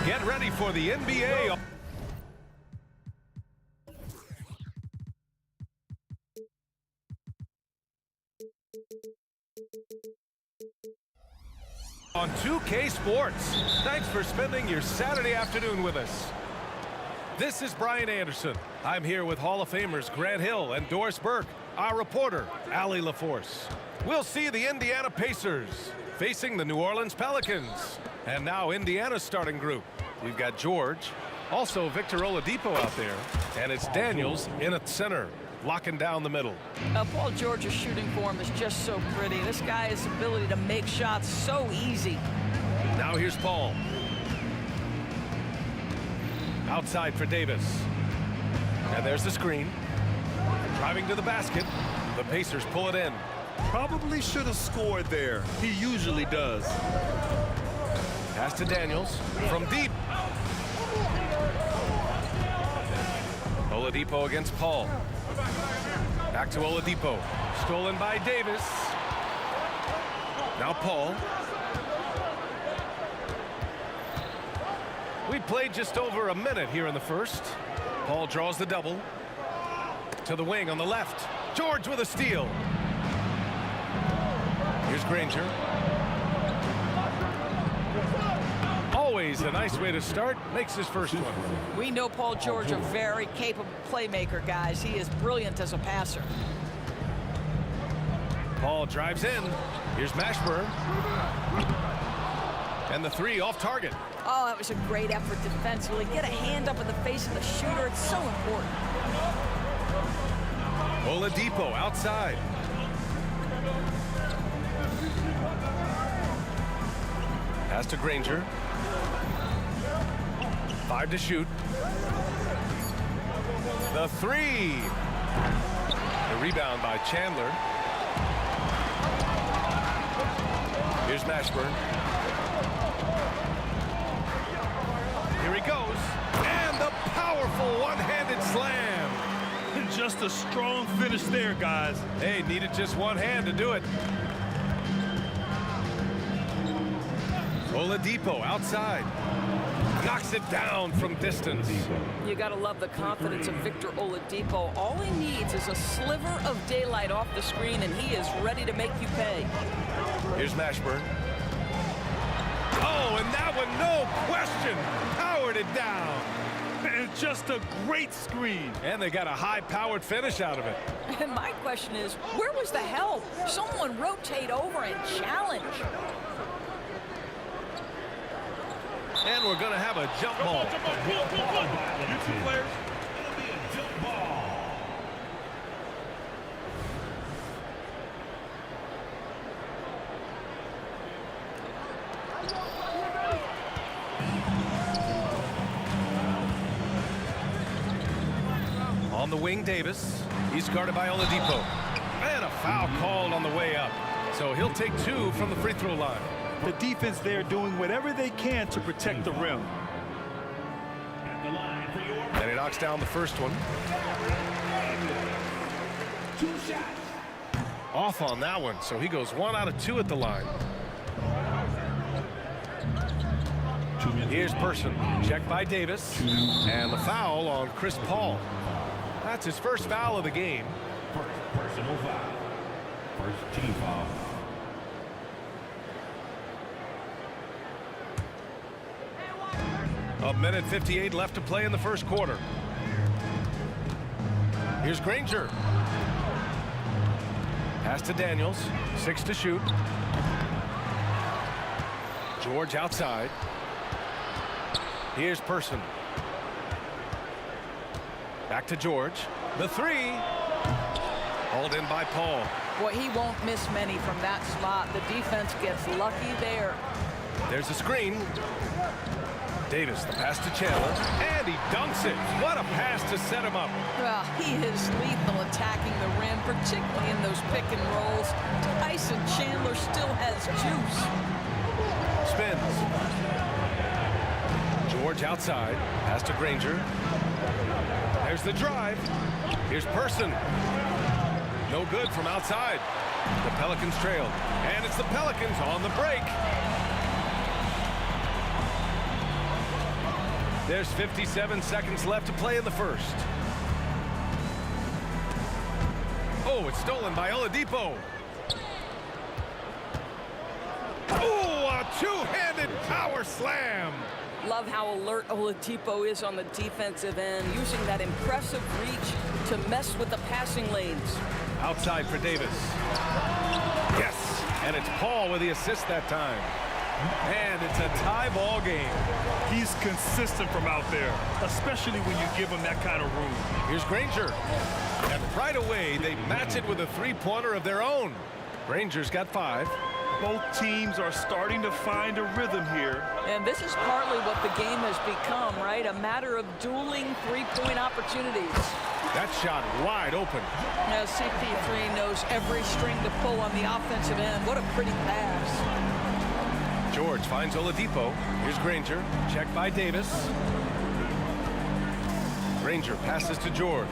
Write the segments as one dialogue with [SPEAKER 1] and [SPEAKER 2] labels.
[SPEAKER 1] Get ready for the NBA. On 2K Sports. Thanks for spending your Saturday afternoon with us. This is Brian Anderson. I'm here with Hall of Famers Grant Hill and Doris Burke, our reporter, Allie LaForce. We'll see the Indiana Pacers facing the New Orleans Pelicans. And now Indiana's starting group. We've got George, also Victor Oladipo out there, and it's Daniels in at center, locking down the middle.
[SPEAKER 2] Paul George's shooting form is just so pretty. This guy's ability to make shots so easy.
[SPEAKER 1] Now here's Paul. Outside for Davis. And there's the screen. Driving to the basket. The Pacers pull it in.
[SPEAKER 3] Probably should have scored there. He usually does.
[SPEAKER 1] Pass to Daniels from deep. Oladipo against Paul. Back to Oladipo. Stolen by Davis. Now Paul. We played just over a minute here in the first. Paul draws the double. To the wing on the left. George with a steal. Here's Granger. Always a nice way to start. Makes his first one.
[SPEAKER 2] We know Paul George a very capable playmaker, guys. He is brilliant as a passer.
[SPEAKER 1] Paul drives in. Here's Mashburn. And the three off target.
[SPEAKER 2] Oh, that was a great effort defensively. Get a hand up in the face of the shooter. It's so important.
[SPEAKER 1] Oladipo outside. Pass to Granger. 5 to shoot. The three. The rebound by Chandler. Here's Mashburn. Here he goes. And the powerful one-handed slam.
[SPEAKER 3] Just a strong finish there, guys.
[SPEAKER 1] Hey, needed just one hand to do it. Oladipo outside. Knocks it down from distance.
[SPEAKER 2] You got to love the confidence of Victor Oladipo. All he needs is a sliver of daylight off the screen, and he is ready to make you pay.
[SPEAKER 1] Here's Mashburn. Oh, and that one, no question, powered it down.
[SPEAKER 3] And just a great screen.
[SPEAKER 1] And they got a high-powered finish out of it.
[SPEAKER 2] And my question is, where was the help? Someone rotate over and challenge.
[SPEAKER 1] And we're going to have a jump ball.
[SPEAKER 3] You two players.
[SPEAKER 1] On the wing, Davis. He's guarded by Oladipo. And a foul called on the way up. So he'll take 2 from the free throw line.
[SPEAKER 3] The defense there doing whatever they can to protect the rim.
[SPEAKER 1] And he knocks down the first one.
[SPEAKER 4] 2 shots.
[SPEAKER 1] Off on that one, so he goes 1 out of 2 at the line. Here's Person, checked by Davis, and the foul on Chris Paul. That's his first foul of the game.
[SPEAKER 4] First personal foul. First team foul.
[SPEAKER 1] A minute 58 left to play in the first quarter. Here's Granger. Pass to Daniels. 6 to shoot. George outside. Here's Person. Back to George. The three. Hauled in by Paul.
[SPEAKER 2] Boy, he won't miss many from that spot. The defense gets lucky there.
[SPEAKER 1] There's a screen. Davis, the pass to Chandler, and he dunks it. What a pass to set him up.
[SPEAKER 2] Well, he is lethal attacking the rim, particularly in those pick and rolls. Tyson Chandler still has juice.
[SPEAKER 1] Spins. George outside. Pass to Granger. There's the drive. Here's Person. No good from outside. The Pelicans trailed. And it's the Pelicans on the break. There's 57 seconds left to play in the first. Oh, it's stolen by Oladipo. Oh, a two-handed power slam.
[SPEAKER 2] Love how alert Oladipo is on the defensive end, using that impressive reach to mess with the passing lanes.
[SPEAKER 1] Outside for Davis. Yes, and it's Paul with the assist that time. And it's a tie ball game.
[SPEAKER 3] He's consistent from out there, especially when you give him that kind of room.
[SPEAKER 1] Here's Granger. And right away, they match it with a three-pointer of their own. Granger's got 5.
[SPEAKER 3] Both teams are starting to find a rhythm here.
[SPEAKER 2] And this is partly what the game has become, right? A matter of dueling three-point opportunities.
[SPEAKER 1] That shot wide open.
[SPEAKER 2] Now, CP3 knows every string to pull on the offensive end. What a pretty pass.
[SPEAKER 1] George finds Oladipo. Here's Granger. Check by Davis. Granger passes to George.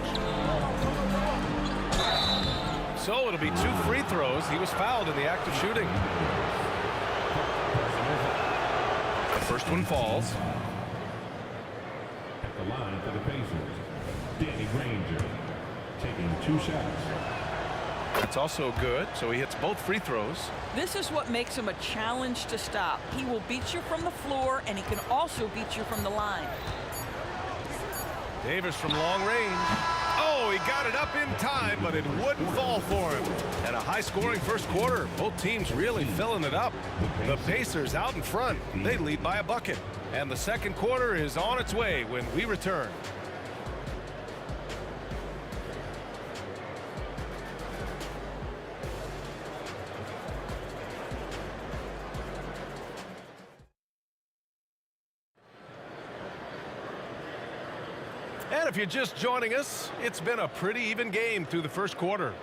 [SPEAKER 1] So it'll be 2 free throws. He was fouled in the act of shooting. The first one falls.
[SPEAKER 4] At the line for the Pacers, Danny Granger taking 2 shots.
[SPEAKER 1] That's also good, so he hits both free throws.
[SPEAKER 2] This is what makes him a challenge to stop. He will beat you from the floor, and he can also beat you from the line.
[SPEAKER 1] Davis from long range. Oh, he got it up in time, but it wouldn't fall for him. And a high-scoring first quarter. Both teams really filling it up. The Pacers out in front. They lead by a bucket. And the second quarter is on its way when we return. And if you're just joining us, it's been a pretty even game through the first quarter.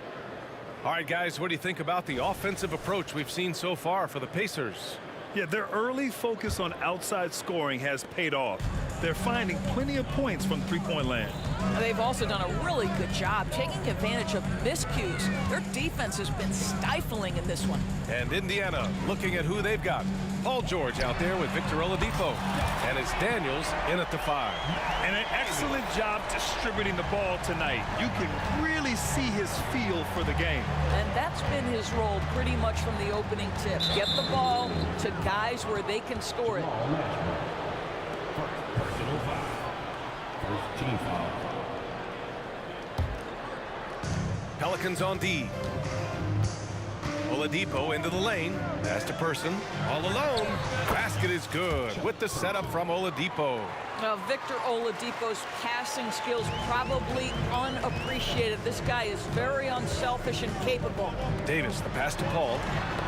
[SPEAKER 1] All right, guys, what do you think about the offensive approach we've seen so far for the Pacers?
[SPEAKER 3] Yeah, their early focus on outside scoring has paid off. They're finding plenty of points from three-point land.
[SPEAKER 2] They've also done a really good job taking advantage of miscues. Their defense has been stifling in this one.
[SPEAKER 1] And Indiana looking at who they've got. Paul George out there with Victor Oladipo. And it's Daniels in at the 5.
[SPEAKER 3] And an excellent job distributing the ball tonight. You can really see his feel for the game.
[SPEAKER 2] And that's been his role pretty much from the opening tip. Get the ball to guys where they can score it.
[SPEAKER 4] Personal foul. First team foul.
[SPEAKER 1] Pelicans on D. Oladipo into the lane. Pass to Person. All alone. Basket is good with the setup from Oladipo.
[SPEAKER 2] Now, Victor Oladipo's passing skills probably unappreciated. This guy is very unselfish and capable.
[SPEAKER 1] Davis, the pass to Paul.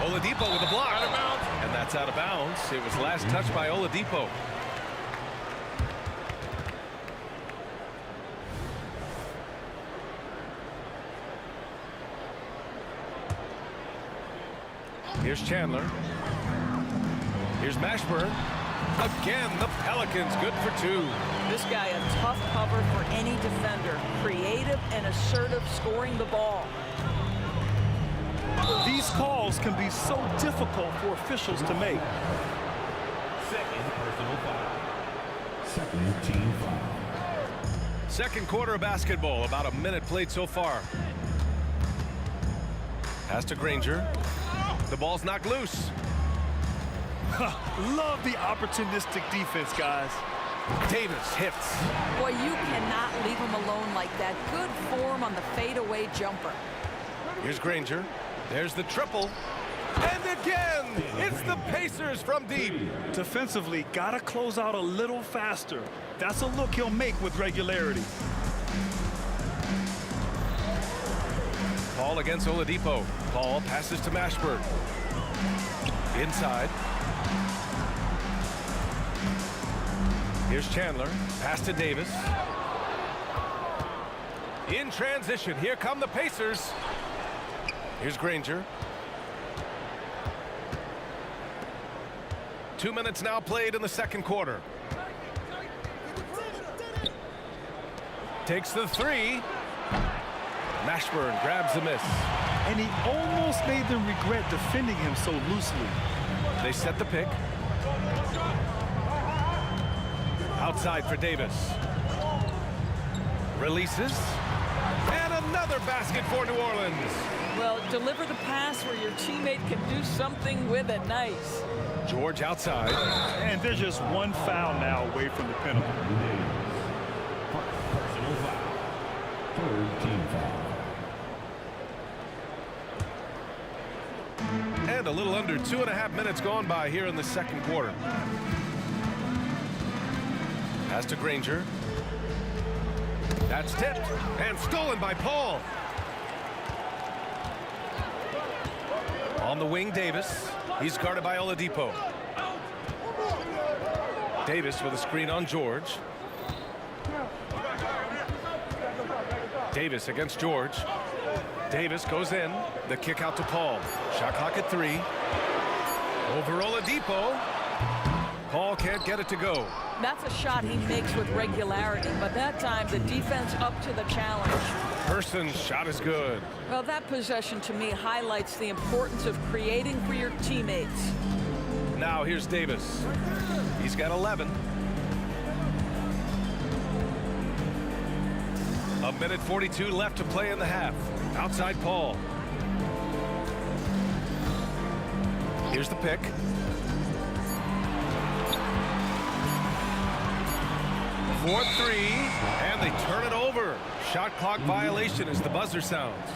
[SPEAKER 1] Oladipo with a block. Out of bounds. And that's out of bounds. It was last touched by Oladipo. Here's Chandler. Here's Mashburn. Again, the Pelicans good for 2.
[SPEAKER 2] This guy a tough cover for any defender. Creative and assertive scoring the ball.
[SPEAKER 3] These calls can be so difficult for officials to make.
[SPEAKER 4] Second personal foul. Second team foul.
[SPEAKER 1] Second quarter of basketball. About a minute played so far. Pass to Granger. The ball's knocked loose.
[SPEAKER 3] Love the opportunistic defense, guys.
[SPEAKER 1] Davis hits.
[SPEAKER 2] Boy, you cannot leave him alone like that. Good form on the fadeaway jumper.
[SPEAKER 1] Here's Granger. There's the triple. And again, it's the Pacers from deep.
[SPEAKER 3] Defensively, gotta close out a little faster. That's a look he'll make with regularity.
[SPEAKER 1] Paul against Oladipo. Paul passes to Mashburn. Inside. Here's Chandler. Pass to Davis. In transition. Here come the Pacers. Here's Granger. 2 minutes now played in the second quarter. Takes the 3. Mashburn grabs the miss.
[SPEAKER 3] And he almost made them regret defending him so loosely.
[SPEAKER 1] They set the pick. Outside for Davis. Releases. And another basket for New Orleans.
[SPEAKER 2] Well, deliver the pass where your teammate can do something with it. Nice.
[SPEAKER 1] George outside.
[SPEAKER 3] And there's just one foul now away from the penalty.
[SPEAKER 4] Personal foul. Third team foul.
[SPEAKER 1] And a little under 2.5 minutes gone by here in the second quarter. Pass to Granger. That's tipped and stolen by Paul. On the wing, Davis. He's guarded by Oladipo. Davis with a screen on George. Davis against George. Davis goes in. The kick out to Paul. Shot clock at 3. Over Oladipo. Paul can't get it to go.
[SPEAKER 2] That's a shot he makes with regularity, but that time the defense up to the challenge.
[SPEAKER 1] Person's shot is good.
[SPEAKER 2] Well, that possession to me highlights the importance of creating for your teammates.
[SPEAKER 1] Now here's Davis. He's got 11. A minute 42 left to play in the half. Outside Paul. Here's the pick. For 3, and they turn it over. Shot clock violation as the buzzer sounds.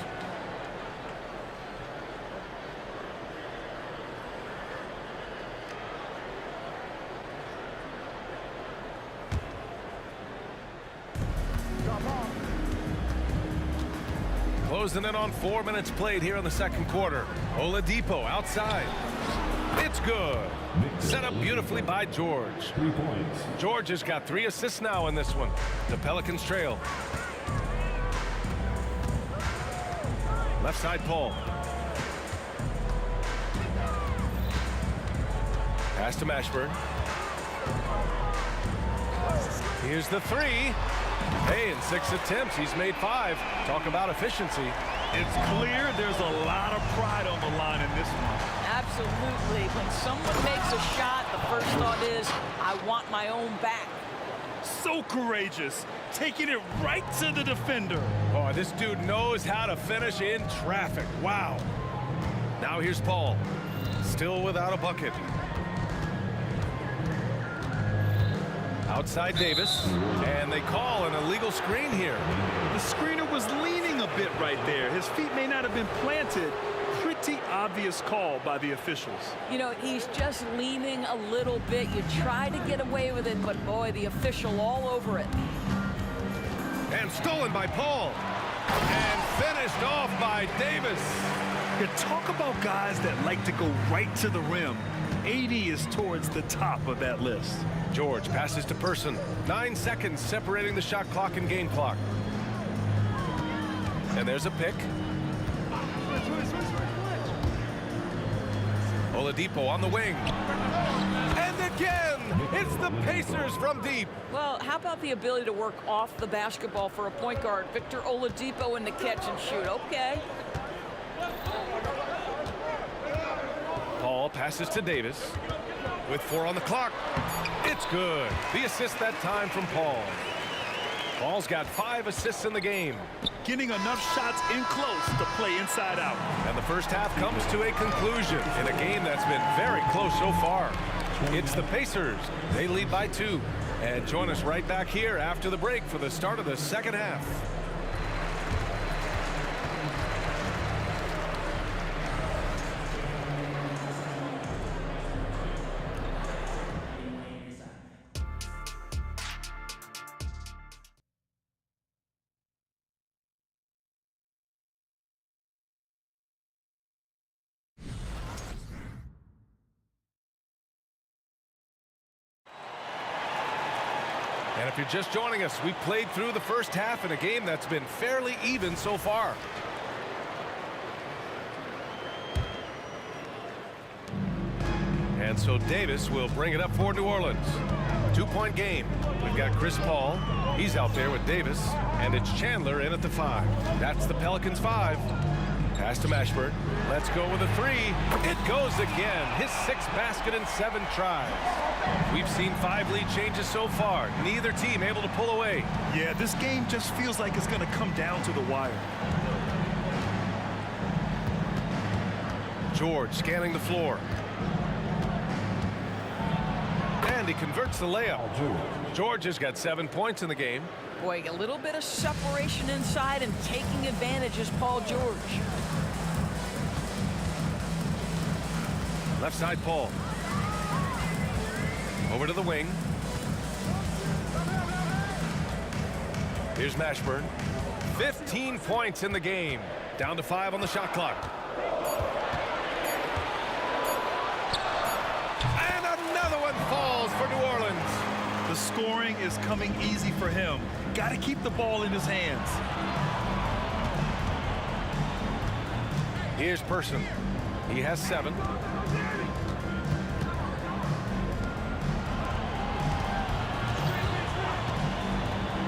[SPEAKER 1] Closing in on 4 minutes played here in the second quarter. Oladipo outside. It's good. Set up beautifully by George.
[SPEAKER 4] 3 points.
[SPEAKER 1] George has got 3 assists now in this one. The Pelicans trail. Left side Paul. Pass to Mashburn. Here's the 3. Hey, in 6 attempts, he's made 5. Talk about efficiency.
[SPEAKER 3] It's clear there's a lot of pride on the line in this one.
[SPEAKER 2] Absolutely. When someone makes a shot, the first thought is, I want my own back.
[SPEAKER 3] So courageous, taking it right to the defender.
[SPEAKER 1] Oh, this dude knows how to finish in traffic. Wow. Now here's Paul. Still without a bucket. Outside Davis, and they call an illegal screen here.
[SPEAKER 3] The screener was leaning a bit right there. His feet may not have been planted. Pretty obvious call by the officials.
[SPEAKER 2] You know, he's just leaning a little bit. You try to get away with it, but boy, the official all over it.
[SPEAKER 1] And stolen by Paul. And finished off by Davis.
[SPEAKER 3] You talk about guys that like to go right to the rim. 80 is towards the top of that list.
[SPEAKER 1] George passes to Person. 9 seconds separating the shot clock and game clock. And there's a pick. Oladipo on the wing. And again, it's the Pacers from deep.
[SPEAKER 2] Well, how about the ability to work off the basketball for a point guard? Victor Oladipo in the catch and shoot. Okay.
[SPEAKER 1] Paul passes to Davis. With 4 on the clock. It's good. The assist that time from Paul. Paul's got 5 assists in the game.
[SPEAKER 3] Getting enough shots in close to play inside out.
[SPEAKER 1] And the first half comes to a conclusion in a game that's been very close so far. It's the Pacers. They lead by 2. And join us right back here after the break for the start of the second half. And if you're just joining us, we played through the first half in a game that's been fairly even so far. And so Davis will bring it up for New Orleans. 2-point game. We've got Chris Paul. He's out there with Davis. And it's Chandler in at the 5. That's the Pelicans 5. Pass to Mashburn. Let's go with a three. It goes again. His 6th basket in 7 tries. We've seen 5 lead changes so far. Neither team able to pull away.
[SPEAKER 3] Yeah, this game just feels like it's going to come down to the wire.
[SPEAKER 1] George scanning the floor. And he converts the layup. George has got 7 points in the game.
[SPEAKER 2] Boy, a little bit of separation inside and taking advantage is Paul George.
[SPEAKER 1] Left side, Paul. Over to the wing. Here's Mashburn. 15 points in the game. Down to 5 on the shot clock. And another one falls for New Orleans.
[SPEAKER 3] The scoring is coming easy for him. Got to keep the ball in his hands.
[SPEAKER 1] Here's Person. He has 7.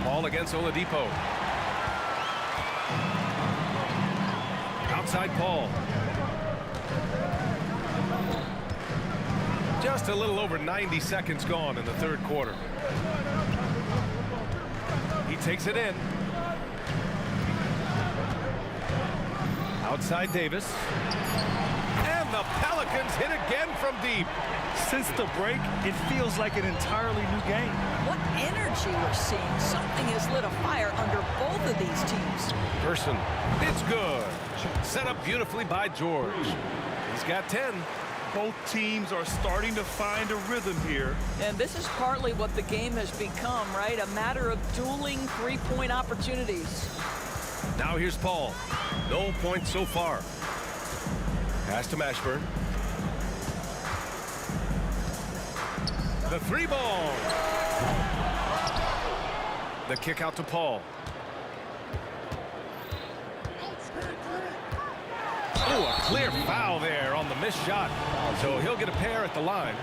[SPEAKER 1] Paul against Oladipo. Outside Paul. Just a little over 90 seconds gone in the 3rd quarter. He takes it in. Outside Davis. And the Pelicans hit again from deep.
[SPEAKER 3] Since the break, it feels like an entirely new game.
[SPEAKER 2] What energy we're seeing. Something has lit a fire under both of these teams.
[SPEAKER 1] Person. It's good. Set up beautifully by George. He's got 10.
[SPEAKER 3] Both teams are starting to find a rhythm here.
[SPEAKER 2] And this is partly what the game has become, right? A matter of dueling 3-point opportunities.
[SPEAKER 1] Now here's Paul. No points so far. Pass to Mashburn. The 3 ball. The kick out to Paul. Oh, a clear foul there on the missed shot. So he'll get a pair at the line.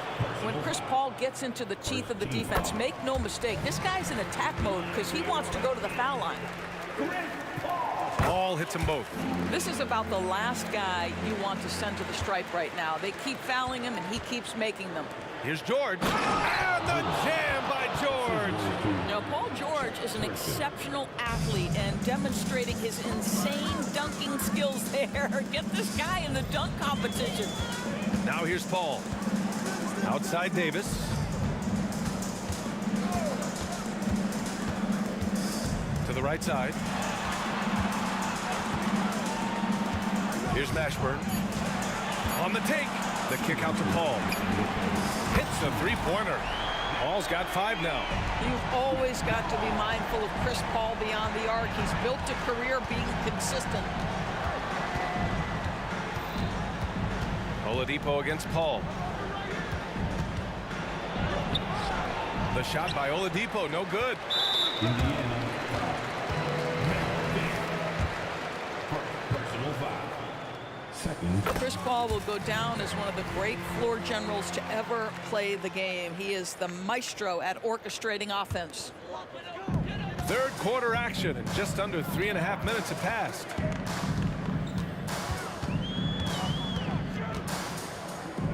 [SPEAKER 2] When Chris Paul gets into the teeth of the defense, make no mistake, this guy's in attack mode because he wants to go to the foul line.
[SPEAKER 1] Paul hits them both.
[SPEAKER 2] This is about the last guy you want to send to the stripe right now. They keep fouling him, and he keeps making them.
[SPEAKER 1] Here's George. And the jam by George.
[SPEAKER 2] Now, Paul George is an exceptional athlete and demonstrating his insane dunking skills there. Get this guy in the dunk competition.
[SPEAKER 1] Now here's Paul. Outside Davis. To the right side. Here's Mashburn. On the take. The kick out to Paul. Hits the 3-pointer. Paul's got 5 now.
[SPEAKER 2] You've always got to be mindful of Chris Paul beyond the arc. He's built a career being consistent.
[SPEAKER 1] Oladipo against Paul. The shot by Oladipo, no good.
[SPEAKER 4] Personal foul. Second.
[SPEAKER 2] Chris Paul will go down as one of the great floor generals to ever play the game. He is the maestro at orchestrating offense.
[SPEAKER 1] 3rd quarter action, and just under 3.5 minutes have passed.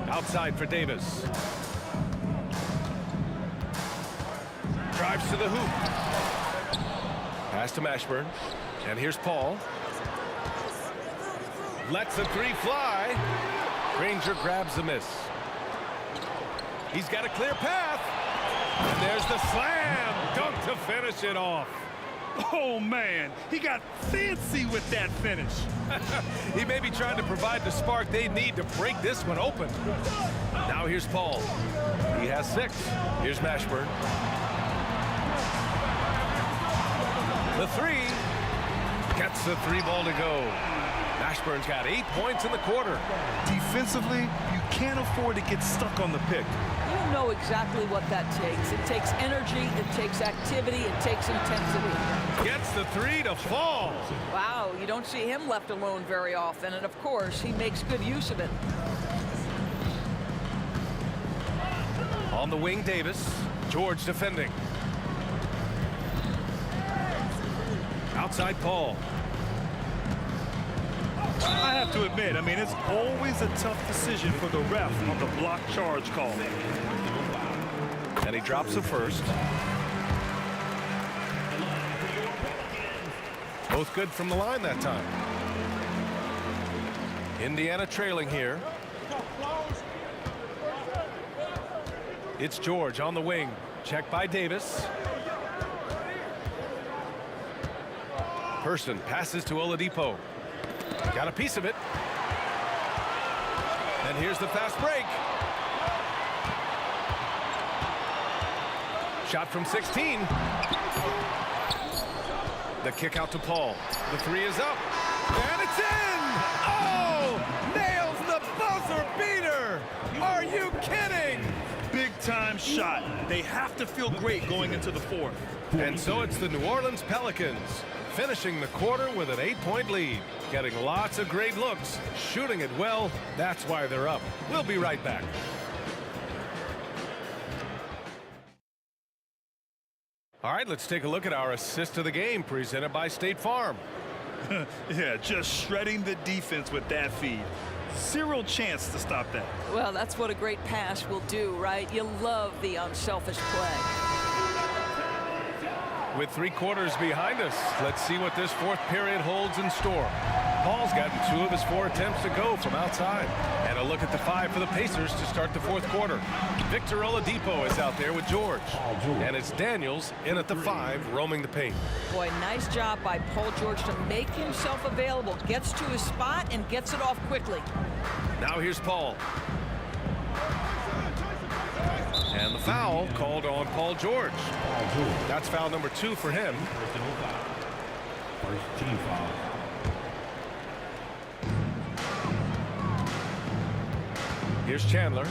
[SPEAKER 1] Outside for Davis. Drives to the hoop. Pass to Mashburn. And here's Paul. Lets the 3 fly. Granger grabs the miss. He's got a clear path. And there's the slam. Dunk to finish it off.
[SPEAKER 3] Oh, man, he got fancy with that finish.
[SPEAKER 1] He may be trying to provide the spark they need to break this one open. Now here's Paul. He has 6. Here's Mashburn. The 3. Gets the 3 ball to go. Mashburn's got 8 points in the quarter.
[SPEAKER 3] Defensively, you can't afford to get stuck on the pick.
[SPEAKER 2] You know exactly what that takes. It takes energy, it takes activity, it takes intensity.
[SPEAKER 1] Gets the 3 to fall.
[SPEAKER 2] Wow, you don't see him left alone very often, and of course, he makes good use of it.
[SPEAKER 1] On the wing, Davis. George defending. Outside Paul.
[SPEAKER 3] I have to admit, it's always a tough decision for the ref on the block charge call.
[SPEAKER 1] And he drops the first. Both good from the line that time. Indiana trailing here. It's George on the wing. Check by Davis. Person passes to Oladipo. Got a piece of it. And here's the fast break. Shot from 16. The kick out to Paul. The three is up. And it's in! Oh! Nails the buzzer beater! Are you kidding?
[SPEAKER 3] Big time shot. They have to feel great going into the fourth.
[SPEAKER 1] And so it's the New Orleans Pelicans finishing the quarter with an 8-point lead. Getting lots of great looks, shooting it well. That's why they're up. We'll be right back. All right, let's take a look at our assist of the game presented by State Farm.
[SPEAKER 3] Yeah, just shredding the defense with that feed. Zero chance to stop that.
[SPEAKER 2] Well, that's what a great pass will do, right? You love the unselfish play.
[SPEAKER 1] With 3 quarters behind us, let's see what this fourth period holds in store. Paul's gotten 2 of his 4 attempts to go from outside. And a look at the 5 for the Pacers to start the fourth quarter. Victor Oladipo is out there with George. And it's Daniels in at the 5, roaming the paint.
[SPEAKER 2] Boy, nice job by Paul George to make himself available. Gets to his spot and gets it off quickly.
[SPEAKER 1] Now here's Paul. And the foul called on Paul George. That's foul number 2 for him.
[SPEAKER 4] First team foul.
[SPEAKER 1] Here's Chandler.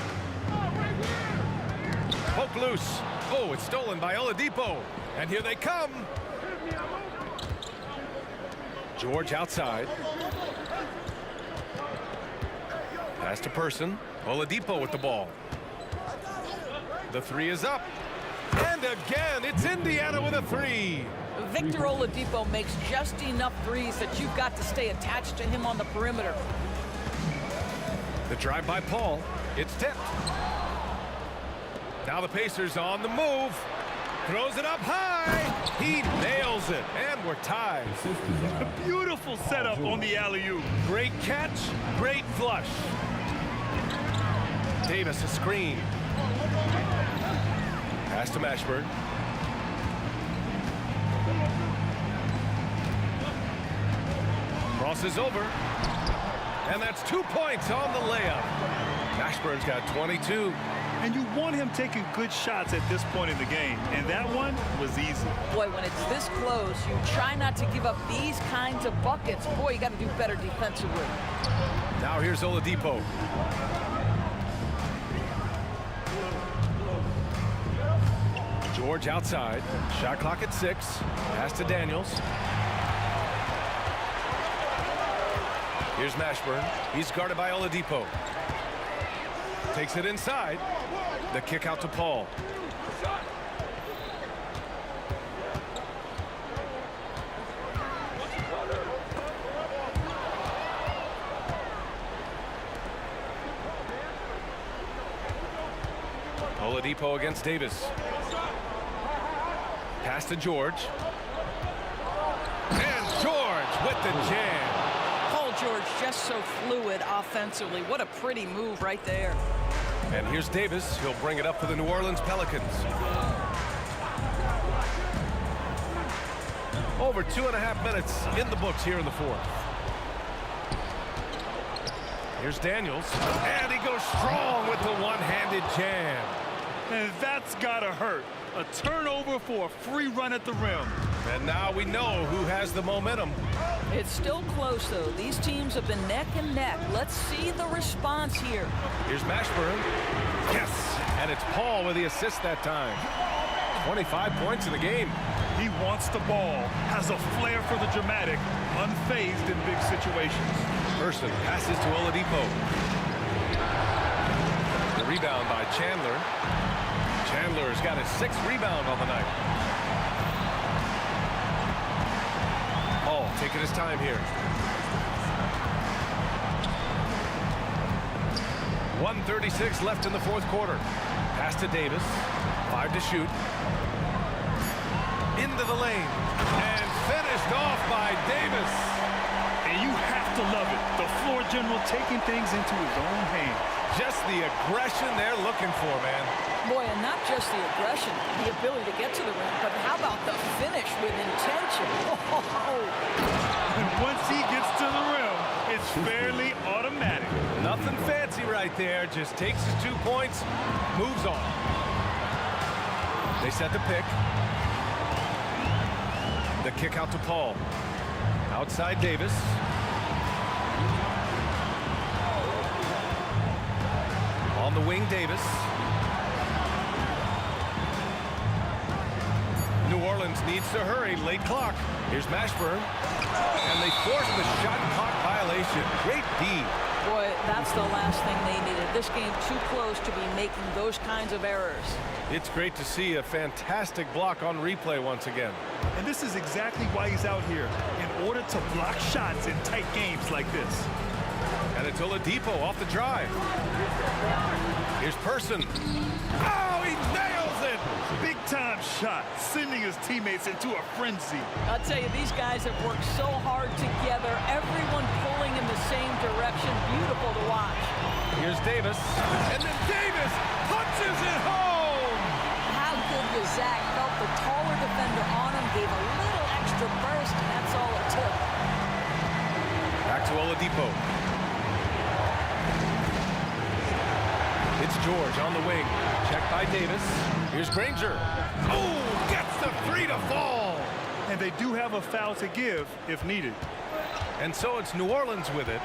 [SPEAKER 1] Poke loose. Oh, it's stolen by Oladipo. And here they come. George outside. Pass to Person. Oladipo with the ball. The 3 is up. And again, it's Indiana with a 3.
[SPEAKER 2] Victor Oladipo makes just enough threes that you've got to stay attached to him on the perimeter.
[SPEAKER 1] The drive by Paul. It's tipped. Now the Pacers on the move. Throws it up high. He nails it. And we're tied.
[SPEAKER 3] A beautiful setup on the alley-oop.
[SPEAKER 1] Great catch. Great flush. Davis a screen. Pass to Mashburn. Crosses over. And that's 2 points on the layup. Mashburn's got 22.
[SPEAKER 3] And you want him taking good shots at this point in the game. And that one was easy.
[SPEAKER 2] Boy, when it's this close, you try not to give up these kinds of buckets. Boy, you got to do better defensively.
[SPEAKER 1] Now here's Oladipo. George outside. Shot clock at 6. Pass to Daniels. Here's Mashburn. He's guarded by Oladipo. Takes it inside. The kick out to Paul. Oladipo against Davis. Pass to George. And George with the jam.
[SPEAKER 2] Paul George just so fluid offensively. What a pretty move right there.
[SPEAKER 1] And here's Davis. He'll bring it up for the New Orleans Pelicans. Over 2.5 minutes in the books here in the fourth. Here's Daniels. And he goes strong with the one-handed jam.
[SPEAKER 3] And that's gotta hurt. A turnover for a free run at the rim.
[SPEAKER 1] And now we know who has the momentum.
[SPEAKER 2] It's still close, though. These teams have been neck and neck. Let's see the response here.
[SPEAKER 1] Here's Mashburn. Yes. And it's Paul with the assist that time. 25 points in the game.
[SPEAKER 3] He wants the ball, has a flair for the dramatic, unfazed in big situations.
[SPEAKER 1] Person passes to Oladipo. The rebound by Chandler. Chandler's got his 6th rebound on the night. Paul taking his time here. 1:36 left in the fourth quarter. Pass to Davis. 5 to shoot. Into the lane. And finished off by Davis.
[SPEAKER 3] And you have to love it. The floor general taking things into his own hands. Just
[SPEAKER 1] the aggression they're looking for, man.
[SPEAKER 2] Boy, and not just the aggression, the ability to get to the rim, but how about the finish with intention?
[SPEAKER 3] And once he gets to the rim, it's fairly automatic.
[SPEAKER 1] Nothing fancy right there. Just takes his 2 points, moves on. They set the pick. The kick out to Paul. Outside Davis. On the wing, Davis. New Orleans needs to hurry. Late clock. Here's Mashburn. And they force the shot clock violation. Great D.
[SPEAKER 2] Boy, that's the last thing they needed. This game too close to be making those kinds of errors.
[SPEAKER 1] It's great to see a fantastic block on replay once again.
[SPEAKER 3] And this is exactly why he's out here, in order to block shots in tight games like this.
[SPEAKER 1] And it's Oladipo off the drive. Here's Person. Oh, he nails it!
[SPEAKER 3] Big-time shot, sending his teammates into a frenzy.
[SPEAKER 2] I'll tell you, these guys have worked so hard together, everyone pulling in the same direction. Beautiful to watch.
[SPEAKER 1] Here's Davis. And then Davis punches it home!
[SPEAKER 2] How good was Zach? Felt the taller defender on him, gave a little extra burst, and that's all it took.
[SPEAKER 1] Back to Oladipo. It's George on the wing. Checked by Davis. Here's Granger. Oh, gets the 3 to fall.
[SPEAKER 3] And they do have a foul to give if needed.
[SPEAKER 1] And so it's New Orleans with it.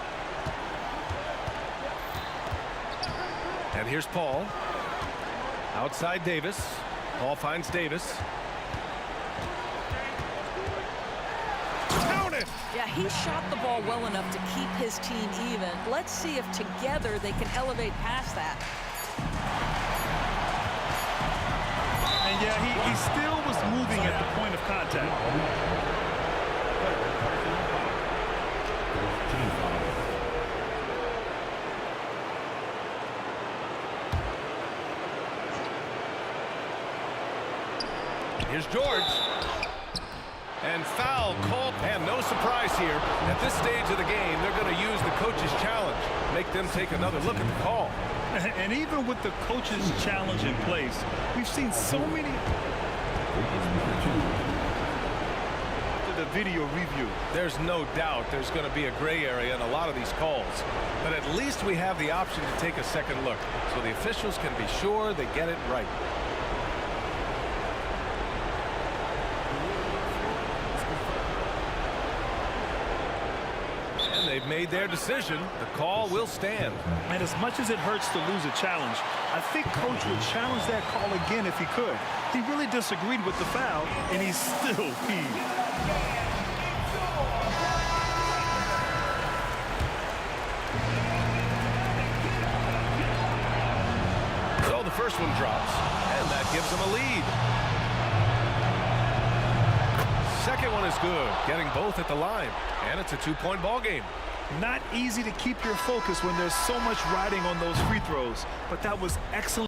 [SPEAKER 1] And here's Paul. Outside Davis. Paul finds Davis. Count it!
[SPEAKER 2] Yeah, he shot the ball well enough to keep his team even. Let's see if together they can elevate past that.
[SPEAKER 3] And yeah, he still was moving at the point of contact.
[SPEAKER 1] Here's George. And foul called. And no surprise here. At this stage of the game, they're going to use the coach's challenge. Make them take another look at the call.
[SPEAKER 3] And even with the coach's challenge in place, we've seen so many. The video review.
[SPEAKER 1] There's no doubt there's going to be a gray area in a lot of these calls. But at least we have the option to take a second look, so the officials can be sure they get it right. And they've made their decision. The call will stand.
[SPEAKER 3] And as much as it hurts to lose a challenge, I think Coach would challenge that call again if he could. He really disagreed with the foul, and he's still peeved.
[SPEAKER 1] So the first one drops, and that gives them a lead. Second one is good, getting both at the line, and it's a 2-point ball game.
[SPEAKER 3] Not easy to keep your focus when there's so much riding on those free throws, but that was excellent.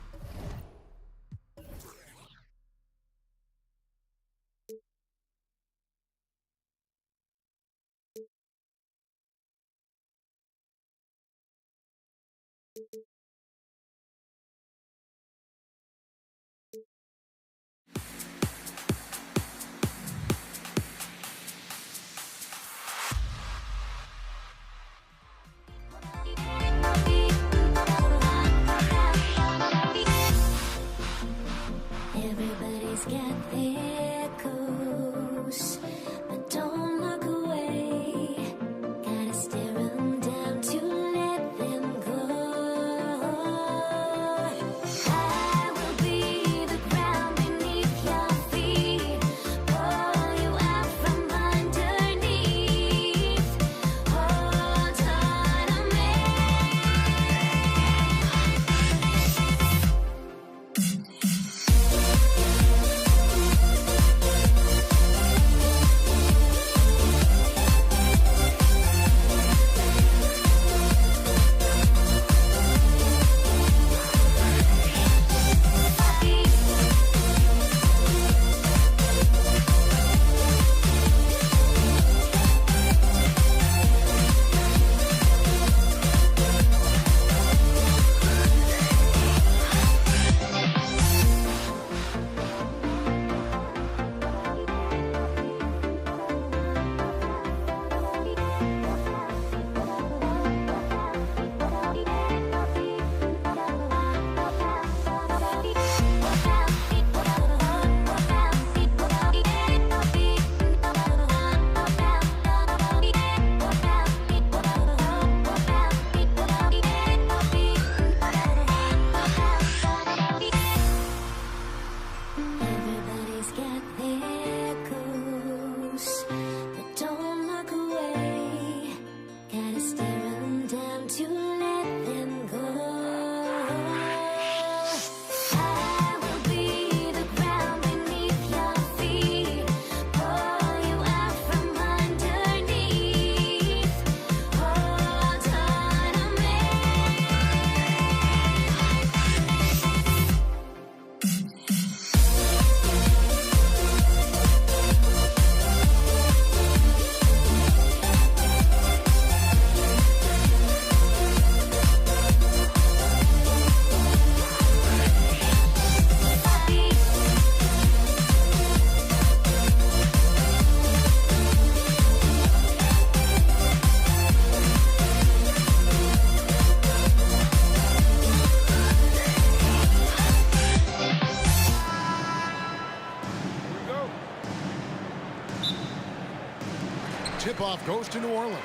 [SPEAKER 5] Tip-off goes to New Orleans.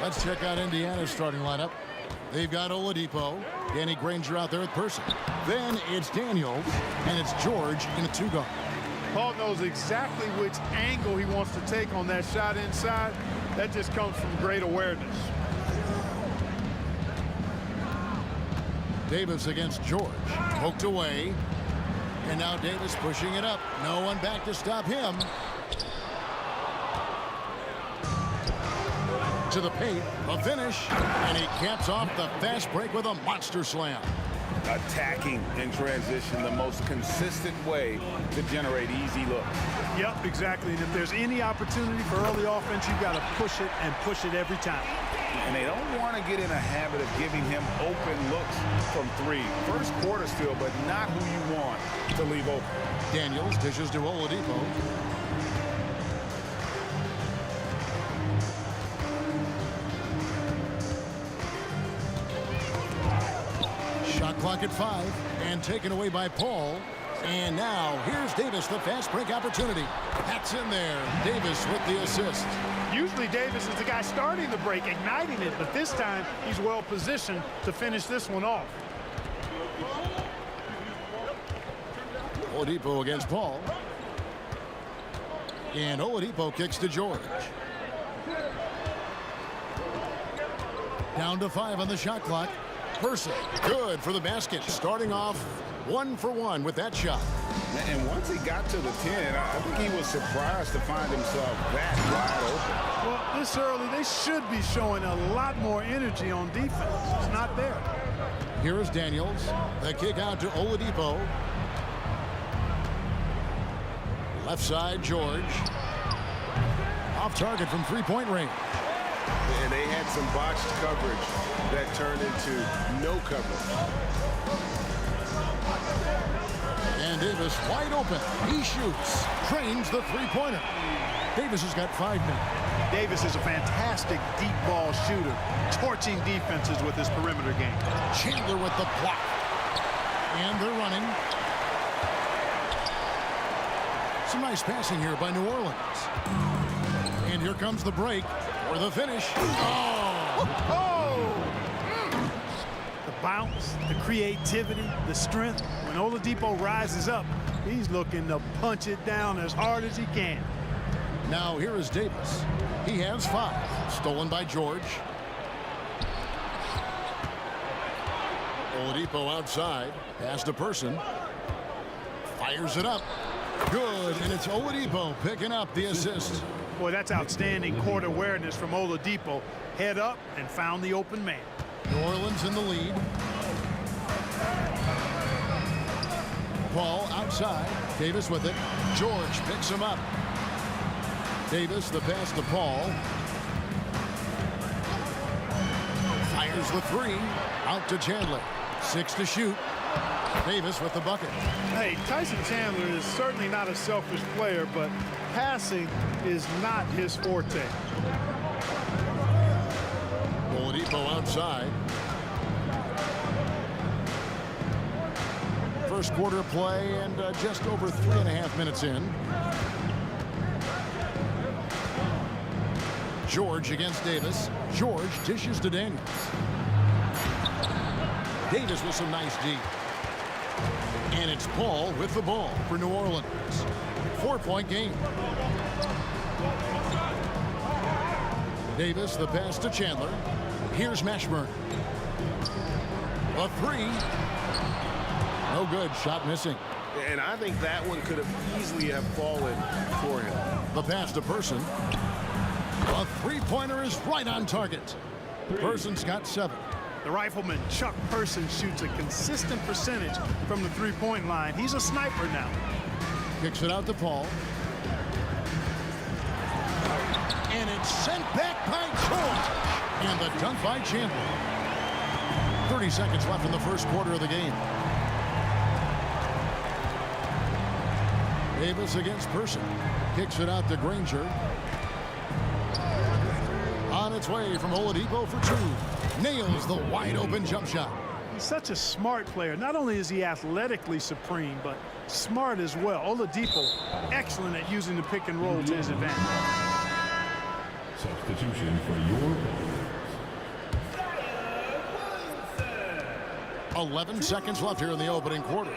[SPEAKER 5] Let's check out Indiana's starting lineup. They've got Oladipo, Danny Granger out there at Person. Then it's Daniels, and it's George in a 2-guard.
[SPEAKER 3] Paul knows exactly which angle he wants to take on that shot inside. That just comes from great awareness.
[SPEAKER 5] Davis against George. Poked away. And now Davis pushing it up. No one back to stop him. To the paint, a finish, and he caps off the fast break with a monster slam.
[SPEAKER 6] Attacking in transition, the most consistent way to generate easy looks.
[SPEAKER 3] Yep, exactly. And if there's any opportunity for early offense, you've got to push it and push it every time.
[SPEAKER 6] And they don't want to get in a habit of giving him open looks from 3. First quarter still, but not who you want to leave open.
[SPEAKER 5] Daniels dishes to Oladipo. Shot clock at 5 and taken away by Paul. And now here's Davis, the fast break opportunity. That's in there. Davis with the assist.
[SPEAKER 3] Usually Davis is the guy starting the break, igniting it, but this time he's well positioned to finish this one off.
[SPEAKER 5] Oladipo against Paul. And Oladipo kicks to George. Down to 5 on the shot clock. Person, good for the basket. Starting off 1 for 1 with that shot.
[SPEAKER 6] And once he got to the 10, I think he was surprised to find himself that wide open.
[SPEAKER 3] Well, this early, they should be showing a lot more energy on defense. It's not there.
[SPEAKER 5] Here is Daniels. The kick out to Oladipo. Left side, George. Off target from three-point range.
[SPEAKER 6] And they had some botched coverage that turned into no coverage.
[SPEAKER 5] And Davis wide open. He shoots. Trains the three-pointer. Davis has got 5 now.
[SPEAKER 3] Davis is a fantastic deep ball shooter, torching defenses with his perimeter game.
[SPEAKER 5] Chandler with the block. And they're running. Some nice passing here by New Orleans. And here comes the break for the finish.
[SPEAKER 3] The bounce, the creativity, the strength. When Oladipo rises up, he's looking to punch it down as hard as he can.
[SPEAKER 5] Now here is Davis. He has 5. Stolen by George. Oladipo outside. Pass to Person. Fires it up. Good, and it's Oladipo picking up the assist.
[SPEAKER 3] Boy, that's outstanding court awareness from Oladipo. Head up and found the open man.
[SPEAKER 5] New Orleans in the lead. Paul outside. Davis with it. George picks him up. Davis, the pass to Paul. Fires the 3. Out to Chandler. 6 to shoot. Davis with the bucket.
[SPEAKER 3] Hey, Tyson Chandler is certainly not a selfish player, but passing is not his forte.
[SPEAKER 5] Oladipo outside. First quarter play and just over 3.5 minutes in. George against Davis. George dishes to Daniels. Davis with some nice D. And it's Paul with the ball for New Orleans. 4-point game. Davis, the pass to Chandler. Here's Mashburn. A 3. No good. Shot missing.
[SPEAKER 6] And I think that one could have easily have fallen for him.
[SPEAKER 5] The pass to Person. A three-pointer is right on target. Person's got 7.
[SPEAKER 3] The rifleman Chuck Person shoots a consistent percentage from the three-point line. He's a sniper now.
[SPEAKER 5] Kicks it out to Paul. And it's sent back by George. And the dunk by Chandler. 30 seconds left in the first quarter of the game. Davis against Person. Kicks it out to Granger. On its way from Oladipo for 2. Nails the wide open jump shot.
[SPEAKER 3] He's such a smart player. Not only is he athletically supreme, but smart as well. Oladipo, excellent at using the pick and roll to his advantage.
[SPEAKER 4] Substitution for your
[SPEAKER 5] 11 seconds left here in the opening quarter.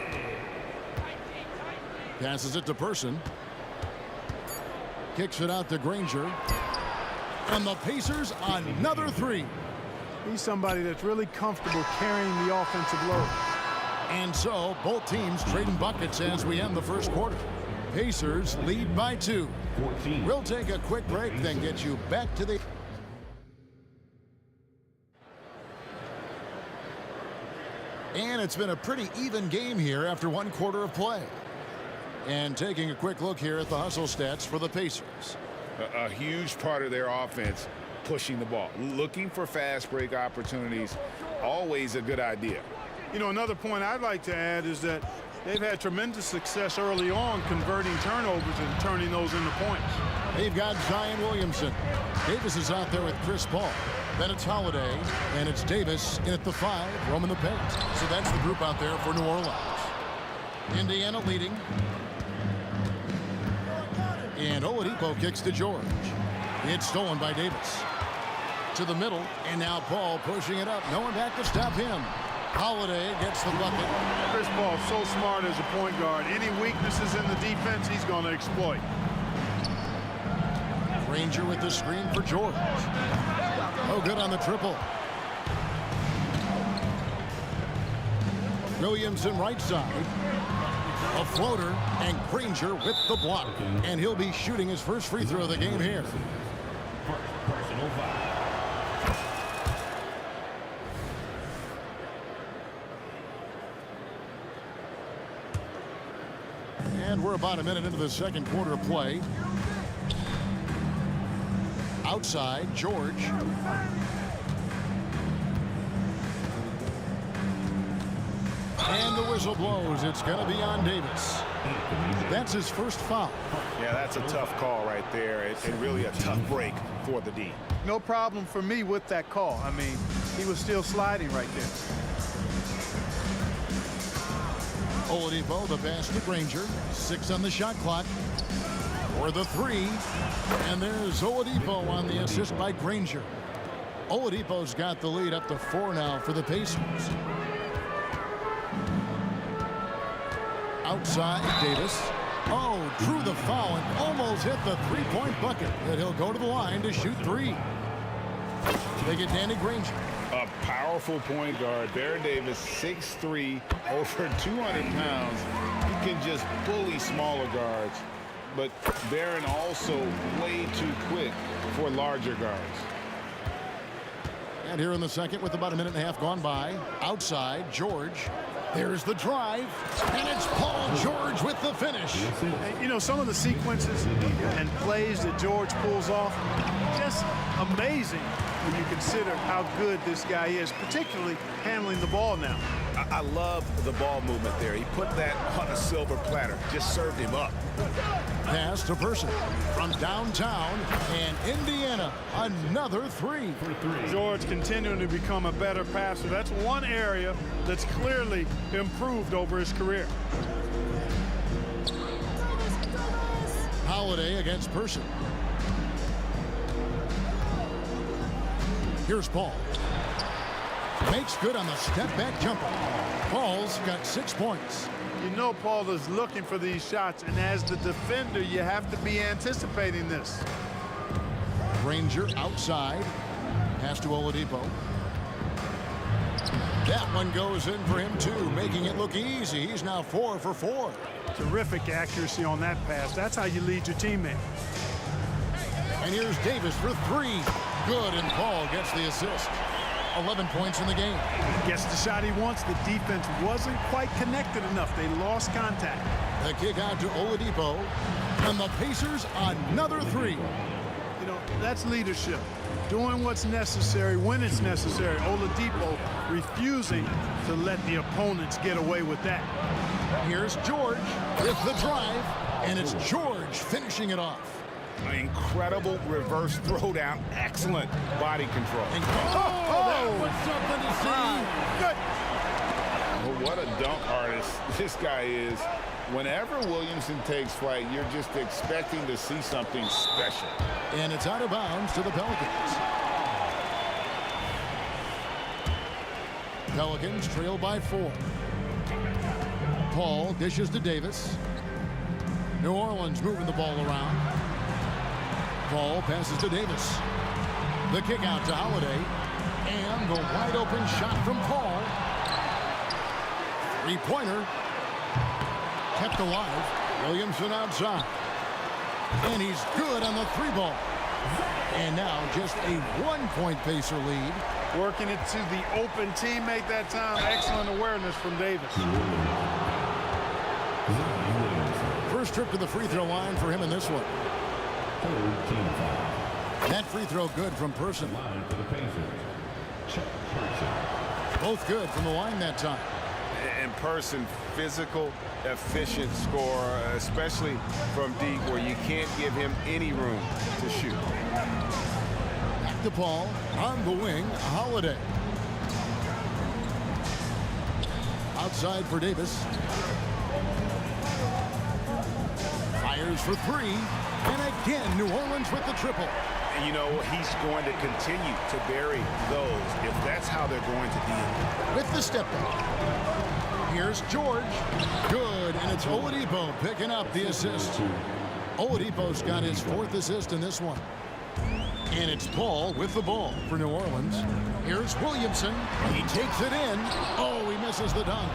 [SPEAKER 5] Passes it to Person. Kicks it out to Granger. And the Pacers another three.
[SPEAKER 3] He's somebody that's really comfortable carrying the offensive load.
[SPEAKER 5] And so both teams trading buckets as we end the first quarter. Pacers lead by 2.
[SPEAKER 4] 14.
[SPEAKER 5] We'll take a quick break, then get you back to the... And it's been a pretty even game here after one quarter of play. And taking a quick look here at the hustle stats for the Pacers.
[SPEAKER 6] A huge part of their offense, pushing the ball. Looking for fast break opportunities, always a good idea.
[SPEAKER 3] You know, another point I'd like to add is that they've had tremendous success early on converting turnovers and turning those into points.
[SPEAKER 5] They've got Zion Williamson. Davis is out there with Chris Paul. Then it's Holiday, and it's Davis in at the 5, roaming the paint. So that's the group out there for New Orleans. Indiana leading. And Oladipo kicks to George. It's stolen by Davis. To the middle, and now Paul pushing it up. No one back to stop him. Holiday gets the bucket.
[SPEAKER 3] Chris Paul so smart as a point guard. Any weaknesses in the defense, he's going to exploit.
[SPEAKER 5] Granger with the screen for George. Oh, good on the triple. Williamson right side. A floater, and Granger with the block. And he'll be shooting his first free throw of the game here.
[SPEAKER 4] Personal foul.
[SPEAKER 5] And we're about a minute into the second quarter of play. Outside, George. And the whistle blows. It's going to be on Davis. That's his first foul.
[SPEAKER 6] Yeah, that's a tough call right there. And really a tough break for the D.
[SPEAKER 3] No problem for me with that call. I mean, he was still sliding right there.
[SPEAKER 5] Oladipo, the pass to Granger. 6 on the shot clock. For the 3. And there's Oladipo on the assist by Granger. Oladipo's got the lead up to 4 now for the Pacers. Outside, Davis. Oh, drew the foul and almost hit the three-point bucket. But he'll go to the line to shoot 3. They get Danny Granger.
[SPEAKER 6] A powerful point guard. Baron Davis, 6'3", over 200 pounds. He can just bully smaller guards. But Baron also way too quick for larger guards.
[SPEAKER 5] And here in the second with about a minute and a half gone by. Outside, George. There's the drive. And it's Paul George with the finish.
[SPEAKER 3] You know, some of the sequences and plays that George pulls off, just amazing when you consider how good this guy is, particularly handling the ball now.
[SPEAKER 6] I love the ball movement there. He put that on a silver platter. Just served him up.
[SPEAKER 5] Pass to Person from downtown, and Indiana another 3.
[SPEAKER 3] George continuing to become a better passer. That's one area that's clearly improved over his career.
[SPEAKER 5] Holiday against Person. Here's Paul. Makes good on the step-back jumper. Paul's got 6 points.
[SPEAKER 3] You know Paul is looking for these shots, and as the defender, you have to be anticipating this.
[SPEAKER 5] Granger outside. Pass to Oladipo. That one goes in for him, too, making it look easy. He's now 4 for 4.
[SPEAKER 3] Terrific accuracy on that pass. That's how you lead your teammate.
[SPEAKER 5] And here's Davis for 3. Good, and Paul gets the assist. 11 points in the game.
[SPEAKER 3] Gets the shot he wants. The defense wasn't quite connected enough. They lost contact.
[SPEAKER 5] The kick out to Oladipo. And the Pacers another 3.
[SPEAKER 3] You know, that's leadership. Doing what's necessary when it's necessary. Oladipo refusing to let the opponents get away with that.
[SPEAKER 5] Here's George with the drive. And it's George finishing it off.
[SPEAKER 6] An incredible reverse throwdown. Excellent body control.
[SPEAKER 5] That was something to see.
[SPEAKER 3] Good.
[SPEAKER 6] Well, what a dunk artist this guy is. Whenever Williamson takes flight, you're just expecting to see something special.
[SPEAKER 5] And it's out of bounds to the Pelicans. Pelicans trail by 4. Paul dishes to Davis. New Orleans moving the ball around. Paul passes to Davis. The kick out to Holiday. And the wide open shot from Paul. Three-pointer. Kept alive. Williamson outside. And he's good on the 3-ball. And now just a 1-point Pacer lead.
[SPEAKER 3] Working it to the open teammate that time. Excellent awareness from Davis.
[SPEAKER 5] First trip to the free throw line for him in this one. That free throw good from Person. Both good from the line that time.
[SPEAKER 6] In Person, physical, efficient scorer, especially from deep where you can't give him any room to shoot.
[SPEAKER 5] Back to Paul on the wing. Holiday. Outside for Davis. Fires for 3. And again, New Orleans with the triple.
[SPEAKER 6] And you know, he's going to continue to bury those if that's how they're going to deal.
[SPEAKER 5] With the step back. Here's George. Good, and it's Oladipo picking up the assist. Oladipo's got his 4th assist in this one. And it's Paul with the ball for New Orleans. Here's Williamson. He takes it in. Oh, he misses the dunk.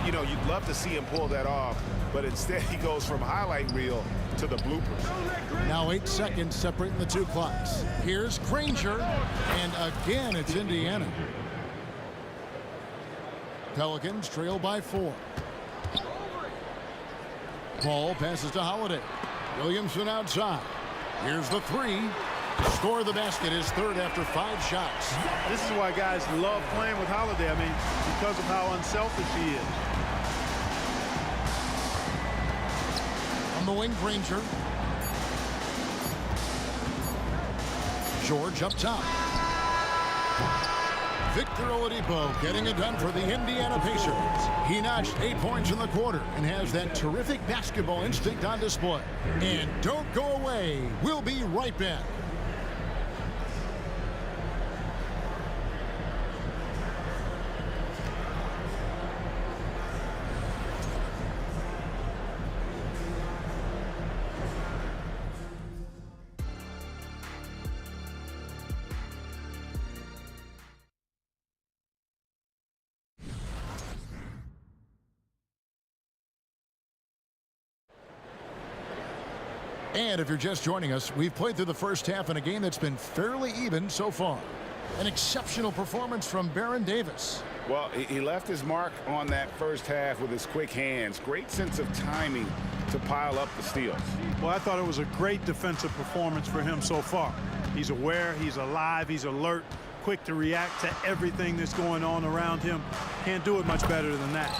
[SPEAKER 6] You know, you'd love to see him pull that off, but instead he goes from highlight reel to the bloopers.
[SPEAKER 5] Now 8 seconds separating the 2 clocks. Here's Granger, and again it's Indiana. Pelicans trail by 4. Paul passes to Holiday. Williamson outside. Here's the 3. Score the basket, his 3rd after 5 shots.
[SPEAKER 3] This is why guys love playing with Holiday. I mean, because of how unselfish he is.
[SPEAKER 5] On the wing, Granger. George up top. Victor Oladipo getting it done for the Indiana Pacers. He notched 8 points in the quarter and has that terrific basketball instinct on display. And don't go away. We'll be right back. And if you're just joining us, we've played through the first half in a game that's been fairly even so far. An exceptional performance from Baron Davis.
[SPEAKER 6] Well, he left his mark on that first half with his quick hands. Great sense of timing to pile up the steals.
[SPEAKER 3] Well, I thought it was a great defensive performance for him so far. He's aware, he's alive, he's alert, quick to react to everything that's going on around him. Can't do it much better than that.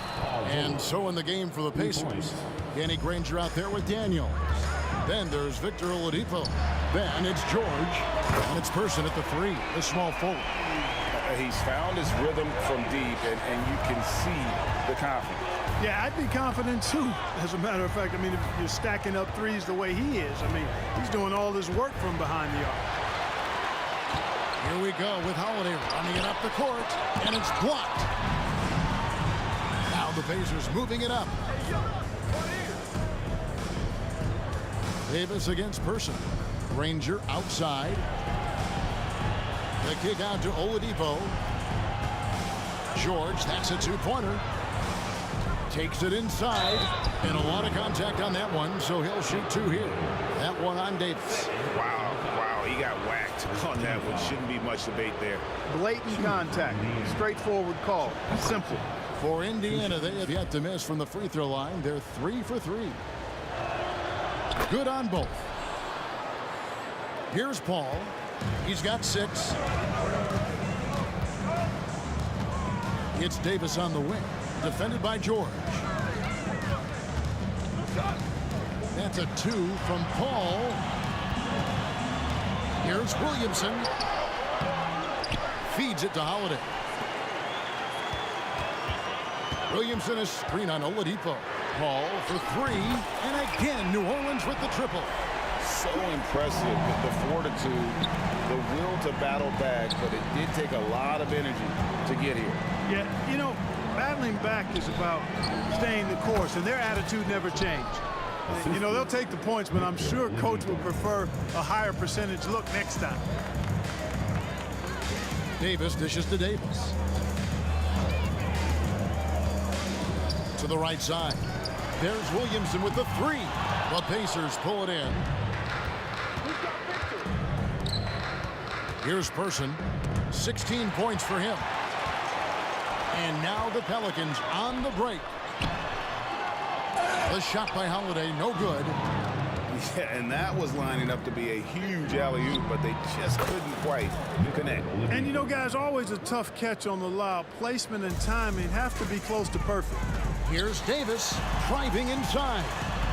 [SPEAKER 5] And so in the game for the Pacers. Danny Granger out there with Daniels. Then there's Victor Oladipo. Then it's George. And it's Person at the 3, the small forward.
[SPEAKER 6] He's found his rhythm from deep, and you can see the confidence.
[SPEAKER 3] Yeah, I'd be confident too. As a matter of fact, I mean, if you're stacking up threes the way he is, I mean, he's doing all this work from behind the arc.
[SPEAKER 5] Here we go with Holiday running it up the court, and it's blocked. Now the Pacers moving it up. Davis against Person. Granger outside. The kick out to Oladipo. George, that's a 2-pointer. Takes it inside, and a lot of contact on that one, so he'll shoot 2 here. That one on Davis.
[SPEAKER 6] Wow, he got whacked on that one. Shouldn't be much debate there.
[SPEAKER 3] Blatant contact, straightforward call, simple.
[SPEAKER 5] For Indiana, they have yet to miss from the free throw line. They're 3 for 3. Good on both. Here's Paul. He's got 6. It's Davis on the wing, defended by George. That's a 2 from Paul. Here's Williamson. Feeds it to Holiday. Williamson, a screen on Oladipo. Paul for three, and again, New Orleans with the triple.
[SPEAKER 6] So impressive with the fortitude, the will to battle back, but it did take a lot of energy to get here.
[SPEAKER 3] Yeah, you know, battling back is about staying the course, and their attitude never changed. You know, they'll take the points, but I'm sure coach would prefer a higher percentage look next time.
[SPEAKER 5] Davis dishes to Davis. To the right side. There's Williamson with the three. The Pacers pull it in. Here's Person. 16 points for him. And now the Pelicans on the break. The shot by Holiday, no good.
[SPEAKER 6] Yeah, and that was lining up to be a huge alley-oop, but they just couldn't quite connect.
[SPEAKER 3] And you know, guys, always a tough catch on the lob. Placement and timing have to be close to perfect.
[SPEAKER 5] Here's Davis driving inside.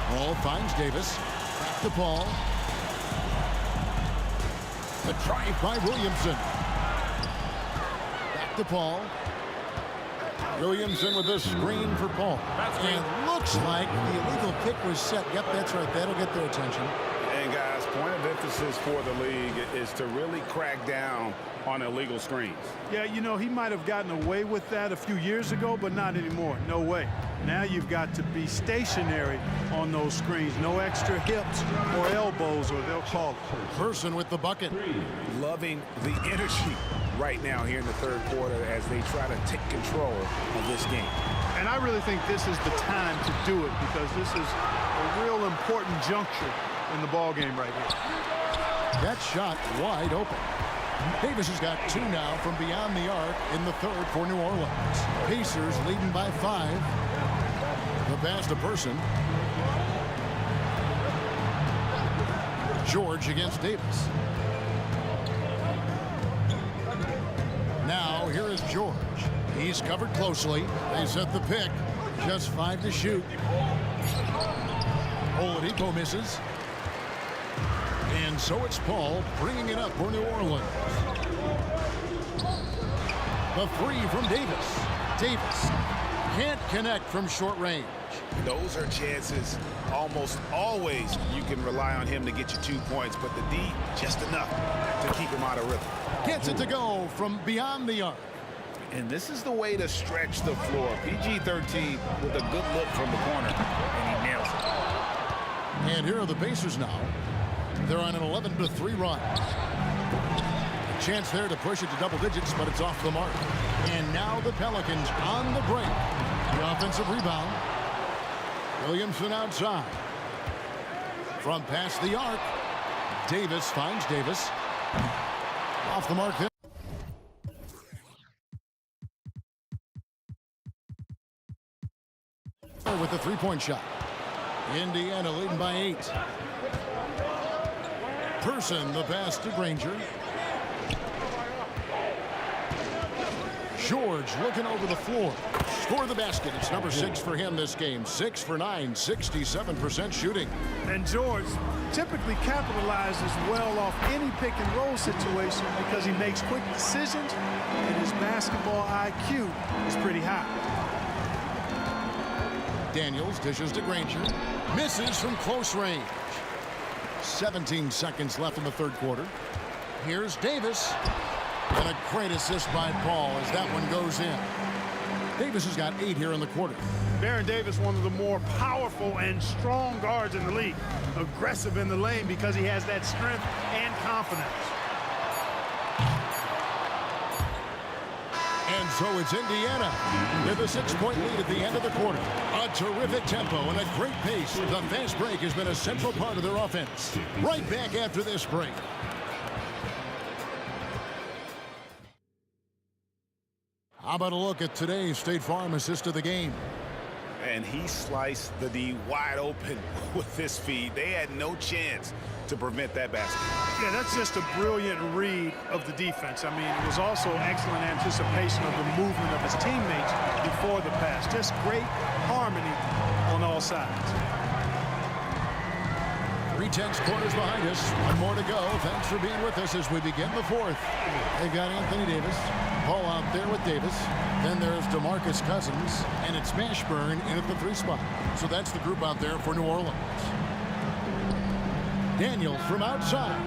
[SPEAKER 5] Paul finds Davis. Back to Paul. The drive by Williamson. Back to Paul. Williamson with the screen for Paul. And looks like the illegal pick was set. Yep, that's right. That'll get their attention.
[SPEAKER 6] And guys, point of emphasis for the league is to really crack down on illegal screens.
[SPEAKER 3] Yeah, you know, he might have gotten away with that a few years ago, but not anymore. No way. Now you've got to be stationary on those screens. No extra hips or elbows, or they'll call it.
[SPEAKER 5] Person with the bucket.
[SPEAKER 6] Loving the energy right now here in the third quarter as they try to take control of this game.
[SPEAKER 3] And I really think this is the time to do it, because this is a real important juncture in the ball game right here.
[SPEAKER 5] That shot wide open. Davis has got two now from beyond the arc in the third for New Orleans. Pacers leading by 5. The pass to Person. George against Davis. Now here is George. He's covered closely. They set the pick. Just 5 to shoot. Oladipo misses. And so it's Paul bringing it up for New Orleans. The three from Davis. Davis can't connect from short range.
[SPEAKER 6] Those are chances almost always you can rely on him to get you 2 points, but the D, just enough to keep him out of rhythm.
[SPEAKER 5] Gets it to go from beyond the arc.
[SPEAKER 6] And this is the way to stretch the floor. PG-13 with a good look from the corner, and he nails it.
[SPEAKER 5] And here are the Pacers now. They're on an 11-3 run. A chance there to push it to double digits, but it's off the mark. And now the Pelicans on the break. The offensive rebound. Williamson outside. From past the arc. Davis finds Davis. Off the mark there. With the three-point shot. Indiana leading by 8. Person, the pass to Granger. George looking over the floor. Score the basket. It's number 6 for him this game. 6 for 9, 67% shooting.
[SPEAKER 3] And George typically capitalizes well off any pick and roll situation because he makes quick decisions and his basketball IQ is pretty high.
[SPEAKER 5] Daniels dishes to Granger. Misses from close range. 17 seconds left in the third quarter. Here's Davis. And a great assist by Paul as that one goes in. Davis has got 8 here in the quarter.
[SPEAKER 3] Baron Davis, one of the more powerful and strong guards in the league. Aggressive in the lane because he has that strength and confidence.
[SPEAKER 5] And so it's Indiana with a 6-point lead at the end of the quarter. A terrific tempo and a great pace. The fast break has been a central part of their offense. Right back after this break. How about a look at today's State Farm assist of the game?
[SPEAKER 6] And he sliced the D wide open with his feet. They had no chance to prevent that basket.
[SPEAKER 3] Yeah, that's just a brilliant read of the defense. I mean, it was also excellent anticipation of the movement of his teammates before the pass. Just great harmony on all sides.
[SPEAKER 5] 3-tenths quarters behind us. One more to go. Thanks for being with us as we begin the fourth. They've got Anthony Davis. Paul out there with Davis. Then there's DeMarcus Cousins. And it's Mashburn in at the 3 spot. So that's the group out there for New Orleans. Daniel from outside.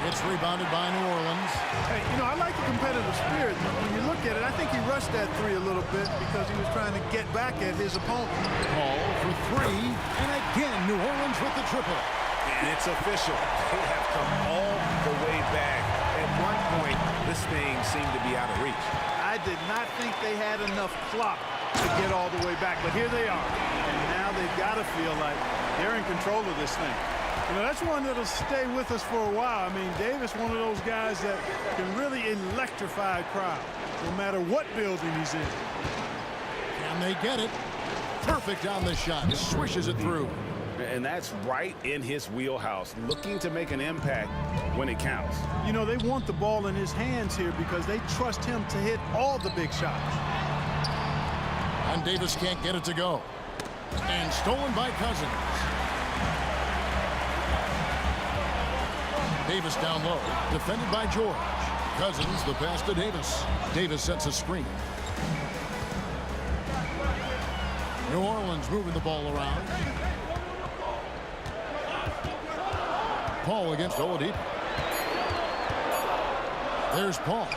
[SPEAKER 5] It's rebounded by New Orleans.
[SPEAKER 3] Hey, you know, I like the competitive spirit. When you look at it, I think he rushed that 3 a little bit because he was trying to get back at his opponent.
[SPEAKER 5] Paul for 3. And again, New Orleans with the triple.
[SPEAKER 7] And it's official. They have come all the way back. At one point, this thing seemed to be out of reach.
[SPEAKER 3] I did not think they had enough clock to get all the way back, but here they are. And now they've got to feel like they're in control of this thing. You know, that's one that'll stay with us for a while. I mean, Davis, one of those guys that can really electrify a crowd, no matter what building he's in.
[SPEAKER 5] Can they get it? Perfect on the shot. Swishes it through.
[SPEAKER 6] And that's right in his wheelhouse, looking to make an impact when it counts.
[SPEAKER 3] You know, they want the ball in his hands here because they trust him to hit all the big shots.
[SPEAKER 5] And Davis can't get it to go. And stolen by Cousins. Davis down low, defended by George. Cousins, the pass to Davis. Davis sets a screen. New Orleans moving the ball around. Paul against Oladipo. There's Paul.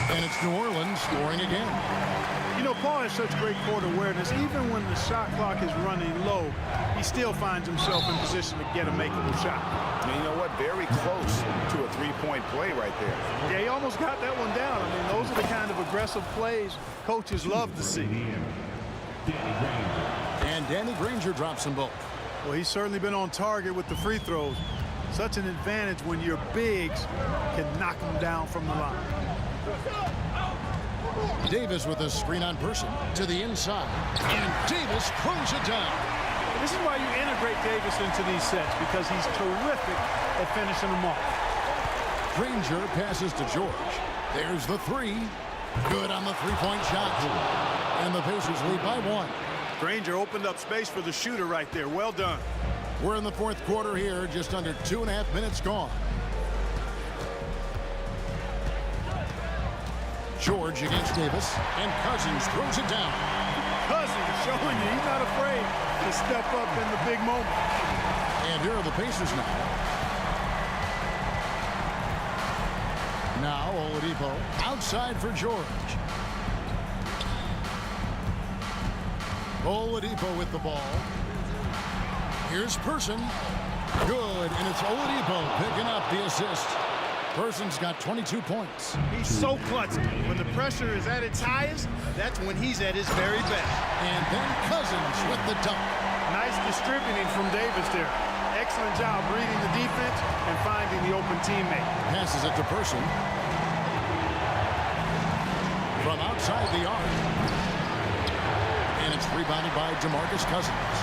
[SPEAKER 5] And it's New Orleans scoring again.
[SPEAKER 3] You know, Paul has such great court awareness. Even when the shot clock is running low, he still finds himself in position to get a makeable shot.
[SPEAKER 6] And you know what? Very close to a 3-point play right there.
[SPEAKER 3] Yeah, he almost got that one down. I mean, those are the kind of aggressive plays coaches love to see.
[SPEAKER 5] And Danny Granger drops them both.
[SPEAKER 3] Well, he's certainly been on target with the free throws. Such an advantage when your bigs can knock them down from the line.
[SPEAKER 5] Davis with a screen on person to the inside. And Davis throws it down.
[SPEAKER 3] This is why you integrate Davis into these sets, because he's terrific at finishing them off.
[SPEAKER 5] Granger passes to George. There's the 3. Good on the 3-point shot. And the Pacers lead by 1.
[SPEAKER 3] Granger opened up space for the shooter right there. Well done.
[SPEAKER 5] We're in the fourth quarter here, just under 2.5 minutes gone. George against Davis, and Cousins throws it down.
[SPEAKER 3] Cousins showing you he's not afraid to step up in the big moment.
[SPEAKER 5] And here are the Pacers now. Now Oladipo outside for George. Oladipo with the ball. Here's Person. Good, and it's Oladipo picking up the assist. Person's got 22 points.
[SPEAKER 3] He's so clutchy. When the pressure is at its highest, that's when he's at his very best.
[SPEAKER 5] And then Cousins with the dunk.
[SPEAKER 3] Nice distributing from Davis there. Excellent job reading the defense and finding the open teammate.
[SPEAKER 5] Passes it to Person. From outside the arc. And it's rebounded by DeMarcus Cousins.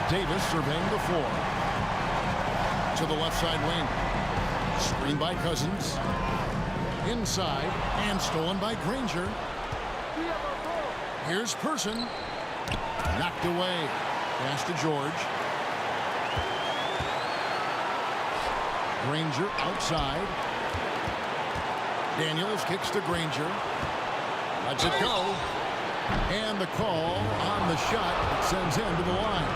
[SPEAKER 5] Davis surveying the floor. To the left side wing. Screened by Cousins. Inside. And stolen by Granger. Here's Person. Knocked away. Pass to George. Granger outside. Daniels kicks to Granger. Lets it go. And the call on the shot that sends him to the line.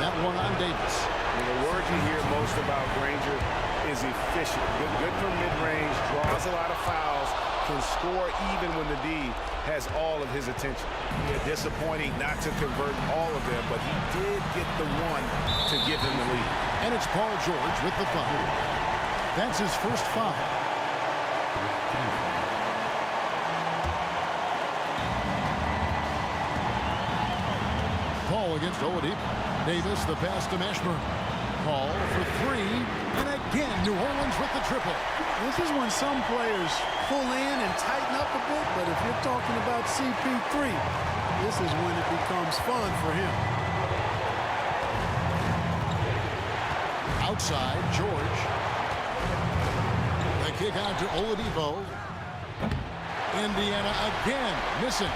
[SPEAKER 5] That one on Davis.
[SPEAKER 6] And the word you hear most about Granger is efficient. Good from mid-range, draws a lot of fouls, can score even when the D has all of his attention. Yeah, disappointing not to convert all of them, but he did get the one to give them the lead.
[SPEAKER 5] And it's Paul George with the foul. That's his first foul. Paul against Oladipo. Davis, the pass to Mashburn. Paul for 3, and again, New Orleans with the triple.
[SPEAKER 3] This is when some players pull in and tighten up a bit, but if you're talking about CP3, this is when it becomes fun for him.
[SPEAKER 5] Outside, George. The kick out to Oladipo. Indiana again missing.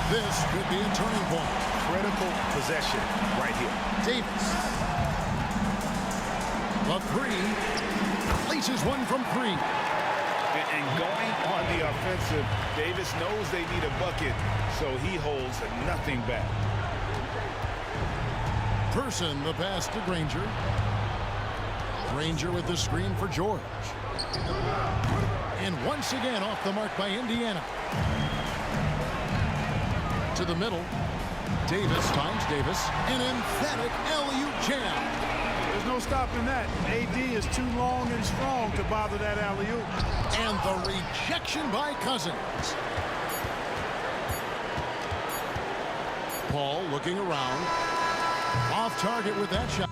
[SPEAKER 5] This could be a turning point.
[SPEAKER 7] Critical possession right here.
[SPEAKER 5] Davis. The three. Places one from three.
[SPEAKER 6] And going on the offensive, Davis knows they need a bucket, so he holds nothing back.
[SPEAKER 5] Person the pass to Granger. Granger with the screen for George. And once again off the mark by Indiana. To the middle. Davis finds Davis. An emphatic alley-oop jam.
[SPEAKER 3] There's no stopping that. AD is too long and strong to bother that alley-oop.
[SPEAKER 5] And the rejection by Cousins. Paul looking around. Off target with that shot.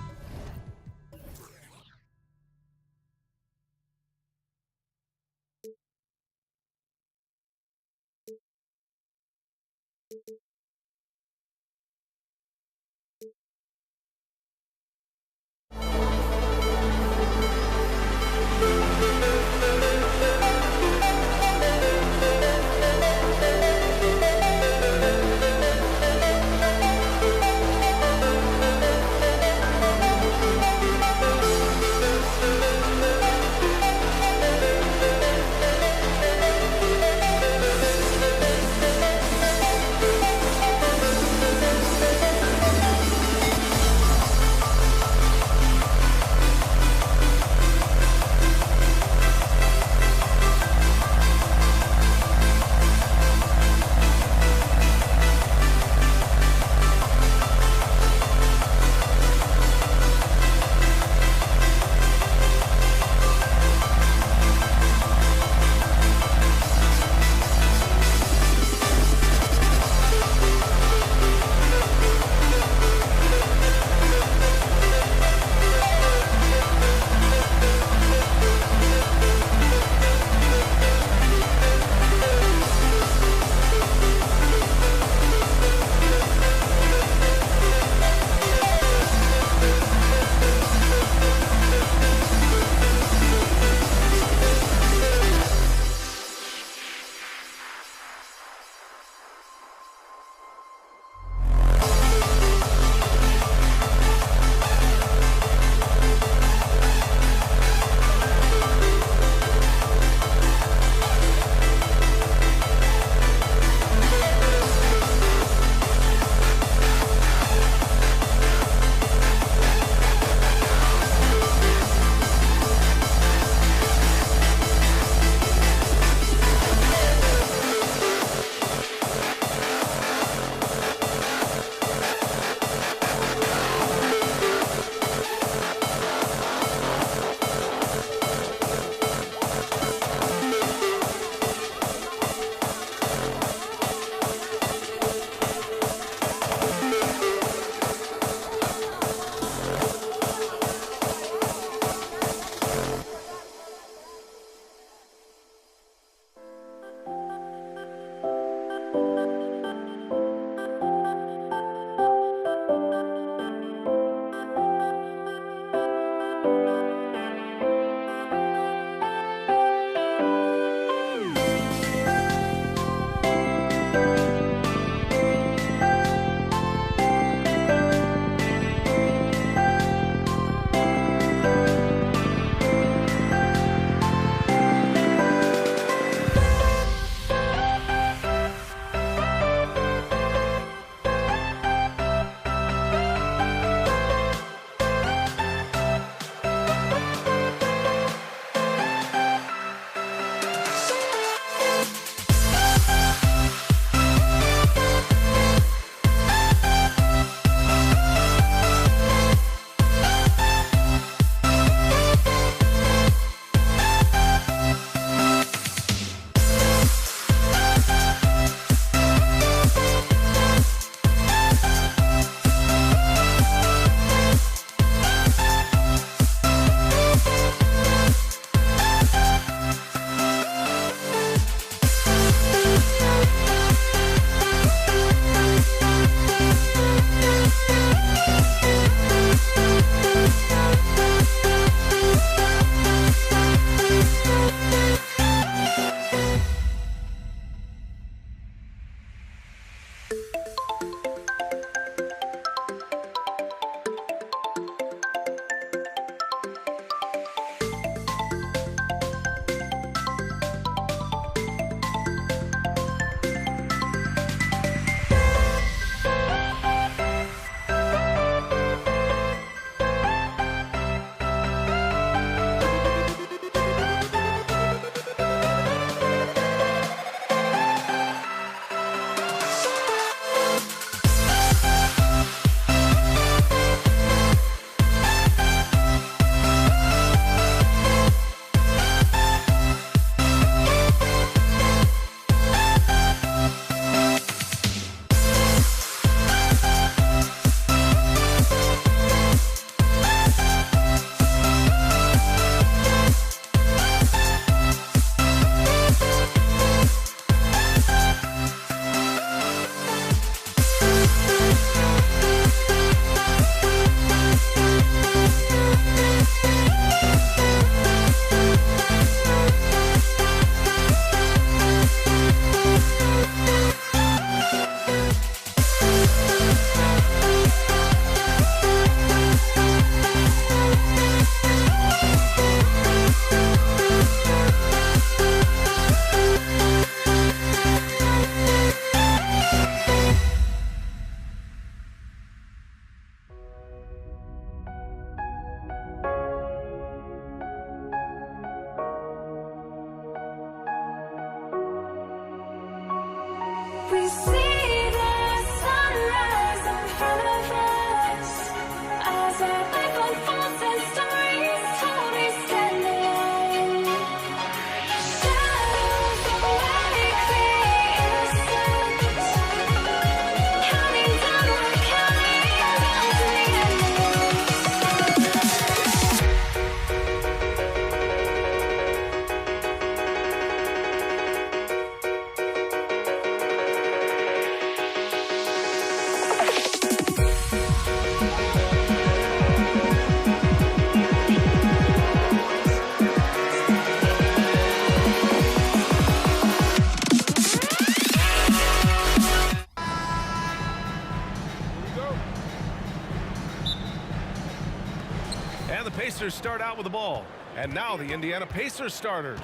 [SPEAKER 1] And the Pacers start out with the ball. And now the Indiana Pacers starters.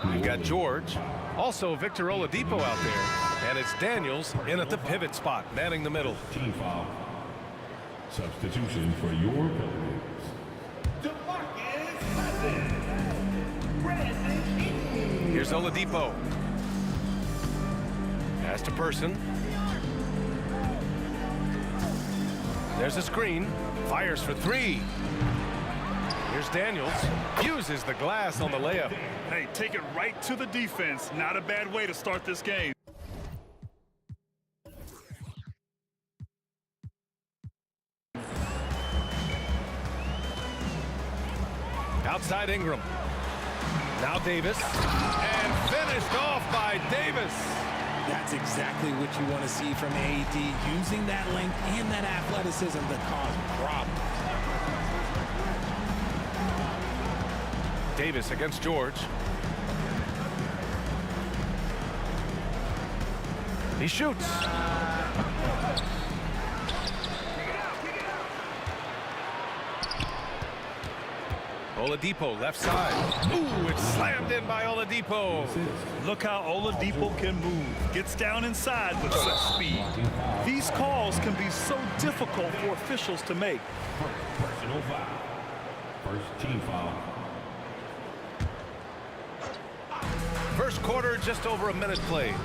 [SPEAKER 1] We've got George, also Victor Oladipo out there. And it's Daniels in at the pivot spot, manning the middle.
[SPEAKER 4] Team foul. Substitution for your Pelicans.
[SPEAKER 1] Here's Oladipo. Pass to Person. There's a screen. Fires for three. Here's Daniels. Uses the glass on the layup.
[SPEAKER 8] Hey, take it right to the defense. Not a bad way to start this game.
[SPEAKER 1] Outside Ingram. Now Davis. And finished off by Davis.
[SPEAKER 9] That's exactly what you want to see from AD, using that length and that athleticism to cause problems.
[SPEAKER 1] Davis against George. He shoots. Oladipo left side. Ooh, it's slammed in by Oladipo.
[SPEAKER 8] Look how Oladipo can move. Gets down inside with such speed. These calls can be so difficult for officials to make.
[SPEAKER 4] Personal foul. First team foul.
[SPEAKER 1] First quarter, just over a minute played.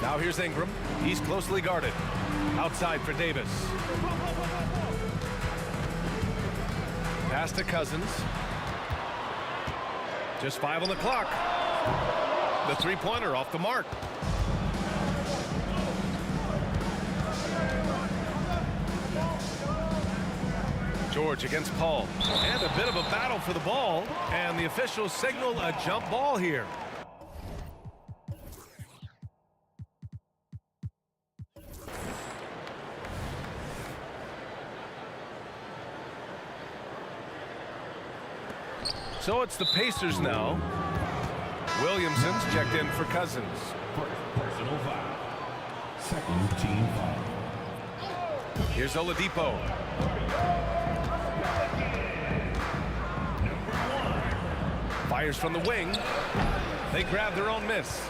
[SPEAKER 1] Now here's Ingram. He's closely guarded. Outside for Davis. Pass to Cousins. Just 5 on the clock. The three-pointer off the mark. George against Paul. And a bit of a battle for the ball. And the officials signal a jump ball here. So it's the Pacers now. Williamson's checked in for Cousins.
[SPEAKER 4] Personal foul. Second team foul.
[SPEAKER 1] Here's Oladipo. Fires from the wing. They grab their own miss.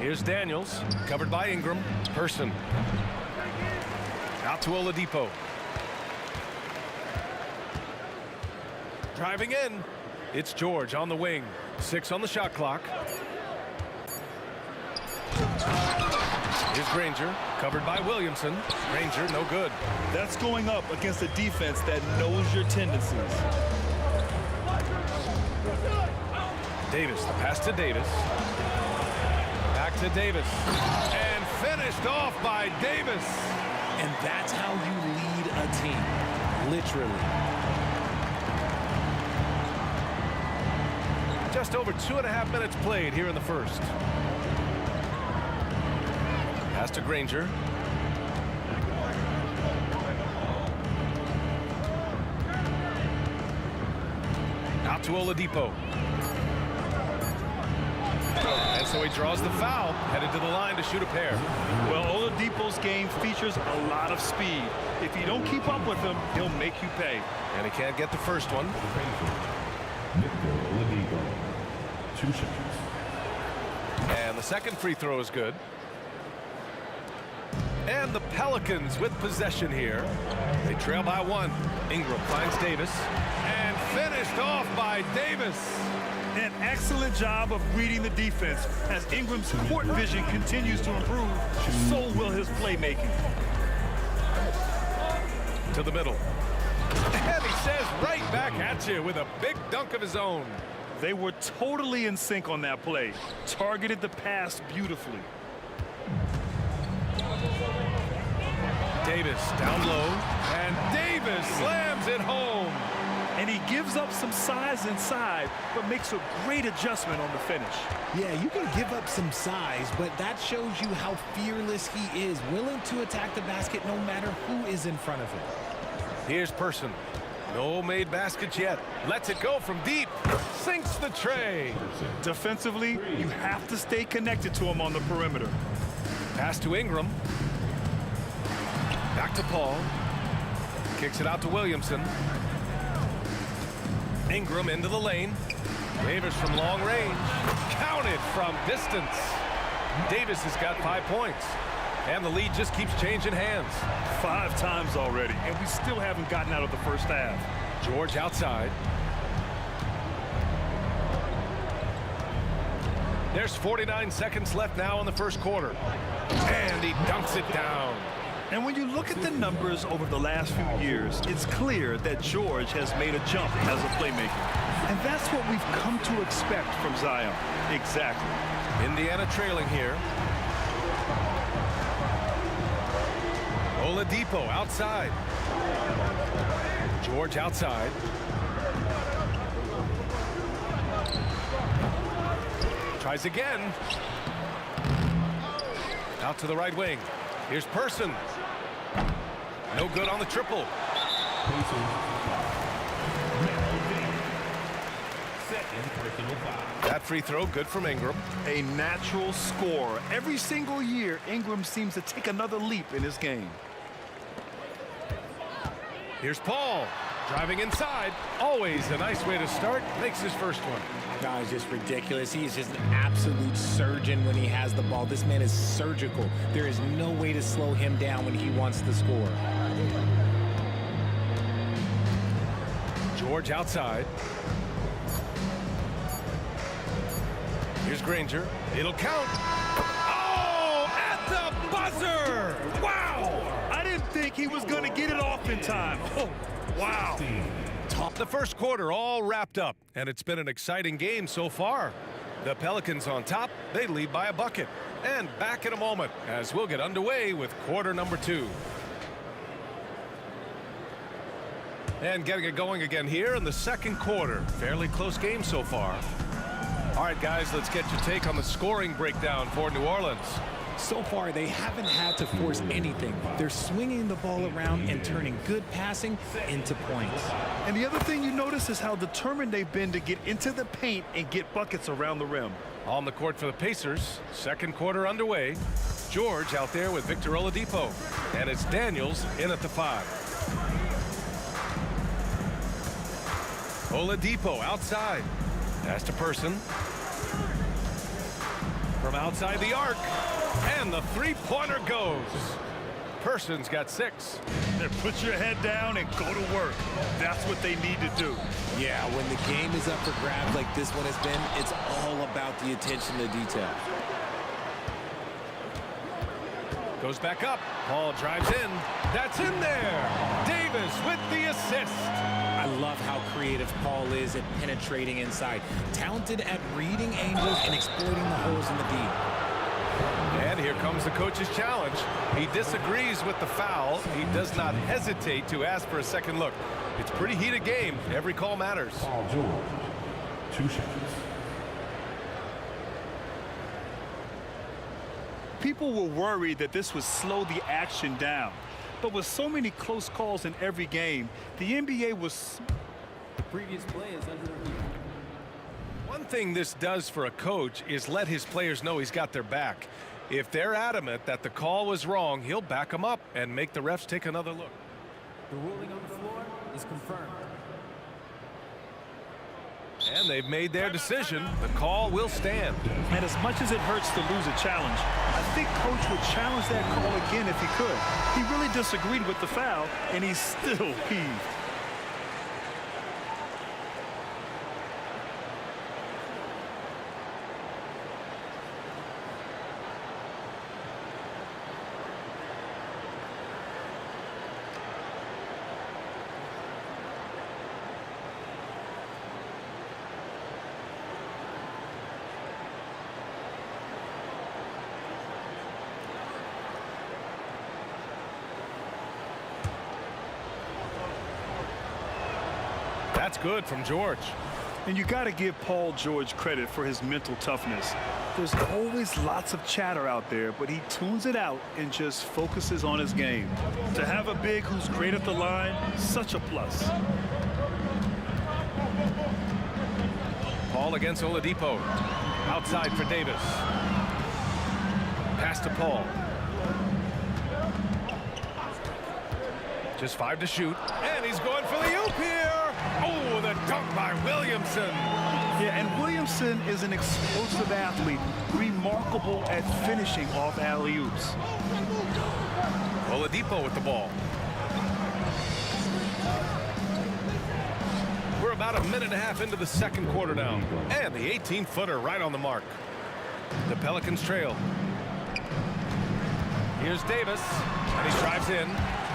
[SPEAKER 1] Here's Daniels, covered by Ingram. Person. Out to Oladipo. Driving in. It's George on the wing. 6 on the shot clock. Here's Granger, covered by Williamson. Granger, no good.
[SPEAKER 8] That's going up against a defense that knows your tendencies.
[SPEAKER 1] Davis, the pass to Davis. Back to Davis. And finished off by Davis.
[SPEAKER 9] And that's how you lead a team, literally.
[SPEAKER 1] Just over 2.5 minutes played here in the first. Pass to Granger. Out to Oladipo. And so he draws the foul, headed to the line to shoot a pair.
[SPEAKER 8] Well, Oladipo's game features a lot of speed. If you don't keep up with him, he'll make you pay.
[SPEAKER 1] And he can't get the first one.
[SPEAKER 4] Victor Oladipo. 2 shots.
[SPEAKER 1] And the second free throw is good. And the Pelicans with possession here. They trail by 1. Ingram finds Davis. And finished off by Davis.
[SPEAKER 8] An excellent job of reading the defense. As Ingram's court vision continues to improve, so will his playmaking.
[SPEAKER 1] To the middle. And he says right back at you with a big dunk of his own.
[SPEAKER 8] They were totally in sync on that play. Targeted the pass beautifully.
[SPEAKER 1] Davis down low. And Davis slams it home.
[SPEAKER 8] And he gives up some size inside, but makes a great adjustment on the finish.
[SPEAKER 9] Yeah, you can give up some size, but that shows you how fearless he is, willing to attack the basket no matter who is in front of him.
[SPEAKER 1] Here's Person. No made baskets yet. Lets it go from deep. Sinks the tray.
[SPEAKER 8] Defensively, you have to stay connected to him on the perimeter.
[SPEAKER 1] Pass to Ingram. Back to Paul. Kicks it out to Williamson. Ingram into the lane. Davis from long range. Counted from distance. Davis has got 5 points. And the lead just keeps changing hands.
[SPEAKER 8] 5 times already, and we still haven't gotten out of the first half.
[SPEAKER 1] George outside. There's 49 seconds left now in the first quarter. And he dunks it down.
[SPEAKER 8] And when you look at the numbers over the last few years, it's clear that George has made a jump as a playmaker. And that's what we've come to expect from Zion. Exactly.
[SPEAKER 1] Indiana trailing here. Oladipo outside. George outside. Tries again. Out to the right wing. Here's Person. No good on the triple. That free throw good from Ingram.
[SPEAKER 8] A natural scorer. Every single year, Ingram seems to take another leap in his game.
[SPEAKER 1] Here's Paul. Driving inside. Always a nice way to start. Makes his first one.
[SPEAKER 9] No, it's just ridiculous. He is just an absolute surgeon when he has the ball. This man is surgical. There is no way to slow him down when he wants to score.
[SPEAKER 1] George outside. Here's Granger. It'll count. Oh, at the buzzer! Wow!
[SPEAKER 8] I didn't think he was going to get it off in time. Oh, wow.
[SPEAKER 1] The first quarter all wrapped up, and it's been an exciting game so far. The Pelicans on top, they lead by a bucket. And back in a moment as we'll get underway with quarter number 2. And getting it going again here in the second quarter. Fairly close game so far. All right, guys, let's get your take on the scoring breakdown for New Orleans.
[SPEAKER 9] So far, they haven't had to force anything. They're swinging the ball around and turning good passing into points.
[SPEAKER 8] And the other thing you notice is how determined they've been to get into the paint and get buckets around the rim.
[SPEAKER 1] On the court for the Pacers, second quarter underway. George out there with Victor Oladipo. And it's Daniels in at the 5. Oladipo outside. Pass to Person. From outside the arc. And the three-pointer goes. Person's got 6.
[SPEAKER 8] Then put your head down and go to work. That's what they need to do.
[SPEAKER 9] Yeah, when the game is up for grabs like this one has been, it's all about the attention to detail.
[SPEAKER 1] Goes back up. Paul drives in. That's in there. Davis with the assist.
[SPEAKER 9] I love how creative Paul is at penetrating inside. Talented at reading angles and exploiting the holes in the D.
[SPEAKER 1] And here comes the coach's challenge. He disagrees with the foul. He does not hesitate to ask for a second look. It's a pretty heated game. Every call matters.
[SPEAKER 4] Paul George, 2 shots.
[SPEAKER 8] People were worried that this would slow the action down. But with so many close calls in every game, the NBA was...
[SPEAKER 10] The previous play is under review.
[SPEAKER 1] One thing this does for a coach is let his players know he's got their back. If they're adamant that the call was wrong, he'll back them up and make the refs take another look.
[SPEAKER 10] The ruling on the floor is confirmed.
[SPEAKER 1] And they've made their decision. The call will stand.
[SPEAKER 8] And as much as it hurts to lose a challenge, I think Coach would challenge that call again if he could. He really disagreed with the foul, and he's still peeved.
[SPEAKER 1] That's good from George.
[SPEAKER 8] And you got to give Paul George credit for his mental toughness. There's always lots of chatter out there, but he tunes it out and just focuses on his game. To have a big who's great at the line, such a plus.
[SPEAKER 1] Paul against Oladipo. Outside for Davis. Pass to Paul. Just 5 to shoot. And he's going for the oop here. Oh, the dunk by Williamson.
[SPEAKER 8] Yeah, and Williamson is an explosive athlete, remarkable at finishing off alley-oops.
[SPEAKER 1] Oladipo with the ball. We're about a minute and a half into the second quarter now. And the 18-footer right on the mark. The Pelicans trail. Here's Davis, and he drives in.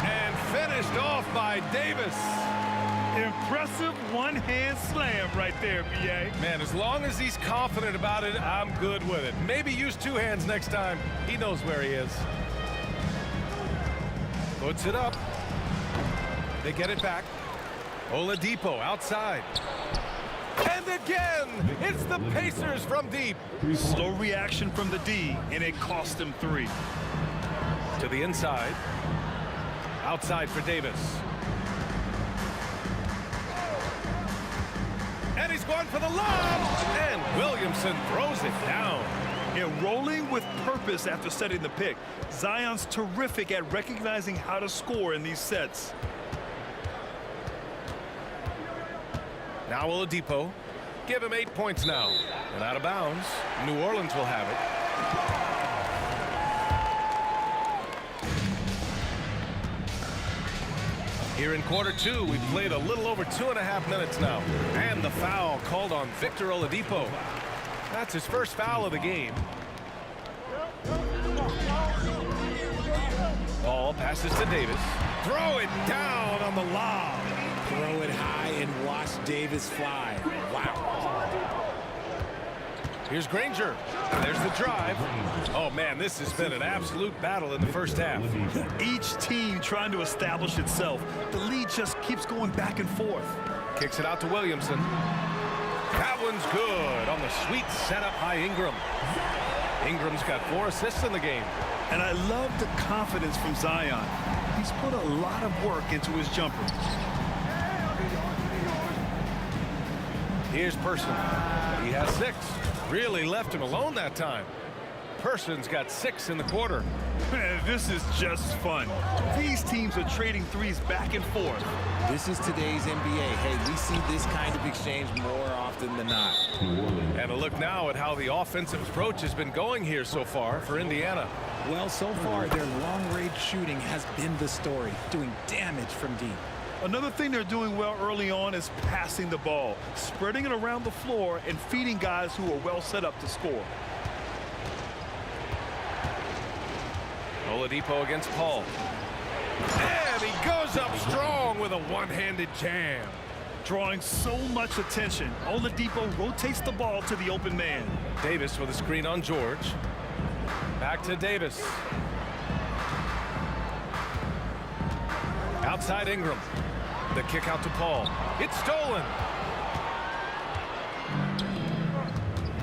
[SPEAKER 1] And finished off by Davis.
[SPEAKER 8] Impressive one-hand slam right there, B.A.
[SPEAKER 1] Man, as long as he's confident about it, I'm good with it. Maybe use 2 hands next time. He knows where he is. Puts it up. They get it back. Oladipo outside. And again, it's the Pacers from deep.
[SPEAKER 8] Slow reaction from the D, and it cost him 3.
[SPEAKER 1] To the inside. Outside for Davis. And he's going for the lob. And Williamson throws it down.
[SPEAKER 8] Yeah, rolling with purpose after setting the pick. Zion's terrific at recognizing how to score in these sets.
[SPEAKER 1] Now Oladipo. Give him 8 points now. And out of bounds. New Orleans will have it. Here in quarter 2, we've played a little over 2.5 minutes now. And the foul called on Victor Oladipo. That's his first foul of the game. Ball passes to Davis. Throw it down on the lob.
[SPEAKER 9] Throw it high and watch Davis fly. Wow.
[SPEAKER 1] Here's Granger. There's the drive. Oh, man, this has been an absolute battle in the first half.
[SPEAKER 8] Each team trying to establish itself. The lead just keeps going back and forth.
[SPEAKER 1] Kicks it out to Williamson. That one's good on the sweet setup by Ingram. Ingram's got 4 assists in the game.
[SPEAKER 8] And I love the confidence from Zion. He's put a lot of work into his jumper.
[SPEAKER 1] Here's Person. He has 6. Really left him alone that time. Person's got 6 in the quarter.
[SPEAKER 8] Man, this is just fun. These teams are trading threes back and forth.
[SPEAKER 9] This is today's NBA. Hey, we see this kind of exchange more often than not.
[SPEAKER 1] And a look now at how the offensive approach has been going here so far for Indiana.
[SPEAKER 9] Well, so far, their long-range shooting has been the story, doing damage from deep.
[SPEAKER 8] Another thing they're doing well early on is passing the ball, spreading it around the floor and feeding guys who are well set up to score.
[SPEAKER 1] Oladipo against Paul. And he goes up strong with a one-handed jam.
[SPEAKER 8] Drawing so much attention, Oladipo rotates the ball to the open man.
[SPEAKER 1] Davis with a screen on George. Back to Davis. Outside Ingram. The kick out to Paul. It's stolen.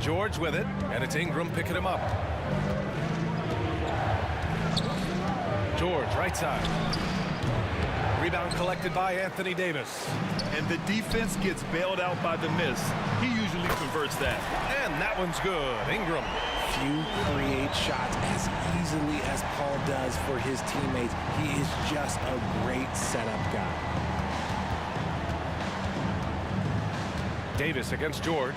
[SPEAKER 1] George with it, and it's Ingram picking him up. George, right side. Rebound collected by Anthony Davis.
[SPEAKER 8] And the defense gets bailed out by the miss. He usually converts that.
[SPEAKER 1] And that one's good. Ingram.
[SPEAKER 9] Few create shots as easily as Paul does for his teammates. He is just a great setup guy.
[SPEAKER 1] Davis against George.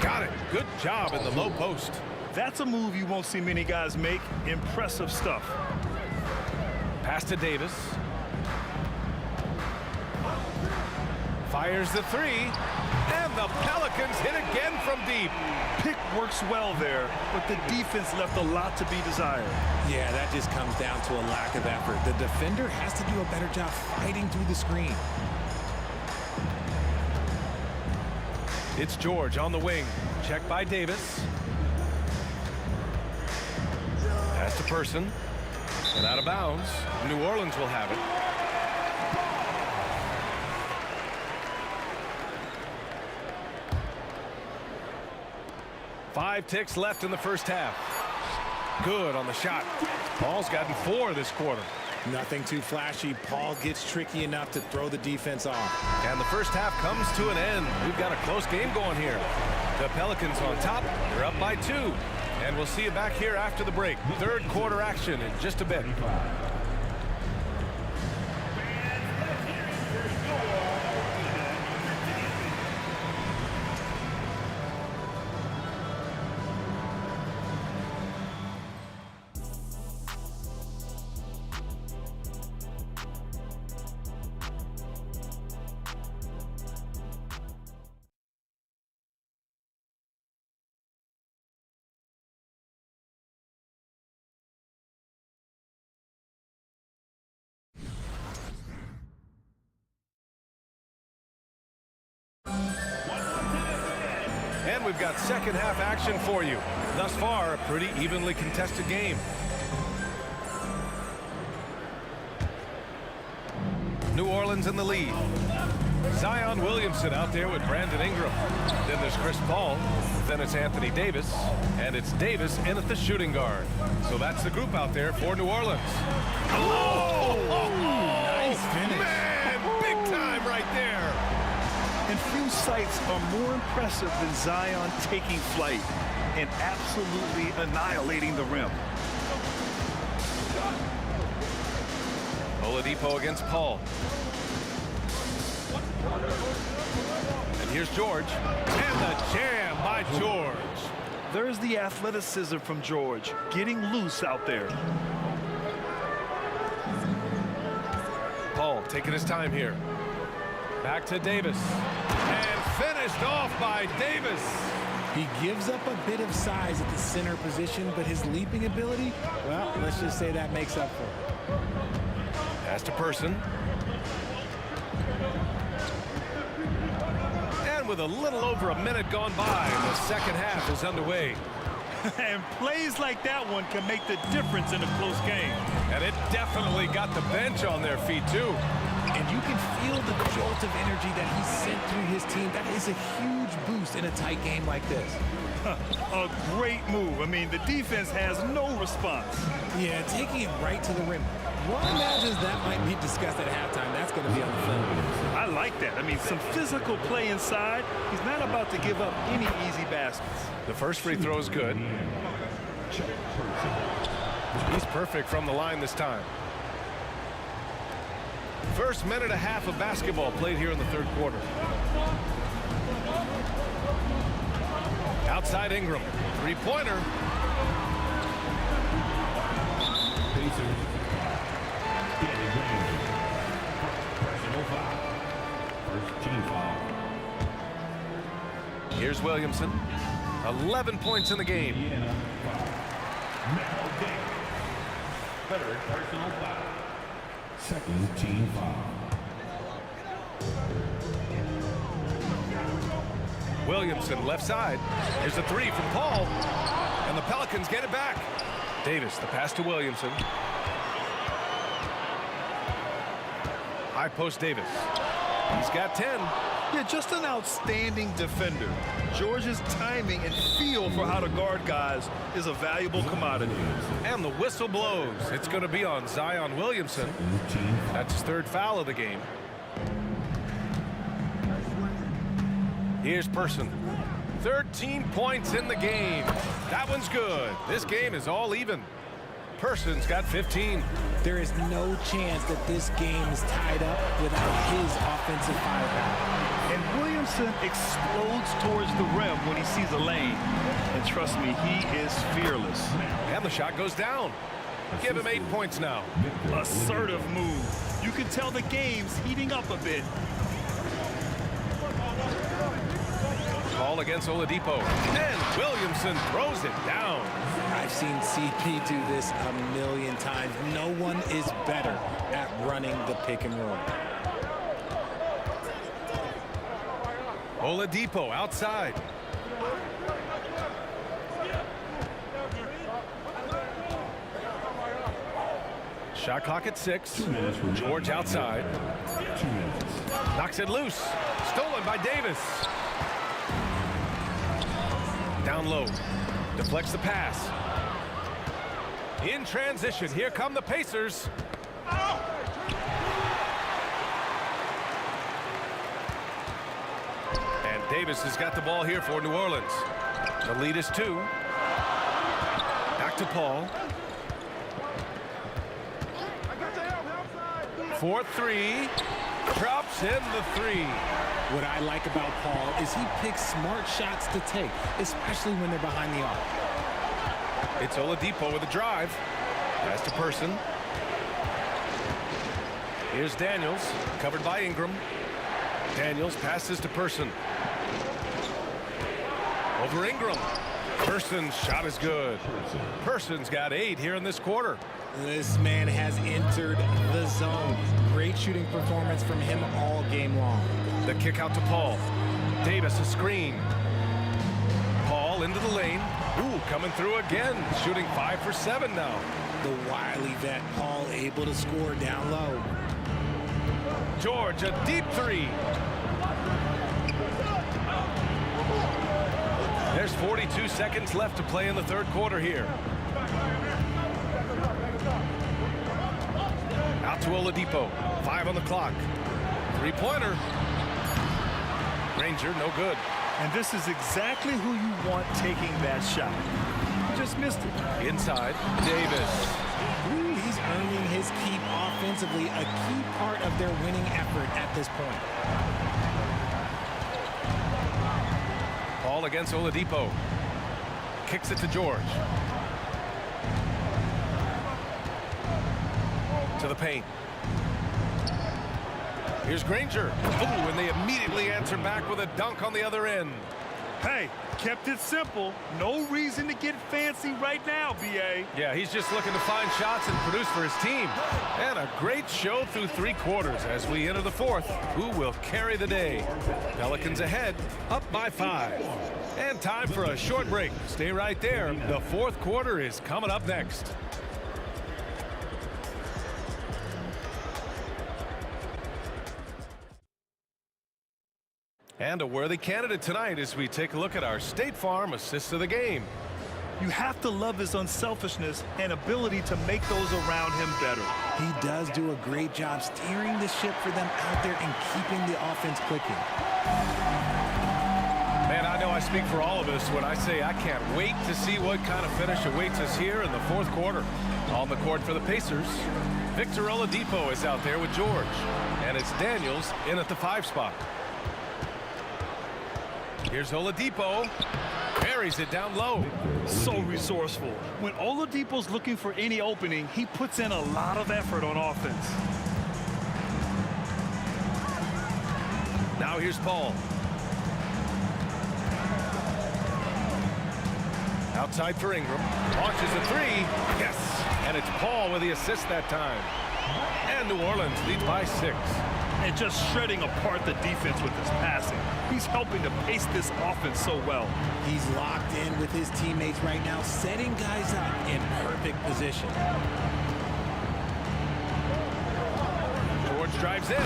[SPEAKER 1] Got it. Good job in the low post.
[SPEAKER 8] That's a move you won't see many guys make. Impressive stuff.
[SPEAKER 1] Pass to Davis. Fires the 3. And the Pelicans hit again from deep.
[SPEAKER 8] Pick works well there, but the defense left a lot to be desired.
[SPEAKER 9] Yeah, that just comes down to a lack of effort. The defender has to do a better job fighting through the screen.
[SPEAKER 1] It's George on the wing. Checked by Davis. Pass to Person. And out of bounds. New Orleans will have it. Five ticks left in the first half. Good on the shot. Paul's gotten 4 this quarter.
[SPEAKER 9] Nothing too flashy. Paul gets tricky enough to throw the defense off.
[SPEAKER 1] And the first half comes to an end. We've got a close game going here. The Pelicans on top. They're up by 2. And we'll see you back here after the break. Third quarter action in just a bit. And we've got second half action for you. Thus far, a pretty evenly contested game. New Orleans in the lead. Zion Williamson out there with Brandon Ingram. Then there's Chris Paul. Then it's Anthony Davis. And it's Davis in at the shooting guard. So that's the group out there for New Orleans. Oh!
[SPEAKER 5] Nice finish.
[SPEAKER 1] Man, big time right there.
[SPEAKER 8] And few sights are more impressive than Zion taking flight and absolutely annihilating the rim.
[SPEAKER 1] Oladipo against Paul. And here's George. And the jam by George.
[SPEAKER 8] There's the athleticism from George, getting loose out there.
[SPEAKER 1] Paul taking his time here. Back to Davis. And finished off by Davis.
[SPEAKER 9] He gives up a bit of size at the center position, but his leaping ability, well, let's just say that makes up for it.
[SPEAKER 1] Pass to Person. And with a little over a minute gone by, the second half is underway.
[SPEAKER 8] And plays like that one can make the difference in a close game.
[SPEAKER 1] And it definitely got the bench on their feet, too.
[SPEAKER 9] And you can feel the jolt of energy that he sent through his team. That is a huge boost in a tight game like this.
[SPEAKER 8] A great move. I mean, the defense has no response.
[SPEAKER 9] Yeah, taking it right to the rim. One imagines that might be discussed at halftime. That's going to be on the film.
[SPEAKER 8] I like that. I mean, some physical play inside. He's not about to give up any easy baskets.
[SPEAKER 1] The first free throw is good. He's perfect from the line this time. First minute and a half of basketball played here in the third quarter. Outside Ingram. Three-pointer.
[SPEAKER 4] Pacers. Danny Granger. Personal foul. First team foul.
[SPEAKER 1] Here's Williamson. 11 points in the game.
[SPEAKER 4] Third personal foul. Second team foul.
[SPEAKER 1] Williamson left side. Here's a three from Paul. And the Pelicans get it back. Davis, the pass to Williamson. High post Davis. He's got 10.
[SPEAKER 8] Yeah, just an outstanding defender. George's timing and feel for how to guard guys is a valuable commodity.
[SPEAKER 1] And the whistle blows. It's going to be on Zion Williamson. That's his third foul of the game. Here's Person. 13 points in the game. That one's good. This game is all even. Person's got 15.
[SPEAKER 9] There is no chance that this game is tied up without his offensive firepower.
[SPEAKER 8] And Williamson explodes towards the rim when he sees a lane. And trust me, he is fearless.
[SPEAKER 1] And the shot goes down. Give him 8 points now.
[SPEAKER 8] Assertive move. You can tell the game's heating up a bit.
[SPEAKER 1] Ball against Oladipo. And Williamson throws it down.
[SPEAKER 9] I've seen CP do this a million times. No one is better at running the pick and roll.
[SPEAKER 1] Oladipo outside. Shot clock at 6. George outside. Knocks it loose. Stolen by Davis. Down low. Deflects the pass. In transition, here come the Pacers. And Davis has got the ball here for New Orleans. The lead is 2. Back to Paul. 4-3. Drops in the 3.
[SPEAKER 9] What I like about Paul is he picks smart shots to take, especially when they're behind the arc.
[SPEAKER 1] It's Oladipo with a drive. Pass to Person. Here's Daniels, covered by Ingram. Daniels passes to Person. Over Ingram. Person's shot is good. Person's got 8 here in this quarter.
[SPEAKER 9] This man has entered the zone. Great shooting performance from him all game long.
[SPEAKER 1] The kick out to Paul. Davis a screen. into the lane. Ooh, coming through again, shooting 5 for 7 now.
[SPEAKER 9] The wily vet Paul able to score down low.
[SPEAKER 1] George, a deep three. There's 42 seconds left to play in the third quarter here. Out to Oladipo. 5 on the clock. Three-pointer. Granger, no good.
[SPEAKER 8] And this is exactly who you want taking that shot. Just missed it.
[SPEAKER 1] Inside, Davis.
[SPEAKER 9] Ooh, he's earning his keep offensively, a key part of their winning effort at this point.
[SPEAKER 1] Ball against Oladipo. Kicks it to George. To the paint. Here's Granger. Oh, and they immediately answer back with a dunk on the other end.
[SPEAKER 8] Hey, kept it simple. No reason to get fancy right now, B.A.
[SPEAKER 1] Yeah, he's just looking to find shots and produce for his team. And a great show through 3 quarters as we enter the fourth. Who will carry the day? Pelicans ahead, up by 5. And time for a short break. Stay right there. The fourth quarter is coming up next. And a worthy candidate tonight as we take a look at our State Farm assist of the game.
[SPEAKER 8] You have to love his unselfishness and ability to make those around him better.
[SPEAKER 9] He does do a great job steering the ship for them out there and keeping the offense clicking.
[SPEAKER 1] Man, I know I speak for all of us when I say I can't wait to see what kind of finish awaits us here in the fourth quarter. On the court for the Pacers, Victor Oladipo is out there with George. And it's Daniels in at the 5 spot. Here's Oladipo. Carries it down low.
[SPEAKER 8] So resourceful. When Oladipo's looking for any opening, he puts in a lot of effort on offense.
[SPEAKER 1] Now here's Paul. Outside for Ingram. Launches a 3. Yes. And it's Paul with the assist that time. And New Orleans leads by 6.
[SPEAKER 8] And just shredding apart the defense with his passing. He's helping to pace this offense so well.
[SPEAKER 9] He's locked in with his teammates right now, setting guys up in perfect position.
[SPEAKER 1] George drives in.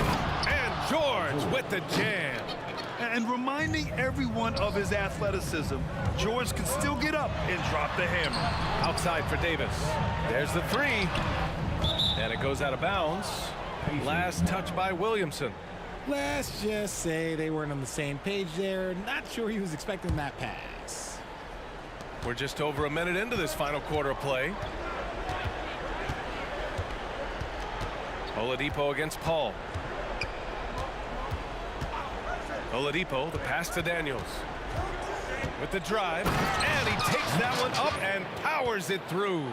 [SPEAKER 1] And George with the jam.
[SPEAKER 8] And reminding everyone of his athleticism, George can still get up and drop the hammer.
[SPEAKER 1] Outside for Davis. There's the 3. And it goes out of bounds. Last touch by Williamson.
[SPEAKER 9] Let's just say they weren't on the same page there. Not sure he was expecting that pass.
[SPEAKER 1] We're just over a minute into this final quarter of play. Oladipo against Paul. Oladipo, the pass to Daniels. With the drive, and he takes that one up and powers it through.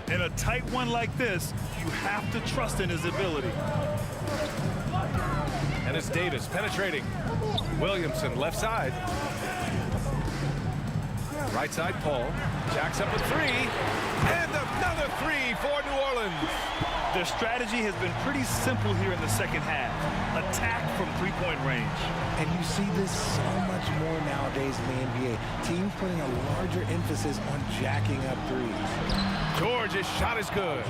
[SPEAKER 8] In a tight one like this, you have to trust in his ability.
[SPEAKER 1] And it's Davis penetrating. Williamson left side. Right side, Paul. Jacks up a 3. And another 3 for New Orleans.
[SPEAKER 8] Their strategy has been pretty simple here in the second half. Attack from 3-point range.
[SPEAKER 9] And you see this so much more nowadays in the NBA. Teams putting a larger emphasis on jacking up threes.
[SPEAKER 1] George's shot is good.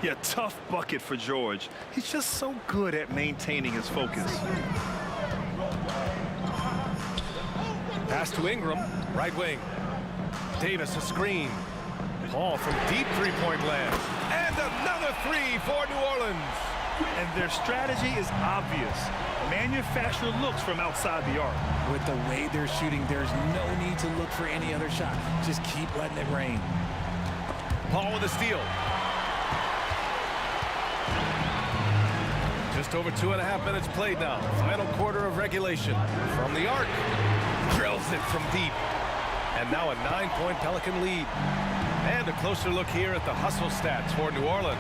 [SPEAKER 8] Yeah, tough bucket for George. He's just so good at maintaining his focus.
[SPEAKER 1] Pass to Ingram, right wing. Davis a screen. Paul from deep 3-point land. And another 3 for New Orleans.
[SPEAKER 8] And their strategy is obvious. Manufacture looks from outside the arc.
[SPEAKER 9] With the way they're shooting, there's no need to look for any other shot. Just keep letting it rain.
[SPEAKER 1] Paul with a steal. Just over 2.5 minutes played now. Final quarter of regulation. From the arc. Drills it from deep. And now a 9-point Pelican lead. And a closer look here at the hustle stats for New Orleans.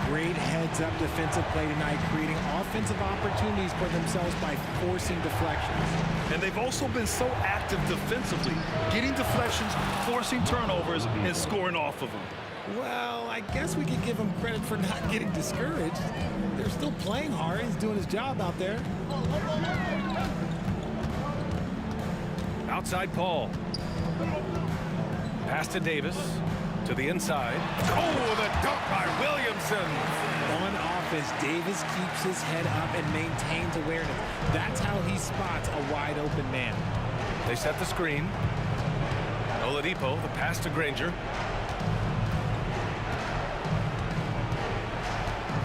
[SPEAKER 9] Great heads-up defensive play tonight, creating offensive opportunities for themselves by forcing deflections.
[SPEAKER 8] And they've also been so active defensively, getting deflections, forcing turnovers, and scoring off of them.
[SPEAKER 9] Well, I guess we could give him credit for not getting discouraged. They're still playing hard. He's doing his job out there.
[SPEAKER 1] Outside Paul. Pass to Davis. To the inside. Oh, the dunk by Williamson.
[SPEAKER 9] On offense, Davis keeps his head up and maintains awareness. That's how he spots a wide open man.
[SPEAKER 1] They set the screen. Oladipo, the pass to Granger.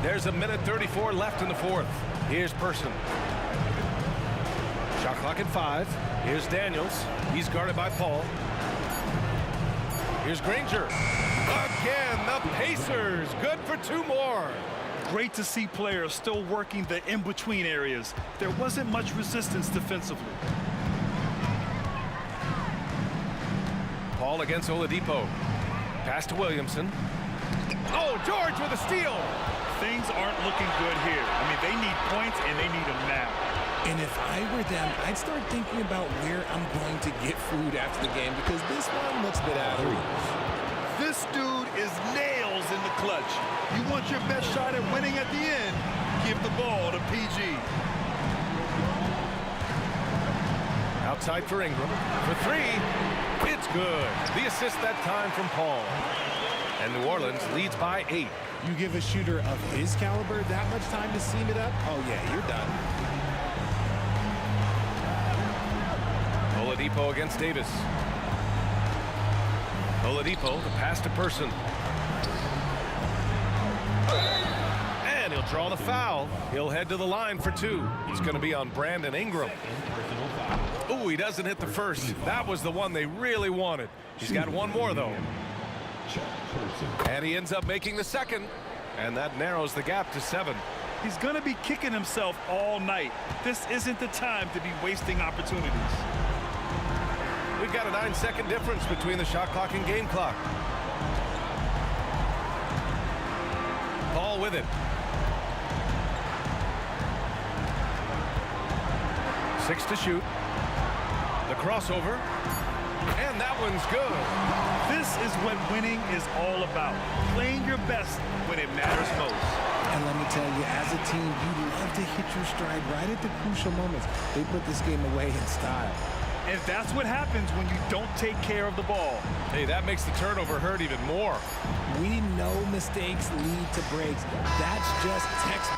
[SPEAKER 1] There's 1:34 left in the fourth. Here's Person. Shot clock at 5. Here's Daniels. He's guarded by Paul. Here's Granger. Again, the Pacers. Good for 2 more.
[SPEAKER 8] Great to see players still working the in-between areas. There wasn't much resistance defensively.
[SPEAKER 1] Paul against Oladipo. Pass to Williamson. Oh, George with a steal.
[SPEAKER 8] Things aren't looking good here. I mean, they need points, and they need them now.
[SPEAKER 9] And if I were them, I'd start thinking about where I'm going to get food after the game because this one looks a bit out of reach.
[SPEAKER 3] This dude is nails in the clutch. You want your best shot at winning at the end, give the ball to PG.
[SPEAKER 1] Outside for Ingram. For 3. It's good. The assist that time from Paul. And New Orleans leads by 8.
[SPEAKER 9] You give a shooter of his caliber that much time to seam it up? Oh, yeah, you're done.
[SPEAKER 1] Oladipo against Davis. Oladipo, the pass to Person. And he'll draw the foul. He'll head to the line for 2. It's going to be on Brandon Ingram. Oh, he doesn't hit the first. That was the one they really wanted. He's got 1 more, though. And he ends up making the second. And that narrows the gap to 7.
[SPEAKER 8] He's going to be kicking himself all night. This isn't the time to be wasting opportunities.
[SPEAKER 1] We've got a 9-second difference between the shot clock and game clock. Paul with it. 6 to shoot. The crossover. And that one's good.
[SPEAKER 8] This is what winning is all about. Playing your best when it matters most.
[SPEAKER 9] And let me tell you, as a team, you love to hit your stride right at the crucial moments. They put this game away in style.
[SPEAKER 8] And that's what happens when you don't take care of the ball.
[SPEAKER 1] Hey, that makes the turnover hurt even more.
[SPEAKER 9] We know mistakes lead to breaks. That's just text.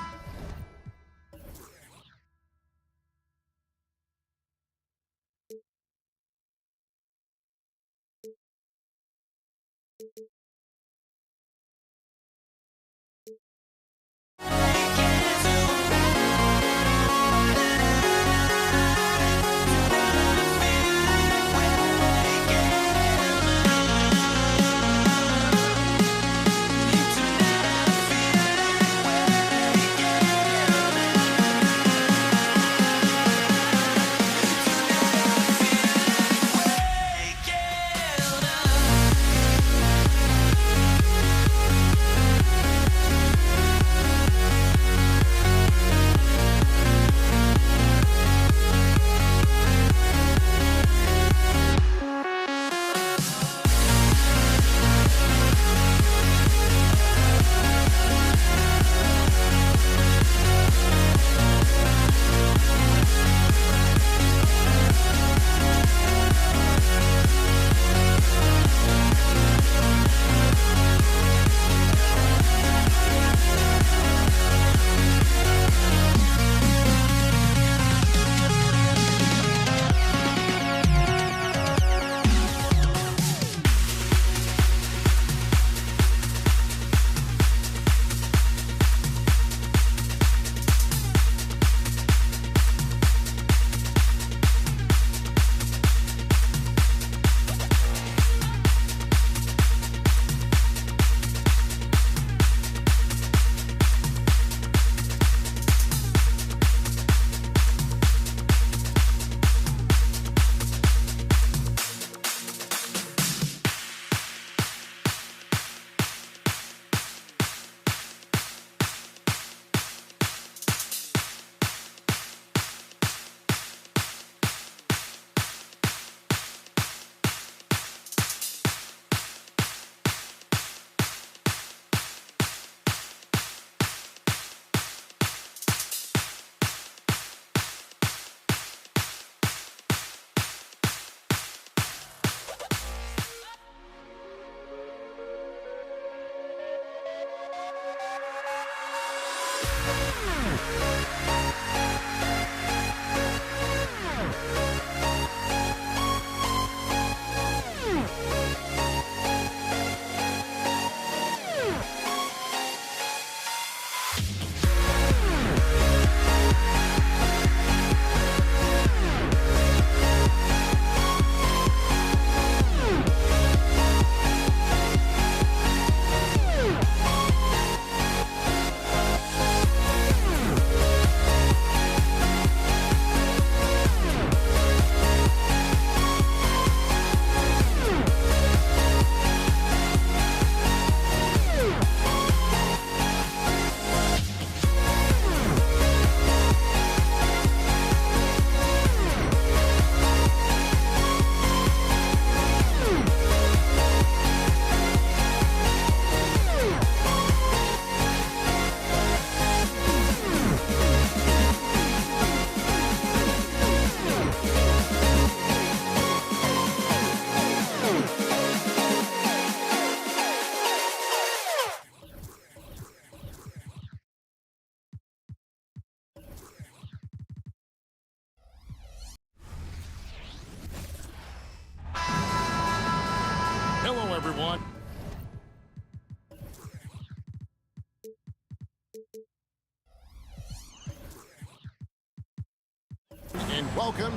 [SPEAKER 5] Welcome.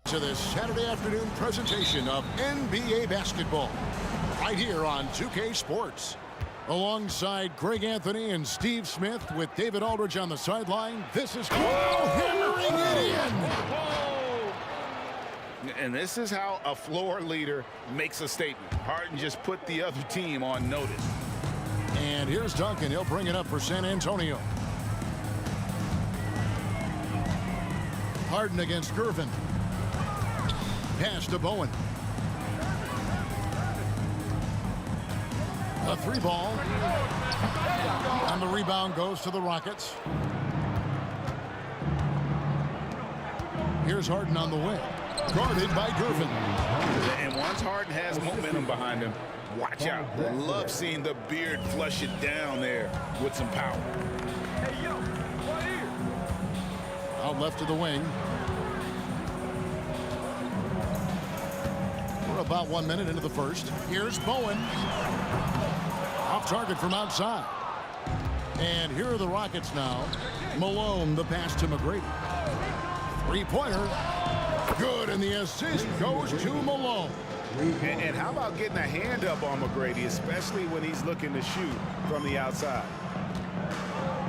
[SPEAKER 5] To this Saturday afternoon presentation of NBA basketball right here on 2K Sports. Alongside Greg Anthony and Steve Smith with David Aldridge on the sideline, this is hammering it in.
[SPEAKER 6] And this is how a floor leader makes a statement. Harden just put the other team on notice.
[SPEAKER 5] And here's Duncan. He'll bring it up for San Antonio. Harden against Gervin. Pass to Bowen. A three ball. And the rebound goes to the Rockets. Here's Harden on the wing. Guarded by Gervin.
[SPEAKER 6] And once Harden has momentum behind him, watch out. Love seeing the beard flush it down there with some power.
[SPEAKER 8] Hey, yo, right here.
[SPEAKER 5] Out left to the wing. We're about 1 minute into the first. Here's Bowen. Off target from outside. And here are the Rockets now. Malone, the pass to McGrady. Three-pointer. Good, and the assist goes to Malone.
[SPEAKER 6] And how about getting a hand up on McGrady, especially when he's looking to shoot from the outside?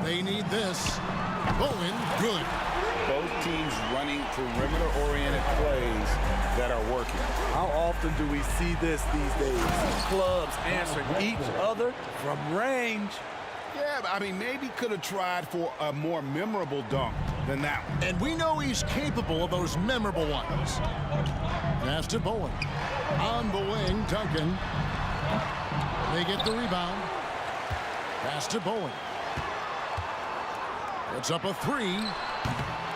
[SPEAKER 5] They need this. Bowen, good.
[SPEAKER 6] Both teams running perimeter-oriented plays that are working.
[SPEAKER 11] How often do we see this these days? Clubs answering each other from range.
[SPEAKER 6] Yeah, but I mean, maybe could have tried for a more memorable dunk than that one.
[SPEAKER 5] And we know he's capable of those memorable ones. Pass to Bowen. On the wing, Duncan. They get the rebound. Pass to Bowen. It's up a three.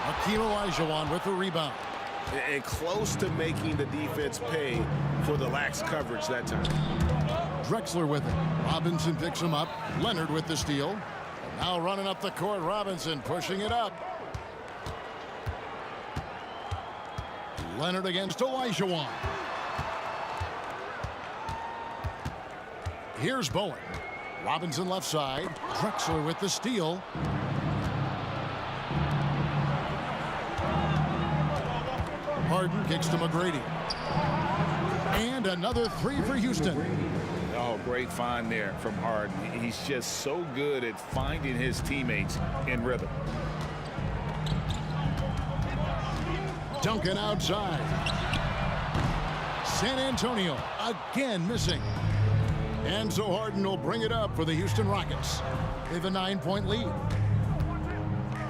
[SPEAKER 5] Hakeem Olajuwon with the rebound.
[SPEAKER 6] And close to making the defense pay for the lax coverage that time.
[SPEAKER 5] Drexler with it. Robinson picks him up. Leonard with the steal. And now running up the court, Robinson pushing it up. Leonard against Olajuwon. Here's Bowen. Robinson left side. Drexler with the steal. Harden kicks to McGrady. And another three for Houston.
[SPEAKER 6] Oh, great find there from Harden. He's just so good at finding his teammates in rhythm.
[SPEAKER 5] Duncan outside. San Antonio again missing. And so Harden will bring it up for the Houston Rockets. They have a 9-point lead.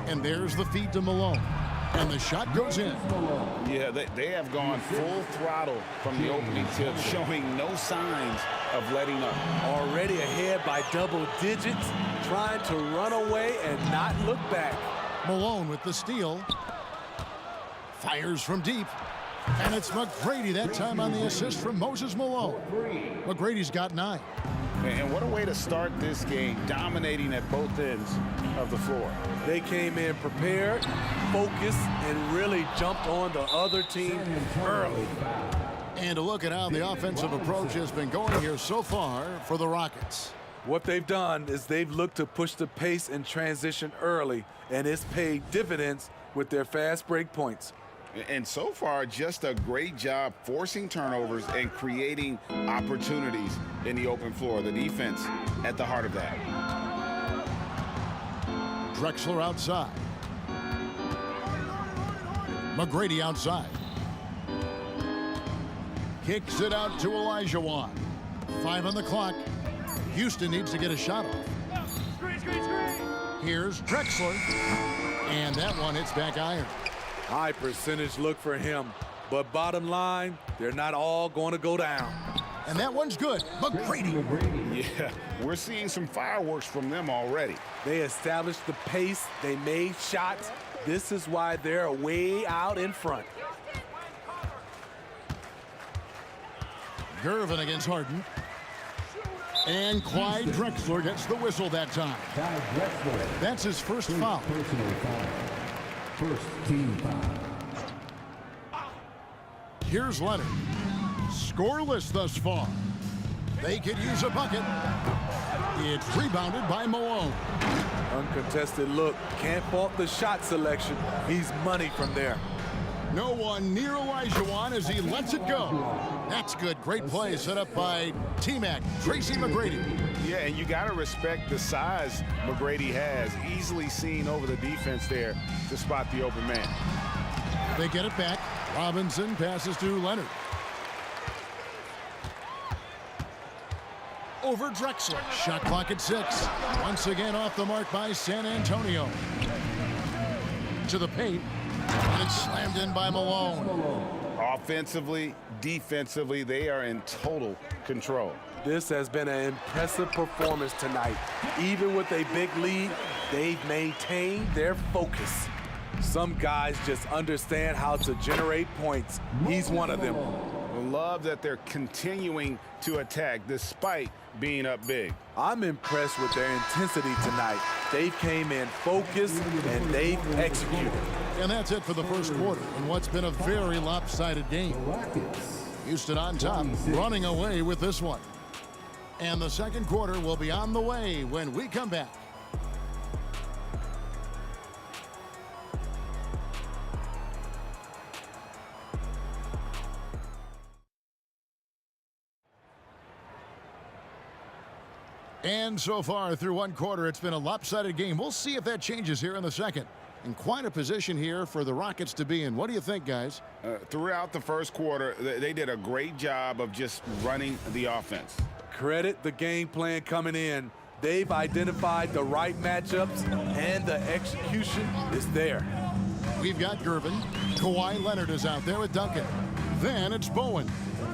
[SPEAKER 5] And there's the feed to Malone. And the shot goes in.
[SPEAKER 6] Yeah, they have gone full throttle from the opening tip, showing no signs of letting up.
[SPEAKER 11] Already ahead by double digits, trying to run away and not look back.
[SPEAKER 5] Malone with the steal. Fires from deep. And it's McGrady that time on the assist from Moses Malone. McGrady's got 9.
[SPEAKER 6] And what a way to start this game, dominating at both ends of the floor.
[SPEAKER 11] They came in prepared, focused, and really jumped on the other team early.
[SPEAKER 5] And to look at how the offensive approach has been going here so far for the Rockets.
[SPEAKER 11] What they've done is they've looked to push the pace and transition early, and it's paid dividends with their fast break points.
[SPEAKER 6] And so far, just a great job forcing turnovers and creating opportunities in the open floor. The defense at the heart of that.
[SPEAKER 5] Drexler outside. McGrady outside. Kicks it out to Olajuwon. 5 on the clock. Houston needs to get a shot off. Here's Drexler. And that one hits back iron.
[SPEAKER 11] High percentage look for him. But bottom line, they're not all going to go down.
[SPEAKER 5] And that one's good. McGrady.
[SPEAKER 6] Yeah, we're seeing some fireworks from them already.
[SPEAKER 11] They established the pace. They made shots. This is why they're way out in front.
[SPEAKER 5] Gervin against Harden. And Clyde Drexler gets the whistle that time. That's his first foul.
[SPEAKER 4] Personal foul. First team foul.
[SPEAKER 5] Here's Leonard. Scoreless thus far. They could use a bucket. It's rebounded by Malone.
[SPEAKER 11] Uncontested look. Can't fault the shot selection. He's money from there.
[SPEAKER 5] No one near Olajuwon as he lets it go. That's good. Great play set up by T-Mac, Tracy McGrady.
[SPEAKER 6] Yeah, and you got to respect the size McGrady has. Easily seen over the defense there to spot the open man.
[SPEAKER 5] They get it back. Robinson passes to Leonard. Over Drexler. Shot clock at 6. Once again off the mark by San Antonio. To the paint. And it's slammed in by Malone.
[SPEAKER 6] Offensively, defensively, they are in total control.
[SPEAKER 11] This has been an impressive performance tonight. Even with a big lead, they've maintained their focus. Some guys just understand how to generate points. He's one of them.
[SPEAKER 6] Love that they're continuing to attack despite being up big.
[SPEAKER 11] I'm impressed with their intensity tonight. They came in focused and they've executed.
[SPEAKER 5] And that's it for the first quarter in what's been a very lopsided game. Houston on top, running away with this one. And the second quarter will be on the way when we come back. And so far through one quarter, it's been a lopsided game. We'll see if that changes here in the second. And quite a position here for the Rockets to be in. What do you think, guys?
[SPEAKER 6] Throughout the first quarter, they did a great job of just running the offense.
[SPEAKER 11] Credit the game plan coming in. They've identified the right matchups, and the execution is there.
[SPEAKER 5] We've got Gervin. Kawhi Leonard is out there with Duncan. Then it's Bowen.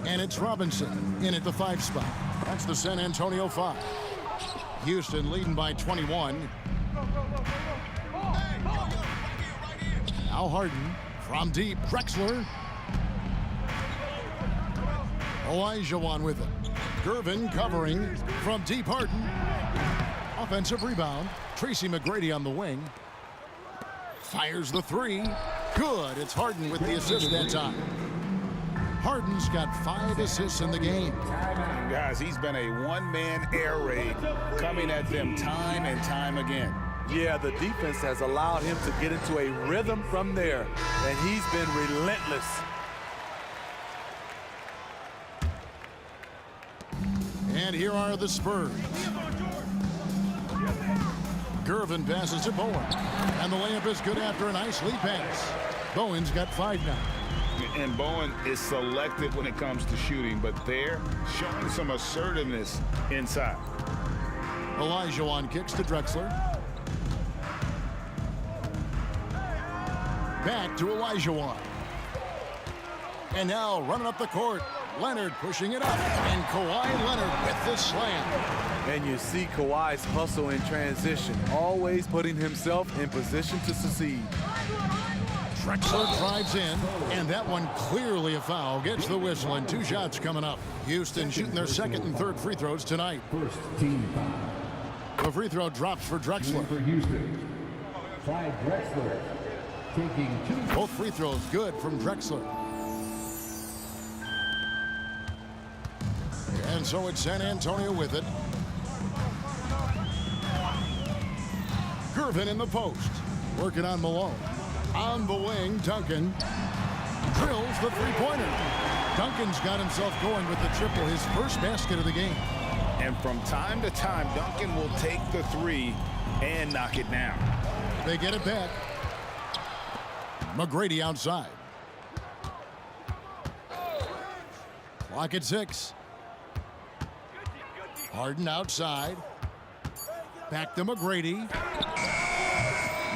[SPEAKER 5] And it's Robinson in at the 5 spot. That's the San Antonio 5. Houston leading by 21. Now Harden from deep. Drexler. Olajuwon with it. Gervin covering from deep. Harden. Offensive rebound. Tracy McGrady on the wing. Fires the 3. Good. It's Harden with the assist that time. Harden's got 5 assists in the game.
[SPEAKER 6] Guys, he's been a one-man air raid coming at them time and time again.
[SPEAKER 11] Yeah, the defense has allowed him to get into a rhythm from there, and he's been relentless.
[SPEAKER 5] And here are the Spurs. Gervin passes to Bowen. And the layup is good after a nice lead pass. Bowen's got 5 now.
[SPEAKER 6] And Bowen is selective when it comes to shooting, but they're showing some assertiveness inside.
[SPEAKER 5] Olajuwon kicks to Drexler. Back to Olajuwon. And now running up the court. Leonard pushing it up. And Kawhi Leonard with the slam.
[SPEAKER 11] And you see Kawhi's hustle in transition, always putting himself in position to succeed.
[SPEAKER 5] Drexler drives in, and that one clearly a foul. Gets the whistle, and 2 shots coming up. Houston shooting their second and third free throws tonight.
[SPEAKER 4] First team foul.
[SPEAKER 5] The free throw drops for Drexler.
[SPEAKER 4] For Houston. Clyde Drexler taking 2.
[SPEAKER 5] Both free throws good from Drexler. And so it's San Antonio with it. Gervin in the post. Working on Malone. On the wing, Duncan drills the three-pointer. Duncan's got himself going with the triple, his first basket of the game.
[SPEAKER 6] And from time to time, Duncan will take the 3 and knock it down.
[SPEAKER 5] They get it back. McGrady outside. Clock at 6. Harden outside. Back to McGrady.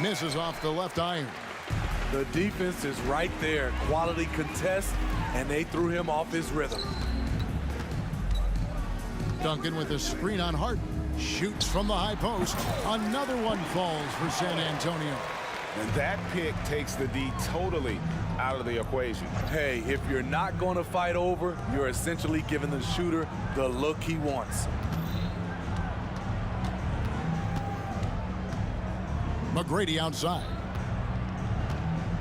[SPEAKER 5] Misses off the left iron.
[SPEAKER 11] The defense is right there. Quality contest, and they threw him off his rhythm.
[SPEAKER 5] Duncan with a screen on Harden. Shoots from the high post. Another one falls for San Antonio.
[SPEAKER 6] And that pick takes the D totally out of the equation.
[SPEAKER 11] Hey, if you're not going to fight over, you're essentially giving the shooter the look he wants.
[SPEAKER 5] McGrady outside.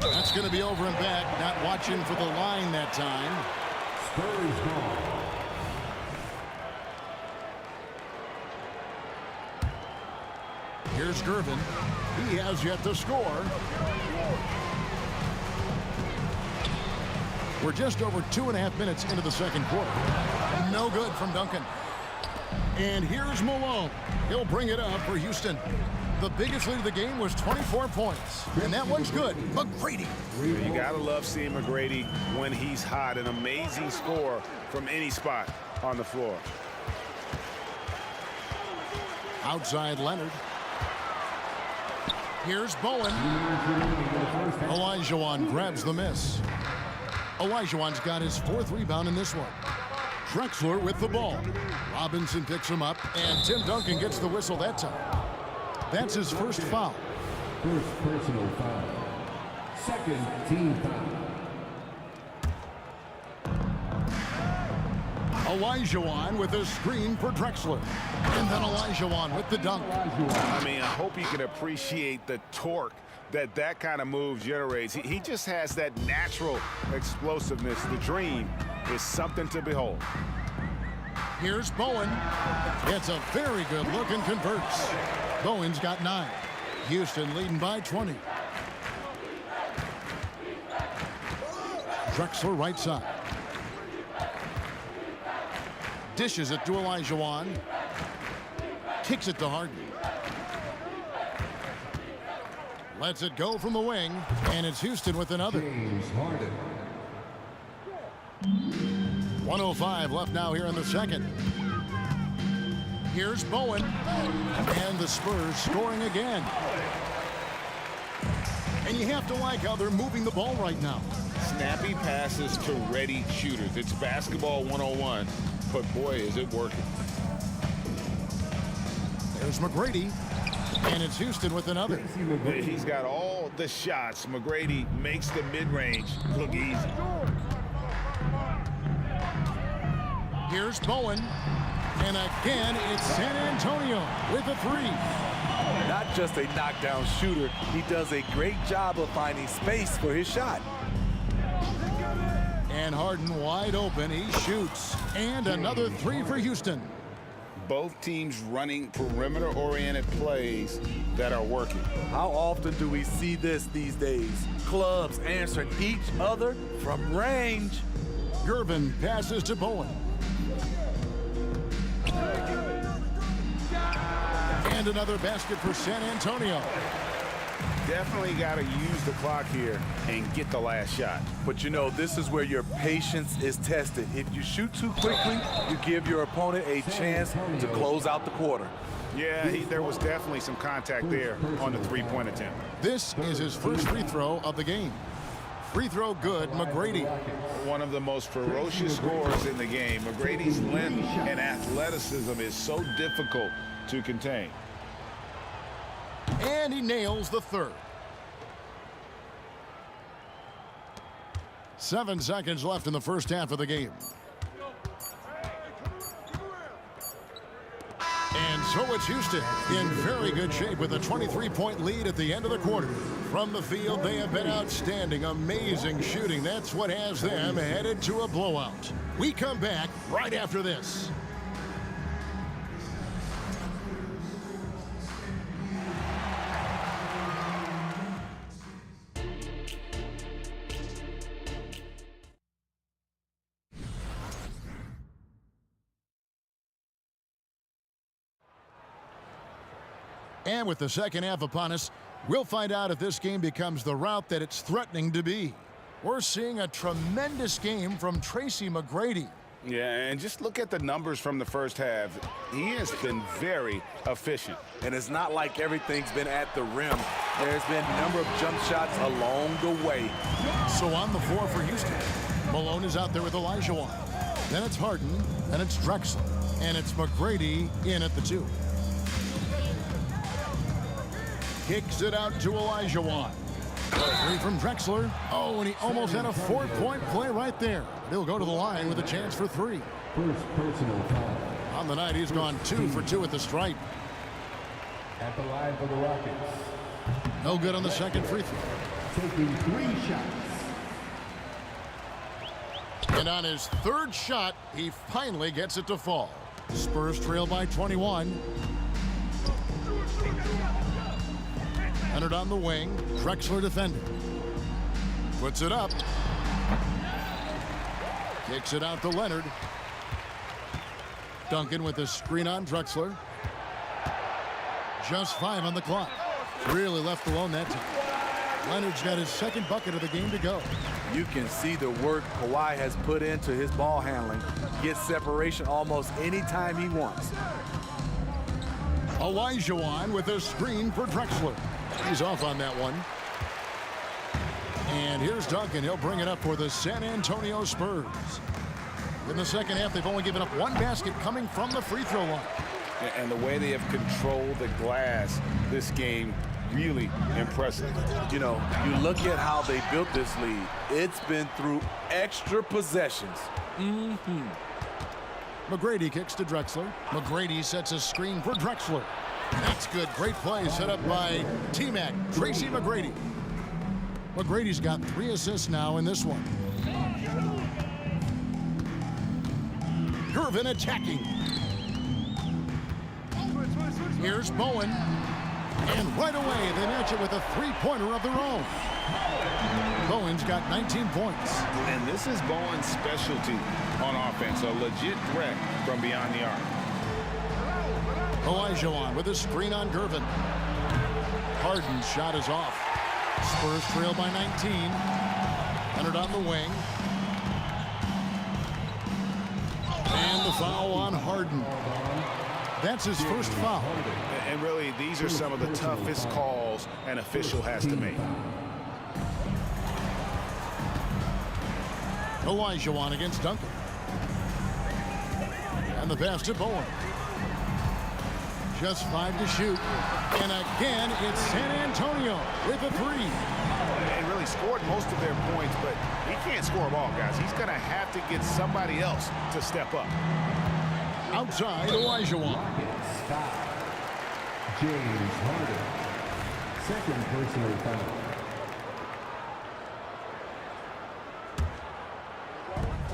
[SPEAKER 5] That's going to be over and back. Not watching for the line that time.
[SPEAKER 4] Spurs ball.
[SPEAKER 5] Here's Gervin. He has yet to score. We're just over 2.5 minutes into the second quarter. No good from Duncan. And here's Malone. He'll bring it up for Houston. The biggest lead of the game was 24 points. And that one's good. McGrady.
[SPEAKER 6] You got to love seeing McGrady when he's hot. An amazing score from any spot on the floor.
[SPEAKER 5] Outside Leonard. Here's Bowen. Olajuwon grabs the miss. Olajuwon's got his 4th rebound in this one. Drexler with the ball. Robinson picks him up, and Tim Duncan gets the whistle that time. That's his first foul.
[SPEAKER 4] First personal foul. Second team foul.
[SPEAKER 5] Olajuwon with a screen for Drexler. And then Olajuwon with the dunk.
[SPEAKER 6] I mean, I hope you can appreciate the torque that kind of move generates. He just has that natural explosiveness. The dream is something to behold.
[SPEAKER 5] Here's Bowen. It's a very good look and converts. Bowen's got 9. Houston leading by 20. Drexler right side. Dishes it to Olajuwon. Kicks it to Harden. Lets it go from the wing, and it's Houston with another.
[SPEAKER 4] James Harden.
[SPEAKER 5] 1:05 left now here in the second. Here's Bowen, and the Spurs scoring again. And you have to like how they're moving the ball right now.
[SPEAKER 6] Snappy passes to ready shooters. It's basketball 101, but boy, is it working.
[SPEAKER 5] There's McGrady. And it's Houston with another.
[SPEAKER 6] He's got all the shots. McGrady makes the mid-range look easy.
[SPEAKER 5] Here's Bowen. And again, it's San Antonio with a 3.
[SPEAKER 11] Not just a knockdown shooter, he does a great job of finding space for his shot.
[SPEAKER 5] And Harden wide open. He shoots. And another 3 for Houston.
[SPEAKER 6] Both teams running perimeter-oriented plays that are working.
[SPEAKER 11] How often do we see this these days? Clubs answering each other from range.
[SPEAKER 5] Gervin passes to Bowen. And another basket for San Antonio.
[SPEAKER 6] Definitely got to use the clock here and get the last shot.
[SPEAKER 11] But you know, this is where your patience is tested. If you shoot too quickly, you give your opponent a chance to close out the quarter.
[SPEAKER 6] Yeah, there was definitely some contact there on the 3-point attempt.
[SPEAKER 5] This is his first free throw of the game. Free throw good, McGrady.
[SPEAKER 6] One of the most ferocious scorers in the game. McGrady's length and athleticism is so difficult to contain.
[SPEAKER 5] And he nails the 3rd. 7 seconds left in the first half of the game. And so it's Houston in very good shape with a 23-point lead at the end of the quarter. From the field, they have been outstanding, amazing shooting. That's what has them headed to a blowout. We come back right after this. And with the second half upon us, we'll find out if this game becomes the route that it's threatening to be. We're seeing a tremendous game from Tracy McGrady.
[SPEAKER 6] Yeah, and just look at the numbers from the first half. He has been very efficient.
[SPEAKER 11] And it's not like everything's been at the rim. There's been a number of jump shots along the way.
[SPEAKER 5] So on the floor for Houston, Malone is out there with Olajuwon. Then it's Harden, and it's Drexler, and it's McGrady in at the 2. Kicks it out to Olajuwon. 3 from Drexler. Oh, and he almost had a 4-point play right there. He'll go to the line with a chance for 3.
[SPEAKER 4] First personal foul.
[SPEAKER 5] On the night, he's gone 2 for 2 at the stripe.
[SPEAKER 4] At the line for the Rockets.
[SPEAKER 5] No good on the second free throw.
[SPEAKER 4] taking 3 shots.
[SPEAKER 5] And on his third shot, he finally gets it to fall. Spurs trail by 21. Leonard on the wing. Drexler defending. Puts it up. Kicks it out to Leonard. Duncan with a screen on Drexler. Just 5 on the clock. Really left alone that time. Leonard's got his second bucket of the game to go.
[SPEAKER 11] You can see the work Kawhi has put into his ball handling. Gets separation almost any time he wants.
[SPEAKER 5] Olajuwon with a screen for Drexler. He's off on that one. And here's Duncan. He'll bring it up for the San Antonio Spurs. In the second half, they've only given up 1 basket coming from the free throw line.
[SPEAKER 6] And the way they have controlled the glass this game, really impressive.
[SPEAKER 11] You know, you look at how they built this lead. It's been through extra possessions.
[SPEAKER 5] McGrady kicks to Drexler. McGrady sets a screen for Drexler. That's good. Great play set up by T-Mac, Tracy McGrady. McGrady's got 3 assists now in this one. Gervin attacking. Here's Bowen. And right away, they match it with a 3-pointer of their own. Bowen's got 19 points.
[SPEAKER 6] And this is Bowen's specialty on offense, a legit threat from beyond the arc.
[SPEAKER 5] Olajuwon with a screen on Gervin. Harden's shot is off. Spurs trail by 19. Leonard on the wing. And the foul on Harden. That's his first foul.
[SPEAKER 6] And really, these are some of the toughest calls an official has to make.
[SPEAKER 5] Olajuwon against Duncan. And the pass to Bowen. Just 5 to shoot. And again, it's San Antonio with a 3.
[SPEAKER 6] And really scored most of their points, but he can't score them all, guys. He's going to have to get somebody else to step up.
[SPEAKER 5] Outside, Olajuwon.
[SPEAKER 4] James Harden. Second personal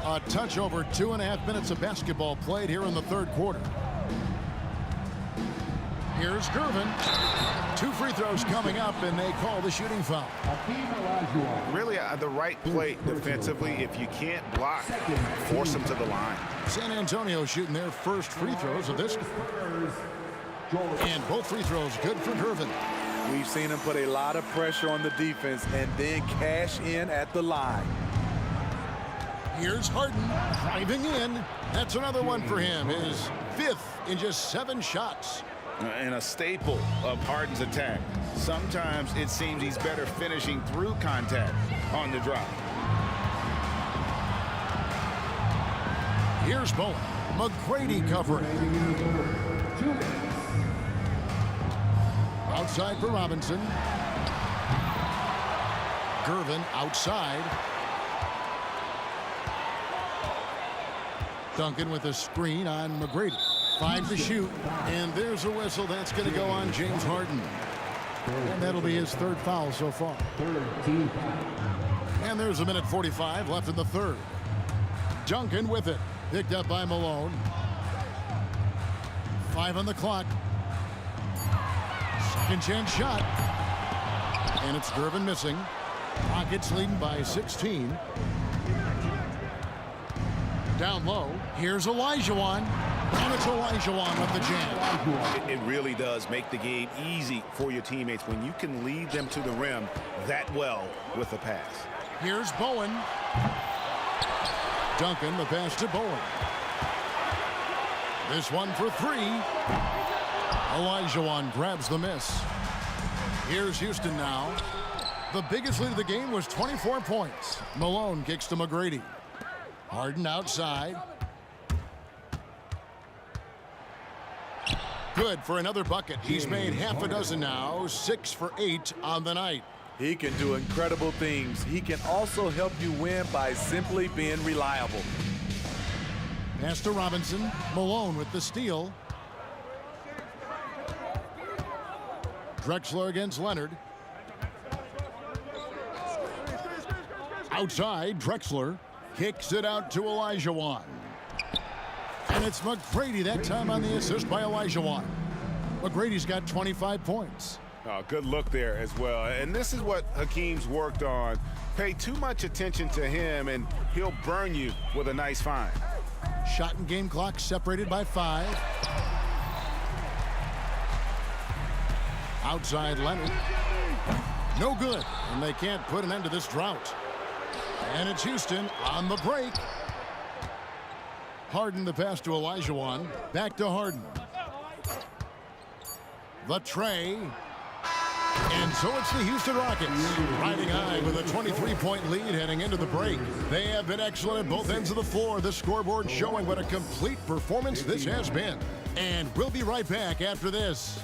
[SPEAKER 4] foul.
[SPEAKER 5] A touch over 2.5 minutes of basketball played here in the third quarter. Here's Gervin. 2 free throws coming up, and they call the shooting foul.
[SPEAKER 6] Really the right play defensively. If you can't block, force them to the line.
[SPEAKER 5] San Antonio shooting their first free throws of this. And both free throws good for Gervin.
[SPEAKER 11] We've seen him put a lot of pressure on the defense and then cash in at the line.
[SPEAKER 5] Here's Harden driving in. That's another one for him. His 5th in just 7 shots.
[SPEAKER 6] And a staple of Harden's attack. Sometimes it seems he's better finishing through contact on the drop.
[SPEAKER 5] Here's Bowen. McGrady covering. Outside for Robinson. Gervin outside. Duncan with a screen on McGrady. 5 to shoot, and there's a whistle. That's going to go on James Harden. And that'll be his 3rd foul so far. And there's a minute 45 left in the third. Duncan with it. Picked up by Malone. 5 on the clock. Second chance shot. And it's Gervin missing. Rockets leading by 16. Down low. Here's Olajuwon. And it's Olajuwon with the jam.
[SPEAKER 6] It really does make the game easy for your teammates when you can lead them to the rim that well with a pass.
[SPEAKER 5] Here's Bowen. Duncan, the pass to Bowen. This one for 3. Olajuwon grabs the miss. Here's Houston now. The biggest lead of the game was 24 points. Malone kicks to McGrady. Harden outside. Good for another bucket. He's made half a dozen now. 6 for 8 on the night.
[SPEAKER 11] He can do incredible things. He can also help you win by simply being reliable.
[SPEAKER 5] Pass to Robinson. Malone with the steal. Drexler against Leonard. Outside, Drexler kicks it out to Olajuwon. And it's McGrady that time on the assist by Olajuwon. McGrady's got 25 points.
[SPEAKER 6] Oh, good look there as well. And this is what Hakeem's worked on. Pay too much attention to him, and he'll burn you with a nice find.
[SPEAKER 5] Shot and game clock separated by 5. Outside Leonard. No good, and they can't put an end to this drought. And it's Houston on the break. Harden the pass to Olajuwon. Back to Harden. The tray. And so it's the Houston Rockets riding high with a 23-point lead heading into the break. They have been excellent at both ends of the floor. The scoreboard showing what a complete performance this has been. And we'll be right back after this.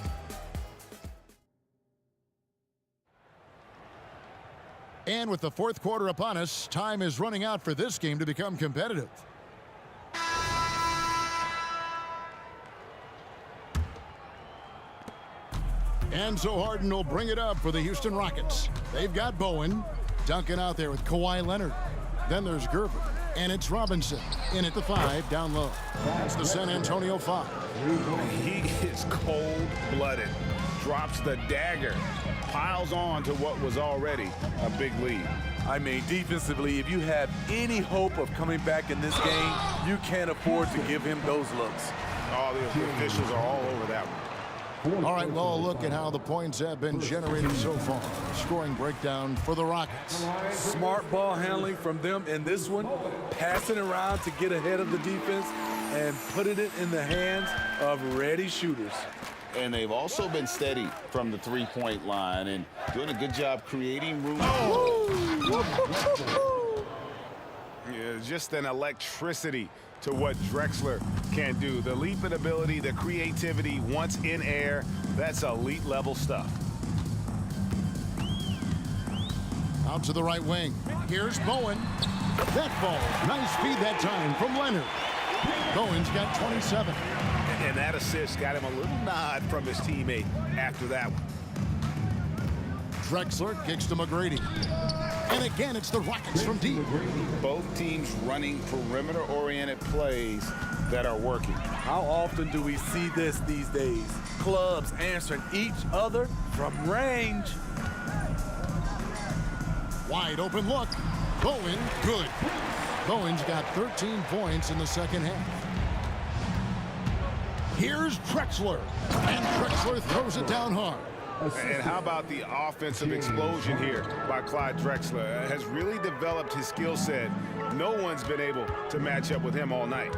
[SPEAKER 5] And with the fourth quarter upon us, time is running out for this game to become competitive. And so Harden will bring it up for the Houston Rockets. They've got Bowen. Duncan out there with Kawhi Leonard. Then there's Gerber. And it's Robinson in at the 5 down low. That's the San Antonio 5.
[SPEAKER 6] He is cold-blooded. Drops the dagger. Piles on to what was already a big lead.
[SPEAKER 11] I mean, defensively, if you have any hope of coming back in this game, you can't afford to give him those looks.
[SPEAKER 6] All the officials are all over that one.
[SPEAKER 5] All right, well, a look at how the points have been generated so far. Scoring breakdown for the Rockets.
[SPEAKER 11] Smart ball handling from them in this one, passing around to get ahead of the defense and putting it in the hands of ready shooters.
[SPEAKER 6] And they've also been steady from the three-point line and doing a good job creating room. Yeah, just an electricity to what Drexler can do. The leaping ability, the creativity once in air, that's elite level stuff.
[SPEAKER 5] Out to the right wing. Here's Bowen. That ball, nice feed that time from Leonard. Bowen's got 27.
[SPEAKER 6] And that assist got him a little nod from his teammate after that one.
[SPEAKER 5] Drexler kicks to McGrady. And again, it's the Rockets from deep.
[SPEAKER 6] Both teams running perimeter-oriented plays that are working.
[SPEAKER 11] How often do we see this these days? Clubs answering each other from range.
[SPEAKER 5] Wide open look. Bowen, good. Bowen's got 13 points in the second half. Here's Drexler. And Drexler throws it down hard.
[SPEAKER 6] And how about the offensive explosion here by Clyde Drexler? Has really developed his skill set. No one's been able to match up with him all night.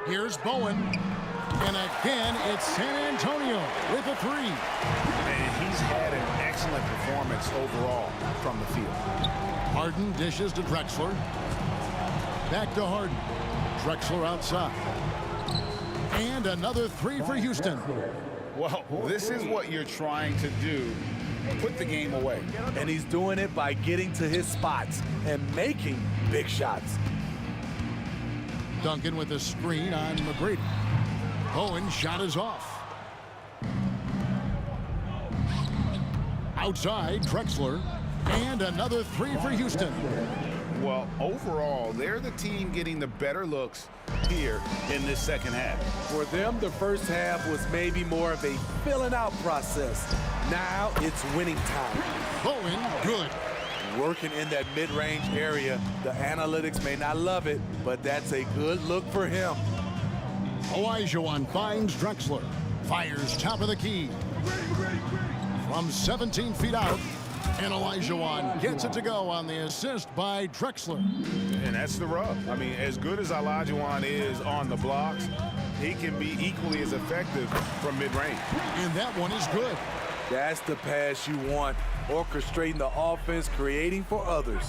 [SPEAKER 5] Here's Bowen. And again, it's San Antonio with a 3.
[SPEAKER 6] And he's had an excellent performance overall from the field.
[SPEAKER 5] Harden dishes to Drexler. Back to Harden. Drexler outside. And another 3 for Houston.
[SPEAKER 6] Well, this is what you're trying to do. Put the game away.
[SPEAKER 11] And he's doing it by getting to his spots and making big shots.
[SPEAKER 5] Duncan with a screen on McGrady. Bowen shot is off. Outside, Drexler. And another 3 for Houston.
[SPEAKER 6] Well, overall, they're the team getting the better looks here in this second half.
[SPEAKER 11] For them, the first half was maybe more of a filling out process. Now it's winning time.
[SPEAKER 5] Bowen, good.
[SPEAKER 11] Working in that mid-range area. The analytics may not love it, but that's a good look for him.
[SPEAKER 5] Olajuwon finds Drexler. Fires top of the key. From 17 feet out. And Olajuwon gets it to go on the assist by Drexler.
[SPEAKER 6] And that's the rub. I mean, as good as Olajuwon is on the blocks, he can be equally as effective from mid-range.
[SPEAKER 5] And that one is good.
[SPEAKER 11] That's the pass you want. Orchestrating the offense, creating for others.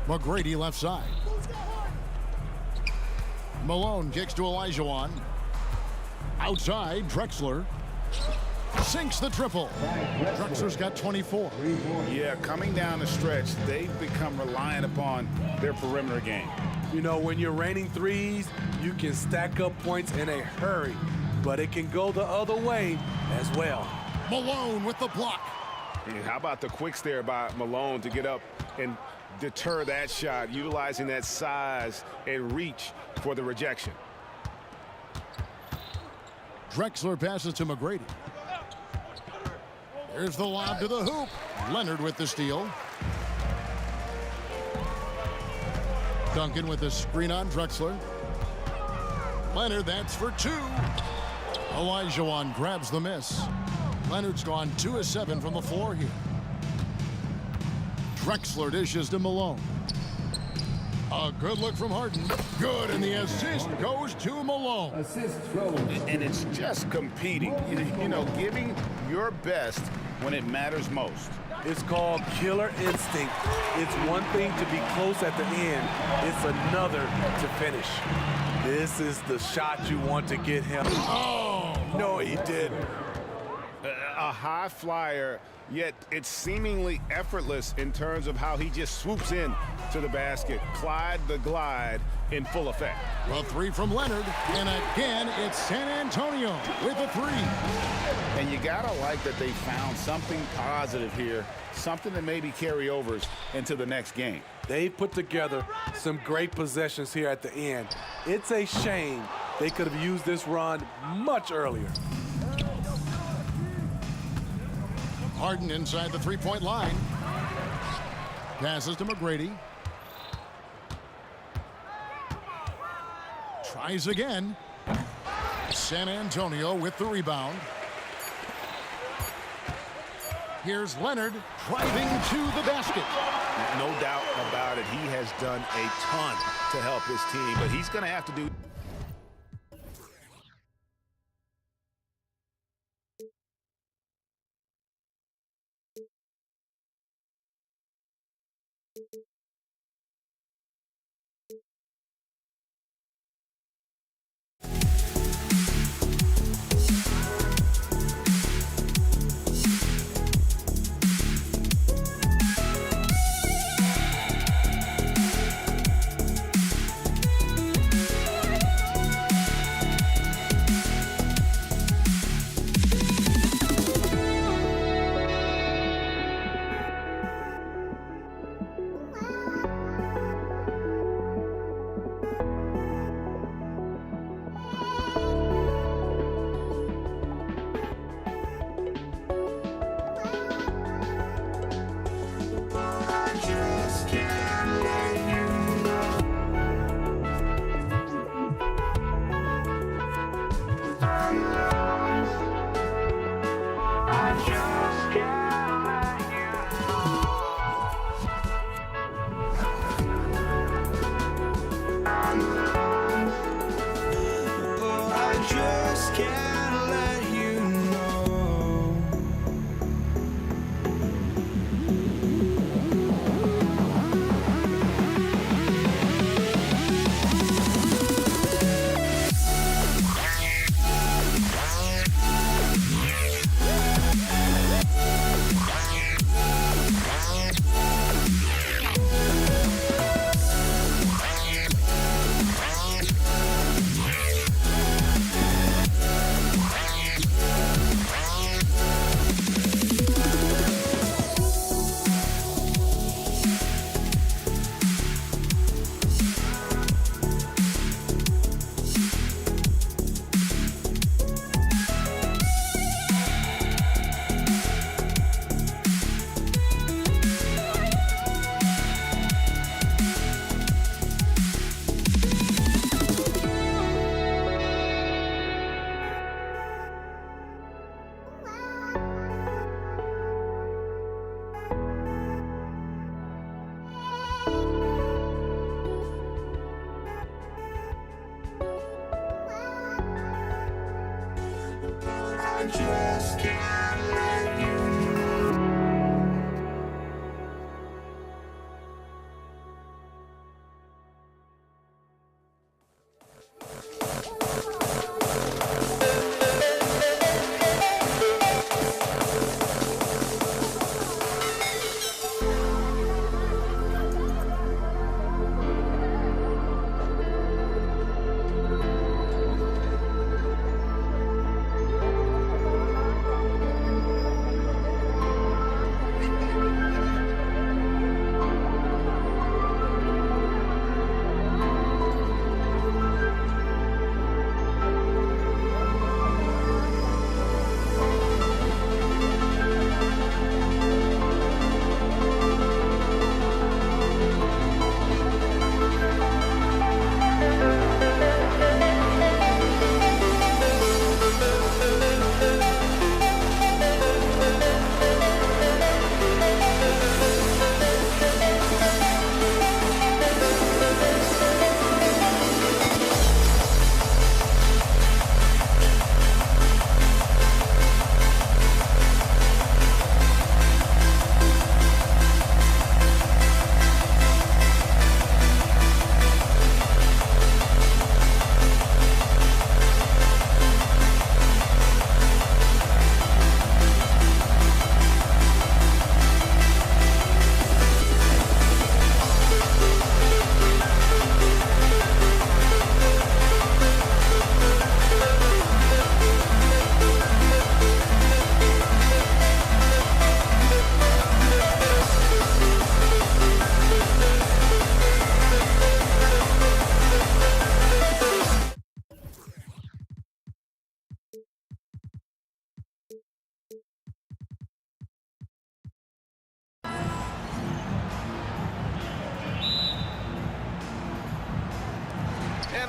[SPEAKER 5] McGrady left side. Malone kicks to Olajuwon. Outside, Drexler. Sinks the triple. Drexler's got 24.
[SPEAKER 6] Yeah, coming down the stretch, they've become reliant upon their perimeter game.
[SPEAKER 11] You know, when you're raining threes, you can stack up points in a hurry, but it can go the other way as well.
[SPEAKER 5] Malone with the block.
[SPEAKER 6] And how about the quicks there by Malone to get up and deter that shot, utilizing that size and reach for the rejection.
[SPEAKER 5] Drexler passes to McGrady. Here's the lob to the hoop. Leonard with the steal. Duncan with the screen on Drexler. Leonard, that's for two. Olajuwon grabs the miss. Leonard's gone 2 of 7 from the floor here. Drexler dishes to Malone. A good look from Harden. Good, and the assist goes to Malone.
[SPEAKER 4] Assist goes.
[SPEAKER 6] And it's just competing, you know, giving your best when it matters most.
[SPEAKER 11] It's called killer instinct. It's one thing to be close at the end. It's another to finish. This is the shot you want to get him.
[SPEAKER 5] Oh!
[SPEAKER 11] No, he didn't.
[SPEAKER 6] A high flyer, yet it's seemingly effortless in terms of how he just swoops in to the basket. Clyde the glide in full effect.
[SPEAKER 5] A three from Leonard, and again, it's San Antonio with a three.
[SPEAKER 6] And you gotta like that they found something positive here, something that maybe carry overs into the next game.
[SPEAKER 11] They put together some great possessions here at the end. It's a shame they could have used this run much earlier.
[SPEAKER 5] Harden inside the three-point line. Passes to McGrady. Tries again. San Antonio with the rebound. Here's Leonard driving to the basket.
[SPEAKER 6] No doubt about it, he has done a ton to help his team, but he's going to have to do.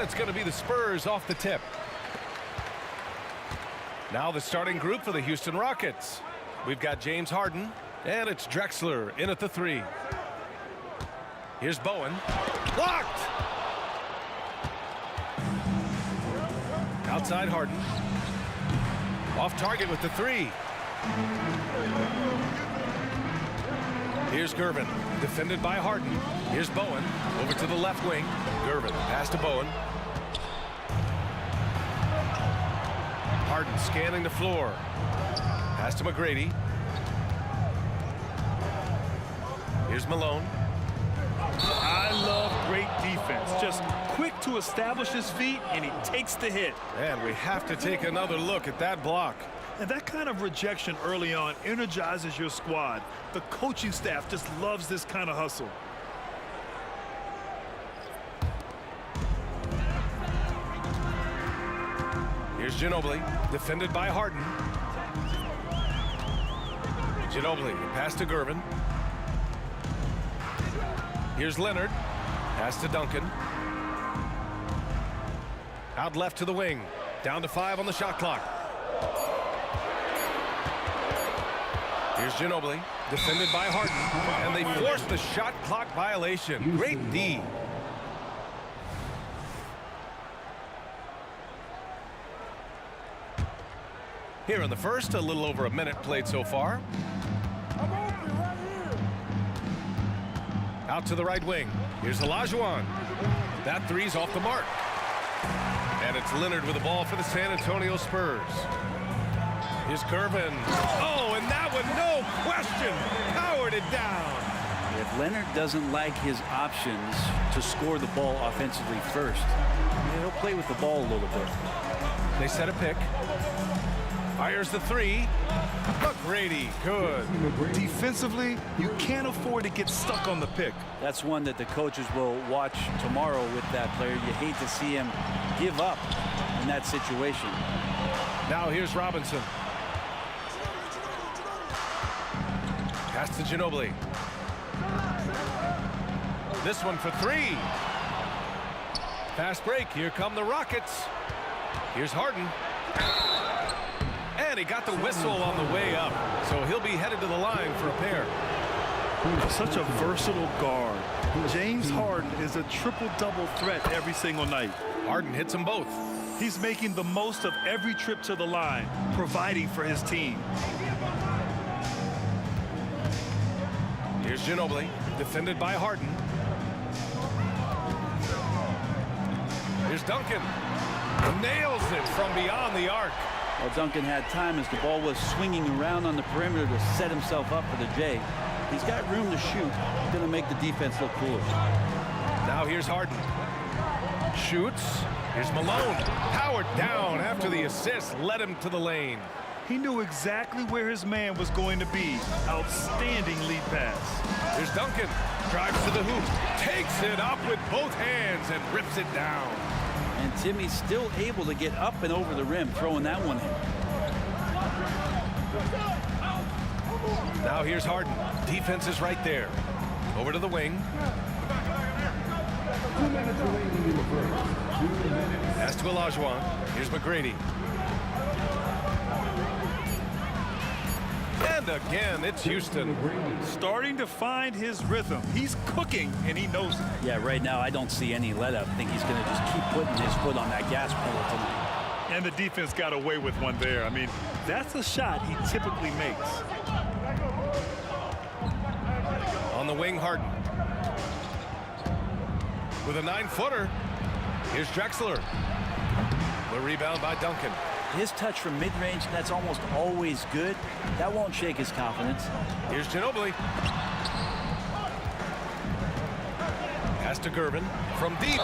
[SPEAKER 1] it's going to be the Spurs off the tip. Now the starting group for the Houston Rockets. We've got James Harden, and it's Drexler in at the 3. Here's Bowen. Blocked! Outside Harden. Off target with the 3. Here's Gervin, defended by Harden. Here's Bowen, over to the left wing. Gervin, pass to Bowen. Harden scanning the floor. Pass to McGrady. Here's Malone.
[SPEAKER 8] I love great defense. Just quick to establish his feet, and he takes the hit.
[SPEAKER 1] And we have to take another look at that block.
[SPEAKER 8] And that kind of rejection early on energizes your squad. The coaching staff just loves this kind of hustle.
[SPEAKER 1] Here's Ginobili, defended by Harden. Ginobili, pass to Gervin. Here's Leonard, pass to Duncan. Out left to the wing, down to 5 on the shot clock. Here's Ginobili, defended by Harden, and they force the shot clock violation. Great D. Here in the first, a little over a minute played so far. Out to the right wing. Here's Olajuwon. That 3's off the mark. And it's Leonard with the ball for the San Antonio Spurs. Here's Gervin. Oh, and that one, no question, powered it down.
[SPEAKER 12] If Leonard doesn't like his options to score the ball offensively first, he'll play with the ball a little bit.
[SPEAKER 1] They set a pick. Fires the 3. McGrady, good.
[SPEAKER 8] Defensively, you can't afford to get stuck on the pick.
[SPEAKER 12] That's one that the coaches will watch tomorrow with that player. You hate to see him give up in that situation.
[SPEAKER 1] Now here's Robinson. Pass to Ginobili. This one for 3. Fast break. Here come the Rockets. Here's Harden. And he got the whistle on the way up. So he'll be headed to the line for a pair.
[SPEAKER 8] Such a versatile guard. James Harden is a triple-double threat every single night.
[SPEAKER 1] Harden hits them both.
[SPEAKER 8] He's making the most of every trip to the line, providing for his team.
[SPEAKER 1] Here's Ginobili, defended by Harden. Here's Duncan. Nails it from beyond the arc.
[SPEAKER 12] Well, Duncan had time as the ball was swinging around on the perimeter to set himself up for the J. He's got room to shoot. He's going to make the defense look foolish.
[SPEAKER 1] Now here's Harden. Shoots. Here's Malone. Powered down after the assist led him to the lane.
[SPEAKER 8] He knew exactly where his man was going to be. Outstanding lead pass.
[SPEAKER 1] Here's Duncan. Drives to the hoop. Takes it up with both hands and rips it down.
[SPEAKER 12] And Timmy's still able to get up and over the rim, throwing that one in.
[SPEAKER 1] Now here's Harden. Defense is right there. Over to the wing. Pass to Olajuwon. Here's McGrady. And again, it's Houston.
[SPEAKER 8] Starting to find his rhythm. He's cooking, and he knows it.
[SPEAKER 12] Yeah, right now I don't see any let-up. I think he's going to just keep putting his foot on that gas pedal tonight.
[SPEAKER 8] And the defense got away with one there. I mean, that's a shot he typically makes.
[SPEAKER 1] On the wing, Harden. With a 9-footer. Here's Drexler. The rebound by Duncan.
[SPEAKER 12] His touch from mid-range, that's almost always good. That won't shake his confidence.
[SPEAKER 1] Here's Ginobili. Pass to Gervin from deep.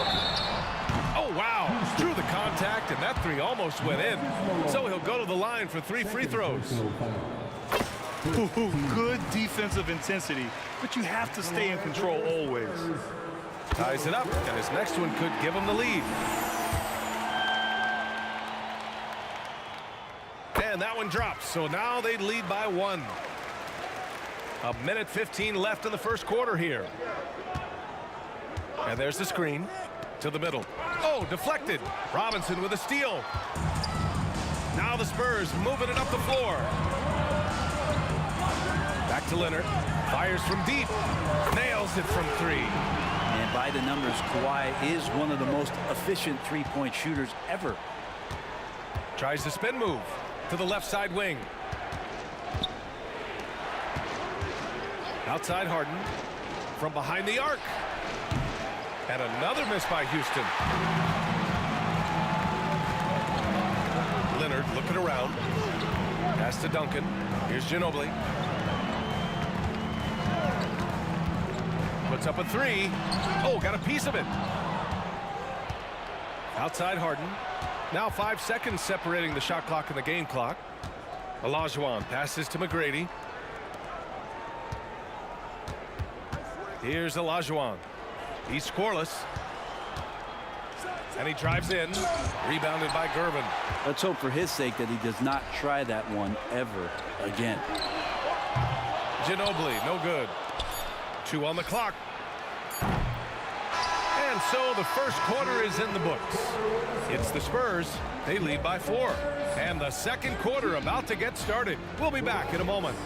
[SPEAKER 1] Oh, wow. Drew the contact, and that 3 almost went in. So he'll go to the line for 3 free throws.
[SPEAKER 8] Good defensive intensity, but you have to stay in control always.
[SPEAKER 1] Ties it up, and his next one could give him the lead. And that one drops, so now they lead by 1. A minute 15 left in the first quarter here. And there's the screen. To the middle. Oh, deflected. Robinson with a steal. Now the Spurs moving it up the floor. Back to Leonard. Fires from deep. Nails it from 3.
[SPEAKER 12] And by the numbers, Kawhi is one of the most efficient three-point shooters ever.
[SPEAKER 1] Tries the spin move to the left side wing. Outside Harden. From behind the arc. And another miss by Houston. Leonard looking around. Pass to Duncan. Here's Ginobili. Puts up a 3. Oh, got a piece of it. Outside Harden. Now 5 seconds separating the shot clock and the game clock. Olajuwon passes to McGrady. Here's Olajuwon. He's scoreless. And he drives in. Rebounded by Gervin.
[SPEAKER 12] Let's hope for his sake that he does not try that one ever again.
[SPEAKER 1] Ginobili, no good. 2 on the clock. And so the first quarter is in the books. It's the Spurs. They lead by 4. And the second quarter about to get started. We'll be back in a moment.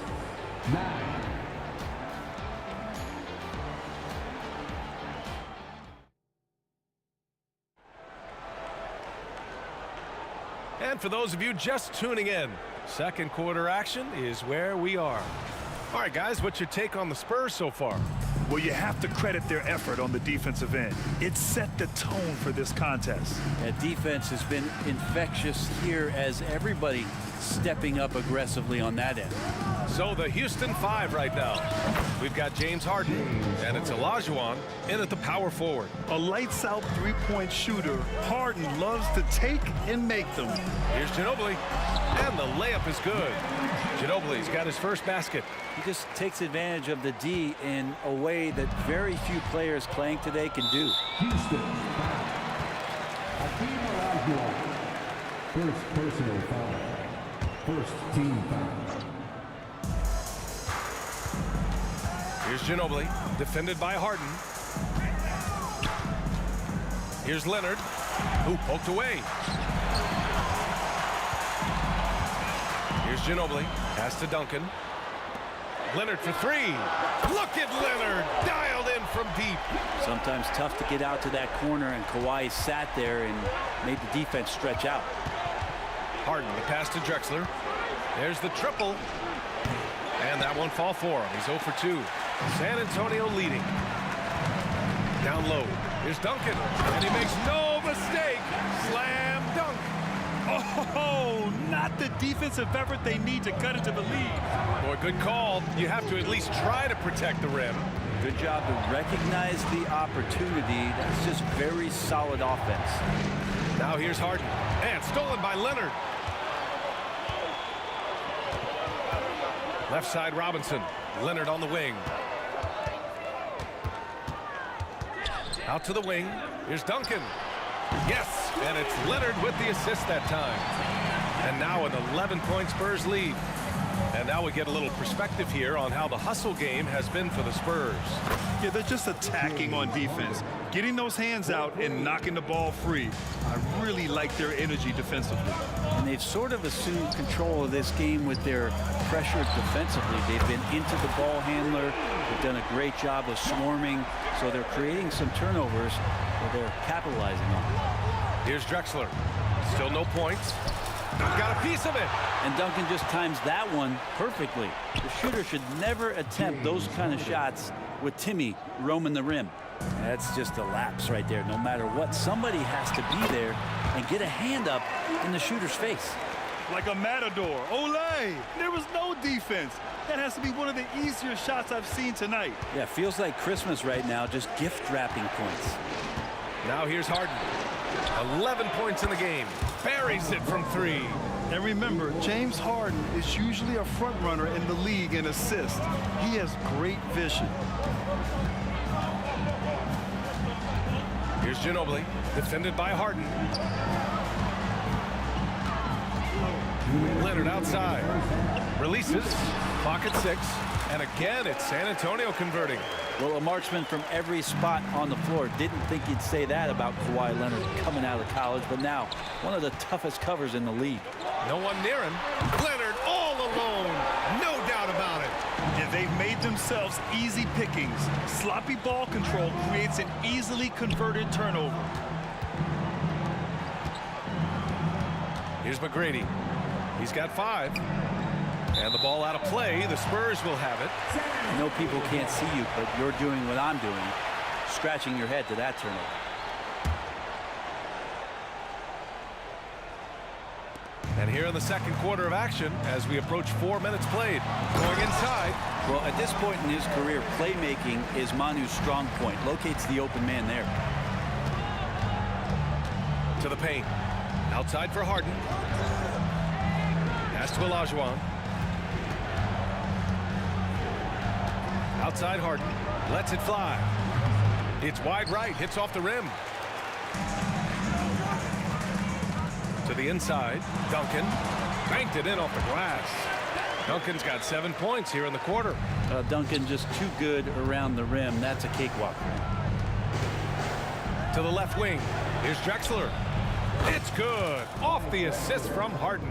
[SPEAKER 1] And for those of you just tuning in, second quarter action is where we are. All right, guys, what's your take on the Spurs so far?
[SPEAKER 8] Well, you have to credit their effort on the defensive end. It set the tone for this contest.
[SPEAKER 12] That defense has been infectious here as everybody stepping up aggressively on that end.
[SPEAKER 1] So the Houston 5 right now. We've got James Harden, and it's Olajuwon in at the power forward.
[SPEAKER 8] A lights-out three-point shooter, Harden loves to take and make them.
[SPEAKER 1] Here's Ginobili, and the layup is good. Ginobili's got his first basket.
[SPEAKER 12] He just takes advantage of the D in a way that very few players playing today can do.
[SPEAKER 4] Houston. Hakeem Olajuwon. First personal foul. First team foul.
[SPEAKER 1] Here's Ginobili, defended by Harden. Here's Leonard, who poked away. Here's Ginobili, pass to Duncan. Leonard for 3. Look at Leonard, dialed in from deep.
[SPEAKER 12] Sometimes tough to get out to that corner, and Kawhi sat there and made the defense stretch out.
[SPEAKER 1] Harden, the pass to Drexler. There's the triple. And that one fall for him. He's 0 for 2. San Antonio leading. Down low. Here's Duncan. And he makes no mistake. Slam dunk.
[SPEAKER 8] Oh, not the defensive effort they need to cut into the lead.
[SPEAKER 1] Boy, good call. You have to at least try to protect the rim.
[SPEAKER 12] Good job to recognize the opportunity. That's just very solid offense.
[SPEAKER 1] Now here's Harden. And stolen by Leonard. Left side Robinson. Leonard on the wing. Out to the wing. Here's Duncan. Yes, and it's Leonard with the assist that time. And now an 11-point Spurs lead. And now we get a little perspective here on how the hustle game has been for the Spurs.
[SPEAKER 8] Yeah, they're just attacking on defense, getting those hands out and knocking the ball free. I really like their energy defensively.
[SPEAKER 12] And they've sort of assumed control of this game with their pressure defensively. They've been into the ball handler. They've done a great job of swarming. So they're creating some turnovers that they're capitalizing on.
[SPEAKER 1] Here's Drexler. Still no points. Got a piece of it.
[SPEAKER 12] And Duncan just times that one perfectly. The shooter should never attempt those kind of shots with Timmy roaming the rim. That's just a lapse right there. No matter what, somebody has to be there and get a hand up in the shooter's face.
[SPEAKER 8] Like a matador. Olay! There was no defense. That has to be one of the easier shots I've seen tonight.
[SPEAKER 12] Yeah, feels like Christmas right now, just gift wrapping points.
[SPEAKER 1] Now here's Harden. 11 points in the game. Buries it from 3.
[SPEAKER 8] And remember, James Harden is usually a front runner in the league in assists. He has great vision.
[SPEAKER 1] Here's Ginobili, defended by Harden. Leonard outside. Releases. Clock at 6. And again, it's San Antonio converting.
[SPEAKER 12] Well, a marksman from every spot on the floor. Didn't think you'd say that about Kawhi Leonard coming out of college, but now one of the toughest covers in the league.
[SPEAKER 1] No one near him. Leonard all alone. No doubt about it.
[SPEAKER 8] And they've made themselves easy pickings. Sloppy ball control creates an easily converted turnover.
[SPEAKER 1] Here's McGrady. He's got 5. And the ball out of play. The Spurs will have it.
[SPEAKER 12] I know people can't see you, but you're doing what I'm doing, scratching your head to that turnover.
[SPEAKER 1] And here in the second quarter of action, as we approach 4 minutes played, going inside.
[SPEAKER 12] Well, at this point in his career, playmaking is Manu's strong point. Locates the open man there.
[SPEAKER 1] To the paint. Outside for Harden. Pass to Olajuwon. Outside Harden. Lets it fly. It's wide right. Hits off the rim. To the inside. Duncan. Banked it in off the glass. Duncan's got 7 points here in the quarter.
[SPEAKER 12] Duncan just too good around the rim. That's a cakewalk.
[SPEAKER 1] To the left wing. Here's Drexler. It's good. Off the assist from Harden.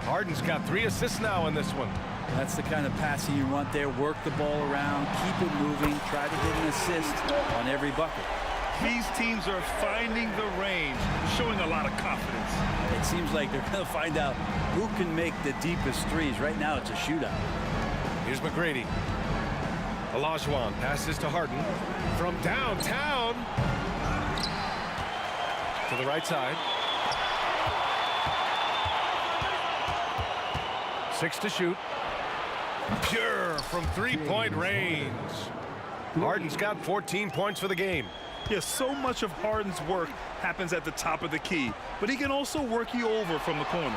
[SPEAKER 1] Harden's got 3 assists now in this one.
[SPEAKER 12] That's the kind of passing you want there. Work the ball around, keep it moving, try to get an assist on every bucket.
[SPEAKER 8] These teams are finding the range, showing a lot of confidence.
[SPEAKER 12] It seems like they're going to find out who can make the deepest threes. Right now, it's a shootout.
[SPEAKER 1] Here's McGrady. Olajuwon passes to Harden from downtown. To the right side. 6 to shoot. Pure from 3-point range. Harden's got 14 points for the game.
[SPEAKER 8] Yes, so much of Harden's work happens at the top of the key, but he can also work you over from the corner.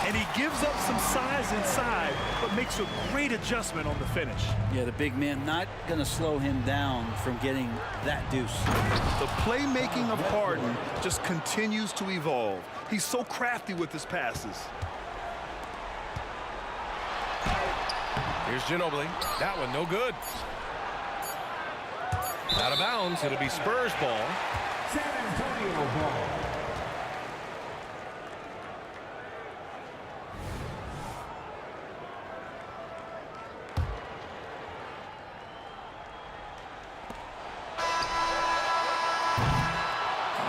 [SPEAKER 8] And he gives up some size inside, but makes a great adjustment on the finish.
[SPEAKER 12] Yeah, the big man not going to slow him down from getting that deuce.
[SPEAKER 8] The playmaking of Harden just continues to evolve. He's so crafty with his passes.
[SPEAKER 1] Here's Ginobili. That one no good. Out of bounds. It'll be Spurs ball.
[SPEAKER 4] San Antonio ball.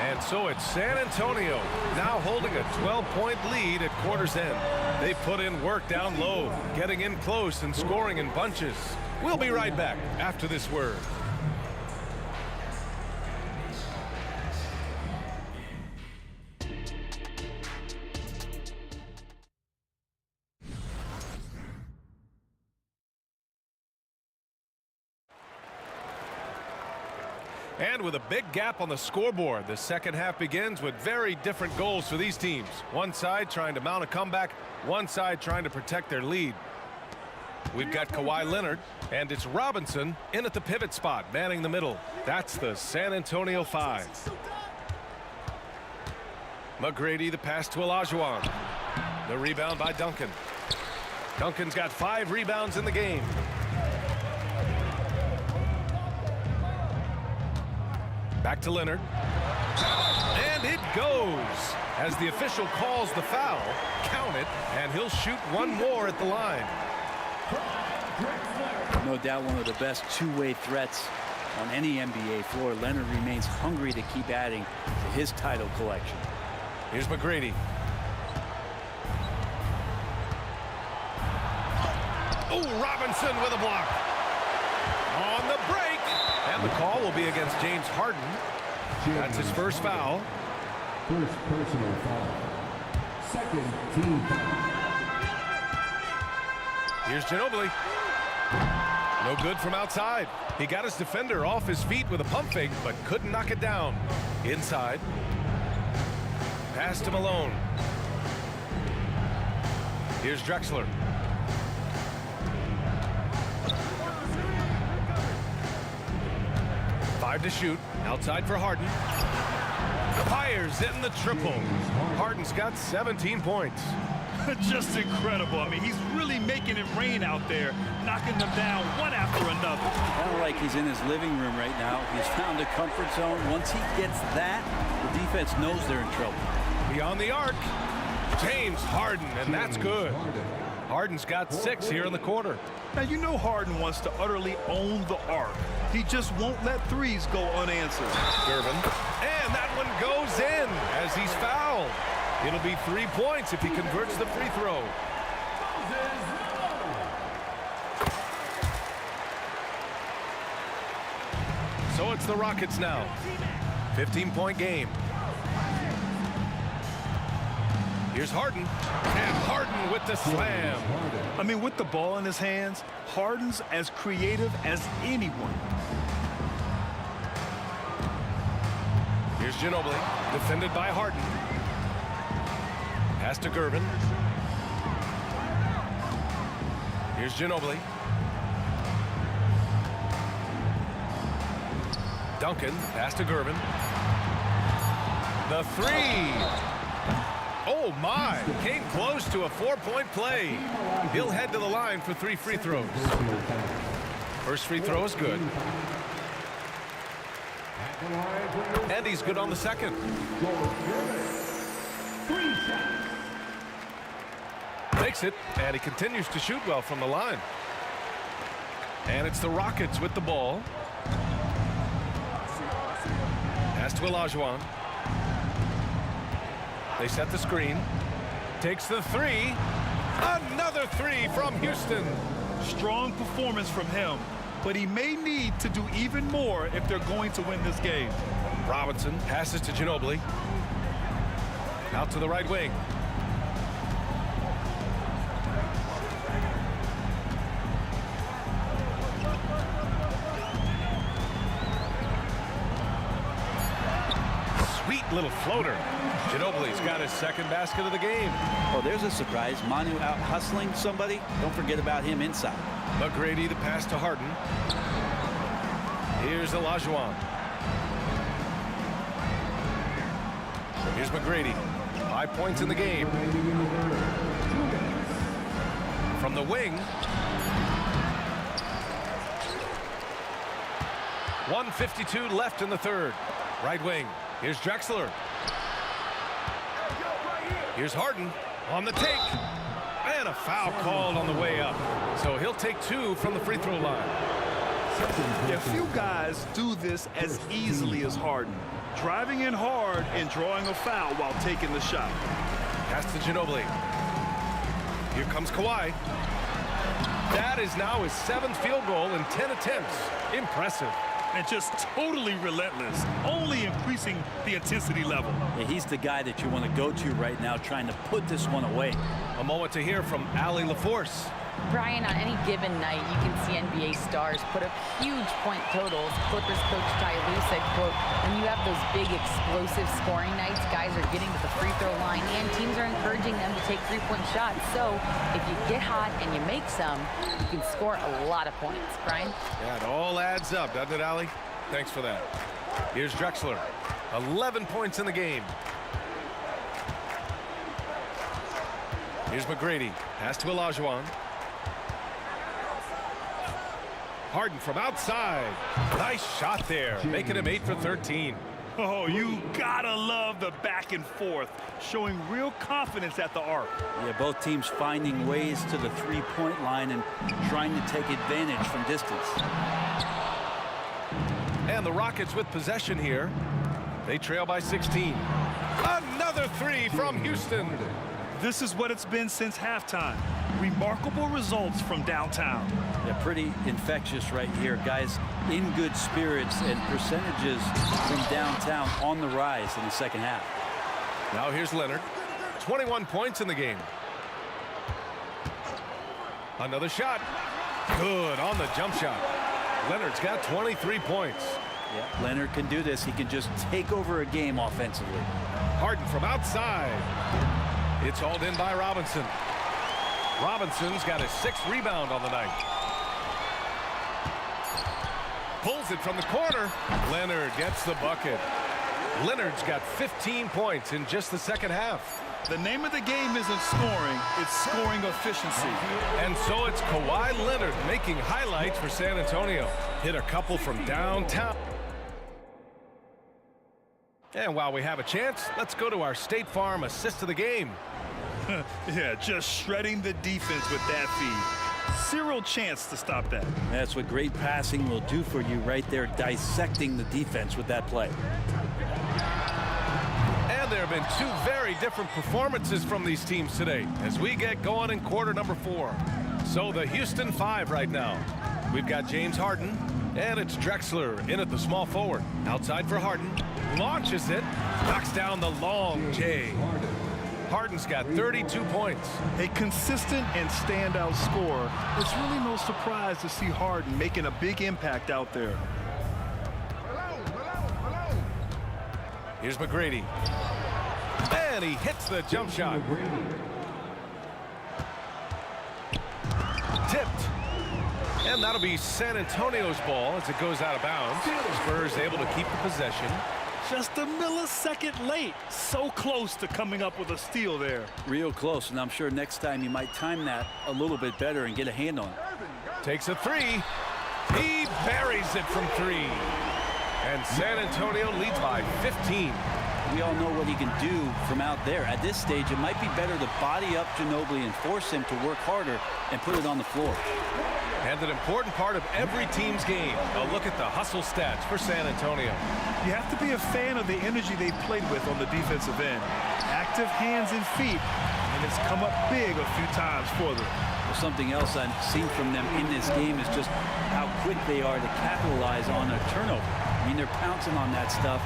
[SPEAKER 1] And so it's San Antonio now holding a 12-point lead at quarter's end. They put in work down low, getting in close and scoring in bunches. We'll be right back after this word. And with a big gap on the scoreboard, the second half begins with very different goals for these teams. One side trying to mount a comeback, one side trying to protect their lead. We've got Kawhi Leonard, and it's Robinson in at the pivot spot, manning the middle. That's the San Antonio 5. McGrady, the pass to Olajuwon. The rebound by Duncan. Duncan's got 5 rebounds in the game. Back to Leonard. And it goes. As the official calls the foul, count it, and he'll shoot one more at the line.
[SPEAKER 12] No doubt one of the best two-way threats on any NBA floor. Leonard remains hungry to keep adding to his title collection.
[SPEAKER 1] Here's McGrady. Oh, Robinson with a block. On the break. And the call will be against James Harden. That's his first foul.
[SPEAKER 4] First personal foul. Second team foul.
[SPEAKER 1] Here's Ginobili. No good from outside. He got his defender off his feet with a pump fake, but couldn't knock it down. Inside. Pass to Malone. Here's Drexler. Five to shoot. Outside for Harden. Fires in the triple. Harden's got 17 points.
[SPEAKER 8] Just incredible. I mean, he's really making it rain out there, knocking them down one after another.
[SPEAKER 12] Kind of like he's in his living room right now. He's found a comfort zone. Once he gets that, the defense knows they're in trouble.
[SPEAKER 1] Beyond the arc, James Harden, and that's good. Harden's got 6 here in the quarter.
[SPEAKER 8] Now, you know Harden wants to utterly own the arc. He just won't let threes go unanswered.
[SPEAKER 1] Gervin, and that one goes in as he's fouled. It'll be 3 points if he converts the free throw. So it's the Rockets now. 15-point game. Here's Harden, and Harden with the slam.
[SPEAKER 8] I mean, with the ball in his hands, Harden's as creative as anyone.
[SPEAKER 1] Here's Ginobili, defended by Harden. Pass to Gervin. Here's Ginobili. Duncan, pass to Gervin. The 3. Oh my, came close to a 4-point play. He'll head to the line for 3 free throws. First free throw is good. And he's good on the second. Makes it, and he continues to shoot well from the line. And it's the Rockets with the ball. Pass to Olajuwon. They set the screen. Takes the 3. Another 3 from Houston.
[SPEAKER 8] Strong performance from him, but he may need to do even more if they're going to win this game.
[SPEAKER 1] Robinson passes to Ginobili. Out to the right wing. Sweet little floater. Ginobili's got his second basket of the game.
[SPEAKER 12] Oh, there's a surprise. Manu out hustling somebody. Don't forget about him inside.
[SPEAKER 1] McGrady the pass to Harden. Here's Olajuwon. Here's McGrady. 5 points in the game. From the wing. 1:52 left in the third. Right wing. Here's Drexler. Here's Harden on the take. And a foul called on the way up. So he'll take 2 from the free throw line.
[SPEAKER 8] Yeah, few guys do this as easily as Harden. Driving in hard and drawing a foul while taking the shot.
[SPEAKER 1] Pass to Ginobili. Here comes Kawhi. That is now his 7th field goal in 10 attempts. Impressive.
[SPEAKER 8] And just totally relentless, only increasing the intensity level.
[SPEAKER 12] Yeah, he's the guy that you want to go to right now, trying to put this one away.
[SPEAKER 1] A moment to hear from Allie LaForce.
[SPEAKER 13] Brian, on any given night, you can see NBA stars put up huge point totals. Clippers coach Ty Lue said, quote, when you have those big explosive scoring nights, guys are getting to the free throw line and teams are encouraging them to take 3-point shots. So if you get hot and you make some, you can score a lot of points. Brian?
[SPEAKER 1] Yeah, it all adds up, doesn't it, Allie? Thanks for that. Here's Drexler. 11 points in the game. Here's McGrady. Pass to Olajuwon. Harden from outside. Nice shot there, making him 8 for 13.
[SPEAKER 8] Oh, you gotta love the back and forth, showing real confidence at the arc.
[SPEAKER 12] Yeah, both teams finding ways to the 3-point line and trying to take advantage from distance.
[SPEAKER 1] And the Rockets with possession here. They trail by 16. Another 3 from Houston.
[SPEAKER 8] This is what it's been since halftime. Remarkable results from downtown.
[SPEAKER 12] Yeah, pretty infectious right here. Guys in good spirits and percentages from downtown on the rise in the second half.
[SPEAKER 1] Now here's Leonard. 21 points in the game. Another shot. Good on the jump shot. Leonard's got 23 points.
[SPEAKER 12] Yeah, Leonard can do this. He can just take over a game offensively.
[SPEAKER 1] Harden from outside. It's hauled in by Robinson. Robinson's got his 6th rebound on the night. Pulls it from the corner. Leonard gets the bucket. Leonard's got 15 points in just the second half.
[SPEAKER 8] The name of the game isn't scoring, it's scoring efficiency.
[SPEAKER 1] And so it's Kawhi Leonard making highlights for San Antonio. Hit a couple from downtown. And while we have a chance, let's go to our State Farm assist of the game.
[SPEAKER 8] Yeah, just shredding the defense with that feed. Zero chance to stop that.
[SPEAKER 12] That's what great passing will do for you right there, dissecting the defense with that play.
[SPEAKER 1] And there have been two very different performances from these teams today as we get going in quarter number 4. So the Houston 5 right now. We've got James Harden, and it's Drexler in at the small forward. Outside for Harden, launches it, knocks down the long J. Harden's got 32 points.
[SPEAKER 8] A consistent and standout scorer. It's really no surprise to see Harden making a big impact out there.
[SPEAKER 1] Here's McGrady. And he hits the jump shot. Tipped. And that'll be San Antonio's ball as it goes out of bounds. Spurs able to keep the possession.
[SPEAKER 8] Just a millisecond late. So close to coming up with a steal there.
[SPEAKER 12] Real close, and I'm sure next time you might time that a little bit better and get a hand on it.
[SPEAKER 1] Takes a three. He buries it from 3. And San Antonio leads by 15.
[SPEAKER 12] We all know what he can do from out there. At this stage, it might be better to body up Ginobili and force him to work harder and put it on the floor.
[SPEAKER 1] And an important part of every team's game. A look at the hustle stats for San Antonio.
[SPEAKER 8] You have to be a fan of the energy they've played with on the defensive end. Active hands and feet, and it's come up big a few times for them.
[SPEAKER 12] Well, something else I've seen from them in this game is just how quick they are to capitalize on a turnover. I mean, they're pouncing on that stuff.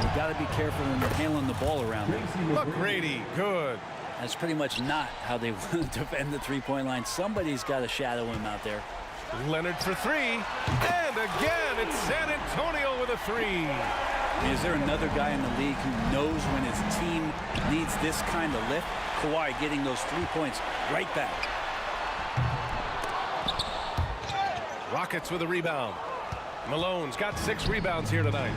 [SPEAKER 12] You've got to be careful when they're handling the ball around them.
[SPEAKER 1] McGrady, good.
[SPEAKER 12] That's pretty much not how they want to defend the three-point line. Somebody's got to shadow him out there.
[SPEAKER 1] Leonard for 3. And again, it's San Antonio with a 3.
[SPEAKER 12] I mean, is there another guy in the league who knows when his team needs this kind of lift? Kawhi getting those 3 points right back.
[SPEAKER 1] Rockets with a rebound. Malone's got 6 rebounds here tonight.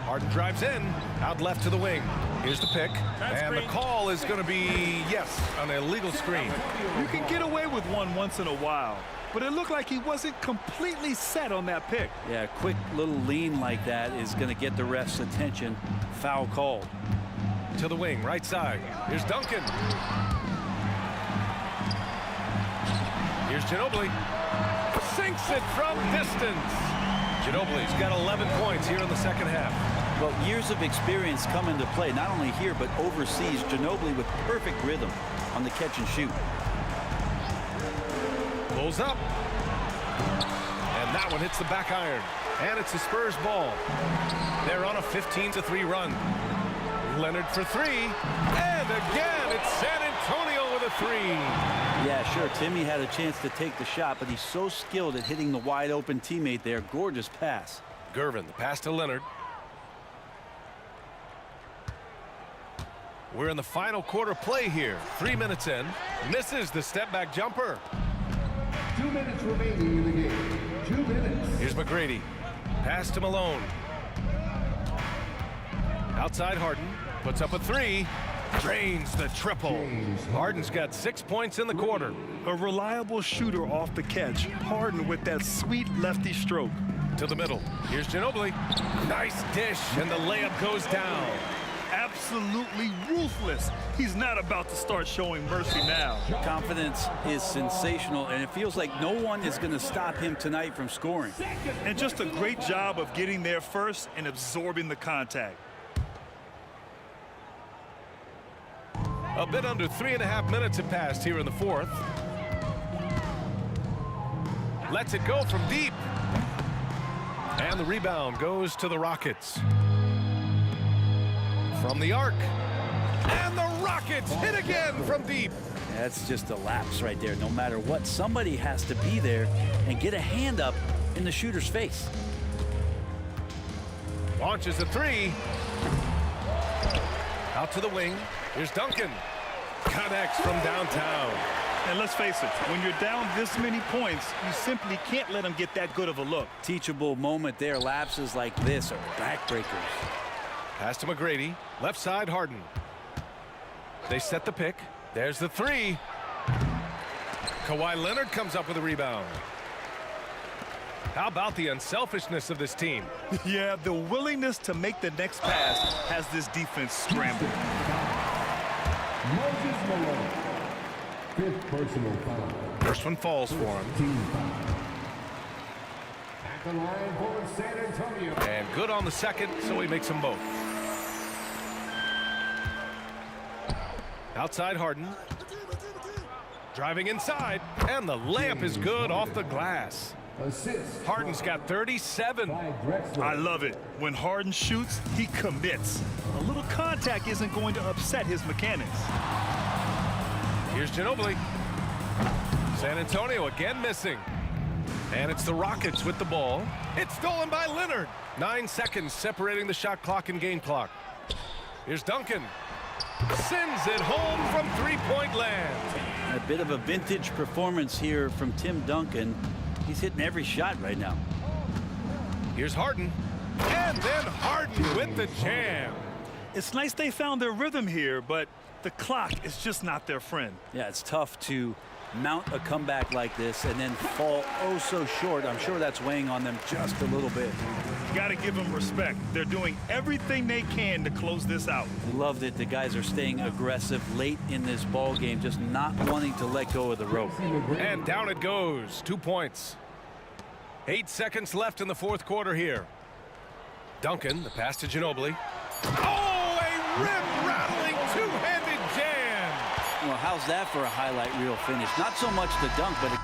[SPEAKER 1] Harden drives in, out left to the wing. Here's the pick, and the call is going to be, yes, an illegal screen.
[SPEAKER 8] You can get away with one once in a while, but it looked like he wasn't completely set on that pick.
[SPEAKER 12] Yeah, a quick little lean like that is going to get the ref's attention. Foul called.
[SPEAKER 1] To the wing, right side. Here's Duncan. Here's Ginobili. Sinks it from distance. Ginobili's got 11 points here in the second half.
[SPEAKER 12] Well, years of experience come into play, not only here, but overseas. Ginobili with perfect rhythm on the catch and shoot.
[SPEAKER 1] Pulls up. And that one hits the back iron. And it's the Spurs ball. They're on a 15-3 run. Leonard for 3. And again, it's San Antonio with a 3.
[SPEAKER 12] Yeah, sure, Timmy had a chance to take the shot, but he's so skilled at hitting the wide open teammate there. Gorgeous pass.
[SPEAKER 1] Gervin, the pass to Leonard. We're in the final quarter play here. 3 minutes in. Misses the step back jumper.
[SPEAKER 4] 2 minutes remaining in the game. 2 minutes.
[SPEAKER 1] Here's McGrady. Pass to Malone. Outside Harden. Puts up a 3. Drains the triple. Harden's got 6 points in the quarter.
[SPEAKER 8] A reliable shooter off the catch. Harden with that sweet lefty stroke.
[SPEAKER 1] To the middle. Here's Ginobili. Nice dish, and the layup goes down.
[SPEAKER 8] Absolutely ruthless. He's not about to start showing mercy now.
[SPEAKER 12] Confidence is sensational, and it feels like no one is going to stop him tonight from scoring.
[SPEAKER 8] And just a great job of getting there first and absorbing the contact.
[SPEAKER 1] A bit under 3.5 minutes have passed here in the fourth. Lets it go from deep. And the rebound goes to the Rockets. From the arc. And the Rockets hit again from deep.
[SPEAKER 12] That's just a lapse right there. No matter what, somebody has to be there and get a hand up in the shooter's face.
[SPEAKER 1] Launches a 3. Out to the wing. Here's Duncan. Connects from downtown.
[SPEAKER 8] And let's face it, when you're down this many points, you simply can't let them get that good of a look.
[SPEAKER 12] Teachable moment there. Lapses like this are backbreakers.
[SPEAKER 1] Pass to McGrady. Left side, Harden. They set the pick. There's the three. Kawhi Leonard comes up with a rebound. How about the unselfishness of this team?
[SPEAKER 8] Yeah, the willingness to make the next pass has this defense scrambled.
[SPEAKER 4] Moses Malone. 5th personal foul.
[SPEAKER 1] First one falls for him.
[SPEAKER 4] Team foul. At the line for San Antonio.
[SPEAKER 1] And good on the second, so he makes them both. Outside Harden. Driving inside, and the layup is good off the glass.
[SPEAKER 4] Assist.
[SPEAKER 1] Harden's got 37.
[SPEAKER 8] I love it. When Harden shoots, he commits. A little contact isn't going to upset his mechanics.
[SPEAKER 1] Here's Ginobili. San Antonio again missing. And it's the Rockets with the ball. It's stolen by Leonard. 9 seconds separating the shot clock and game clock. Here's Duncan. Sends it home from three-point land.
[SPEAKER 12] A bit of a vintage performance here from Tim Duncan. He's hitting every shot right now.
[SPEAKER 1] Here's Harden. And then Harden with the jam.
[SPEAKER 8] It's nice they found their rhythm here, but the clock is just not their friend.
[SPEAKER 12] Yeah, it's tough to mount a comeback like this and then fall oh so short. I'm sure that's weighing on them just a little bit.
[SPEAKER 8] You got to give them respect. They're doing everything they can to close this out.
[SPEAKER 12] Love that the guys are staying aggressive late in this ball game, just not wanting to let go of the rope.
[SPEAKER 1] And down it goes. 2 points. 8 seconds left in the fourth quarter here. Duncan, the pass to Ginobili. Oh, a rim-rattling two-handed jam.
[SPEAKER 12] Well, how's that for a highlight reel finish? Not so much the dunk, but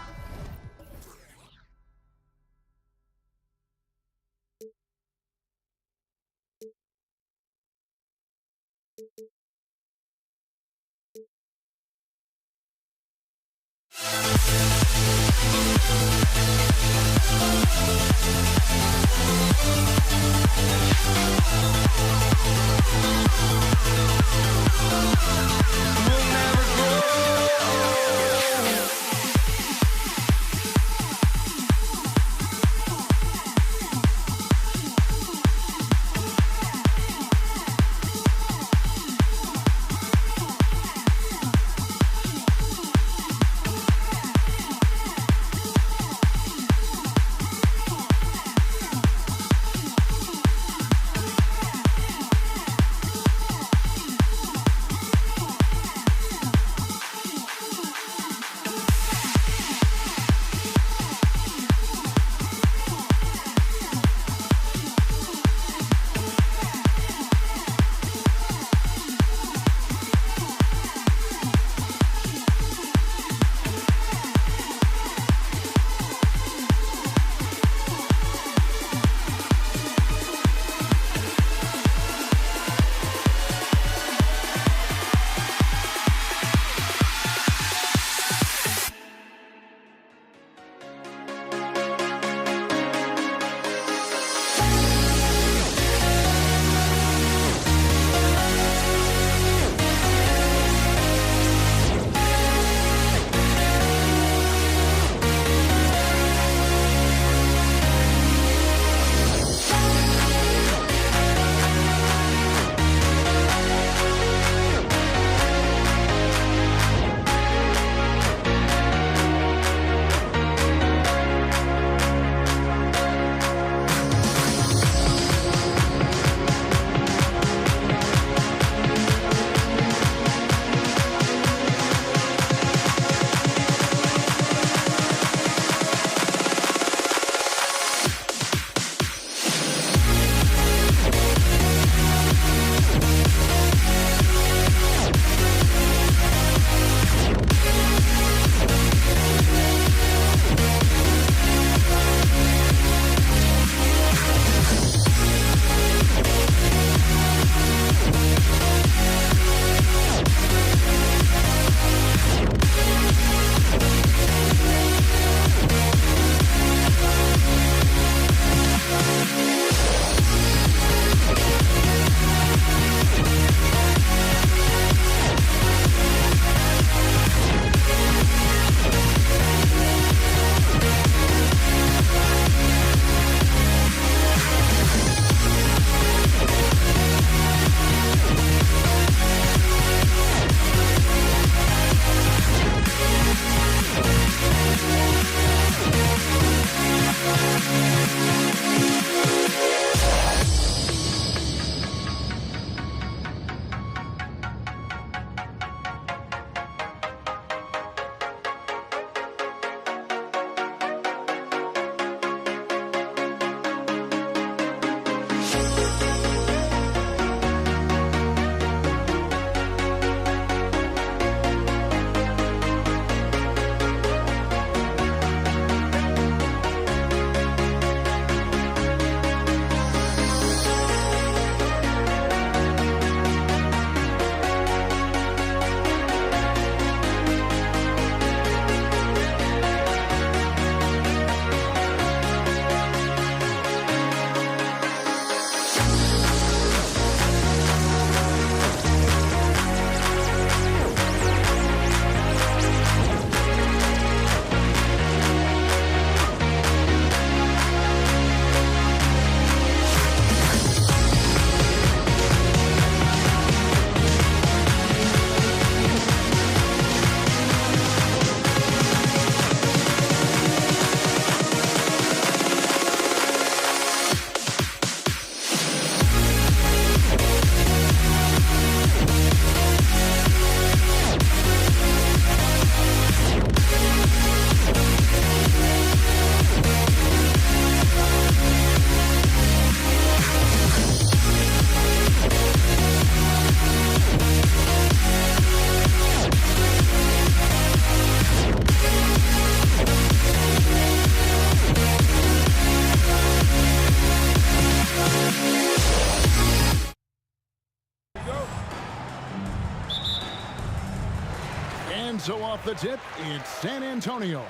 [SPEAKER 5] And so off the tip, it's San Antonio.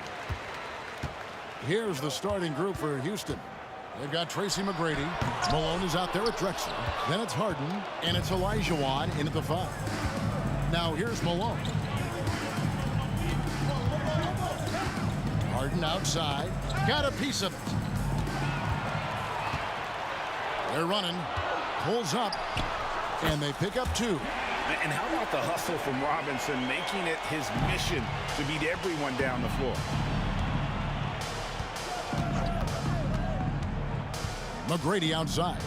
[SPEAKER 5] Here's the starting group for Houston. They've got Tracy McGrady. Malone is out there with Drexler. Then it's Harden, and it's Olajuwon in at the 5. Now here's Malone. Harden outside. Got a piece of it. They're running. Pulls up. And they pick up 2.
[SPEAKER 6] And how about the hustle from Robinson, making it his mission to beat everyone down the floor.
[SPEAKER 5] McGrady outside.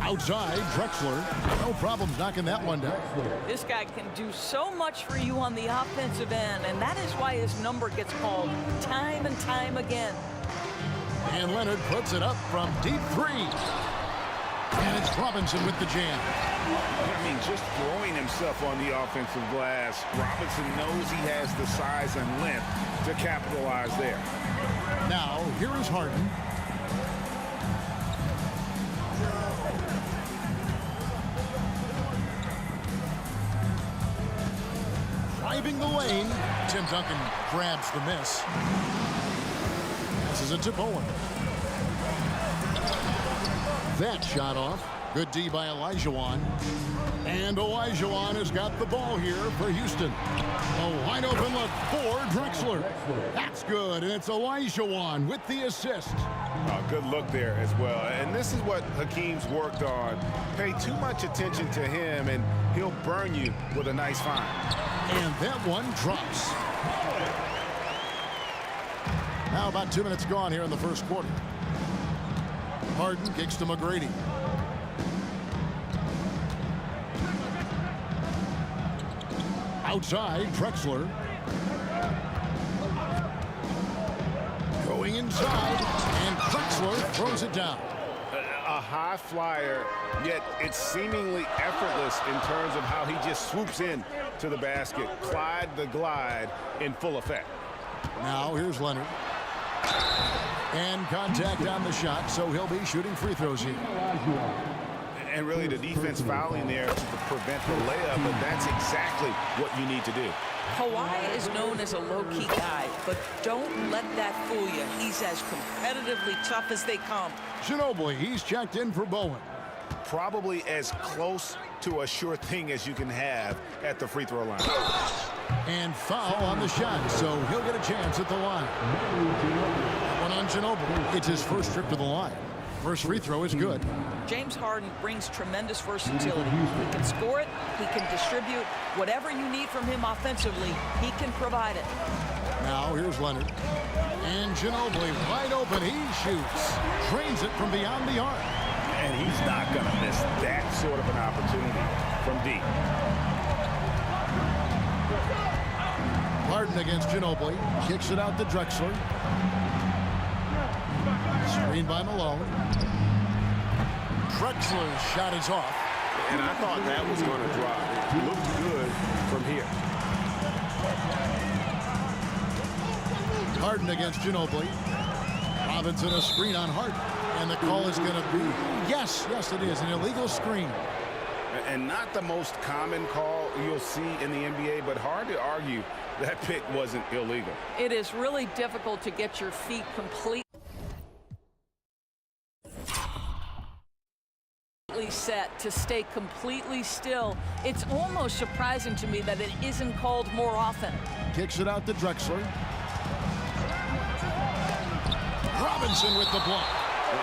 [SPEAKER 5] Outside, Drexler. No problems knocking that one down.
[SPEAKER 2] This guy can do so much for you on the offensive end, and that is why his number gets called time and time again.
[SPEAKER 5] And Leonard puts it up from deep 3. And it's Robinson with the jam.
[SPEAKER 6] I mean, just throwing himself on the offensive glass, Robinson knows he has the size and length to capitalize there.
[SPEAKER 5] Now, here is Harden. Driving the lane. Tim Duncan grabs the miss. Passes it to Bowen. That shot off. Good D by Olajuwon. And Olajuwon has got the ball here for Houston. A wide open look for Drexler. That's good, and it's Olajuwon with the assist.
[SPEAKER 6] Good look there as well. And this is what Hakeem's worked on. Pay too much attention to him, and he'll burn you with a nice find.
[SPEAKER 5] And that one drops. Now about 2 minutes gone here in the first quarter. Harden kicks to McGrady. Outside, Drexler. Going inside, and Drexler throws it down.
[SPEAKER 6] A high flyer, yet it's seemingly effortless in terms of how he just swoops in to the basket. Clyde the glide in full effect.
[SPEAKER 5] Now here's Leonard. And contact on the shot, so he'll be shooting free throws here.
[SPEAKER 6] And really the defense fouling there to prevent the layup, but that's exactly what you need to do.
[SPEAKER 2] Kawhi is known as a low-key guy, but don't let that fool you. He's as competitively tough as they come.
[SPEAKER 5] Ginobili, he's checked in for Bowen.
[SPEAKER 6] Probably as close to a sure thing as you can have at the free throw line.
[SPEAKER 5] And foul on the shot, so he'll get a chance at the line. One on Ginobili. It's his first trip to the line. First free throw is good.
[SPEAKER 2] James Harden brings tremendous versatility. He can score it, he can distribute. Whatever you need from him offensively, he can provide it.
[SPEAKER 5] Now here's Leonard. And Ginobili wide open. He shoots. Drains it from beyond the arc.
[SPEAKER 6] And he's not going to miss that sort of an opportunity from deep.
[SPEAKER 5] Harden against Ginobili. Kicks it out to Drexler. Screen by Malone. Drexler's shot is off.
[SPEAKER 6] And I thought that was going to drop. It looked good from here.
[SPEAKER 5] Harden against Ginobili. Robinson a screen on Harden. And the call is going to be, yes, it is, an illegal screen.
[SPEAKER 6] And not the most common call you'll see in the NBA, but hard to argue that pick wasn't illegal.
[SPEAKER 2] It is really difficult to get your feet completely set, to stay completely still. It's almost surprising to me that it isn't called more often.
[SPEAKER 5] Kicks it out to Drexler. Robinson with the block.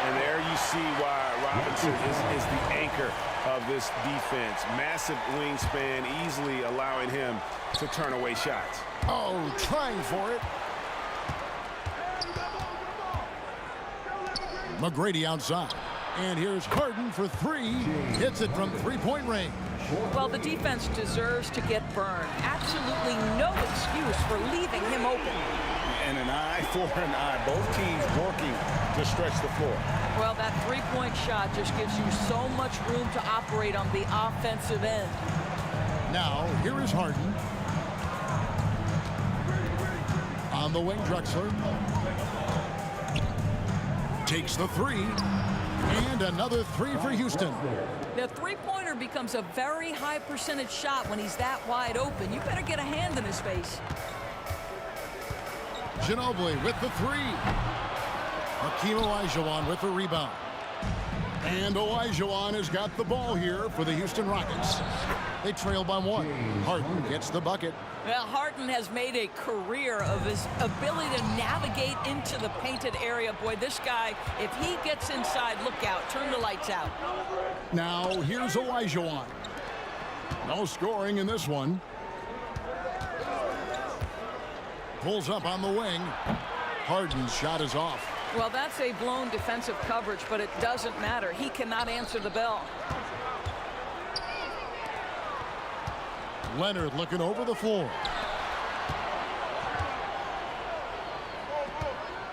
[SPEAKER 6] And there you see why Robinson is the anchor of this defense. Massive wingspan, easily allowing him to turn away shots.
[SPEAKER 5] Oh, trying for it. McGrady outside. And here's Harden for 3. Hits it from three-point range.
[SPEAKER 2] Well, the defense deserves to get burned. Absolutely no excuse for leaving him open.
[SPEAKER 6] And an eye for an eye. Both teams working to stretch the floor.
[SPEAKER 2] Well, that three-point shot just gives you so much room to operate on the offensive end.
[SPEAKER 5] Now, here is Harden. On the wing, Drexler. Takes the 3. And another three for Houston.
[SPEAKER 2] The three-pointer becomes a very high percentage shot when he's that wide open. You better get a hand in his face.
[SPEAKER 5] Ginobili with the three. Hakeem Olajuwon with the rebound. And Olajuwon has got the ball here for the Houston Rockets. They trail by one. Harden gets the bucket.
[SPEAKER 2] Well, Harden has made a career of his ability to navigate into the painted area. Boy, this guy, if he gets inside, look out. Turn the lights out.
[SPEAKER 5] Now, here's Olajuwon. No scoring in this one. Pulls up on the wing. Harden's shot is off.
[SPEAKER 2] Well, that's a blown defensive coverage, but it doesn't matter. He cannot answer the bell.
[SPEAKER 5] Leonard looking over the floor.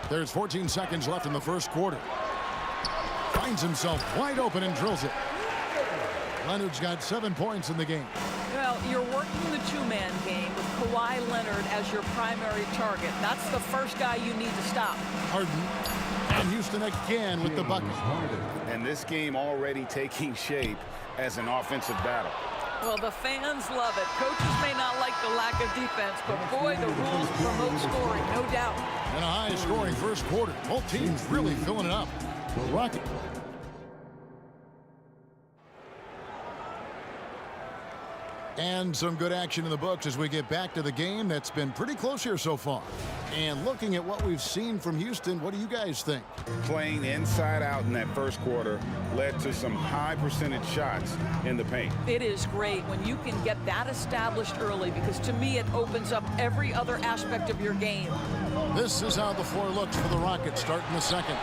[SPEAKER 5] There's 14 seconds left in the first quarter. Finds himself wide open and drills it. Leonard's got 7 points in the game.
[SPEAKER 2] Well, you're working the two-man game with Kawhi Leonard as your primary target. That's the first guy you need to stop.
[SPEAKER 5] Harden and Houston again with the bucket.
[SPEAKER 6] And this game already taking shape as an offensive battle.
[SPEAKER 2] Well, the fans love it. Coaches may not like the lack of defense, but boy, the rules promote scoring, no doubt.
[SPEAKER 5] And a high-scoring first quarter. Both teams really filling it up. Rocket. And some good action in the books as we get back to the game that's been pretty close here so far. And looking at what we've seen from Houston, what do you guys think?
[SPEAKER 6] Playing inside out in that first quarter led to some high percentage shots in the paint.
[SPEAKER 2] It is great when you can get that established early, because to me it opens up every other aspect of your game.
[SPEAKER 5] This is how the floor looks for the Rockets starting the second.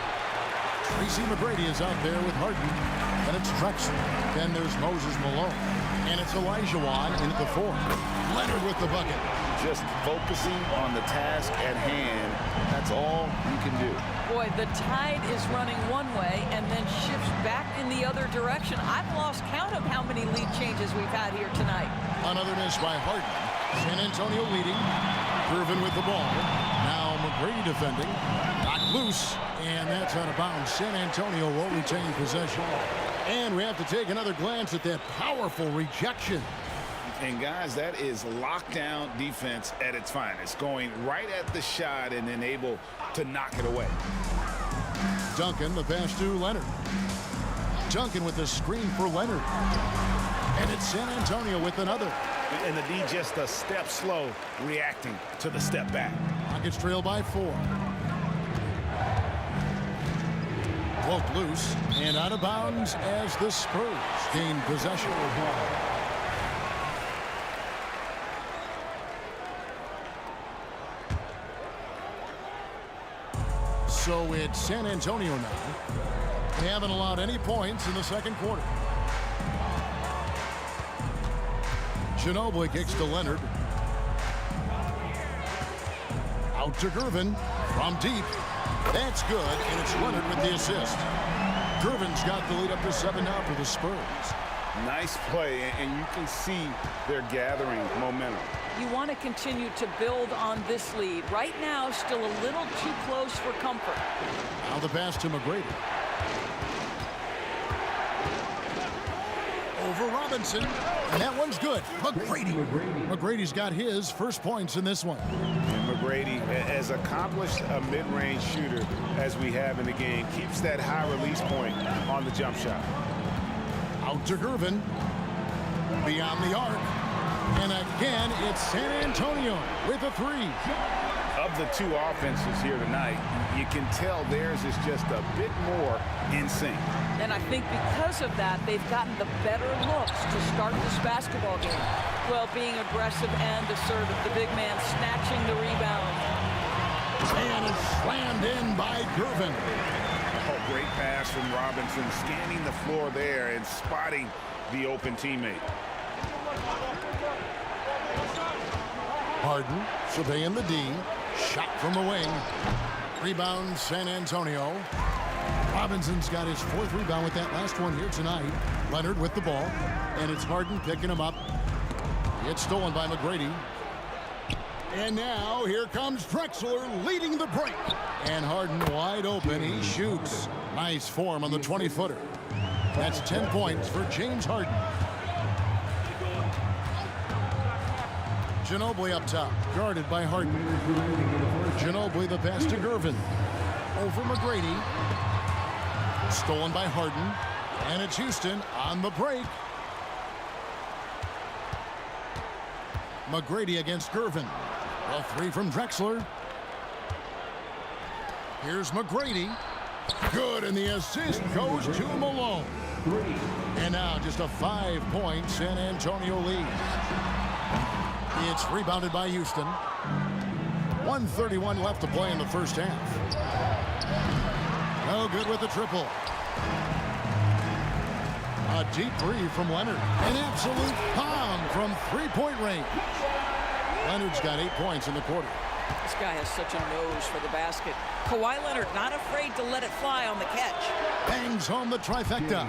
[SPEAKER 5] Tracy McGrady is out there with Harden. Then it's Drexler. Then there's Moses Malone. And it's Olajuwon in the fourth. Leonard with the bucket.
[SPEAKER 6] Just focusing on the task at hand. That's all you can do.
[SPEAKER 2] Boy, the tide is running one way and then shifts back in the other direction. I've lost count of how many lead changes we've had here tonight.
[SPEAKER 5] Another miss by Harden. San Antonio leading. Irvin with the ball. Now McGrady defending. Knocked loose. And that's out of bounds. San Antonio will retain possession. And we have to take another glance at that powerful rejection.
[SPEAKER 6] And guys, that is lockdown defense at its finest. Going right at the shot and then able to knock it away.
[SPEAKER 5] Duncan, the pass to Leonard. Duncan with the screen for Leonard. And it's San Antonio with another.
[SPEAKER 6] And the D just a step slow, reacting to the step back.
[SPEAKER 5] Rockets trail by 4. Both loose and out of bounds as the Spurs gain possession. So it's San Antonio now. They haven't allowed any points in the second quarter. Ginobili kicks to Leonard. Out to Gervin from deep. That's good, and it's Leonard with the assist. Gervin's got the lead up to 7 now for the Spurs.
[SPEAKER 6] Nice play, and you can see they're gathering momentum.
[SPEAKER 2] You want to continue to build on this lead. Right now, still a little too close for comfort.
[SPEAKER 5] Now the pass to McGrady. Over Robinson, and that one's good. McGrady's got his first points in this one.
[SPEAKER 6] And McGrady, as accomplished a mid-range shooter as we have in the game, keeps that high release point on the jump shot.
[SPEAKER 5] Out to Gervin. Beyond the arc. And again, it's San Antonio with a 3.
[SPEAKER 6] Of the two offenses here tonight, you can tell theirs is just a bit more in sync.
[SPEAKER 2] And I think because of that, they've gotten the better looks to start this basketball game. Well, being aggressive and assertive, the big man snatching the rebound.
[SPEAKER 5] And it's slammed in by Gervin.
[SPEAKER 6] Oh, great pass from Robinson, scanning the floor there and spotting the open teammate.
[SPEAKER 5] Harden surveying the D. Shot from the wing. Rebound San Antonio. Robinson's got his 4th rebound with that last one here tonight. Leonard with the ball. And it's Harden picking him up. It's stolen by McGrady. And now here comes Drexler leading the break. And Harden wide open. He shoots. Nice form on the 20-footer. That's 10 points for James Harden. Ginobili up top, guarded by Harden. Ginobili the pass to Gervin. Over McGrady. Stolen by Harden. And it's Houston on the break. McGrady against Gervin. A three from Drexler. Here's McGrady. Good, and the assist goes to Malone. And now just a 5-point San Antonio lead. It's rebounded by Houston. 1:31 left to play in the first half. No good with the triple. A deep three from Leonard. An absolute bomb from three-point range. Leonard's got 8 points in the quarter.
[SPEAKER 2] This guy has such a nose for the basket. Kawhi Leonard not afraid to let it fly on the catch.
[SPEAKER 5] Bangs home the trifecta.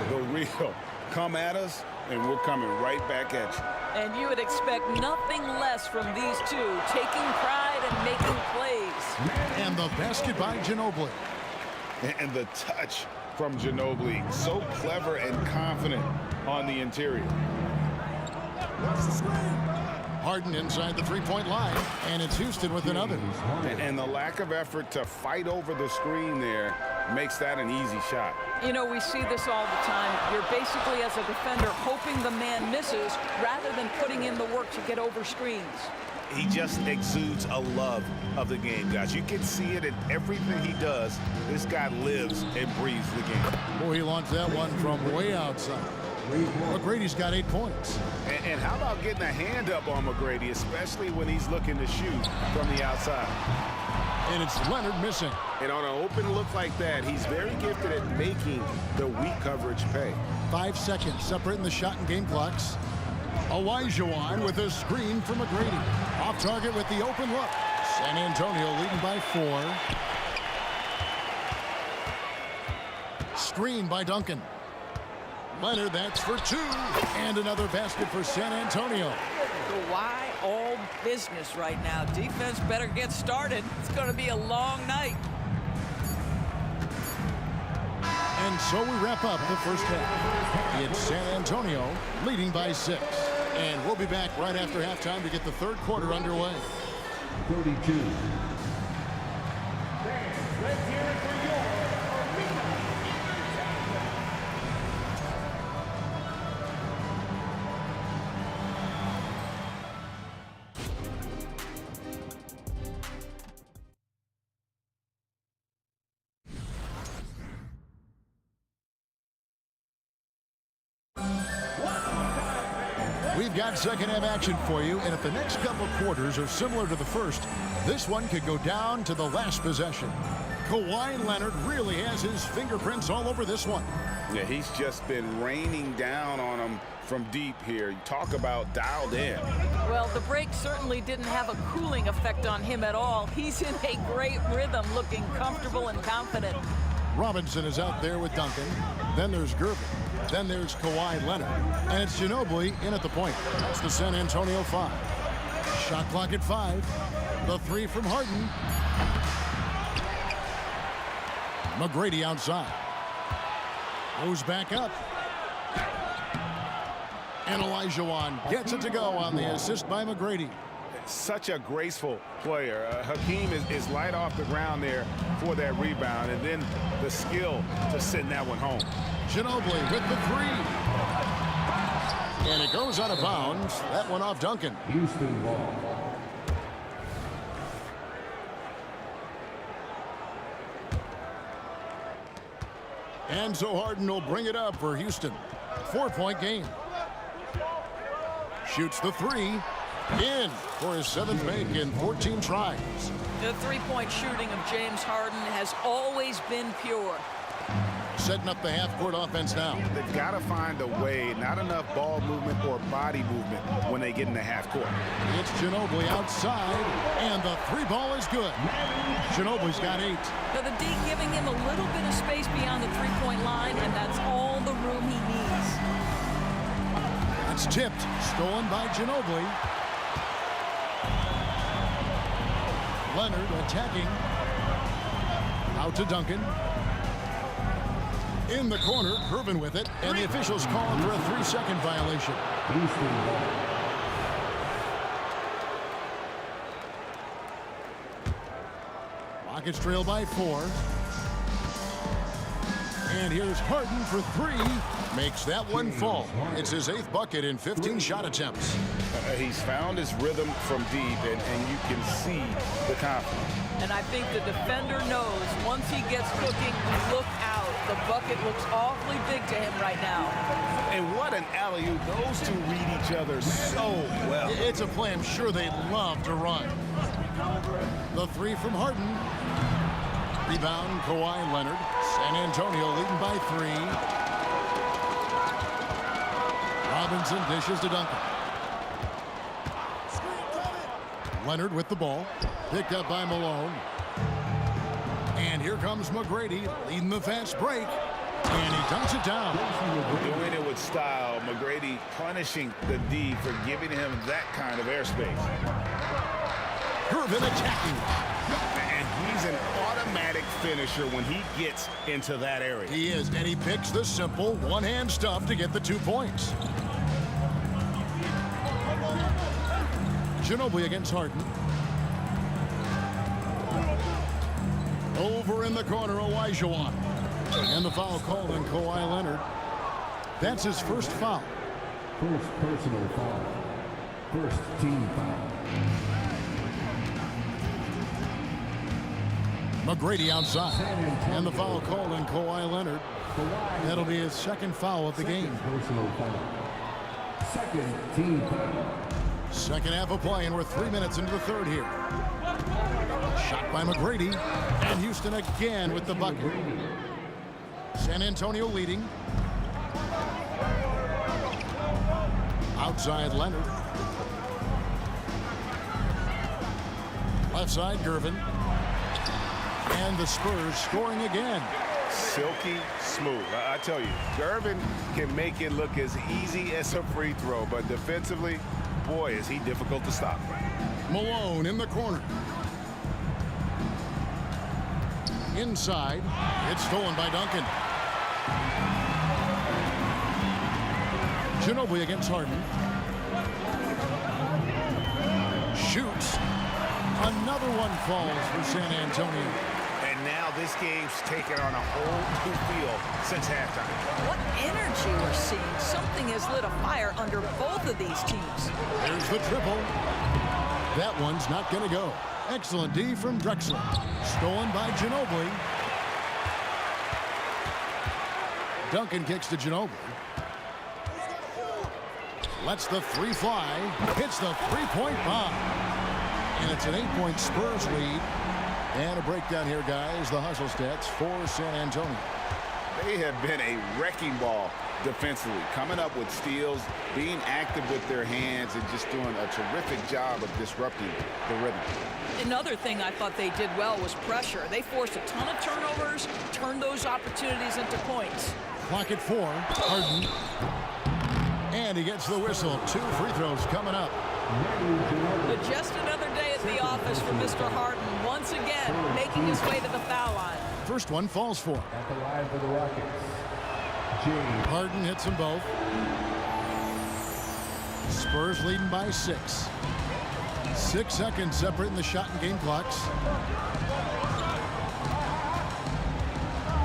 [SPEAKER 6] The real. Come at us, and we're coming right back at you.
[SPEAKER 2] And you would expect nothing less from these two, taking pride and making plays.
[SPEAKER 5] And the basket by Ginobili.
[SPEAKER 6] And the touch from Ginobili. So clever and confident on the interior.
[SPEAKER 5] Harden inside the three-point line, and it's Houston with another.
[SPEAKER 6] And the lack of effort to fight over the screen there makes that an easy shot.
[SPEAKER 2] You know, we see this all the time. You're basically, as a defender, hoping the man misses rather than putting in the work to get over screens.
[SPEAKER 7] He just exudes a love of the game, guys. You can see it in everything he does. This guy lives and breathes the game.
[SPEAKER 5] Boy, he launched that one from way outside. McGrady's got 8 points.
[SPEAKER 6] And how about getting a hand up on McGrady, especially when he's looking to shoot from the outside?
[SPEAKER 5] And it's Leonard missing.
[SPEAKER 6] And on an open look like that, he's very gifted at making the weak coverage pay.
[SPEAKER 5] 5 seconds separating the shot and game clocks. Olajuwon with a screen from McGrady. Off target with the open look. San Antonio leading by 4. Screen by Duncan. Leonard, that's for 2. And another basket for San Antonio.
[SPEAKER 2] Kawhi all business right now. Defense better get started. It's going to be a long night.
[SPEAKER 5] And so we wrap up the first half. It's San Antonio leading by 6. And we'll be back right after halftime to get the third quarter underway.
[SPEAKER 4] 32.
[SPEAKER 5] We've got second half action for you, and if the next couple quarters are similar to the first, this one could go down to the last possession. Kawhi Leonard really has his fingerprints all over this one.
[SPEAKER 6] Yeah, he's just been raining down on him from deep here. Talk about dialed in.
[SPEAKER 2] Well, the break certainly didn't have a cooling effect on him at all. He's in a great rhythm, looking comfortable and confident.
[SPEAKER 5] Robinson is out there with Duncan. Then there's Gervin. Then there's Kawhi Leonard. And it's Ginobili in at the point. That's the San Antonio 5. Shot clock at 5. The 3 from Harden. McGrady outside. Goes back up. And Olajuwon gets it to go on the assist by McGrady.
[SPEAKER 6] Such a graceful player. Hakeem is light off the ground there for that rebound, and then the skill to send that one home.
[SPEAKER 5] Ginobili with the 3. And it goes out of bounds. That one off Duncan.
[SPEAKER 4] Houston ball.
[SPEAKER 5] And so Harden will bring it up for Houston. 4-point game. Shoots the 3. In for his 7th make in 14 tries.
[SPEAKER 2] The three-point shooting of James Harden has always been pure.
[SPEAKER 5] Setting up the half-court offense now.
[SPEAKER 6] They've got to find a way, not enough ball movement or body movement when they get in the half-court.
[SPEAKER 5] It's Ginobili outside, and the 3 ball is good. Ginobili's got 8.
[SPEAKER 2] Now the D giving him a little bit of space beyond the three-point line, and that's all the room he needs.
[SPEAKER 5] That's tipped, stolen by Ginobili. Leonard attacking. Out to Duncan. In the corner, Irvin with it, and the officials call for a 3-second violation. Rockets trail by 4. And here's Harden for 3. Makes that one fall. It's his 8th bucket in 15 shot attempts.
[SPEAKER 6] He's found his rhythm from deep, and you can see the confidence.
[SPEAKER 2] And I think the defender knows once he gets cooking, look out. The bucket looks awfully big to him right now.
[SPEAKER 6] And what an alley-oop. Those two read each other so well.
[SPEAKER 5] It's a play I'm sure they love to run. The 3 from Harden. Rebound, Kawhi Leonard. San Antonio leading by 3. Robinson dishes to Duncan. Leonard with the ball. Picked up by Malone. And here comes McGrady leading the fast break. And he dunks it down.
[SPEAKER 6] Doing it with style. McGrady punishing the D for giving him that kind of airspace.
[SPEAKER 5] Irvin attacking.
[SPEAKER 6] And he's an automatic finisher when he gets into that area.
[SPEAKER 5] He is, and he picks the simple one-hand stuff to get the 2 points. Ginobili against Harden. Over in the corner, Olajuwon. And the foul called on Kawhi Leonard. That's his first foul.
[SPEAKER 4] First personal foul. First team foul.
[SPEAKER 5] McGrady outside. And the foul called on Kawhi Leonard. That'll be his 2nd foul of the game.
[SPEAKER 4] Personal foul. Second team foul.
[SPEAKER 5] Second half of play, and we're 3 minutes into the 3rd here. Shot by McGrady. And Houston again with the bucket. San Antonio leading. Outside Leonard. Left side Gervin. And the Spurs scoring again.
[SPEAKER 6] Silky smooth. I tell you, Gervin can make it look as easy as a free throw, but defensively, boy, is he difficult to stop.
[SPEAKER 5] Malone in the corner. Inside. It's stolen by Duncan. Ginobili against Harden. Shoots. Another one falls for San Antonio.
[SPEAKER 6] And now this game's taken on a whole new feel since halftime.
[SPEAKER 2] What energy we're seeing. Something has lit a fire under both of these teams.
[SPEAKER 5] There's the triple. That one's not going to go. Excellent D from Drexler. Stolen by Ginobili. Duncan kicks to Ginobili. Lets the 3 fly. Hits the 3-point bomb. And it's an 8-point Spurs lead. And a breakdown here, guys. The hustle stats for San Antonio.
[SPEAKER 6] They have been a wrecking ball defensively, coming up with steals, being active with their hands, and just doing a terrific job of disrupting the rhythm.
[SPEAKER 2] Another thing I thought they did well was pressure. They forced a ton of turnovers, turned those opportunities into points.
[SPEAKER 5] Clock at 4. Harden. And he gets the whistle. 2 free throws coming up.
[SPEAKER 2] But just another day at the office for Mr. Harden. Once again, making his way to the foul line.
[SPEAKER 5] First one falls for.
[SPEAKER 4] At the line for the Rockets.
[SPEAKER 5] Harden hits them both. Spurs leading by 6. 6 seconds separating the shot and game clocks.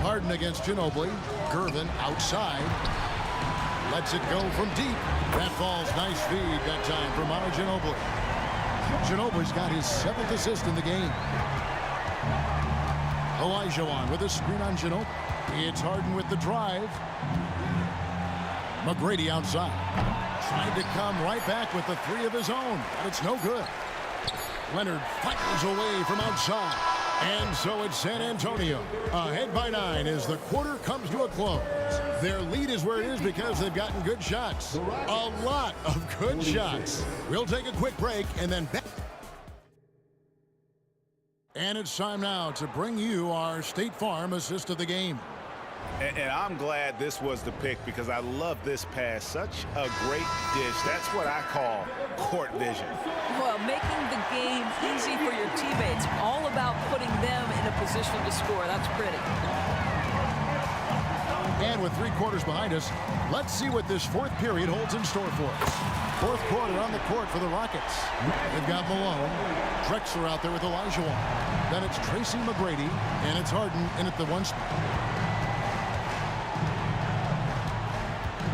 [SPEAKER 5] Harden against Ginobili. Gervin outside. Lets it go from deep. That falls. Nice feed that time from Manu Ginobili. Ginobili's got his 7th assist in the game. Olajuwon with a screen on Ginobili. It's Harden with the drive. McGrady outside. Trying to come right back with the 3 of his own, but it's no good. Leonard fires away from outside. And so it's San Antonio ahead by 9 as the quarter comes to a close. Their lead is where it is because they've gotten good shots. A lot of good shots. We'll take a quick break and then back. And it's time now to bring you our State Farm assist of the game.
[SPEAKER 7] And I'm glad this was the pick because I love this pass. Such a great dish. That's what I call court vision.
[SPEAKER 2] Well, making the game easy for your teammates. All about putting them in a position to score. That's pretty.
[SPEAKER 5] And with 3 quarters behind us, let's see what this fourth period holds in store for us. Fourth quarter on the court for the Rockets. They've got Malone. Drexler out there with Olajuwon. Then it's Tracy McGrady, and it's Harden in at the 1 spot.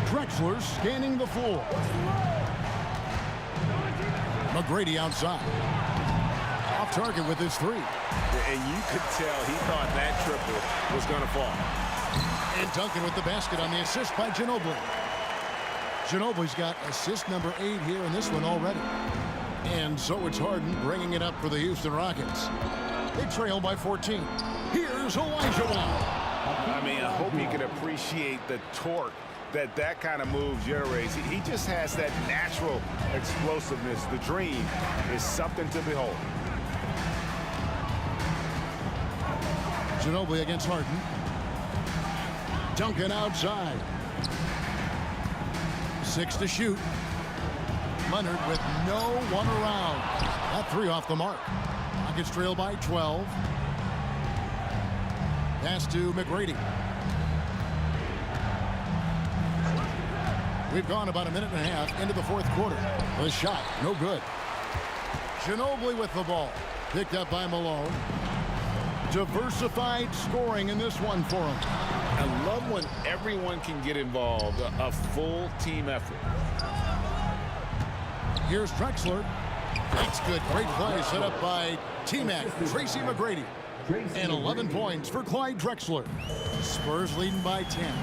[SPEAKER 5] Drexler scanning the floor. McGrady outside. Off target with his 3.
[SPEAKER 7] And you could tell he thought that triple was going to fall.
[SPEAKER 5] And Duncan with the basket on the assist by Ginobili. Ginobili's got assist number 8 here in this one already. And so it's Harden bringing it up for the Houston Rockets. They trail by 14. Here's Olajuwon.
[SPEAKER 7] I mean, I hope you can appreciate the torque that kind of move generates. He just has that natural explosiveness. The dream is something to behold.
[SPEAKER 5] Ginobili against Harden. Duncan outside. 6 to shoot. Leonard with no one around. That 3 off the mark. Rockets trail by 12. Pass to McGrady. We've gone about a minute and a half into the fourth quarter. The shot, no good. Ginobili with the ball. Picked up by Malone. Diversified scoring in this one for him.
[SPEAKER 6] I love when everyone can get involved, a full team effort.
[SPEAKER 5] Here's Drexler. That's good. Great play set up by T-Mac, Tracy McGrady. And 11 points for Clyde Drexler. Spurs leading by 10.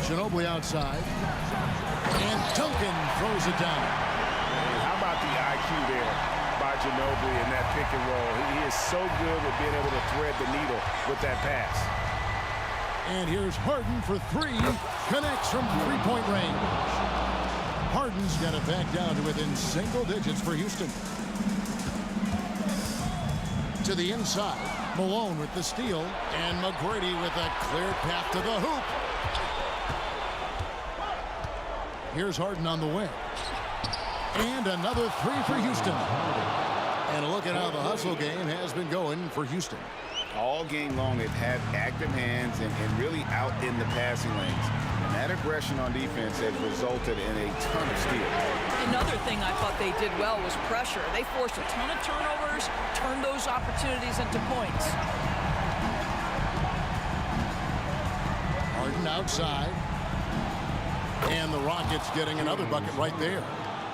[SPEAKER 5] Ginobili outside. And Duncan throws it down.
[SPEAKER 7] How about the IQ there by Ginobili in that pick and roll? He is so good at being able to thread the needle with that pass.
[SPEAKER 5] And here's Harden for 3. Connects from 3-point range. Harden's got it back down to within single digits for Houston. To the inside. Malone with the steal. And McGrady with a clear path to the hoop. Here's Harden on the wing. And another 3 for Houston. And a look at how the hustle game has been going for Houston.
[SPEAKER 6] All game long, they've had active hands and really out in the passing lanes. And that aggression on defense has resulted in a ton of steals.
[SPEAKER 2] Another thing I thought they did well was pressure. They forced a ton of turnovers, turned those opportunities into points.
[SPEAKER 5] Harden outside. And the Rockets getting another bucket right there.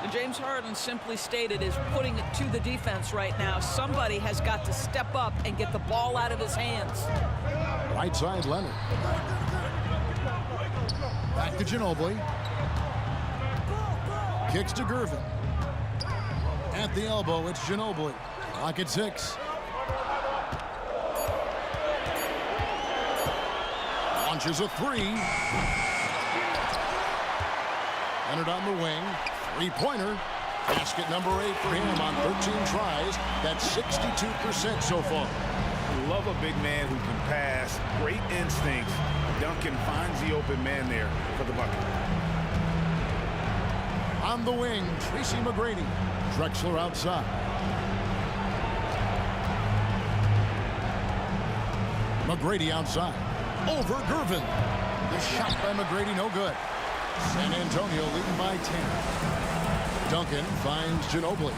[SPEAKER 2] And James Harden simply stated is putting it to the defense right now. Somebody has got to step up and get the ball out of his hands.
[SPEAKER 5] Right side, Leonard. Back to Ginobili. Kicks to Gervin. At the elbow, it's Ginobili. Rocket 6. Launches a 3. Leonard on the wing. 3-pointer. Basket number 8 for him on 13 tries. That's 62% so far.
[SPEAKER 7] Love a big man who can pass. Great instincts. Duncan finds the open man there for the bucket.
[SPEAKER 5] On the wing, Tracy McGrady. Drexler outside. McGrady outside. Over Gervin. The shot by McGrady, no good. San Antonio leading by 10. Duncan finds Ginobili.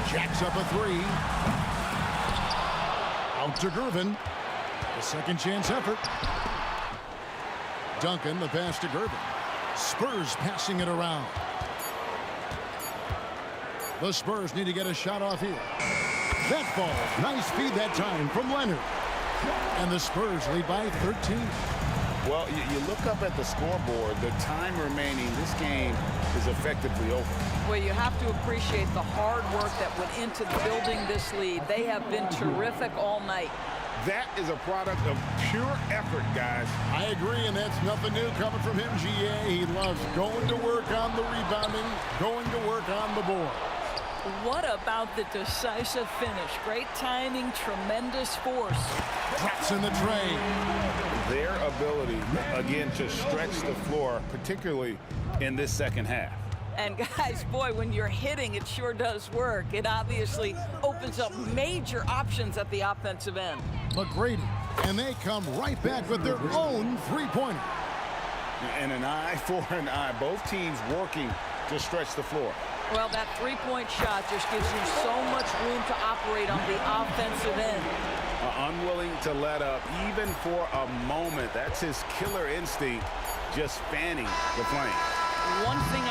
[SPEAKER 5] Jacks up a 3. Out to Gervin. A second chance effort. Duncan, the pass to Gervin. Spurs passing it around. The Spurs need to get a shot off here. That ball, nice feed that time from Leonard. And the Spurs lead by 13.
[SPEAKER 6] Well, you look up at the scoreboard, the time remaining, this game is effectively over.
[SPEAKER 2] Well, you have to appreciate the hard work that went into building this lead. They have been terrific all night.
[SPEAKER 6] That is a product of pure effort, guys.
[SPEAKER 5] I agree, and that's nothing new coming from him, GA. He loves going to work on the rebounding, going to work on the board.
[SPEAKER 2] What about the decisive finish? Great timing, tremendous force.
[SPEAKER 5] Drops in the tray.
[SPEAKER 6] Their ability, again, to stretch the floor, particularly in this second half.
[SPEAKER 2] And guys, boy, when you're hitting, it sure does work. It obviously opens up major options at the offensive end.
[SPEAKER 5] McGrady, and they come right back with their own three-pointer.
[SPEAKER 6] And an eye for an eye. Both teams working to stretch the floor.
[SPEAKER 2] Well, that three-point shot just gives you so much room to operate on the offensive end.
[SPEAKER 6] Unwilling to let up even for a moment. That's his killer instinct, just fanning the flame.
[SPEAKER 2] One thing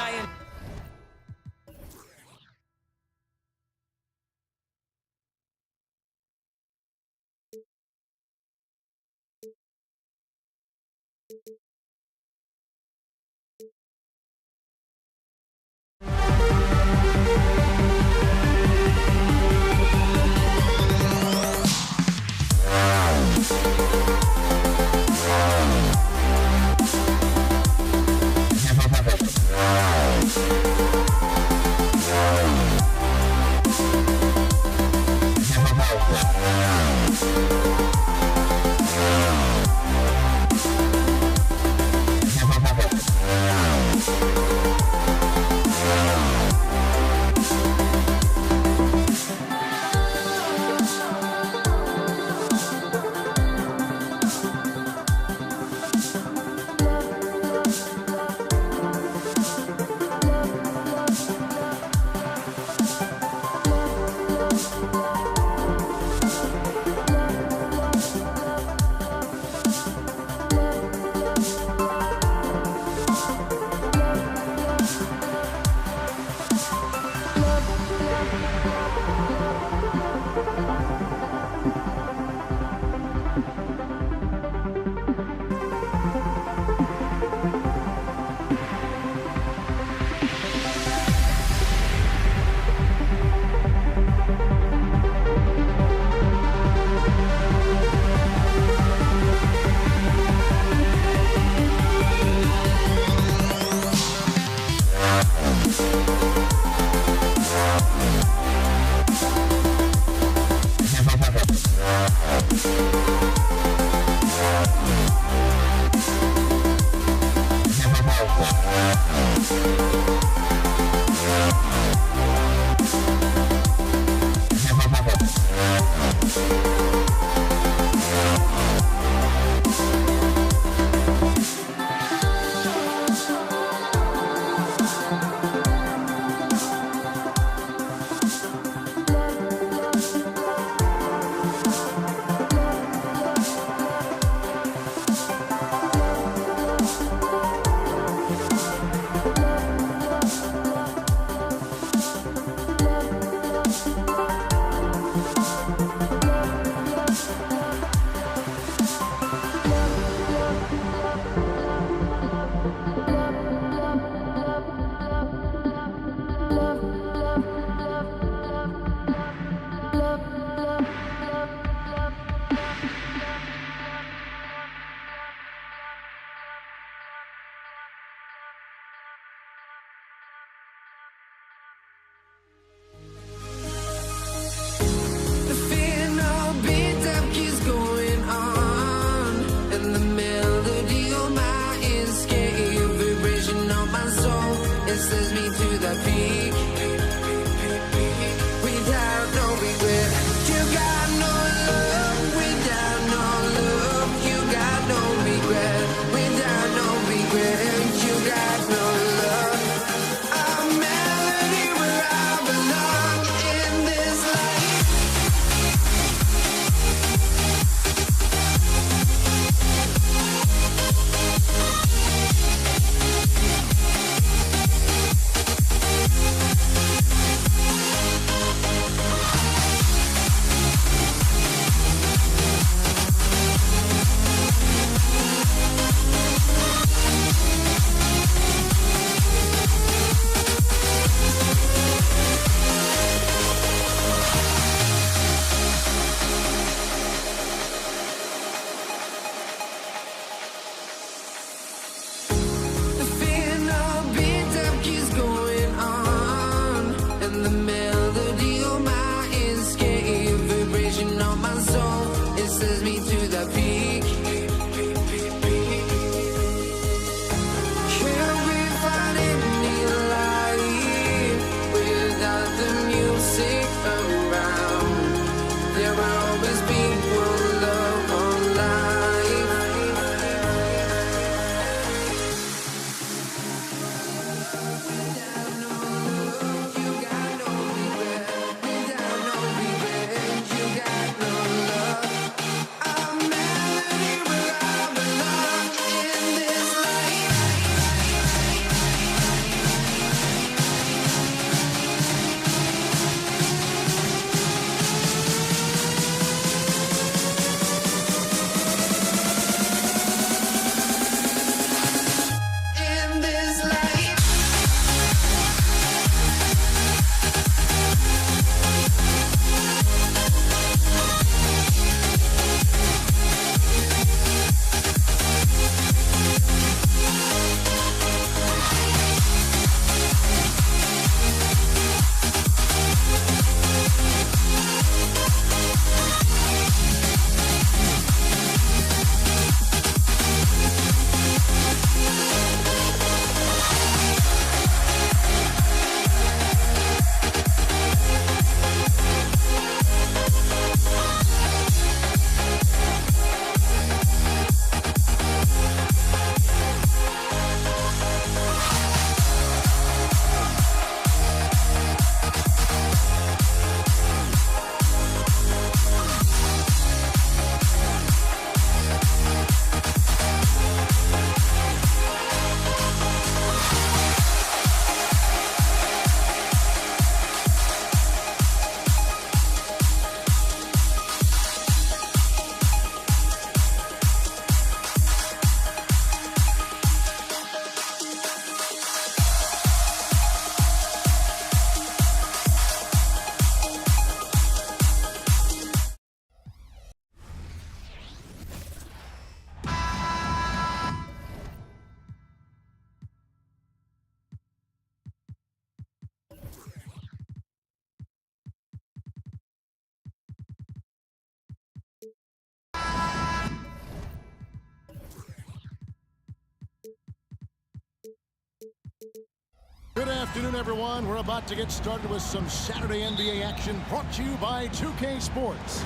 [SPEAKER 5] afternoon, everyone. We're about to get started with some Saturday NBA action brought to you by 2K Sports.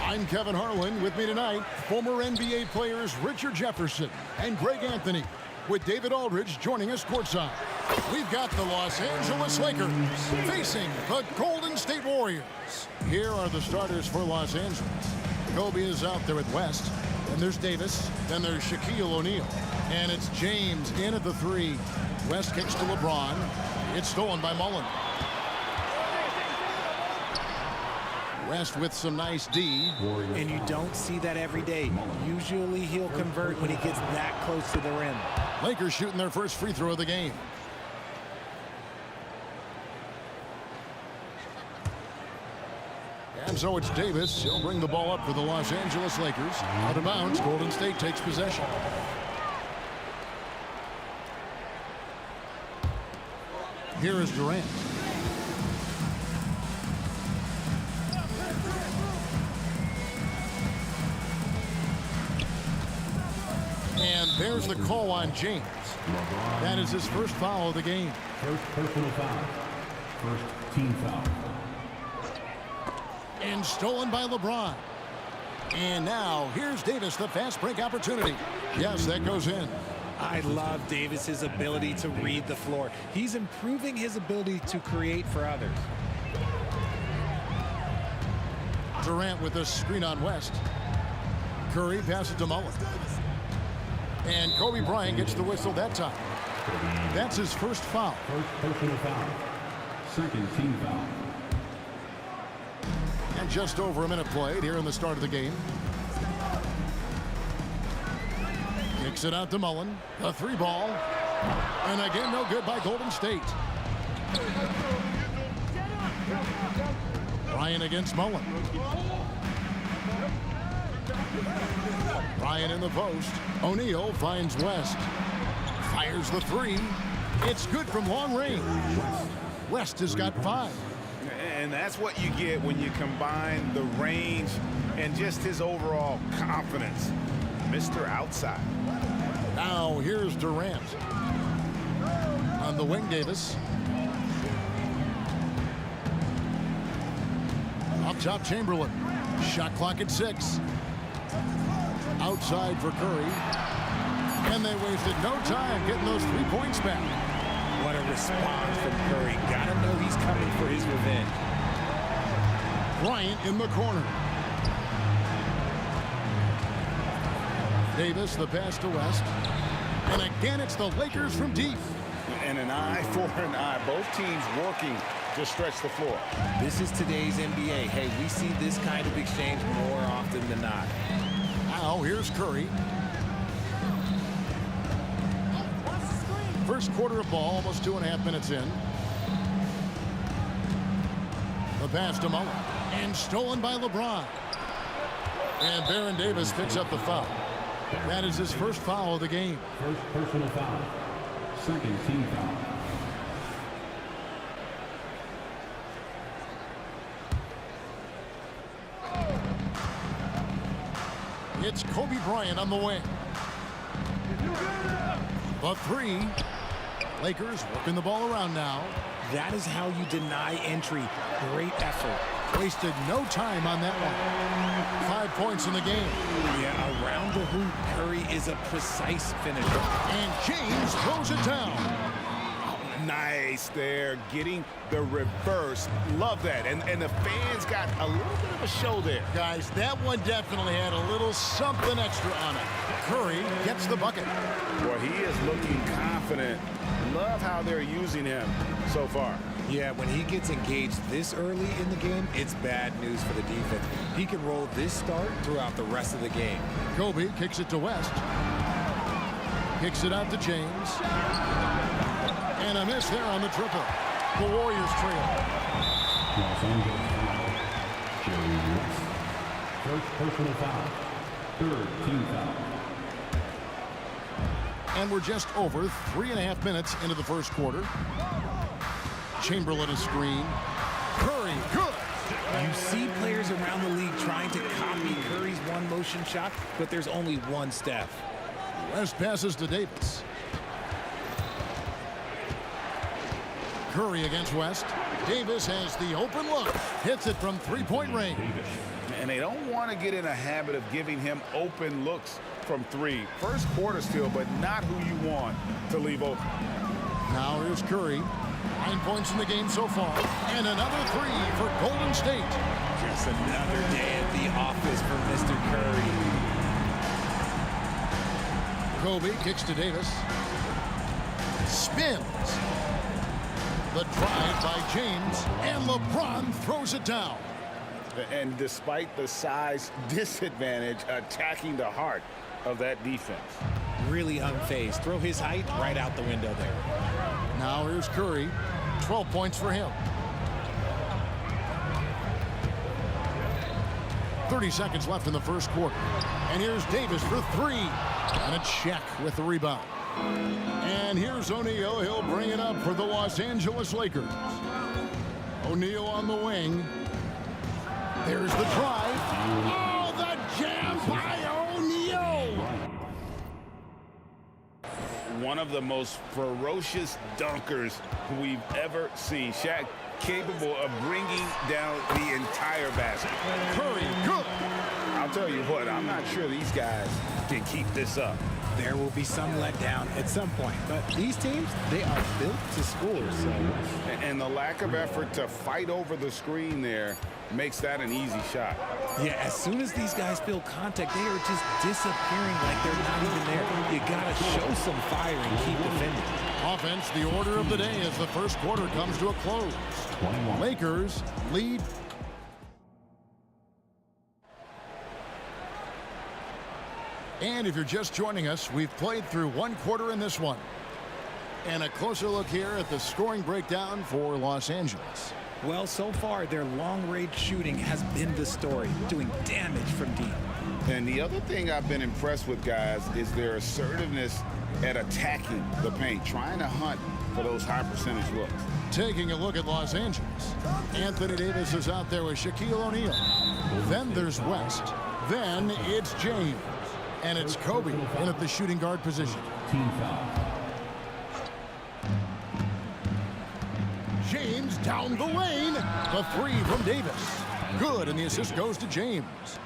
[SPEAKER 5] I'm Kevin Harlan. With me tonight, former NBA players Richard Jefferson and Greg Anthony, with David Aldridge joining us courtside. We've got the Los Angeles Lakers facing the Golden State Warriors. Here are the starters for Los Angeles. Kobe is out there at West. Then there's Davis. Then there's Shaquille O'Neal. And it's James in at the 3. West kicks to LeBron. It's stolen by Mullen. West with some nice D.
[SPEAKER 9] And you don't see that every day. Usually he'll convert when he gets that close to the rim.
[SPEAKER 5] Lakers shooting their first free throw of the game. And so it's Davis. He'll bring the ball up for the Los Angeles Lakers. Out of bounds, Golden State takes possession. Here is Durant. And there's the call on James. That is his first foul of the game.
[SPEAKER 4] First personal foul. First team foul.
[SPEAKER 5] And stolen by LeBron. And now here's Davis, the fast break opportunity. Yes, that goes in.
[SPEAKER 9] I love Davis's ability to read the floor. He's improving his ability to create for others.
[SPEAKER 5] Durant with a screen on West. Curry passes to Mullen. And Kobe Bryant gets the whistle that time. That's his first foul.
[SPEAKER 4] First personal foul. Second team foul.
[SPEAKER 5] And just over a minute played here in the start of the game. Kicks it out to Mullen. A 3 ball. And again, no good by Golden State. Bryant against Mullen. Bryant in the post. O'Neal finds West. Fires the 3. It's good from long range. West has got 5.
[SPEAKER 6] And that's what you get when you combine the range and just his overall confidence. Mr. Outside.
[SPEAKER 5] Now here's Durant. On the wing, Davis. Up top, Chamberlain. Shot clock at 6. Outside for Curry. And they wasted no time getting those 3 points back.
[SPEAKER 9] What a response from Curry. Gotta know he's coming for his revenge.
[SPEAKER 5] Bryant in the corner. Davis, the pass to West. And again, it's the Lakers from deep.
[SPEAKER 6] And an eye for an eye. Both teams working to stretch the floor.
[SPEAKER 9] This is today's NBA. Hey, we see this kind of exchange more often than not.
[SPEAKER 5] Now, here's Curry. First quarter of ball, almost 2.5 minutes in. The pass to Mullen. And stolen by LeBron. And Baron Davis picks up the foul. That is his first foul of the game.
[SPEAKER 4] First personal foul. Second team foul.
[SPEAKER 5] It's Kobe Bryant on the wing. The 3. Lakers working the ball around now.
[SPEAKER 9] That is how you deny entry. Great effort.
[SPEAKER 5] Wasted no time on that one. 5 points in the game.
[SPEAKER 9] Yeah, around the hoop, Curry is a precise finisher.
[SPEAKER 5] And James throws it down.
[SPEAKER 6] Nice there, getting the reverse. Love that. And the fans got a little bit of a show there.
[SPEAKER 5] Guys, that one definitely had a little something extra on it. Curry gets the bucket.
[SPEAKER 6] Boy, he is looking confident. Love how they're using him so far.
[SPEAKER 9] Yeah, when he gets engaged this early in the game, it's bad news for the defense. He can roll this start throughout the rest of the game.
[SPEAKER 5] Kobe kicks it to West. Kicks it out to James. And a miss there on the triple. The Warriors trail.
[SPEAKER 4] Los Angeles foul. Jerry West. First personal foul. Third team foul.
[SPEAKER 5] And we're just over 3.5 minutes into the first quarter. Chamberlain a screen. Curry, good.
[SPEAKER 9] You see players around the league trying to copy Curry's one motion shot, but there's only one Steph.
[SPEAKER 5] West passes to Davis. Curry against West. Davis has the open look. Hits it from three-point range.
[SPEAKER 6] And they don't want to get in a habit of giving him open looks from three. First quarter still, but not who you want to leave open.
[SPEAKER 5] Now here's Curry. 9 points in the game so far. And another three for Golden State.
[SPEAKER 9] Just another day at the office for Mr. Curry.
[SPEAKER 5] Kobe kicks to Davis. Spins. The drive by James. And LeBron throws it down.
[SPEAKER 6] And despite the size disadvantage, attacking the heart of that defense.
[SPEAKER 9] Really unfazed. Throw his height right out the window there.
[SPEAKER 5] Now here's Curry. 12 points for him. 30 seconds left in the first quarter. And here's Davis for three. And a check with the rebound. And here's O'Neal. He'll bring it up for the Los Angeles Lakers. O'Neal on the wing. There's the drive. Oh, the jam by O'Neal.
[SPEAKER 6] One of the most ferocious dunkers we've ever seen. Shaq capable of bringing down the entire basket.
[SPEAKER 5] Curry, good.
[SPEAKER 6] I'll tell you what, I'm not sure these guys can keep this up.
[SPEAKER 9] There will be some letdown at some point, but these teams, they are built to score. So.
[SPEAKER 6] And the lack of effort to fight over the screen there makes that an easy shot.
[SPEAKER 9] Yeah, as soon as these guys feel contact, they are just disappearing like they're not even there. You got to show some fire and keep defending.
[SPEAKER 5] Offense, the order of the day as the first quarter comes to a close. Lakers lead. And if you're just joining us, we've played through one quarter in this one. And a closer look here at the scoring breakdown for Los Angeles.
[SPEAKER 9] Well, so far, their long-range shooting has been the story, doing damage from deep.
[SPEAKER 6] And the other thing I've been impressed with, guys, is their assertiveness at attacking the paint, trying to hunt for those high percentage looks.
[SPEAKER 5] Taking a look at Los Angeles. Anthony Davis is out there with Shaquille O'Neal. Then there's West. Then it's James. And it's Kobe in at the shooting guard position.
[SPEAKER 4] Team foul.
[SPEAKER 5] James down the lane. The three from Davis. Good, and the assist goes to James.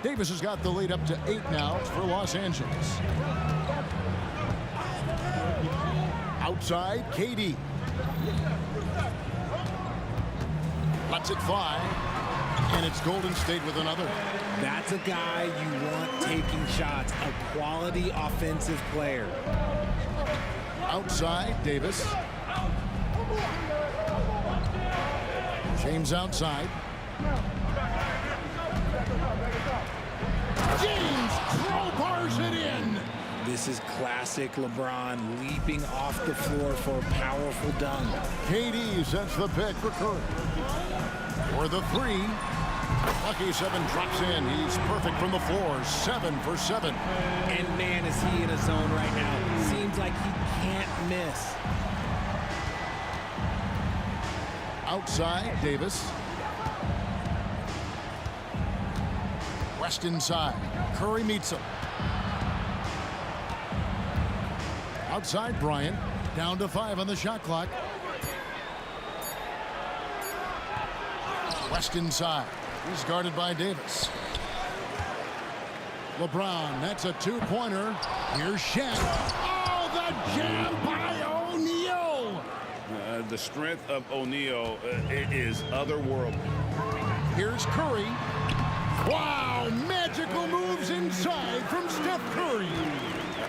[SPEAKER 5] Davis has got the lead up to 8 now for Los Angeles. Outside, KD. Lets it fly. And it's Golden State with another.
[SPEAKER 9] That's a guy you want taking shots, a quality offensive player.
[SPEAKER 5] Outside, Davis. James outside. James crowbars it in.
[SPEAKER 9] This is classic LeBron leaping off the floor for a powerful dunk.
[SPEAKER 5] KD sets the pick for Curry. For the three. Lucky 7 drops in. He's perfect from the floor. 7 for 7.
[SPEAKER 9] And man, is he in a zone right now. Seems like he can't miss.
[SPEAKER 5] Outside, Davis. West inside. Curry meets him. Outside, Bryant. Down to 5 on the shot clock. West inside. He's guarded by Davis. LeBron, that's a 2-pointer. Here's Shaq. Oh, the jam by O'Neal.
[SPEAKER 6] The strength of O'Neal is otherworldly.
[SPEAKER 5] Here's Curry. Wow, magical moves inside from Steph Curry.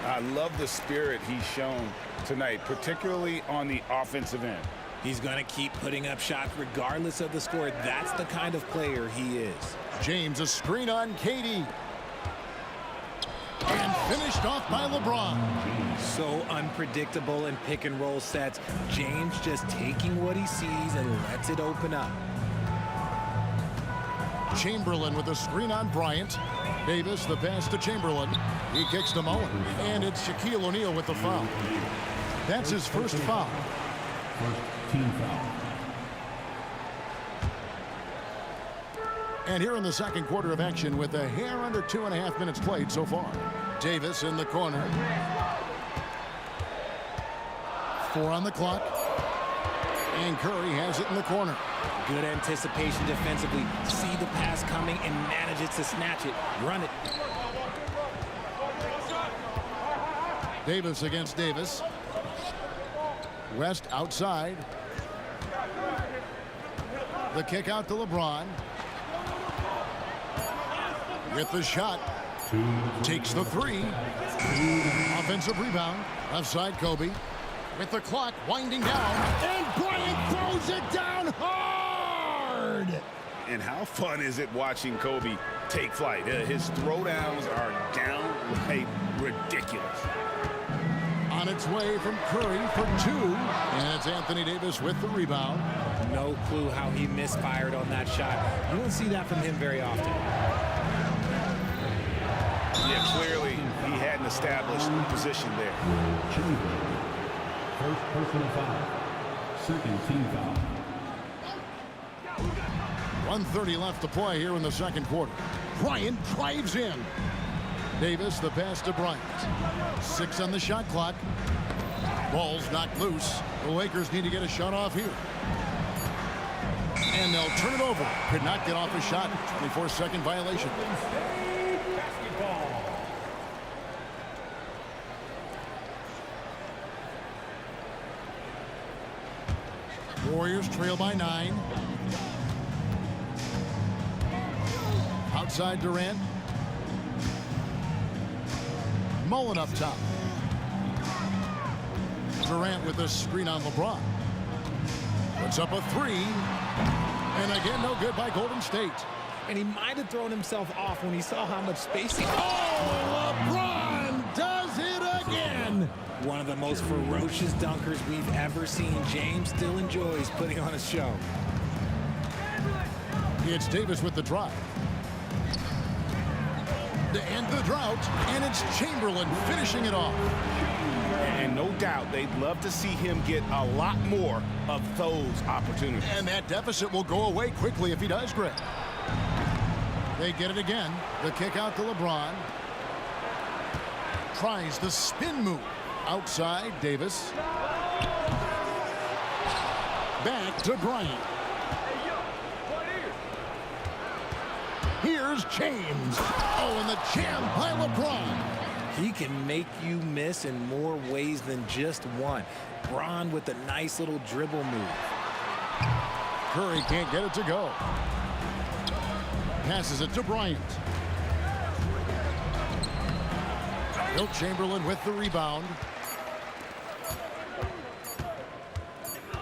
[SPEAKER 6] I love the spirit he's shown tonight, particularly on the offensive end.
[SPEAKER 9] He's going to keep putting up shots regardless of the score. That's the kind of player he is.
[SPEAKER 5] James, a screen on KD. And finished off by LeBron.
[SPEAKER 9] So unpredictable in pick and roll sets. James just taking what he sees and lets it open up.
[SPEAKER 5] Chamberlain with a screen on Bryant. Davis, the pass to Chamberlain. He kicks to Mullen. And it's Shaquille O'Neal with the foul. That's his first foul.
[SPEAKER 4] First team foul.
[SPEAKER 5] And here in the second quarter of action with a hair under 2.5 minutes played so far. Davis in the corner. 4 on the clock. And Curry has it in the corner.
[SPEAKER 9] Good anticipation defensively. See the pass coming and manages to snatch it. Run it.
[SPEAKER 5] Davis against Davis. West outside. The kick out to LeBron. With the shot. Takes the three. Offensive rebound. Left side, Kobe. With the clock winding down. And Bryant throws it down hard.
[SPEAKER 7] And how fun is it watching Kobe take flight? His throwdowns are downright ridiculous.
[SPEAKER 5] On its way from Curry for two. And it's Anthony Davis with the rebound.
[SPEAKER 9] No clue how he misfired on that shot. You don't see that from him very often.
[SPEAKER 7] Yeah, clearly he hadn't established position there.
[SPEAKER 4] First personal foul. Second team foul.
[SPEAKER 5] 1:30 left to play here in the second quarter. Bryant drives in. Davis, the pass to Bryant. 6 on the shot clock. Ball's knocked loose. The Lakers need to get a shot off here. And they'll turn it over. Could not get off a shot. 24-second violation. Warriors trail by 9. Outside Durant. Mullen up top. Durant with a screen on LeBron. Puts up a three. And again, no good by Golden State.
[SPEAKER 9] And he might have thrown himself off when he saw how much space he...
[SPEAKER 5] Oh, LeBron does it again.
[SPEAKER 9] One of the most ferocious dunkers we've ever seen. James still enjoys putting on a show.
[SPEAKER 5] It's Davis with the drive. To end the drought, and it's Chamberlain finishing it off.
[SPEAKER 7] And no doubt they'd love to see him get a lot more of those opportunities.
[SPEAKER 5] And that deficit will go away quickly if he does, Greg. They get it again. The kick out to LeBron. Tries the spin move. Outside, Davis. Back to Bryant. Here's James. Oh, and the jam by LeBron.
[SPEAKER 9] He can make you miss in more ways than just one. Bron with a nice little dribble move.
[SPEAKER 5] Curry can't get it to go. Passes it to Bryant. Wilt Chamberlain with the rebound.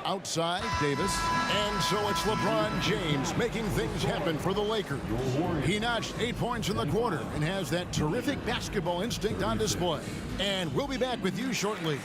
[SPEAKER 5] Outside, Davis. And so it's LeBron James making things happen for the Lakers. He notched 8 points in the quarter and has that terrific basketball instinct on display. And we'll be back with you shortly.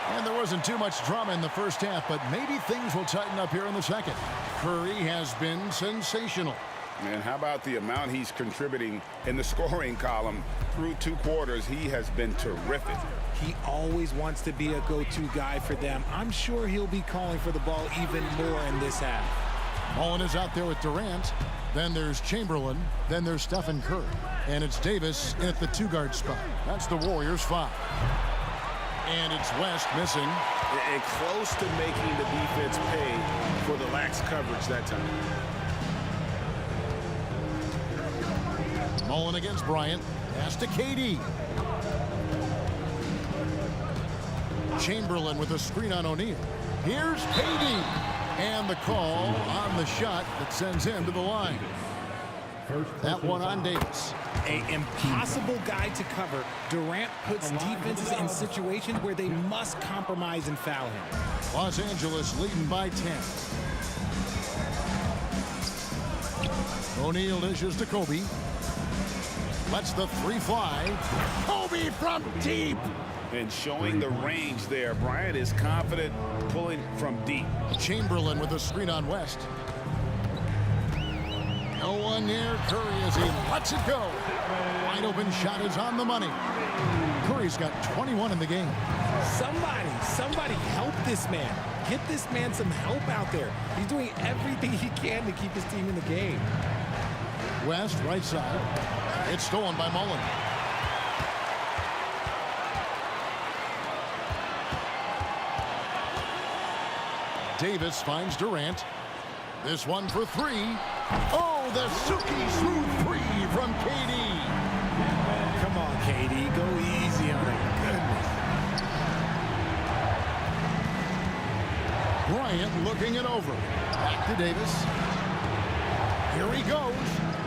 [SPEAKER 5] And there wasn't too much drama in the first half, but maybe things will tighten up here in the second. Curry has been sensational.
[SPEAKER 7] And how about the amount he's contributing in the scoring column through 2 quarters? He has been terrific.
[SPEAKER 9] He always wants to be a go-to guy for them. I'm sure he'll be calling for the ball even more in this half.
[SPEAKER 5] Mullen is out there with Durant. Then there's Chamberlain. Then there's Stephen Curry. And it's Davis in at the 2-guard spot. That's the Warriors' foul. And it's West missing.
[SPEAKER 7] And close to making the defense pay for the lax coverage that time.
[SPEAKER 5] Mullen against Bryant. Pass to KD. Chamberlain with a screen on O'Neal. Here's KD. And the call on the shot that sends him to the line. That one on Davis.
[SPEAKER 9] An impossible guy to cover. Durant puts defenses in situations where they must compromise and foul him.
[SPEAKER 5] Los Angeles leading by 10. O'Neal dishes to Kobe. Lets the 3 fly. Kobe from deep.
[SPEAKER 7] And showing the range there. Bryant is confident pulling from deep.
[SPEAKER 5] Chamberlain with a screen on West. No one near Curry as he lets it go. Wide open shot is on the money. Curry's got 21 in the game.
[SPEAKER 9] Somebody help this man. Get this man some help out there. He's doing everything he can to keep his team in the game.
[SPEAKER 5] West, right side. It's stolen by Mullen. Davis finds Durant. This one for three. Oh, the silky smooth three from KD.
[SPEAKER 9] Come on, KD. Go easy on it. Goodness.
[SPEAKER 5] Bryant looking it over. Back to Davis. Here he goes.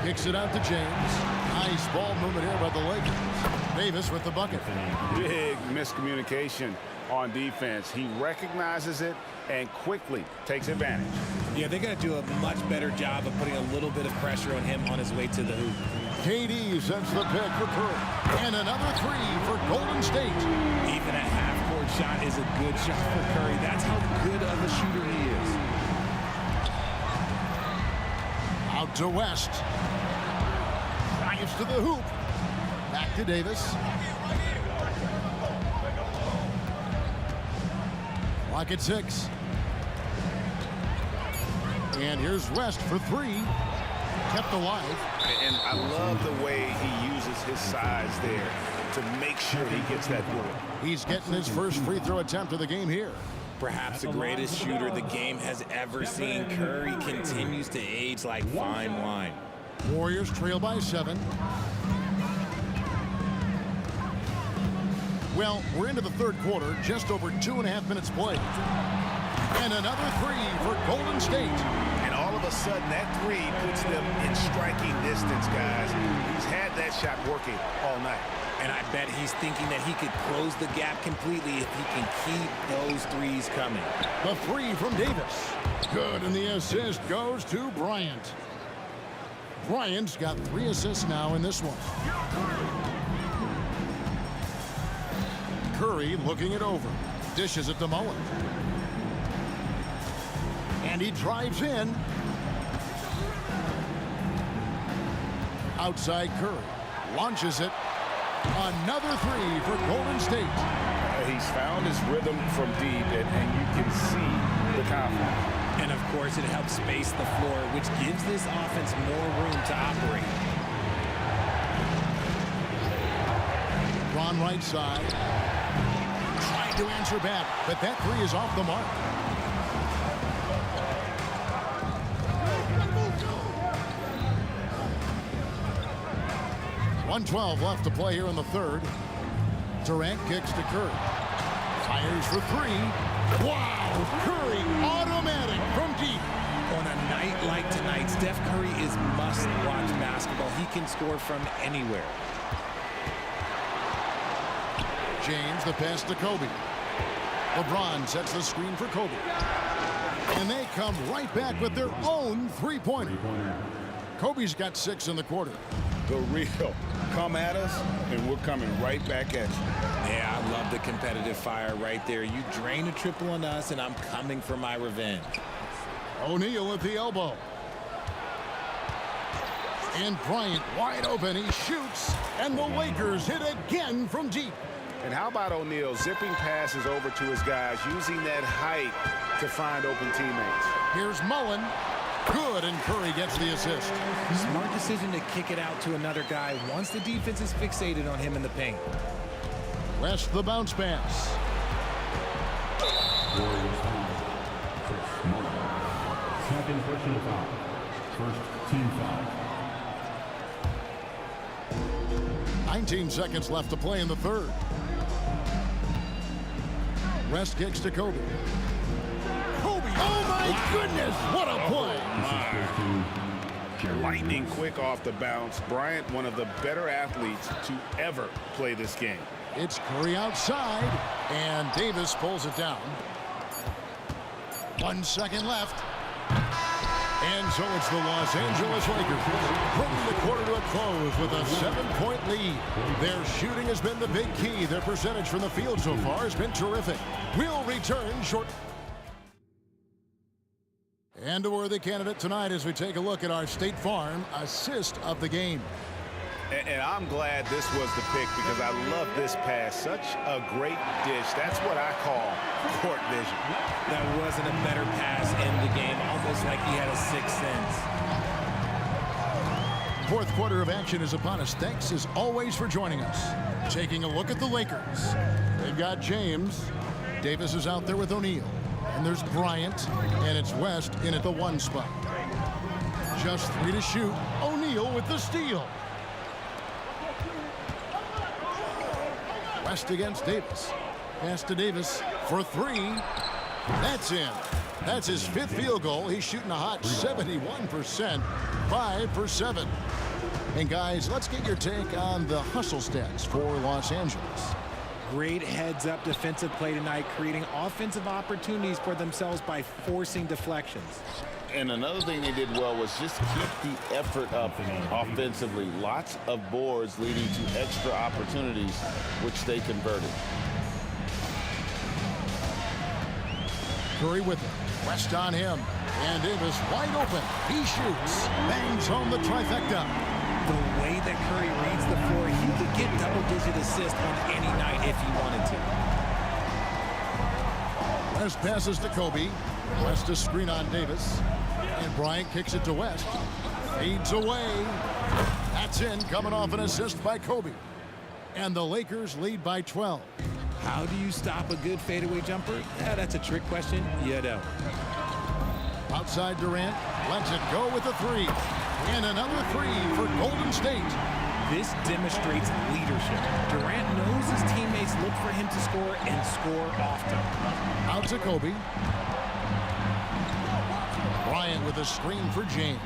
[SPEAKER 5] Kicks it out to James. Nice ball movement here by the Lakers. Davis with the bucket.
[SPEAKER 6] Big miscommunication on defense. He recognizes it and quickly takes advantage.
[SPEAKER 9] Yeah, they're going to do a much better job of putting a little bit of pressure on him on his way to the hoop.
[SPEAKER 5] KD sends the pick for Curry. And another three for Golden State.
[SPEAKER 9] Even a half-court shot is a good shot for Curry. That's how good of a shooter he is.
[SPEAKER 5] Out to West. Drives to the hoop. Back to Davis. Clock at 6. And here's West for three. Kept alive.
[SPEAKER 6] And I love the way he uses his size there to make sure he gets that ball.
[SPEAKER 5] He's getting his first free throw attempt of the game here.
[SPEAKER 9] Perhaps the greatest shooter the game has ever seen. Curry continues to age like fine wine.
[SPEAKER 5] Warriors trail by 7. Well, we're into the third quarter, just over 2.5 minutes played. And another three for Golden State.
[SPEAKER 7] And all of a sudden, that three puts them in striking distance, guys. He's had that shot working all night.
[SPEAKER 9] And I bet he's thinking that he could close the gap completely if he can keep those threes coming.
[SPEAKER 5] The three from Davis. Good, and the assist goes to Bryant. Bryant's got 3 assists now in this one. Curry looking it over. Dishes it to Mullen. And he drives in. Outside Curry. Launches it. Another three for Golden State.
[SPEAKER 6] He's found his rhythm from deep, and you can see the confidence.
[SPEAKER 9] And of course, it helps space the floor, which gives this offense more room to operate.
[SPEAKER 5] Ron right side. Trying to answer back, but that three is off the mark. .112 left to play here in the third. Durant kicks to Curry. Fires for three. Wow! Curry automatic from deep.
[SPEAKER 9] On a night like tonight, Steph Curry is must-watch basketball. He can score from anywhere.
[SPEAKER 5] James, the pass to Kobe. LeBron sets the screen for Kobe. And they come right back with their own three-pointer. Kobe's got 6 in the quarter.
[SPEAKER 6] The real come at us, and we're coming right back at you.
[SPEAKER 9] Yeah, I love the competitive fire right there. You drain a triple on us, and I'm coming for my revenge.
[SPEAKER 5] O'Neal at the elbow. And Bryant wide open. He shoots, and the Lakers hit again from deep.
[SPEAKER 6] And how about O'Neal zipping passes over to his guys, using that height to find open teammates.
[SPEAKER 5] Here's Mullen. Good, and Curry gets the assist.
[SPEAKER 9] Smart decision to kick it out to another guy once the defense is fixated on him in the paint.
[SPEAKER 5] West the bounce pass.
[SPEAKER 4] Warriors foul. Chris Mullen. Second personal foul. First team foul.
[SPEAKER 5] 19 seconds left to play in the third. West kicks to Kobe. Kobe! Oh my goodness! What a play!
[SPEAKER 6] Lightning quick off the bounce. Bryant, one of the better athletes to ever play this game.
[SPEAKER 5] It's Curry outside, and Davis pulls it down. 1 second left. And so it's the Los Angeles Lakers bringing the quarter to a close with a 7-point lead. Their shooting has been the big key. Their percentage from the field so far has been terrific. We'll return short. And And a worthy candidate tonight as we take a look at our State Farm assist of the game.
[SPEAKER 7] And I'm glad this was the pick because I love this pass. Such a great dish. That's what I call court vision.
[SPEAKER 9] That wasn't a better pass in the game, almost like he had a sixth sense.
[SPEAKER 5] Fourth quarter of action is upon us. Thanks as always for joining us. Taking a look at the Lakers. They've got James. Davis is out there with O'Neal. And there's Bryant. And it's West in at the 1 spot. Just 3 to shoot. O'Neal with the steal. West against Davis. Pass to Davis for 3. That's in. That's his 5th field goal. He's shooting a hot 71%. 5 for 7. And guys, let's get your take on the hustle stats for Los Angeles.
[SPEAKER 9] Great heads-up defensive play tonight, creating offensive opportunities for themselves by forcing deflections.
[SPEAKER 6] And another thing they did well was just keep the effort up offensively. Lots of boards leading to extra opportunities, which they converted.
[SPEAKER 5] Curry with it. West on him. And Davis wide open. He shoots. Bangs home the trifecta.
[SPEAKER 9] The way that Curry reads the floor, he could get double-digit assists on any night if he wanted to.
[SPEAKER 5] West passes to Kobe. West to screen on Davis. And Bryant kicks it to West. Fades away. That's in, coming off an assist by Kobe. And the Lakers lead by 12.
[SPEAKER 9] How do you stop a good fadeaway jumper? That's a trick question. You know.
[SPEAKER 5] Outside Durant. Lets it go with a 3. And another 3 for Golden State.
[SPEAKER 9] This demonstrates leadership. Durant knows his teammates look for him to score and score often.
[SPEAKER 5] Out to Kobe. Bryant with a screen for James.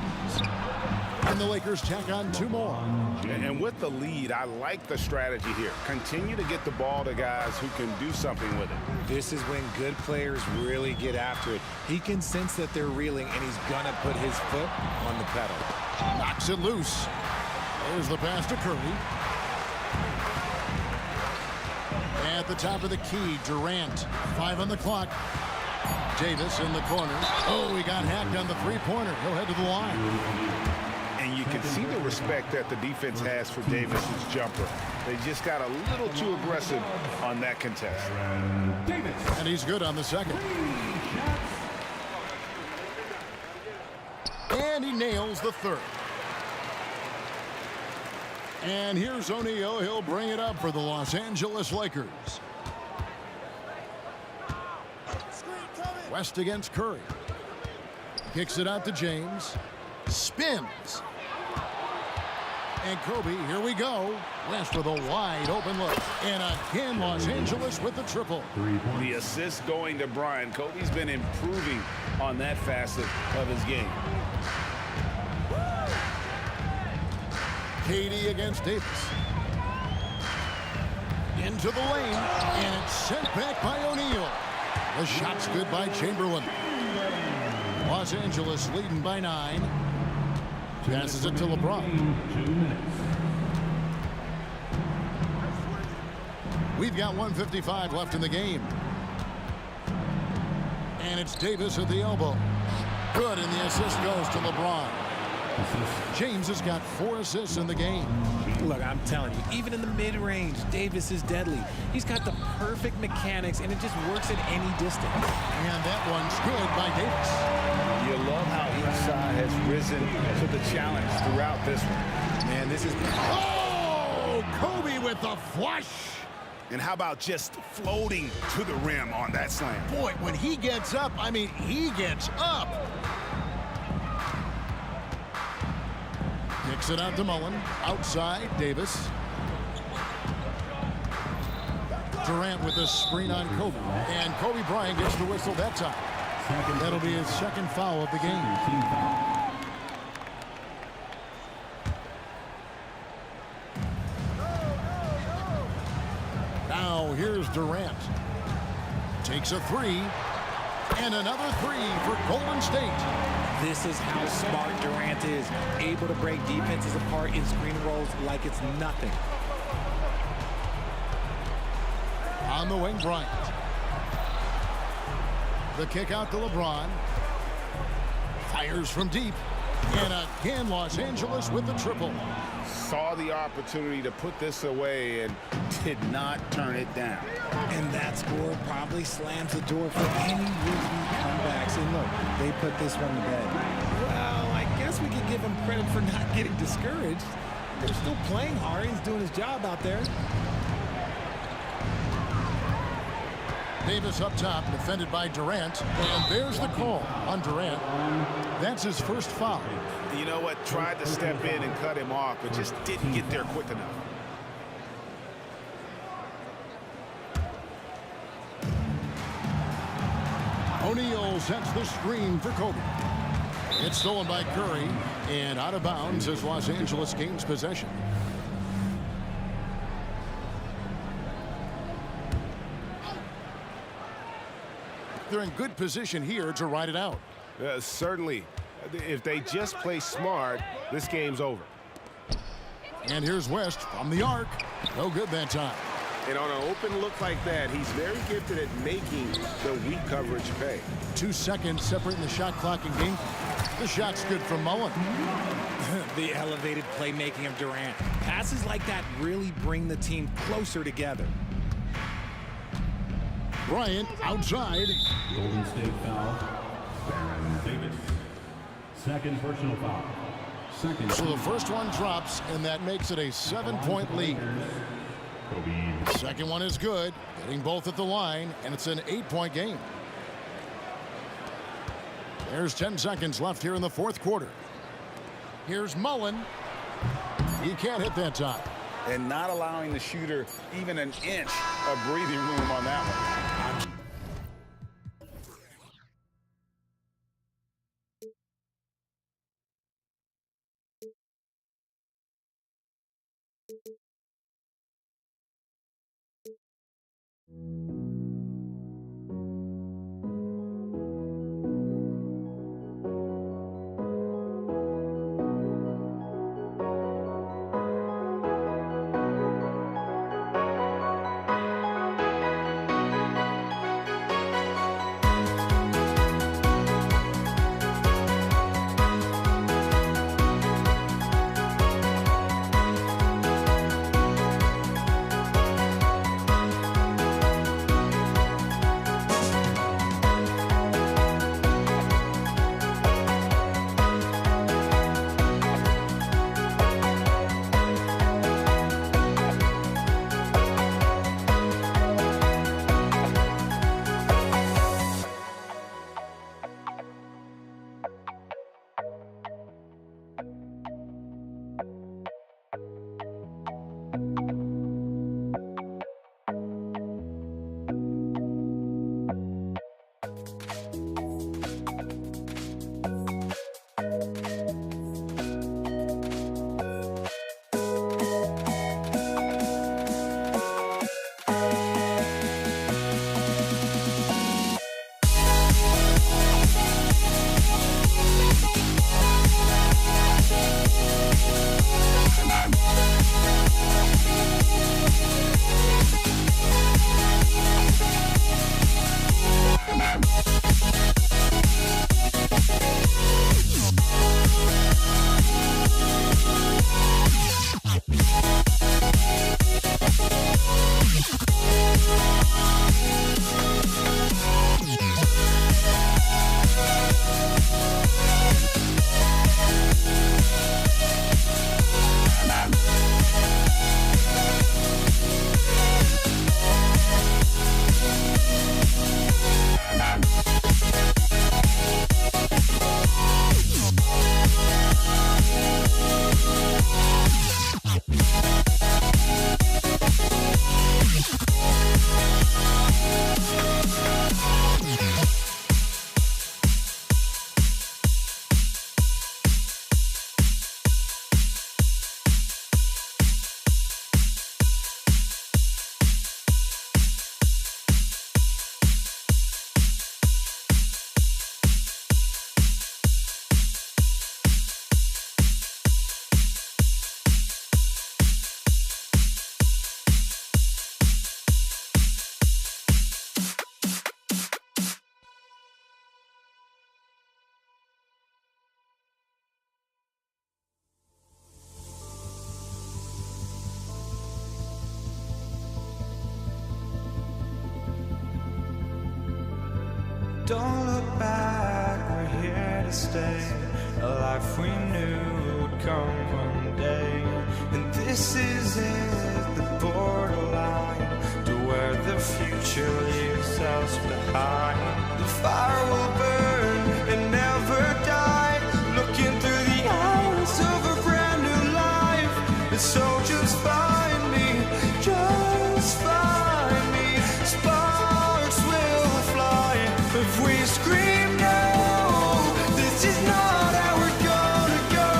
[SPEAKER 5] And the Lakers tack on 2 more.
[SPEAKER 7] And with the lead, I like the strategy here. Continue to get the ball to guys who can do something with it.
[SPEAKER 9] This is when good players really get after it. He can sense that they're reeling, and he's going to put his foot on the pedal.
[SPEAKER 5] Knocks it loose. There's the pass to Curry. At the top of the key, Durant. 5 on the clock. Davis in the corner. Oh, he got hacked on the 3-pointer. He'll head to the line.
[SPEAKER 7] And you can see the respect that the defense has for Davis's jumper. They just got a little too aggressive on that contest.
[SPEAKER 5] And he's good on the second. And he nails the 3rd. And here's O'Neal. He'll bring it up for the Los Angeles Lakers. West against Curry. Kicks it out to James. Spins. And Kobe, here we go. West with a wide open look. And again, Los Angeles with the triple.
[SPEAKER 7] The assist going to Bryant. Kobe's been improving on that facet of his game.
[SPEAKER 5] KD against Davis. Into the lane. And it's sent back by O'Neal. The shot's good by Chamberlain. Los Angeles leading by 9. Passes it to LeBron. We've got 1:55 left in the game. And it's Davis at the elbow. Good, and the assist goes to LeBron. James has got 4 assists in the game.
[SPEAKER 9] Look, I'm telling you, even in the mid-range, Davis is deadly. He's got the perfect mechanics, and it just works at any distance.
[SPEAKER 5] And that one's good by Davis.
[SPEAKER 7] You love how each side has risen to the challenge throughout this one.
[SPEAKER 9] Man, this is...
[SPEAKER 5] Oh, Kobe with the flush.
[SPEAKER 7] And how about just floating to the rim on that slam?
[SPEAKER 5] Boy, when he gets up, I mean, he gets up. Kicks it out to Mullen. Outside, Davis. Durant with a screen on Kobe. And Kobe Bryant gets the whistle that time. That'll be his 2nd foul of the game. Now here's Durant. Takes a 3. And another 3 for Golden State.
[SPEAKER 9] This is how smart Durant is. Able to break defenses apart in screen rolls like it's nothing.
[SPEAKER 5] On the wing, Bryant. The kick out to LeBron. Fires from deep. And again, Los Angeles with the triple.
[SPEAKER 6] Saw the opportunity to put this away and did not turn it down.
[SPEAKER 9] And that score probably slams the door for any would-be comebacks. And look, they put this one to bed. Well, I guess we could give him credit for not getting discouraged. They're still playing hard. He's doing his job out there.
[SPEAKER 5] Davis up top, defended by Durant. And there's the call on Durant. That's his first foul.
[SPEAKER 7] You know what? Tried to step in and cut him off, but just didn't get there quick enough.
[SPEAKER 5] O'Neal sets the screen for Kobe. It's stolen by Curry and out of bounds as Los Angeles gains possession. They're in good position here to ride it out.
[SPEAKER 7] Certainly. If they just play smart, this game's over.
[SPEAKER 5] And here's West from the arc. No good that time.
[SPEAKER 7] And on an open look like that, he's very gifted at making the weak coverage pay.
[SPEAKER 5] 2 seconds separating the shot clock and game. The shot's good from Mullen.
[SPEAKER 9] The elevated playmaking of Durant. Passes like that really bring the team closer together.
[SPEAKER 5] Bryant outside.
[SPEAKER 4] Golden State foul. Baron Davis. Second personal foul. Second.
[SPEAKER 5] So the first one drops, and that makes it a 7-point lead.
[SPEAKER 4] Kobe.
[SPEAKER 5] Second one is good, getting both at the line, and it's an 8-point game. There's 10 seconds left here in the fourth quarter. Here's Mullen. He can't hit that time.
[SPEAKER 6] And not allowing the shooter even an inch of breathing room on that one.
[SPEAKER 14] Don't look back, we're here to stay. A life we knew would come one day. And this is it, the borderline to where the future leaves us behind. The fire will burn and never die, looking through the eyes of a brand new life. And so just find me, just find me. Sparks will fly if we scream no. This is not how we're gonna go.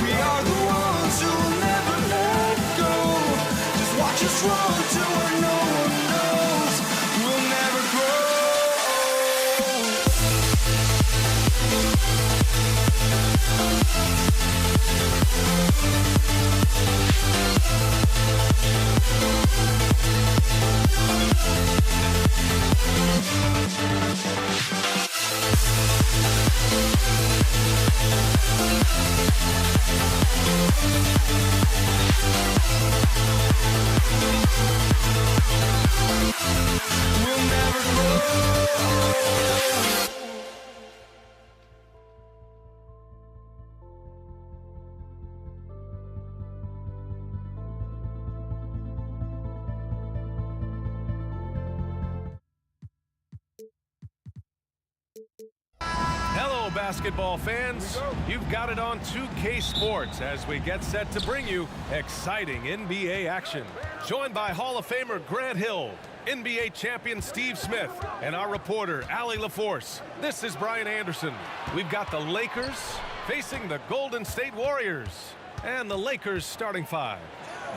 [SPEAKER 14] We are the ones who will never let go. Just watch us run to where no one knows. We'll never grow. We'll never grow.
[SPEAKER 1] Hello, basketball fans. You've got it on 2K Sports as we get set to bring you exciting NBA action. Joined by Hall of Famer Grant Hill, NBA champion Steve Smith, and our reporter, Allie LaForce. This is Brian Anderson. We've got the Lakers facing the Golden State Warriors. And the Lakers starting five.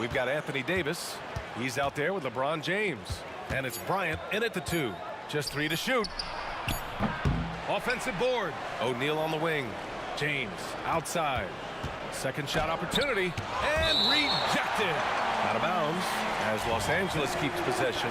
[SPEAKER 1] We've got Anthony Davis. He's out there with LeBron James. And it's Bryant in at the 2. Just 3 to shoot. Offensive board. O'Neal on the wing. James outside. Second shot opportunity. And rejected. Out of bounds as Los Angeles keeps possession.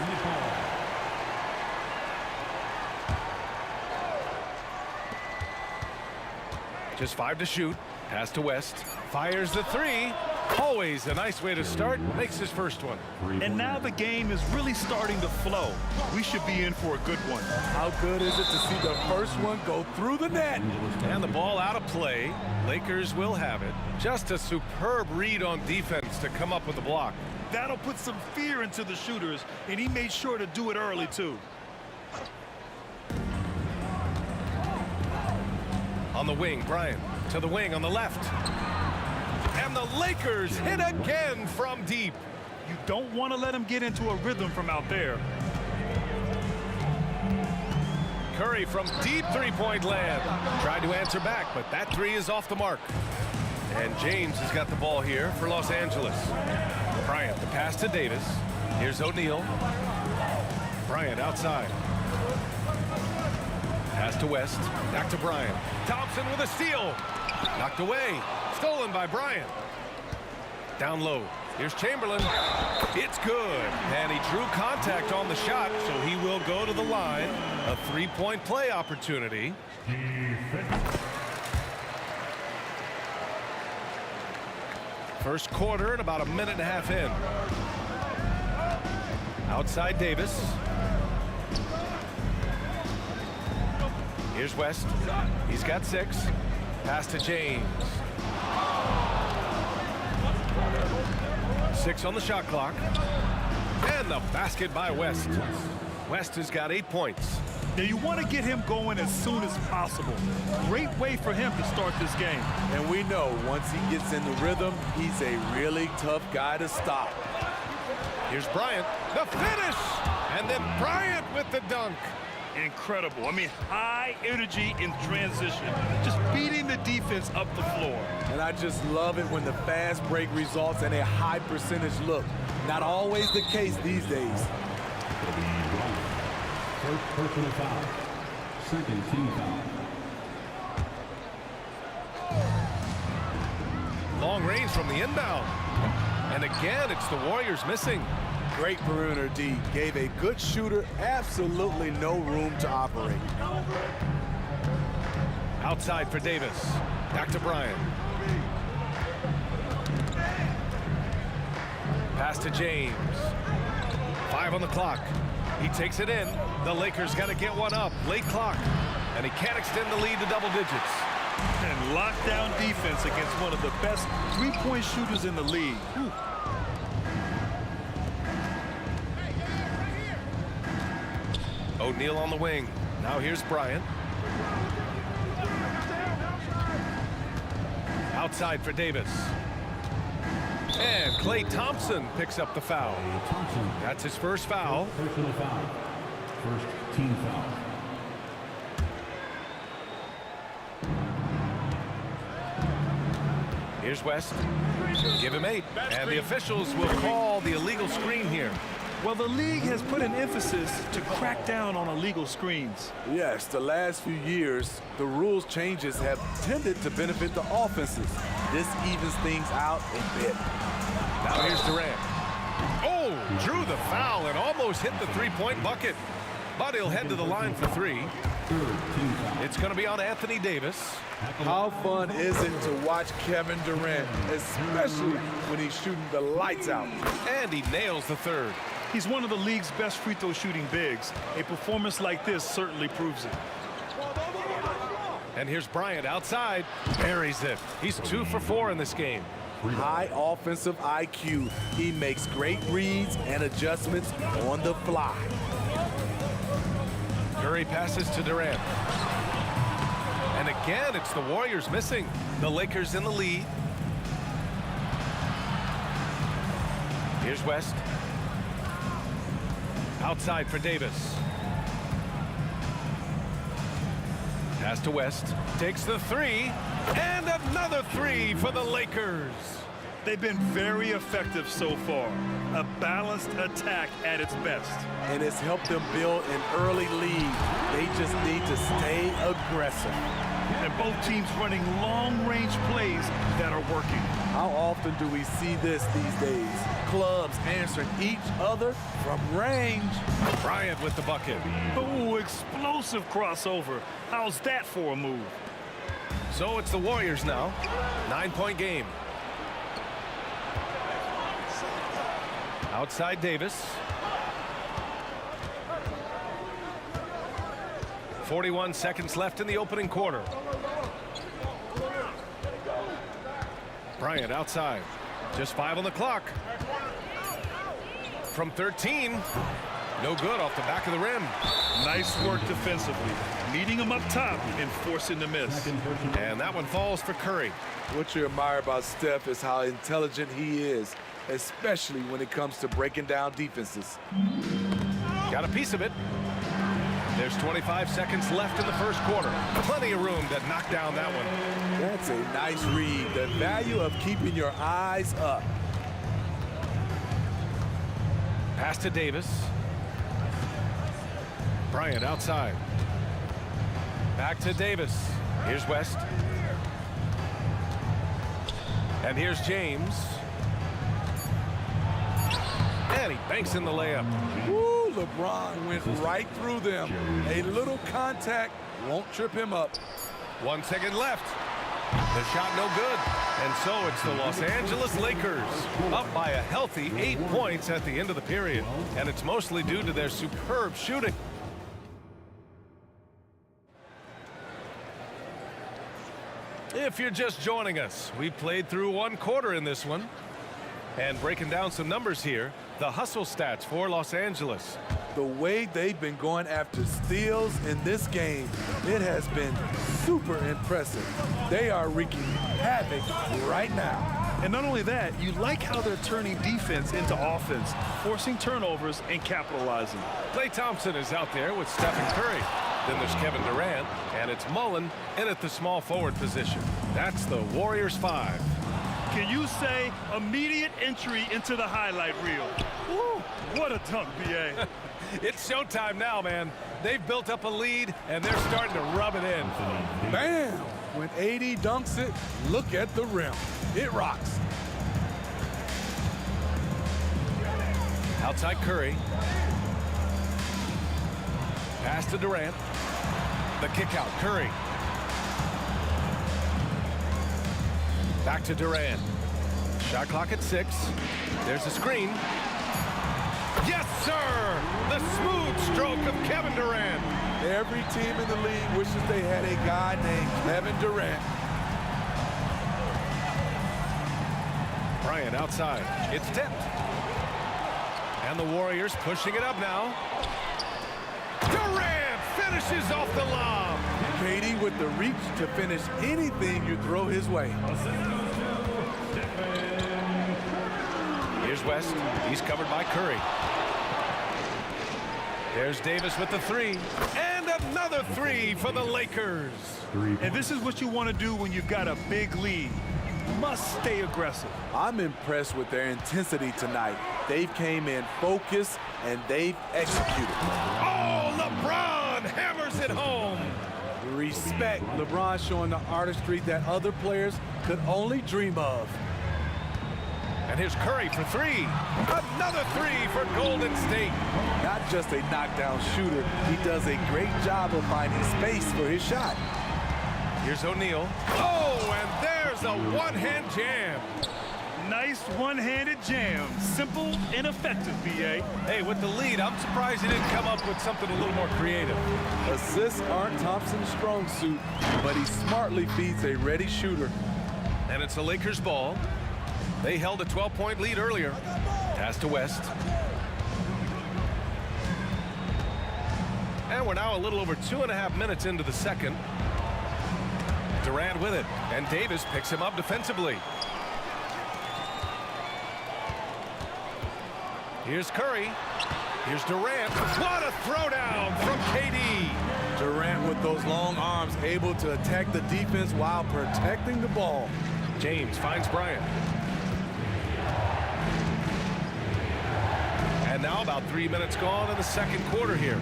[SPEAKER 1] Just 5 to shoot. Pass to West. Fires the 3. Always a nice way to start. Makes his first one.
[SPEAKER 8] And now the game is really starting to flow. We should be in for a good one.
[SPEAKER 11] How good is it to see the first one go through the net?
[SPEAKER 1] And the ball out of play. Lakers will have it. Just a superb read on defense to come up with the block.
[SPEAKER 8] That'll put some fear into the shooters, and he made sure to do it early, too.
[SPEAKER 1] On the wing, Bryant to the wing on the left. And the Lakers hit again from deep.
[SPEAKER 8] You don't want to let him get into a rhythm from out there.
[SPEAKER 1] Curry from deep three-point land. Tried to answer back, but that 3 is off the mark. And James has got the ball here for Los Angeles. Bryant, the pass to Davis. Here's O'Neal. Bryant outside. Pass to West. Back to Bryant. Thompson with a steal. Knocked away. Stolen by Bryant. Down low. Here's Chamberlain. It's good. And he drew contact on the shot, so he will go to the line. A 3-point play opportunity. First quarter and about a minute and a half in. Outside Davis. Here's West. He's got 6. Pass to James. 6 on the shot clock. And the basket by West. West has got 8 points.
[SPEAKER 8] Now you want to get him going as soon as possible. Great way for him to start this game.
[SPEAKER 11] And we know once he gets in the rhythm, he's a really tough guy to stop.
[SPEAKER 1] Here's Bryant. The finish! And then Bryant with the dunk.
[SPEAKER 8] Incredible. I mean, high energy in transition. Just beating the defense up the floor.
[SPEAKER 11] And I just love it when the fast break results in a high percentage look. Not always the case these days.
[SPEAKER 4] First personal foul. Second team foul.
[SPEAKER 1] Long range from the inbound. And again, it's the Warriors missing.
[SPEAKER 11] Great perimeter D. Gave a good shooter absolutely no room to operate.
[SPEAKER 1] Outside for Davis. Back to Bryant. Pass to James. 5 on the clock. He takes it in. The Lakers got to get one up. Late clock. And he can't extend the lead to double digits.
[SPEAKER 8] And lockdown defense against one of the best three-point shooters in the league. Whew.
[SPEAKER 1] O'Neal on the wing. Now here's Bryant. Outside for Davis. And Klay Thompson picks up the foul. That's his first foul.
[SPEAKER 4] Personal foul. First team foul.
[SPEAKER 1] Here's West. Give him 8. And the officials will call the illegal screen here.
[SPEAKER 8] Well, the league has put an emphasis to crack down on illegal screens.
[SPEAKER 11] Yes, the last few years, the rules changes have tended to benefit the offenses. This evens things out a bit.
[SPEAKER 1] Now here's Durant. Oh, drew the foul and almost hit the three-point bucket. But he'll head to the line for 3. It's going to be on Anthony Davis.
[SPEAKER 11] How fun is it to watch Kevin Durant, especially when he's shooting the lights out?
[SPEAKER 1] And he nails the third.
[SPEAKER 8] He's one of the league's best free throw shooting bigs. A performance like this certainly proves it.
[SPEAKER 1] And here's Bryant outside. Buries it. He's 2 for 4 in this game.
[SPEAKER 11] High offensive IQ. He makes great reads and adjustments on the fly.
[SPEAKER 1] Curry passes to Durant. And again, it's the Warriors missing. The Lakers in the lead. Here's West. Outside for Davis. Pass to West. Takes the 3. And another 3 for the Lakers.
[SPEAKER 8] They've been very effective so far. A balanced attack at its best.
[SPEAKER 11] And it's helped them build an early lead. They just need to stay aggressive.
[SPEAKER 8] And both teams running long-range plays that are working.
[SPEAKER 11] How often do we see this these days? Clubs answering each other from range.
[SPEAKER 1] Bryant with the bucket.
[SPEAKER 8] Oh, explosive crossover. How's that for a move?
[SPEAKER 1] So it's the Warriors now. 9-point game. Outside Davis. 41 seconds left in the opening quarter. Bryant outside. Just 5 on the clock. From 13. No good off the back of the rim.
[SPEAKER 8] Nice work defensively. Meeting him up top and forcing the miss.
[SPEAKER 1] And that one falls for Curry.
[SPEAKER 11] What you admire about Steph is how intelligent he is, especially when it comes to breaking down defenses.
[SPEAKER 1] Got a piece of it. There's 25 seconds left in the first quarter. Plenty of room to knock down that one.
[SPEAKER 11] That's a nice read. The value of keeping your eyes up.
[SPEAKER 1] Pass to Davis. Bryant outside. Back to Davis. Here's West. And here's James. And he banks in the layup.
[SPEAKER 11] Woo, LeBron went right through them. A little contact won't trip him up.
[SPEAKER 1] 1 second left. The shot no good. And so it's the Los Angeles Lakers up by a healthy 8 points at the end of the period. And it's mostly due to their superb shooting. If you're just joining us, we played through 1 quarter in this one. And breaking down some numbers here, the hustle stats for Los Angeles.
[SPEAKER 11] The way they've been going after steals in this game, it has been super impressive. They are wreaking havoc right now.
[SPEAKER 8] And not only that, you like how they're turning defense into offense, forcing turnovers and capitalizing.
[SPEAKER 1] Klay Thompson is out there with Stephen Curry. Then there's Kevin Durant, and it's Mullen in at the small forward position. That's the Warriors 5.
[SPEAKER 8] Can you say immediate entry into the highlight reel? Woo, what a dunk, B.A.
[SPEAKER 1] It's showtime now, man. They've built up a lead, and they're starting to rub it in.
[SPEAKER 11] Bam! When AD dunks it, look at the rim. It rocks.
[SPEAKER 1] Outside Curry. Pass to Durant. The kick out, Curry. Back to Durant. Shot clock at 6. There's a screen. Yes, sir! The smooth stroke of Kevin Durant.
[SPEAKER 11] Every team in the league wishes they had a guy named Kevin Durant.
[SPEAKER 1] Bryant outside. It's tipped. And the Warriors pushing it up now. Durant finishes off the lob.
[SPEAKER 11] KD with the reach to finish anything you throw his way.
[SPEAKER 1] Here's West. He's covered by Curry. There's Davis with the three. And another three for the Lakers.
[SPEAKER 8] And this is what you want to do when you've got a big lead. You must stay aggressive.
[SPEAKER 11] I'm impressed with their intensity tonight. They've came in focused and they've executed.
[SPEAKER 1] Oh, LeBron hammers it home.
[SPEAKER 11] Respect. LeBron showing the artistry that other players could only dream of.
[SPEAKER 1] And here's Curry for three. Another three for Golden State.
[SPEAKER 11] Not just a knockdown shooter, he does a great job of finding space for his shot.
[SPEAKER 1] Here's O'Neal. Oh, and there's a one-hand jam.
[SPEAKER 8] Nice one-handed jam. Simple and effective, B.A.
[SPEAKER 1] Hey, with the lead, I'm surprised he didn't come up with something a little more creative.
[SPEAKER 11] Assists aren't Thompson's strong suit, but he smartly feeds a ready shooter.
[SPEAKER 1] And it's the Lakers' ball. They held a 12-point lead earlier. Pass to West. And we're now a little over 2.5 minutes into the second. Durant with it, and Davis picks him up defensively. Here's Curry. Here's Durant. What a throwdown from KD.
[SPEAKER 11] Durant with those long arms able to attack the defense while protecting the ball.
[SPEAKER 1] James finds Bryant. And now about 3 minutes gone in the second quarter here.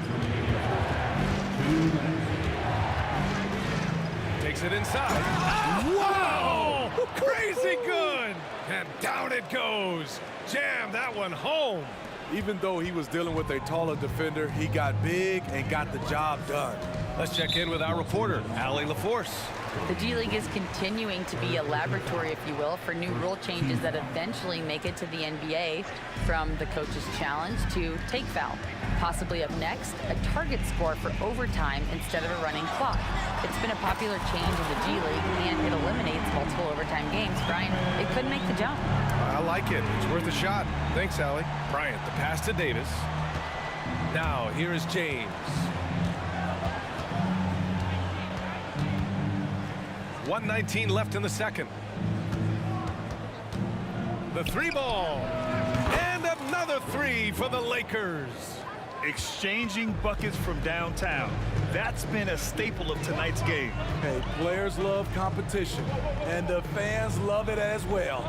[SPEAKER 1] Takes it inside. Oh, wow! Crazy good! And down it goes. Jam that one home.
[SPEAKER 11] Even though he was dealing with a taller defender, he got big and got the job done.
[SPEAKER 1] Let's check in with our reporter, Allie LaForce.
[SPEAKER 13] The G League is continuing to be a laboratory, if you will, for new rule changes that eventually make it to the NBA, from the coach's challenge to take foul. Possibly up next, a target score for overtime instead of a running clock. It's been a popular change in the G League, and it eliminates multiple overtime games. Brian, it couldn't make the jump.
[SPEAKER 1] I like it. It's worth a shot. Thanks, Allie. Bryant, the pass to Davis. Now, here is James. 1:19 left in the second. The three ball. And another three for the Lakers.
[SPEAKER 8] Exchanging buckets from downtown. That's been a staple of tonight's game.
[SPEAKER 11] Hey, players love competition, and the fans love it as well.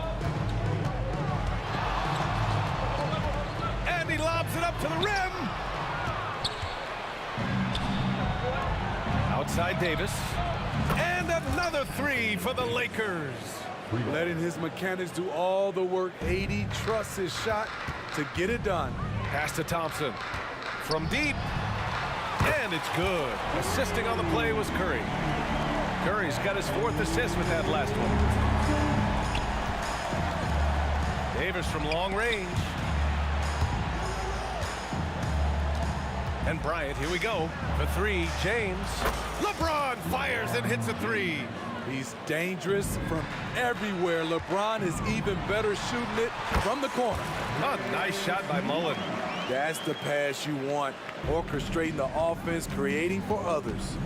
[SPEAKER 1] And he lobs it up to the rim. Outside Davis. And another three for the Lakers.
[SPEAKER 11] Letting his mechanics do all the work. AD trusts his shot to get it done.
[SPEAKER 1] Pass to Thompson. From deep. And it's good. Assisting on the play was Curry. Curry's got his 4th assist with that last one. Davis from long range. And Bryant, here we go. For three, James. LeBron fires and hits a three.
[SPEAKER 11] He's dangerous from everywhere. LeBron is even better shooting it from the corner.
[SPEAKER 1] A nice shot by Mullen.
[SPEAKER 11] That's the pass you want. Orchestrating the offense, creating for others.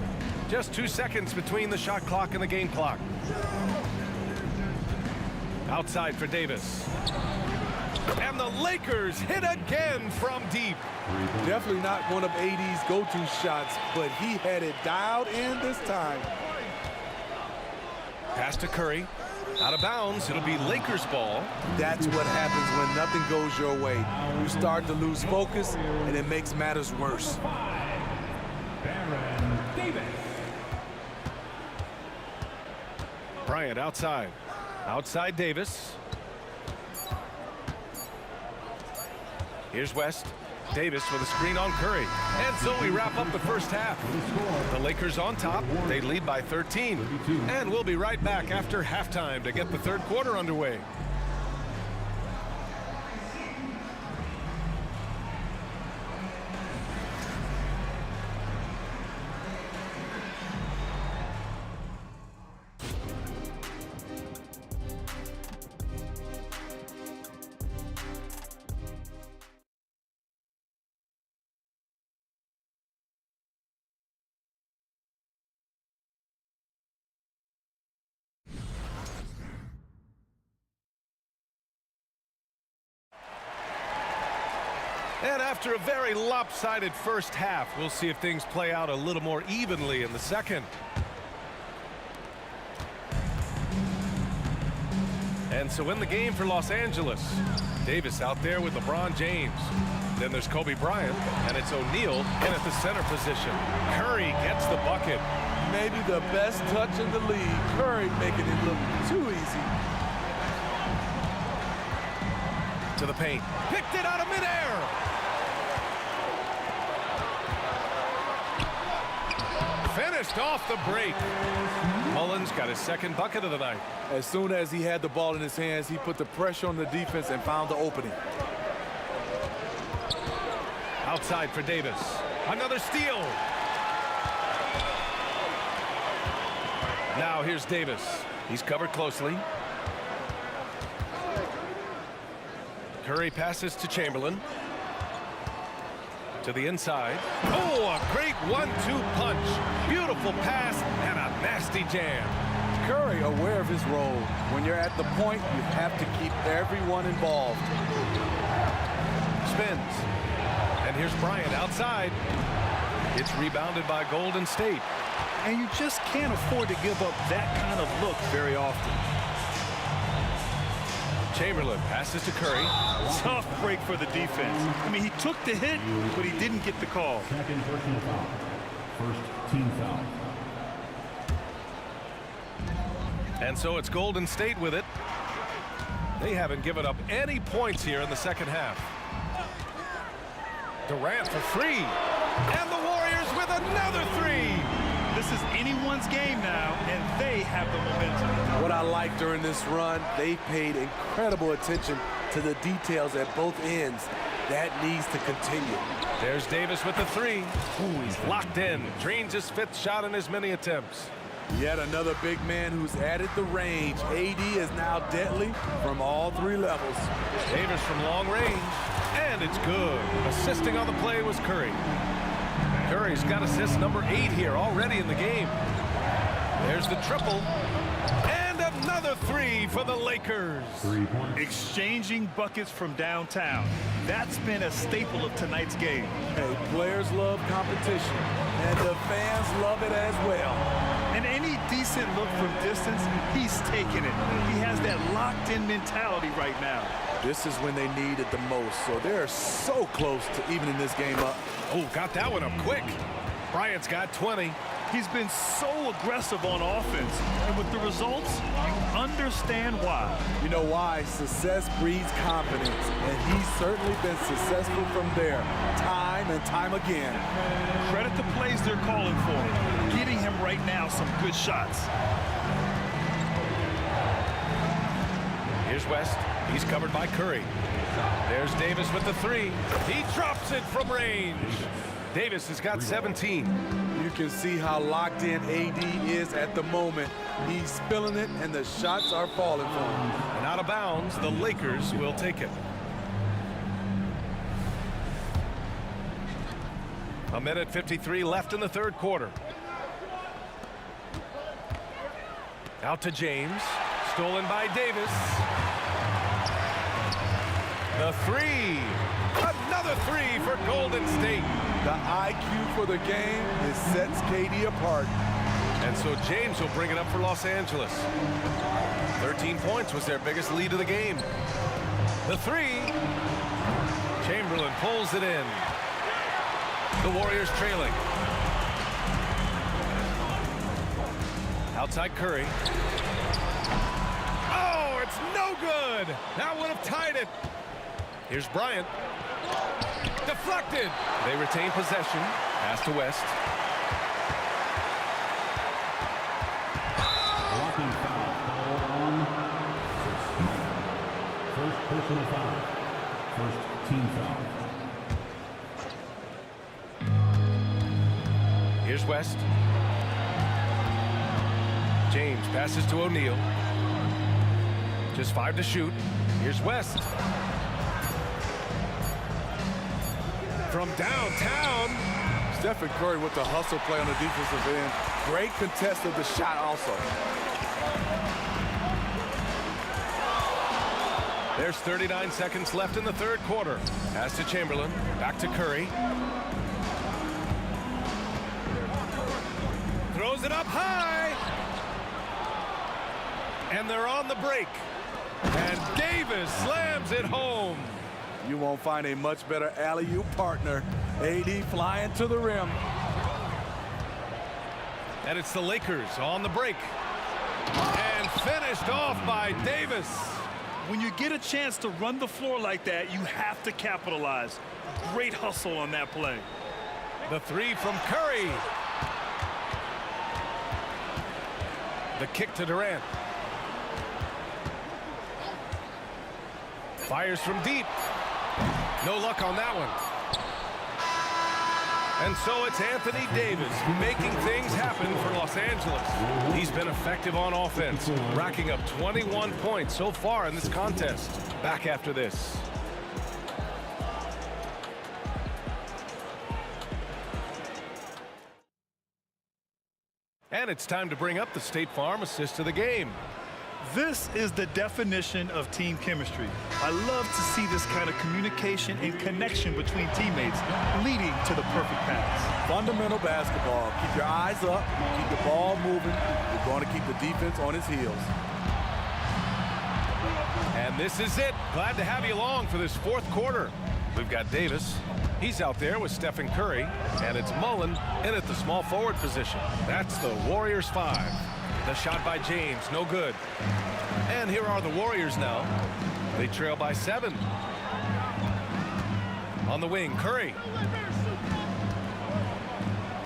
[SPEAKER 1] Just 2 seconds between the shot clock and the game clock. Outside for Davis. And the Lakers hit again from deep.
[SPEAKER 11] Definitely not one of AD's go-to shots, but he had it dialed in this time.
[SPEAKER 1] Pass to Curry. Out of bounds. It'll be Lakers ball.
[SPEAKER 11] That's what happens when nothing goes your way. You start to lose focus, and it makes matters worse.
[SPEAKER 1] Bryant outside. Outside Davis. Here's West. Davis with a screen on Curry. And so we wrap up the first half. The Lakers on top. They lead by 13. And we'll be right back after halftime to get the third quarter underway. And after a very lopsided first half, we'll see if things play out a little more evenly in the second. And so in the game for Los Angeles, Davis out there with LeBron James. Then there's Kobe Bryant, and it's O'Neal in at the center position. Curry gets the bucket.
[SPEAKER 11] Maybe the best touch in the league. Curry making it look too easy.
[SPEAKER 1] To the paint. Picked it out of midair. Finished off the break. Mullins got his second bucket of the night.
[SPEAKER 11] As soon as he had the ball in his hands, he put the pressure on the defense and found the opening.
[SPEAKER 1] Outside for Davis. Another steal. Now here's Davis. He's covered closely. Curry passes to Chamberlain. To the inside. Oh, a great 1-2 punch. Beautiful pass and a nasty jam.
[SPEAKER 11] Curry aware of his role. When you're at the point, you have to keep everyone involved.
[SPEAKER 1] Spins. And here's Bryant outside. It's rebounded by Golden State.
[SPEAKER 8] And you just can't afford to give up that kind of look very often.
[SPEAKER 1] Chamberlain passes to Curry.
[SPEAKER 8] Tough break for the defense. I mean, he took the hit, but he didn't get the call.
[SPEAKER 4] Second personal foul. First team foul.
[SPEAKER 1] And so it's Golden State with it. They haven't given up any points here in the second half. Durant for three. And the Warriors with another three.
[SPEAKER 8] This is anyone's game now, and they have the momentum.
[SPEAKER 11] What I like during this run, they paid incredible attention to the details at both ends. That needs to continue.
[SPEAKER 1] There's Davis with the three. Ooh, he's locked in. Drains his fifth shot in as many attempts.
[SPEAKER 11] Yet another big man who's added the range. AD is now deadly from all three levels.
[SPEAKER 1] Davis from long range, and it's good. Assisting on the play was Curry. Curry's got assist number 8 here already in the game. There's the triple. And another three for the Lakers.
[SPEAKER 4] 3 points.
[SPEAKER 8] Exchanging buckets from downtown. That's been a staple of tonight's game.
[SPEAKER 11] Hey, players love competition, and the fans love it as well.
[SPEAKER 8] And any decent look from distance, he's taking it. He has that locked-in mentality right now.
[SPEAKER 11] This is when they need it the most, so they're so close to evening this game up.
[SPEAKER 1] Oh, got that one up quick. Bryant's got 20.
[SPEAKER 8] He's been so aggressive on offense, and with the results, you understand why.
[SPEAKER 11] You know why? Success breeds confidence, and he's certainly been successful from there, time and time again.
[SPEAKER 8] Credit the plays they're calling for. Getting him right now some good shots.
[SPEAKER 1] Here's West. He's covered by Curry. There's Davis with the three. He drops it from range. Davis has got 17.
[SPEAKER 11] You can see how locked in AD is at the moment. He's feeling it, and the shots are falling for him.
[SPEAKER 1] And out of bounds, the Lakers will take it. A minute 53 left in the third quarter. Out to James. Stolen by Davis. The three. Another three for Golden State.
[SPEAKER 11] The IQ for the game is sets KD apart.
[SPEAKER 1] And so James will bring it up for Los Angeles. 13 points was their biggest lead of the game. The three. Chamberlain pulls it in. The Warriors trailing. Outside Curry. Oh, it's no good. That would have tied it. Here's Bryant. Deflected. They retain possession. Pass to West.
[SPEAKER 4] Blocking foul on first personal foul. First team foul.
[SPEAKER 1] Here's West. James passes to O'Neal. Just 5 to shoot. Here's West. From downtown.
[SPEAKER 11] Stephen Curry with the hustle play on the defensive end. Great contest of the shot also.
[SPEAKER 1] There's 39 seconds left in the third quarter. Pass to Chamberlain. Back to Curry. Throws it up high. And they're on the break. And Davis slams it home.
[SPEAKER 11] You won't find a much better alley-oop partner. AD flying to the rim.
[SPEAKER 1] And it's the Lakers on the break. And finished off by Davis.
[SPEAKER 8] When you get a chance to run the floor like that, you have to capitalize. Great hustle on that play.
[SPEAKER 1] The three from Curry. The kick to Durant. Fires from deep. No luck on that one. And so it's Anthony Davis making things happen for Los Angeles. He's been effective on offense, racking up 21 points so far in this contest. Back after this. And it's time to bring up the State Farm assist of the game.
[SPEAKER 8] This is the definition of team chemistry. I love to see this kind of communication and connection between teammates leading to the perfect pass.
[SPEAKER 11] Fundamental basketball. Keep your eyes up, keep the ball moving. You're going to keep the defense on its heels.
[SPEAKER 1] And this is it. Glad to have you along for this fourth quarter. We've got Davis. He's out there with Stephen Curry. And it's Mullen in at the small forward position. That's the Warriors 5. The shot by James, no good. And here are the Warriors now. They trail by 7. On the wing, Curry.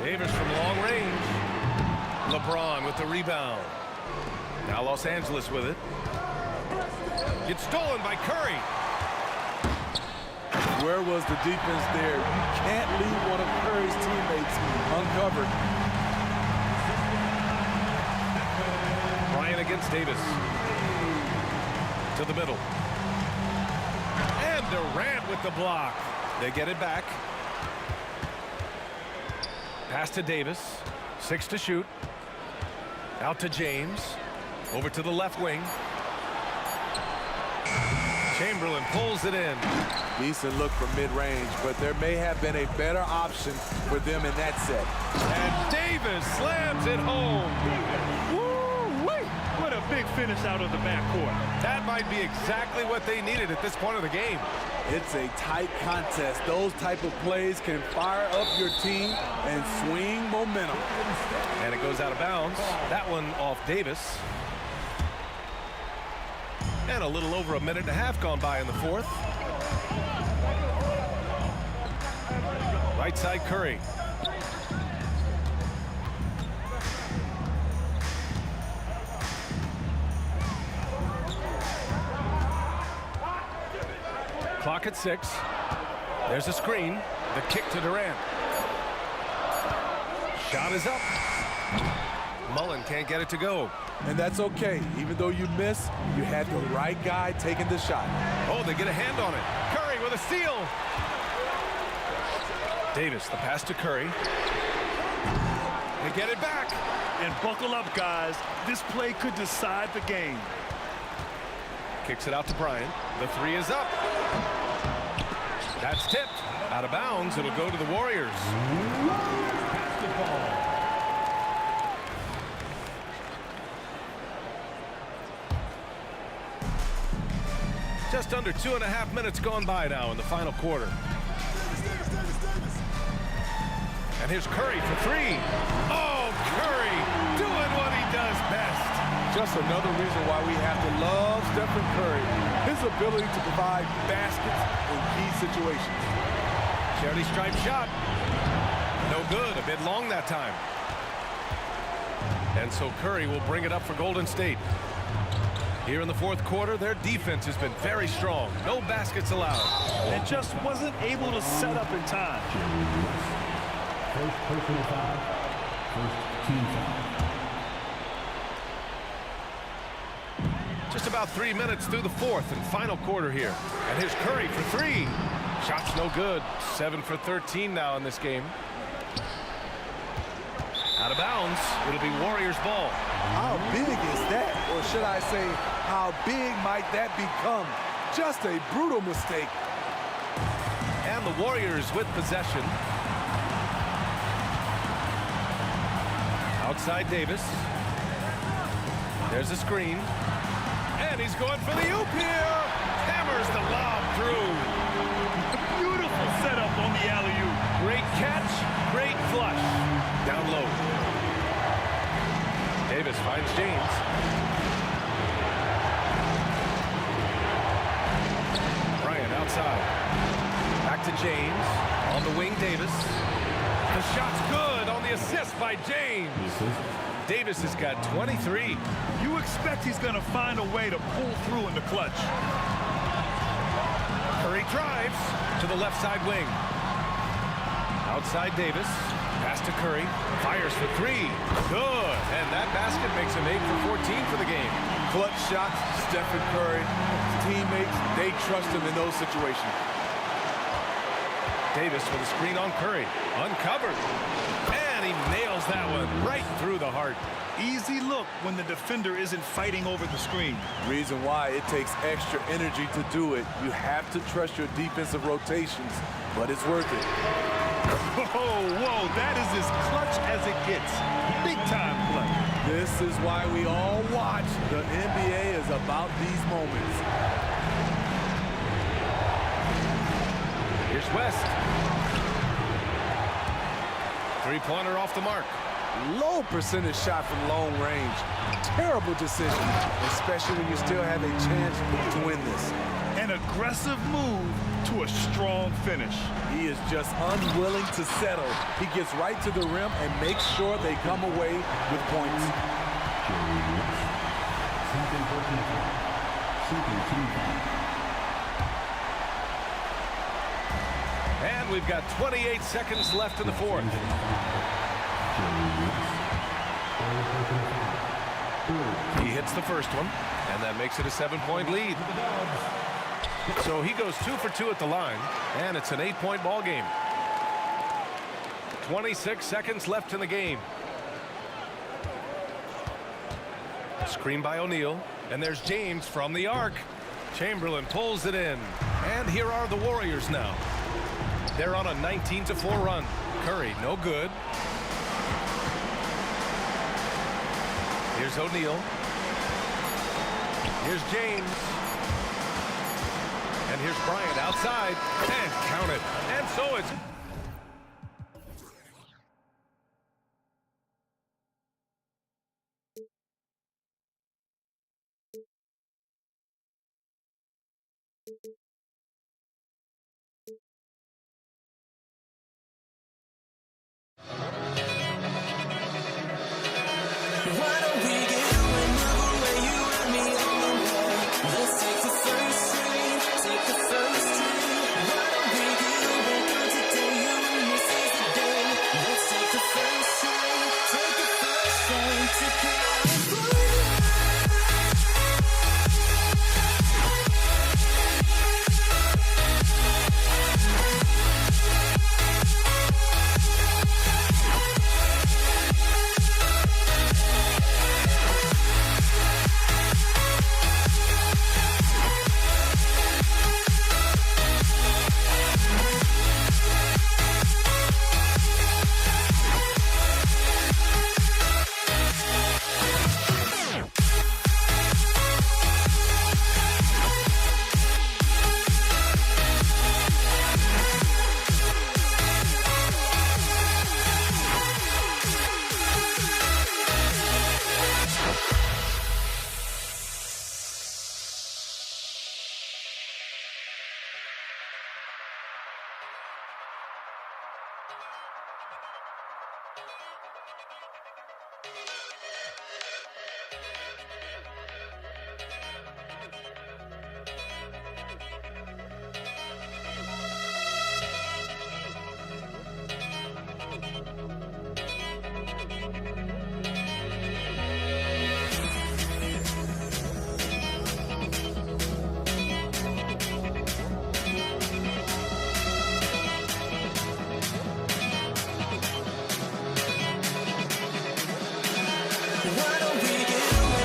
[SPEAKER 1] Davis from long range. LeBron with the rebound. Now Los Angeles with it. It's stolen by Curry.
[SPEAKER 11] Where was the defense there? You can't leave one of Curry's teammates uncovered.
[SPEAKER 1] Bryant against Davis. To the middle. And Durant with the block. They get it back. Pass to Davis. 6 to shoot. Out to James. Over to the left wing. Chamberlain pulls it in.
[SPEAKER 11] Decent look from mid-range, but there may have been a better option for them in that set.
[SPEAKER 1] And Davis slams it home.
[SPEAKER 8] Woo-wee! What a big finish out of the backcourt.
[SPEAKER 1] That might be exactly what they needed at this point of the game.
[SPEAKER 11] It's a tight contest. Those type of plays can fire up your team and swing momentum.
[SPEAKER 1] And it goes out of bounds. That one off Davis. And a little over a minute and a half gone by in the fourth. Right side Curry. Clock at 6. There's a screen. The kick to Durant. Shot is up. Mullen can't get it to go.
[SPEAKER 11] And that's okay. Even though you miss, you had the right guy taking the shot.
[SPEAKER 1] Oh, they get a hand on it. Curry with a steal. Davis, the pass to Curry. They get it back.
[SPEAKER 8] And buckle up, guys. This play could decide the game.
[SPEAKER 1] Kicks it out to Bryant. The 3 is up. That's tipped. Out of bounds. It'll go to the Warriors. Basketball. Just under 2.5 minutes gone by now in the final quarter. And here's Curry for 3. Oh, Curry doing what he does best.
[SPEAKER 11] Just another reason why we have to love Stephen Curry. His ability to provide baskets in key situations.
[SPEAKER 1] Charity stripe shot. No good. A bit long that time. And so Curry will bring it up for Golden State. Here in the fourth quarter, their defense has been very strong. No baskets allowed.
[SPEAKER 8] And just wasn't able to set up in time.
[SPEAKER 4] First personal foul. First team foul.
[SPEAKER 1] Just about 3 minutes through the fourth and final quarter here. And here's Curry for 3. Shot's no good. 7 for 13 now in this game. Out of bounds. It'll be Warriors ball.
[SPEAKER 11] How big is that? Or should I say, how big might that become? Just a brutal mistake.
[SPEAKER 1] And the Warriors with possession. Outside Davis. There's a screen. And he's going for the oop here. Hammers the lob through.
[SPEAKER 8] Beautiful setup on the alley-oop.
[SPEAKER 1] Great catch, great flush. Down low. Davis finds James. Bryant outside. Back to James. On the wing, Davis. The shot's good on the assist by James. Davis has got 23.
[SPEAKER 8] You expect he's going to find a way to pull through in the clutch.
[SPEAKER 1] Curry drives to the left side wing. Outside Davis. Pass to Curry. Fires for three. Good. And that basket makes him 8 for 14 for the game.
[SPEAKER 11] Clutch shots, Stephen Curry. His teammates, they trust him in those situations.
[SPEAKER 1] Davis with a screen on Curry. Uncovered. And he nails that one right through the heart.
[SPEAKER 8] Easy look when the defender isn't fighting over the screen.
[SPEAKER 11] Reason why it takes extra energy to do it. You have to trust your defensive rotations, but it's worth it.
[SPEAKER 8] Whoa, that is as clutch as it gets. Big time clutch.
[SPEAKER 11] This is why we all watch. The NBA is about these moments.
[SPEAKER 1] Here's West. Three-pointer off the mark.
[SPEAKER 11] Low percentage shot from long range. Terrible decision, especially when you still have a chance to win this.
[SPEAKER 8] An aggressive move to a strong finish.
[SPEAKER 11] He is just unwilling to settle. He gets right to the rim and makes sure they come away with points.
[SPEAKER 1] And we've got 28 seconds left in the fourth. He hits the first one, and that makes it a 7-point lead. So he goes 2 for 2 at the line, and it's an 8-point ball game. 26 seconds left in the game. Screen by O'Neal, and there's James from the arc. Chamberlain pulls it in, and here are the Warriors now. They're on a 19-4 run. Curry, no good. Here's O'Neal. Here's James. And here's Bryant outside. And count it. And so it's...
[SPEAKER 14] Why don't we get another way you and me on? Let's take the first string, take the first string. Why don't we get back on today? You and me seize the day. Let's take the first string, take the first string, take it out. Why don't we get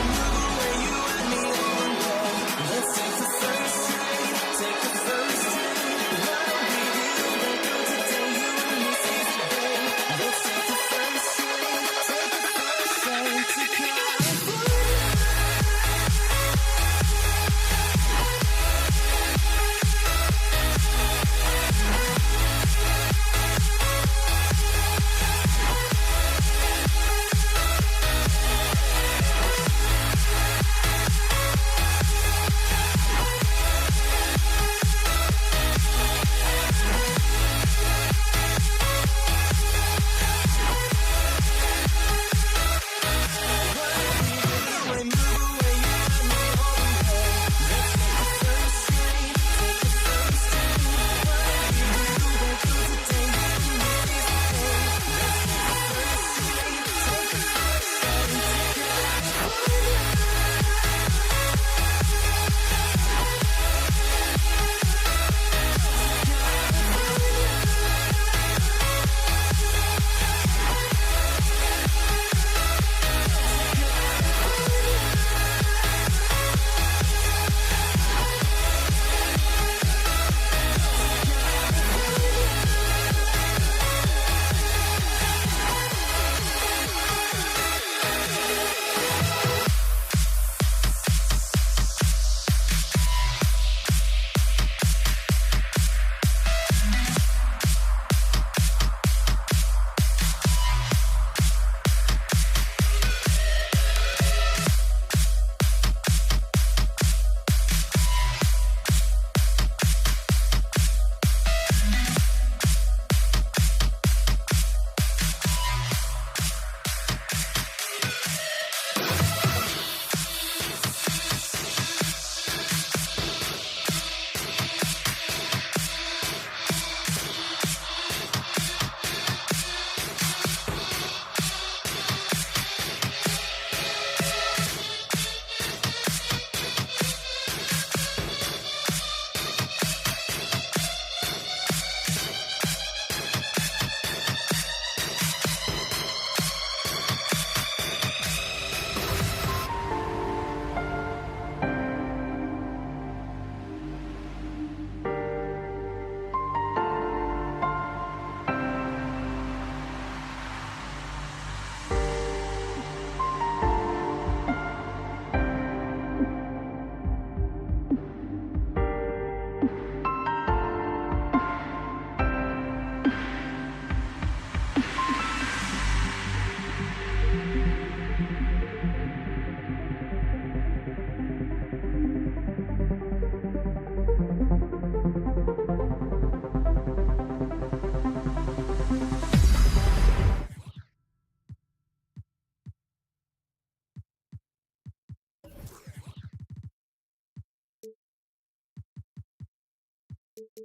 [SPEAKER 5] And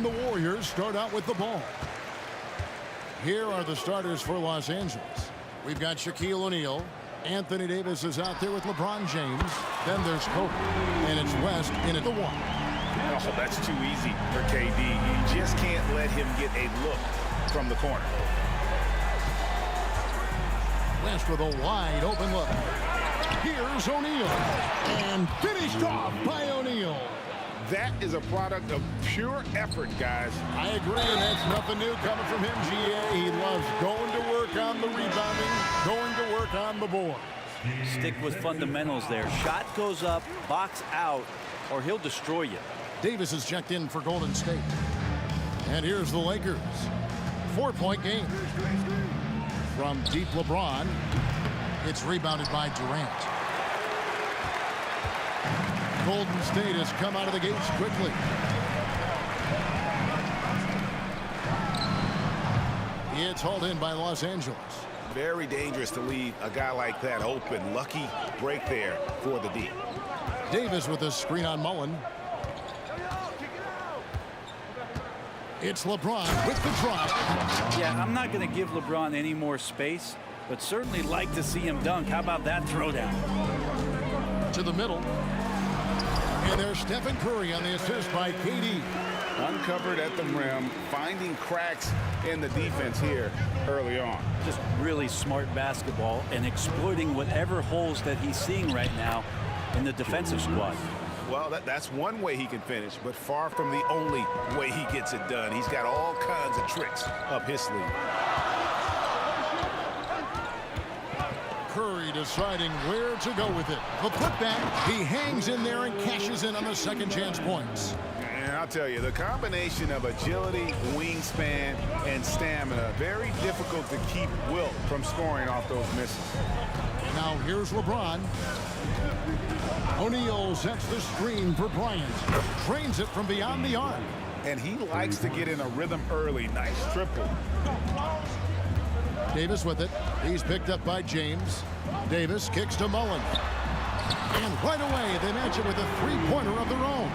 [SPEAKER 5] the Warriors start out with the ball. Here are the starters for Los Angeles. We've got Shaquille O'Neal. Anthony Davis is out there with LeBron James. Then there's Kobe. And it's West in at the 1.
[SPEAKER 7] Oh, that's too easy for KD. You just can't let him get a look from the corner.
[SPEAKER 5] West with a wide open look. Here's O'Neal. And finished off by O'Neal.
[SPEAKER 7] That is a product of pure effort, guys.
[SPEAKER 5] I agree, and that's nothing new coming from him, GA. He loves going to work on the rebounding, going to work on the board.
[SPEAKER 12] Stick with fundamentals there. Shot goes up, box out, or he'll destroy you.
[SPEAKER 5] Davis is checked in for Golden State. And here's the Lakers. 4-point game. From deep LeBron, it's rebounded by Durant. Golden State has come out of the gates quickly. It's hauled in by Los Angeles.
[SPEAKER 7] Very dangerous to leave a guy like that open. Lucky break there for the D.
[SPEAKER 5] Davis with a screen on Mullen. It's LeBron with the drop.
[SPEAKER 12] Yeah, I'm not going to give LeBron any more space, but certainly like to see him dunk. How about that throwdown?
[SPEAKER 5] To the middle. And there's Stephen Curry on the assist by KD.
[SPEAKER 7] Uncovered at the rim, finding cracks in the defense here early on.
[SPEAKER 12] Just really smart basketball and exploiting whatever holes that he's seeing right now in the defensive squad.
[SPEAKER 7] Well, that's one way he can finish, but far from the only way he gets it done. He's got all kinds of tricks up his sleeve.
[SPEAKER 5] Curry deciding where to go with it. The putback, he hangs in there and cashes in on the second chance points.
[SPEAKER 7] And I'll tell you, the combination of agility, wingspan, and stamina, very difficult to keep Wilt from scoring off those misses.
[SPEAKER 5] Now here's LeBron. O'Neal sets the screen for Bryant. Drains it from beyond the arc.
[SPEAKER 7] And he likes to get in a rhythm early. Nice triple.
[SPEAKER 5] Davis with it. He's picked up by James. Davis kicks to Mullen. And right away, they match it with a three-pointer of their own.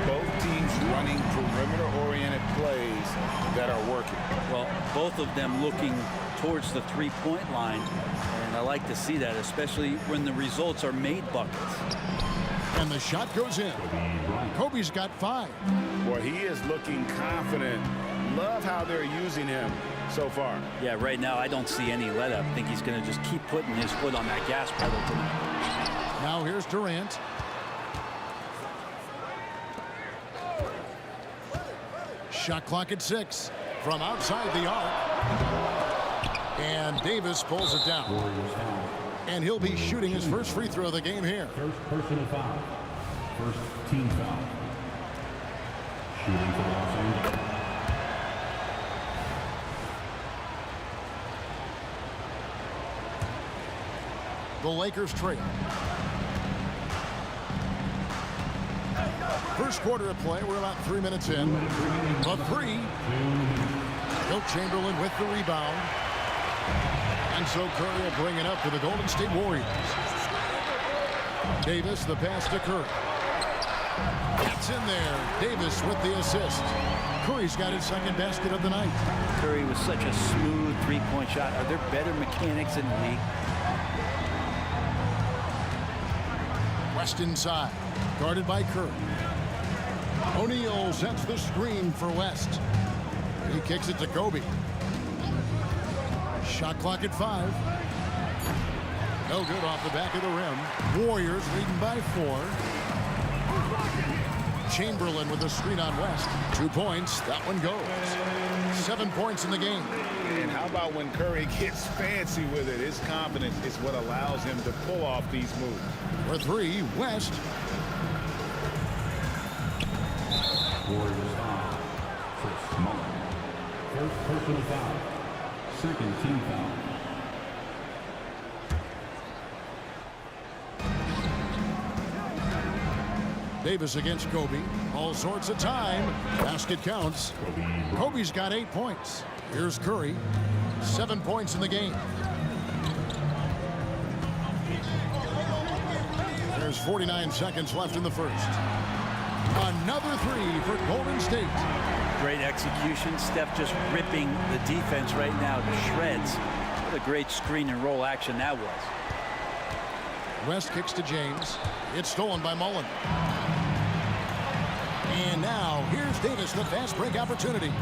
[SPEAKER 7] Both teams running perimeter-oriented plays that are working.
[SPEAKER 12] Well, both of them looking towards the three-point line. And I like to see that, especially when the results are made buckets.
[SPEAKER 5] And the shot goes in. Kobe's got 5.
[SPEAKER 7] Boy, he is looking confident. Love how they're using him so far.
[SPEAKER 12] Yeah, right now I don't see any let up. I think he's going to just keep putting his foot on that gas pedal tonight.
[SPEAKER 5] Now here's Durant. Shot clock at 6 from outside the arc. And Davis pulls it down. And he'll be shooting his first free throw of the game here.
[SPEAKER 4] First personal foul. First team foul. Shooting for Los Angeles.
[SPEAKER 5] The Lakers trail. First quarter of play. We're about 3 minutes in. A 3. Wilt Chamberlain with the rebound. And so Curry will bring it up for the Golden State Warriors. Davis, the pass to Curry. That's in there. Davis with the assist. Curry's got his second basket of the night.
[SPEAKER 12] Curry with such a smooth three-point shot. Are there better mechanics in the league?
[SPEAKER 5] West inside, guarded by Curry. O'Neal sets the screen for West. He kicks it to Kobe. Shot clock at 5. No good off the back of the rim. Warriors leading by 4. Chamberlain with a screen on West. 2 points. That one goes. 7 points in the game.
[SPEAKER 7] And how about when Curry gets fancy with it? His confidence is what allows him to pull off these moves.
[SPEAKER 5] For 3, West.
[SPEAKER 4] Warriors foul. Chris Mullen. First personal foul. Second team foul.
[SPEAKER 5] Davis against Kobe. All sorts of time. Basket counts. Kobe's got 8 points. Here's Curry. 7 points in the game. There's 49 seconds left in the first. Another three for Golden State.
[SPEAKER 12] Great execution. Steph just ripping the defense right now to shreds. What a great screen and roll action that was.
[SPEAKER 5] West kicks to James. It's stolen by Mullen. And now here's Davis, the fast break opportunity.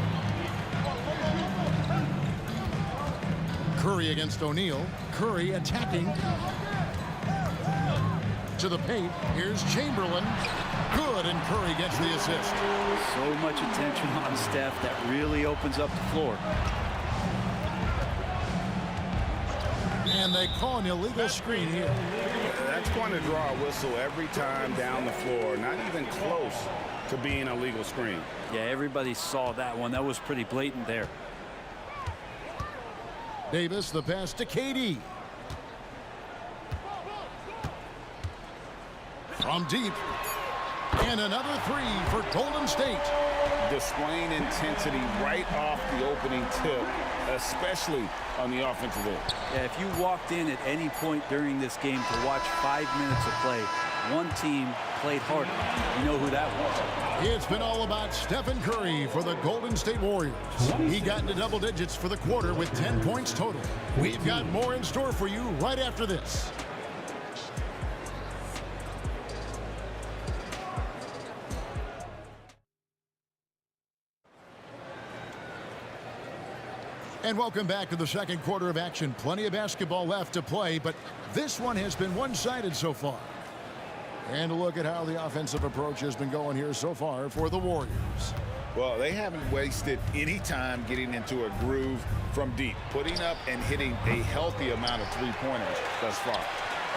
[SPEAKER 5] Curry against O'Neal. Curry attacking. To the paint. Here's Chamberlain. Good, and Curry gets the assist.
[SPEAKER 12] So much attention on Steph. That really opens up the floor.
[SPEAKER 5] And they call an illegal screen here.
[SPEAKER 6] That's going to draw a whistle every time down the floor. Not even close to being a legal screen.
[SPEAKER 12] Yeah, everybody saw that one. That was pretty blatant there.
[SPEAKER 5] Davis, the pass to KD. From deep. And another three for Golden State.
[SPEAKER 6] Displaying intensity right off the opening tip, especially on the offensive end.
[SPEAKER 12] Yeah, if you walked in at any point during this game to watch 5 minutes of play, one team played harder. You know who that was.
[SPEAKER 5] It's been all about Stephen Curry for the Golden State Warriors. He got into double digits for the quarter with 10 points total. We've got more in store for you right after this. And welcome back to the second quarter of action. Plenty of basketball left to play, but this one has been one-sided so far. And a look at how the offensive approach has been going here so far for the Warriors.
[SPEAKER 6] Well, they haven't wasted any time getting into a groove from deep, putting up and hitting a healthy amount of three-pointers thus far.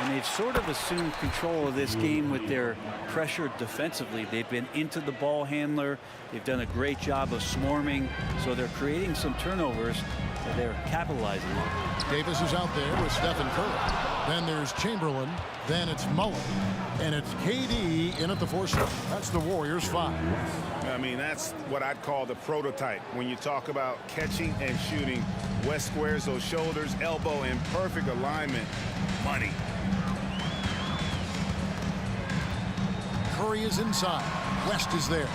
[SPEAKER 12] And they've sort of assumed control of this game with their pressure defensively. They've been into the ball handler. They've done a great job of swarming. So they're creating some turnovers that they're capitalizing on.
[SPEAKER 5] Davis is out there with Stephen Curry. Then there's Chamberlain. Then it's Mullen. And it's KD in at the 4 shot. That's the Warriors 5.
[SPEAKER 7] I mean, that's what I'd call the prototype. When you talk about catching and shooting, West squares those shoulders, elbow in perfect alignment. Money.
[SPEAKER 5] Curry is inside. West is there.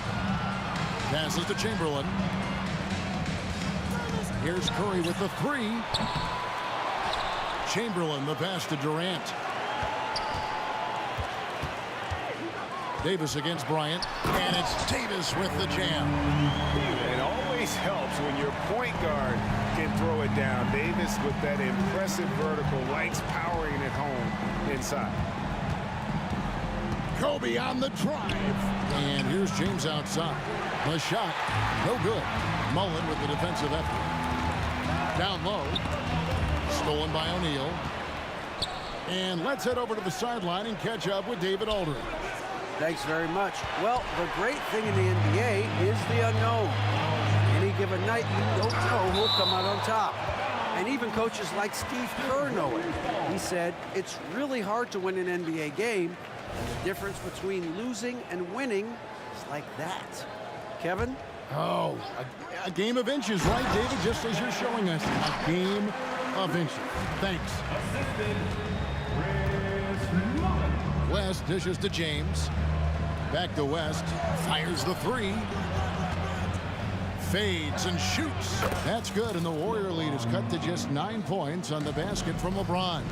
[SPEAKER 5] Passes to Chamberlain. Here's Curry with the 3. Chamberlain, the pass to Durant. Davis against Bryant. And it's Davis with the jam.
[SPEAKER 7] It always helps when your point guard can throw it down. Davis with that impressive vertical, likes powering it home inside.
[SPEAKER 5] Kobe on the drive. And here's James outside. The shot, no good. Mullen with the defensive effort. Down low. Stolen by O'Neal. And let's head over to the sideline and catch up with David Aldridge.
[SPEAKER 15] Thanks very much. Well, the great thing in the NBA is the unknown. Any given night, you don't know who'll come out on top. And even coaches like Steve Kerr know it. He said, it's really hard to win an NBA game. And the difference between losing and winning is like that. Kevin?
[SPEAKER 5] Oh, a game of inches, right, David? Just as you're showing us, a game of inches. Thanks. West dishes to James. Back to West. Fires the 3. Fades and shoots. That's good, and the Warrior lead is cut to just 9 points on the basket from LeBron.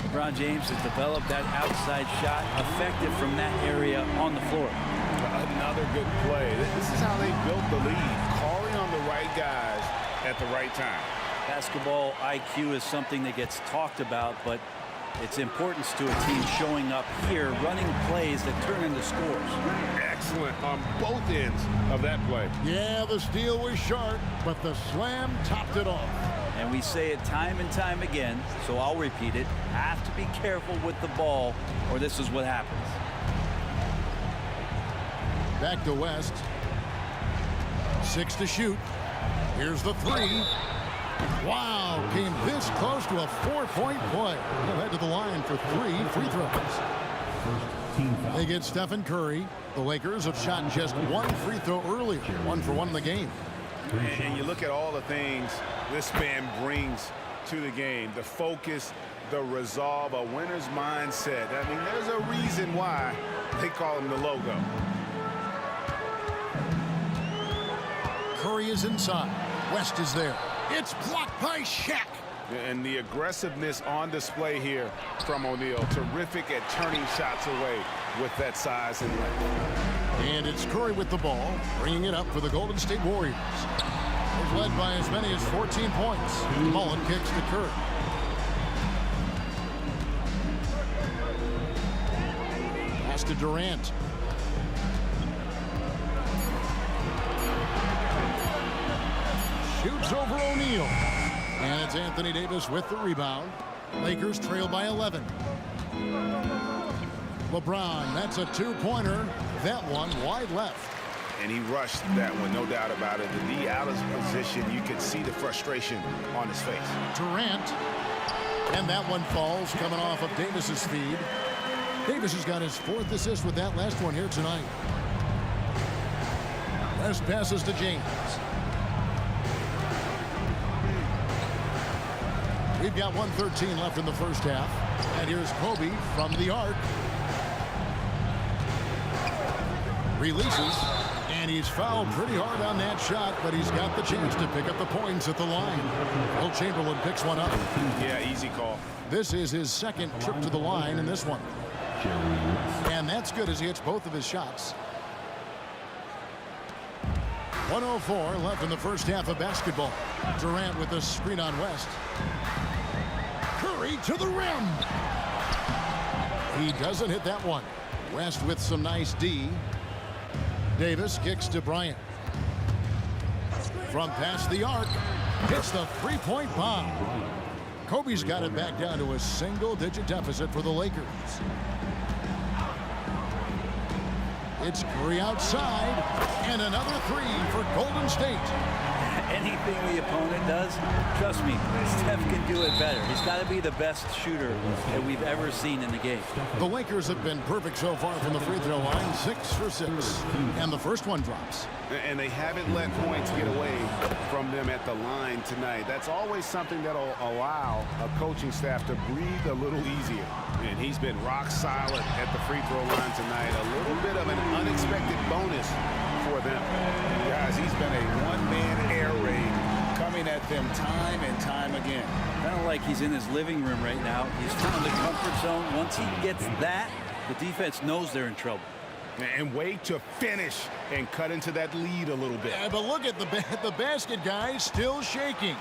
[SPEAKER 12] LeBron James has developed that outside shot, effective from that area on the floor.
[SPEAKER 7] Another good play. This is how they built the lead, calling on the right guys at the right time.
[SPEAKER 12] Basketball IQ is something that gets talked about, but its importance to a team showing up here, running plays that turn into scores.
[SPEAKER 7] Excellent on both ends of that play.
[SPEAKER 5] Yeah, the steal was sharp, but the slam topped it off.
[SPEAKER 12] And we say it time and time again, so I'll repeat it. Have to be careful with the ball, or this is what happens.
[SPEAKER 5] Back to West. 6 to shoot. Here's the 3. Wow, came this close to a 4-point play. He'll head to the line for 3 free throws. They get Stephen Curry. The Lakers have shot just one free throw earlier, 1 for 1 in the game.
[SPEAKER 7] And you look at all the things this man brings to the game, the focus, the resolve, a winner's mindset. I mean, there's a reason why they call him the logo.
[SPEAKER 5] Curry is inside. West is there. It's blocked by Shaq.
[SPEAKER 7] And the aggressiveness on display here from O'Neal. Terrific at turning shots away with that size and length.
[SPEAKER 5] And it's Curry with the ball, bringing it up for the Golden State Warriors. They've led by as many as 14 points. Mullen kicks to Curry. Pass to Durant. Shoots over O'Neal. And it's Anthony Davis with the rebound. Lakers trail by 11. LeBron, that's a two-pointer. That one wide left.
[SPEAKER 7] And he rushed that one, no doubt about it. The D out of position, you can see the frustration on his face.
[SPEAKER 5] Durant. And that one falls, coming off of Davis's feed. Davis has got his 4th assist with that last one here tonight. West passes to James. We've got 1:13 left in the first half. And here's Kobe from the arc. Releases. And he's fouled pretty hard on that shot, but he's got the chance to pick up the points at the line. Will Chamberlain picks one up.
[SPEAKER 7] Yeah, easy call.
[SPEAKER 5] This is his 2nd trip to the line in this one. And that's good as he hits both of his shots. 1:04 left in the first half of basketball. Durant with the screen on West. Curry to the rim. He doesn't hit that one. West with some nice D. Davis kicks to Bryant. From past the arc, hits the three-point bomb. Kobe's got it back down to a single-digit deficit for the Lakers. It's Curry outside, and another three for Golden State.
[SPEAKER 12] Anything the opponent does, trust me, Steph can do it better. He's got to be the best shooter that we've ever seen in the game.
[SPEAKER 5] The Lakers have been perfect so far from the free throw line, 6 for 6. And the first one drops.
[SPEAKER 7] And they haven't let points get away from them at the line tonight. That's always something that'll allow a coaching staff to breathe a little easier. And he's been rock solid at the free throw line tonight. A little bit of an unexpected bonus for them. Guys, he's been a one-man air raid coming at them time and time again.
[SPEAKER 12] Kind of like he's in his living room right now. He's found the comfort zone. Once he gets that, the defense knows they're in trouble.
[SPEAKER 7] And wait to finish and cut into that lead a little bit.
[SPEAKER 5] Yeah, but look at the basket, guys, still shaking.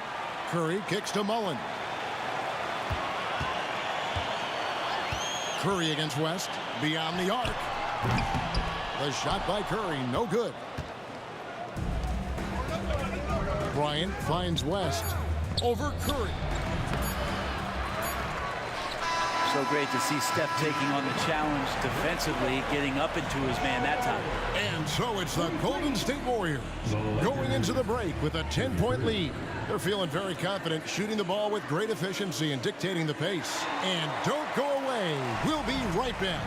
[SPEAKER 5] Curry kicks to Mullen. Curry against West, beyond the arc. The shot by Curry, no good. Bryant finds West over Curry.
[SPEAKER 12] So great to see Steph taking on the challenge defensively, getting up into his man that time.
[SPEAKER 5] And so it's the Golden State Warriors going into the break with a 10-point lead. They're feeling very confident, shooting the ball with great efficiency and dictating the pace. And don't go away. We'll be right back.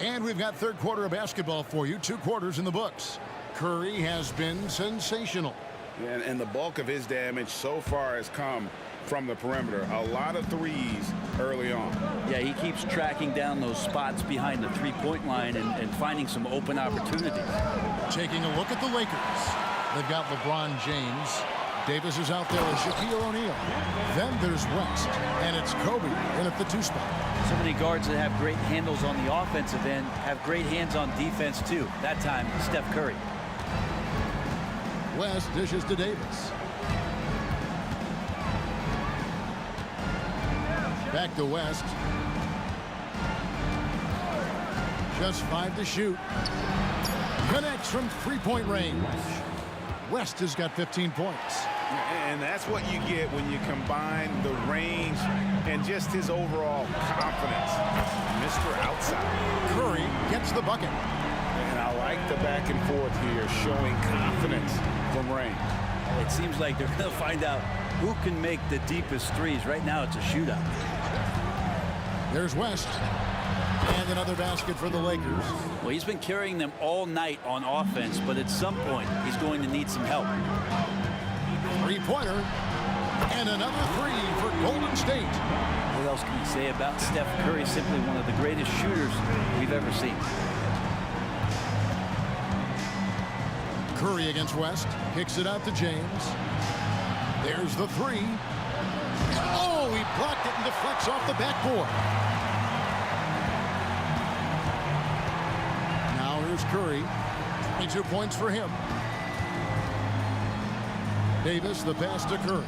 [SPEAKER 5] And we've got third quarter of basketball for you. 2 quarters in the books. Curry has been sensational.
[SPEAKER 7] And the bulk of his damage so far has come from the perimeter. A lot of threes early on.
[SPEAKER 12] Yeah, he keeps tracking down those spots behind the three-point line and finding some open opportunities.
[SPEAKER 5] Taking a look at the Lakers. They've got LeBron James. Davis is out there with Shaquille O'Neal. Then there's West, and it's Kobe in at the 2 spot.
[SPEAKER 12] So many guards that have great handles on the offensive end have great hands on defense, too. That time, Steph Curry.
[SPEAKER 5] West dishes to Davis. Back to West. Just 5 to shoot. Connects from 3-point range. West has got 15 points.
[SPEAKER 6] And that's what you get when you combine the range and just his overall confidence. Mr. Outside.
[SPEAKER 5] Curry gets the bucket.
[SPEAKER 6] And I like the back and forth here, showing confidence from range.
[SPEAKER 12] It seems like they're going to find out who can make the deepest threes. Right now, it's a shootout.
[SPEAKER 5] There's West. And another basket for the Lakers.
[SPEAKER 12] Well, he's been carrying them all night on offense, but at some point, he's going to need some help.
[SPEAKER 5] Three-pointer. And another three for Golden State.
[SPEAKER 12] What else can you say about Steph Curry? Simply one of the greatest shooters we've ever seen.
[SPEAKER 5] Curry against West. Kicks it out to James. There's the three. Oh, he blocked it and deflects off the backboard. Now here's Curry. 22 points for him. Davis, the pass to Curry.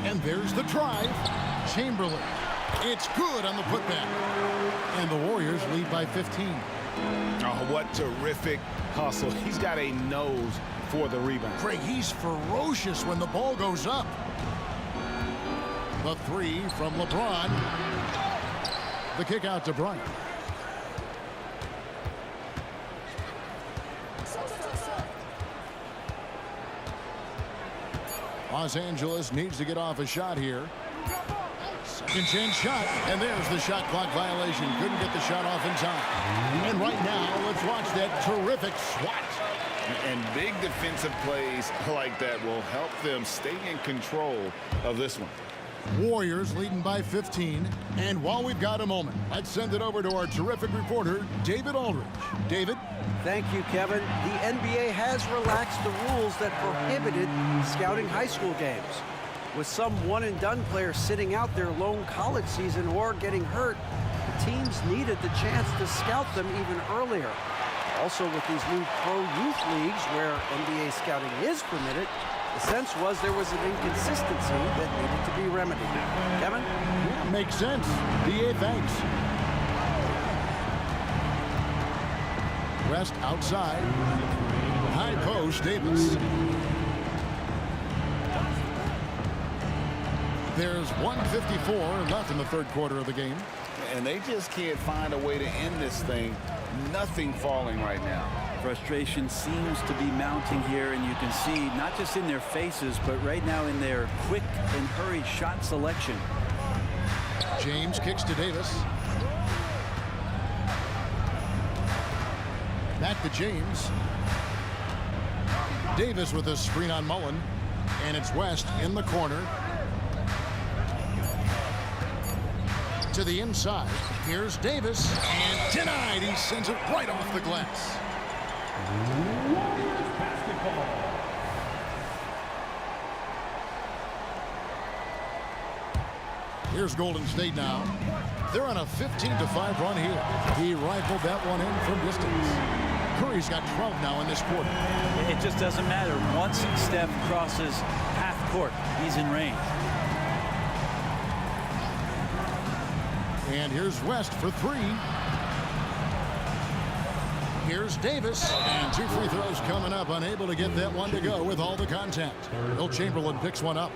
[SPEAKER 5] And there's the drive. Chamberlain. It's good on the putback. And the Warriors lead by 15.
[SPEAKER 6] Oh, what terrific hustle. He's got a nose for the rebound.
[SPEAKER 5] Craig, he's ferocious when the ball goes up. The three from LeBron. The kick out to Bryant. Los Angeles needs to get off a shot here. Second chance shot, and there's the shot clock violation. Couldn't get the shot off in time. And right now, let's watch that terrific swat.
[SPEAKER 6] And big defensive plays like that will help them stay in control of this one.
[SPEAKER 5] Warriors leading by 15. And while we've got a moment, let's send it over to our terrific reporter, David Aldridge. David?
[SPEAKER 15] Thank you, Kevin. The NBA has relaxed the rules that prohibited scouting high school games. With some one-and-done players sitting out their lone college season or getting hurt, the teams needed the chance to scout them even earlier. Also, with these new pro youth leagues where NBA scouting is permitted, the sense was there was an inconsistency that needed to be remedied. Kevin?
[SPEAKER 5] Yeah, makes sense. DA, thanks. West outside. High post, Davis. There's 1:54 left in the third quarter of the game.
[SPEAKER 6] And they just can't find a way to end this thing. Nothing falling right now.
[SPEAKER 12] Frustration seems to be mounting here, and you can see not just in their faces, but right now in their quick and hurried shot selection.
[SPEAKER 5] James kicks to Davis. Back to James. Davis with a screen on Mullen. And it's West in the corner. To the inside. Here's Davis. And denied. He sends it right off the glass.
[SPEAKER 4] Warriors basketball.
[SPEAKER 5] Here's Golden State now. They're on a 15-5 run here. He rifled that one in from distance. Curry's got 12 now in this quarter.
[SPEAKER 12] It just doesn't matter. Once Steph crosses half court, he's in range.
[SPEAKER 5] And here's West for three. Here's Davis. And two free throws coming up. Unable to get that one to go with all the contact. Will Chamberlain picks one up.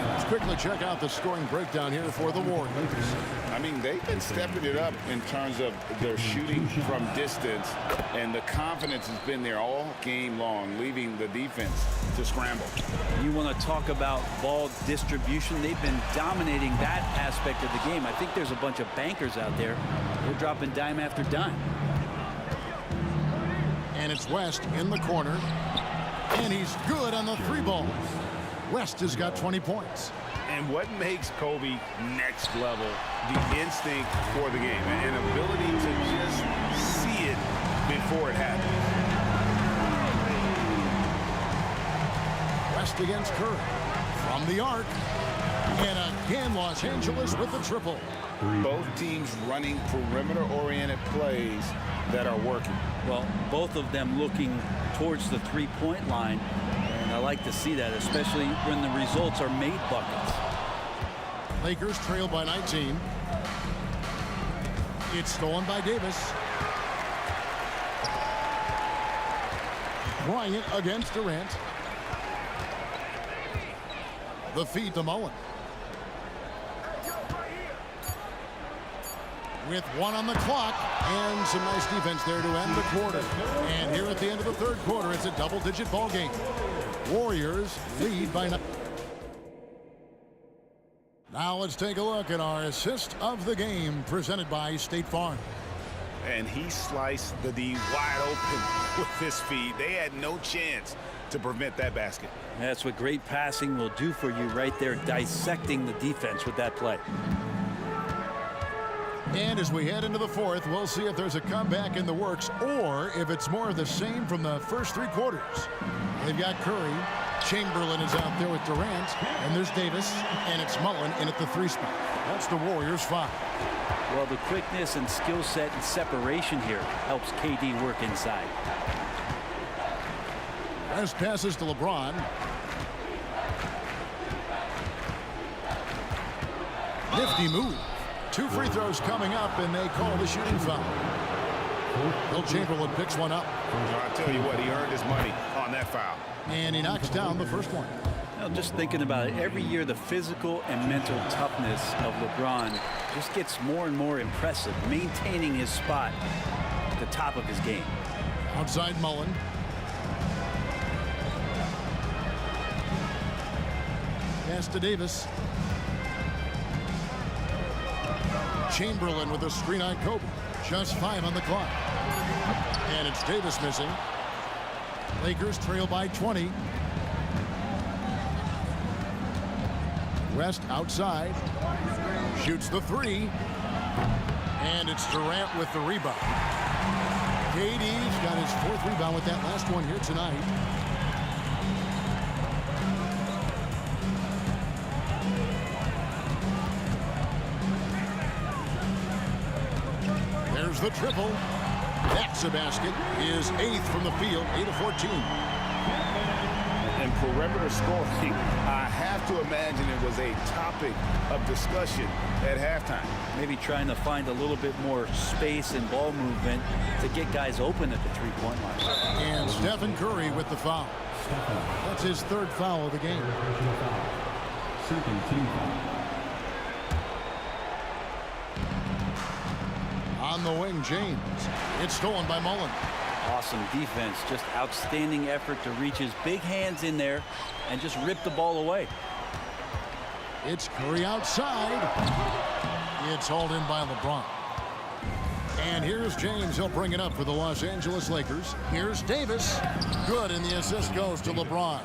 [SPEAKER 5] Let's quickly check out the scoring breakdown here for the Warriors.
[SPEAKER 6] I mean, they've been stepping it up in terms of their shooting from distance, and the confidence has been there all game long, leaving the defense to scramble.
[SPEAKER 12] You want to talk about ball distribution. They've been dominating that aspect of the game. I think there's a bunch of bankers out there. They're dropping dime after dime.
[SPEAKER 5] And it's West in the corner. And he's good on the three ball. West has got 20 points.
[SPEAKER 6] And what makes Kobe next level, the instinct for the game, and ability to just see it before it happens.
[SPEAKER 5] West against Curry. From the arc. And again, Los Angeles with the triple.
[SPEAKER 6] Both teams running perimeter-oriented plays that are working.
[SPEAKER 12] Well, both of them looking towards the three-point line. And I like to see that, especially when the results are made buckets.
[SPEAKER 5] Lakers trail by 19. It's stolen by Davis. Bryant against Durant. The feed to Mullen. With 1 on the clock and some nice defense there to end the quarter. And here at the end of the third quarter, it's a double-digit ball game. Warriors lead by 9. Now let's take a look at our assist of the game presented by State Farm.
[SPEAKER 7] And he sliced the D wide open with this feed. They had no chance to prevent that basket.
[SPEAKER 12] That's what great passing will do for you right there, dissecting the defense with that play.
[SPEAKER 5] And as we head into the fourth, we'll see if there's a comeback in the works or if it's more of the same from the first 3 quarters. They've got Curry. Chamberlain is out there with Durant. And there's Davis. And it's Mullen in at the 3 spot. That's the Warriors' foul.
[SPEAKER 12] Well, the quickness and skill set and separation here helps KD work inside.
[SPEAKER 5] West passes to LeBron. Nifty move. 2 free throws coming up, and they call the shooting foul. Will Chamberlain picks one up.
[SPEAKER 7] I'll tell you what, he earned his money on that foul.
[SPEAKER 5] And he knocks down the first one.
[SPEAKER 12] Now, just thinking about it, every year the physical and mental toughness of LeBron just gets more and more impressive, maintaining his spot at the top of his game.
[SPEAKER 5] Outside Mullen. Pass to Davis. Chamberlain with a screen on Kobe. Just 5 on the clock. And it's Davis missing. Lakers trail by 20. West outside. Shoots the 3. And it's Durant with the rebound. KD's got his 4th rebound with that last one here tonight. There's the triple. That's a basket. His 8th from the field, 8 of 14.
[SPEAKER 7] And perimeter scoring, I have to imagine it was a topic of discussion at halftime.
[SPEAKER 12] Maybe trying to find a little bit more space and ball movement to get guys open at the 3-point line.
[SPEAKER 5] And Stephen Curry with the foul. That's his 3rd foul of the game.
[SPEAKER 4] Second team foul.
[SPEAKER 5] On the wing, James. It's stolen by Mullen.
[SPEAKER 12] Awesome defense. Just outstanding effort to reach his big hands in there and just rip the ball away.
[SPEAKER 5] It's Curry outside. It's hauled in by LeBron. And here's James. He'll bring it up for the Los Angeles Lakers. Here's Davis. Good, and the assist goes to LeBron.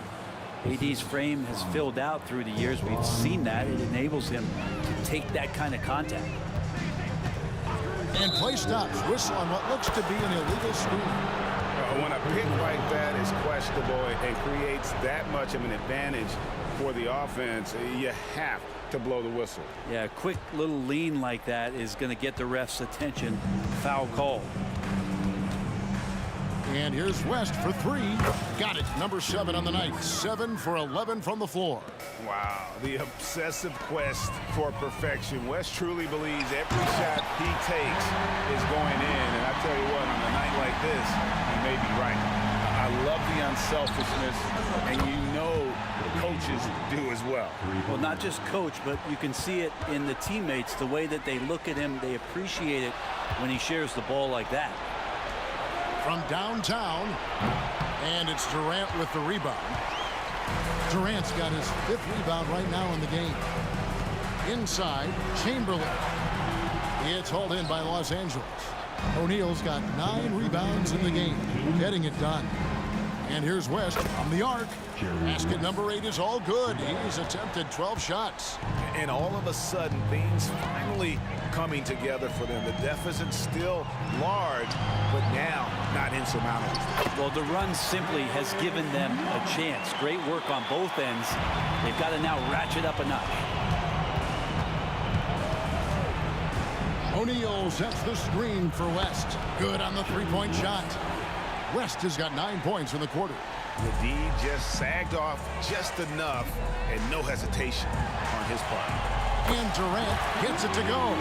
[SPEAKER 12] AD's frame has filled out through the years. We've seen that. It enables him to take that kind of contact.
[SPEAKER 5] And play stops. Whistle on what looks to be an illegal screen.
[SPEAKER 7] When a pick like that is questionable and creates that much of an advantage for the offense, you have to blow the whistle.
[SPEAKER 12] Yeah, a quick little lean like that is going to get the ref's attention. Foul call.
[SPEAKER 5] And here's West for 3. Got it. Number 7 on the night. 7 for 11 from the floor.
[SPEAKER 7] Wow, the obsessive quest for perfection. West truly believes every shot he takes is going in. And I tell you what, on a night like this, he may be right. I love the unselfishness, and you know coaches do as well.
[SPEAKER 12] Well, not just coach, but you can see it in the teammates, the way that they look at him. They appreciate it when he shares the ball like that.
[SPEAKER 5] From downtown, and it's Durant with the rebound. Durant's got his 5th rebound right now in the game. Inside, Chamberlain. It's hauled in by Los Angeles. O'Neal's got 9 rebounds in the game, getting it done. And here's West on the arc. Basket number 8 is all good. He's attempted 12 shots.
[SPEAKER 7] And all of a sudden, things finally coming together for them. The deficit's still large, but now not insurmountable.
[SPEAKER 12] Well, the run simply has given them a chance. Great work on both ends. They've got to now ratchet up a notch.
[SPEAKER 5] O'Neal sets the screen for West. Good on the 3-point shot. West has got 9 points in the quarter.
[SPEAKER 7] The D just sagged off just enough, and no hesitation on his part.
[SPEAKER 5] And Durant gets it to go.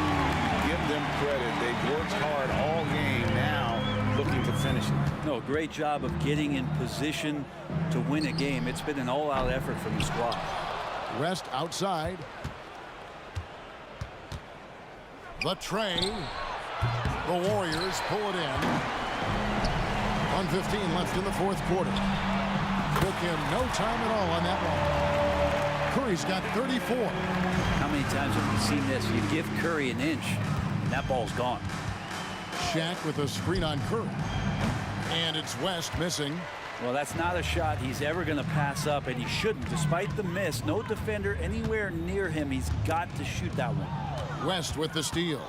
[SPEAKER 7] Give them credit. They've worked hard all game, now looking to finish
[SPEAKER 1] finishing.
[SPEAKER 12] No, great job of getting in position to win a game. It's been an all-out effort from the squad.
[SPEAKER 5] West outside. The tray. The Warriors pull it in. 1:15 left in the fourth quarter. Took him no time at all on that one. Curry's got 34.
[SPEAKER 12] How many times have we seen this? You give Curry an inch, and that ball's gone.
[SPEAKER 5] Shaq with a screen on Curry. And it's West missing.
[SPEAKER 12] Well, that's not a shot he's ever going to pass up, and he shouldn't. Despite the miss, no defender anywhere near him. He's got to shoot that one.
[SPEAKER 5] West with the steal.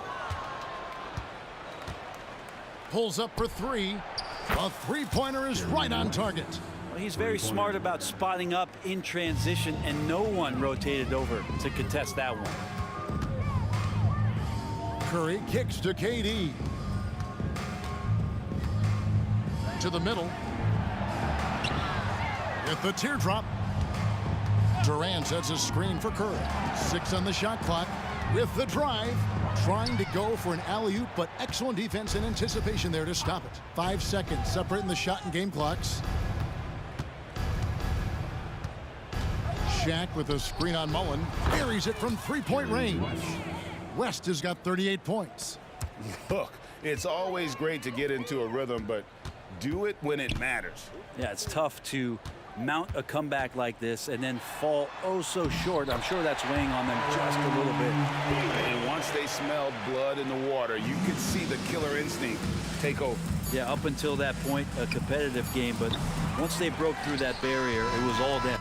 [SPEAKER 5] Pulls up for three. A three-pointer is right on target.
[SPEAKER 12] Well, he's very smart about spotting up in transition, and no one rotated over to contest that one.
[SPEAKER 5] Curry kicks to KD. To the middle. With the teardrop. Durant sets a screen for Curry. 6 on the shot clock. With the drive. Trying to go for an alley-oop, but excellent defense and anticipation there to stop it. 5 seconds separating the shot and game clocks. Shaq with a screen on Mullen. Buries it from three-point range. West has got 38 points.
[SPEAKER 6] Look, it's always great to get into a rhythm, but do it when it matters.
[SPEAKER 12] Yeah, it's tough to mount a comeback like this and then fall oh so short. I'm sure that's weighing on them just a little bit.
[SPEAKER 6] And once they smelled blood in the water, you could see the killer instinct take over.
[SPEAKER 12] Yeah, up until that point, a competitive game, but once they broke through that barrier, it was all them.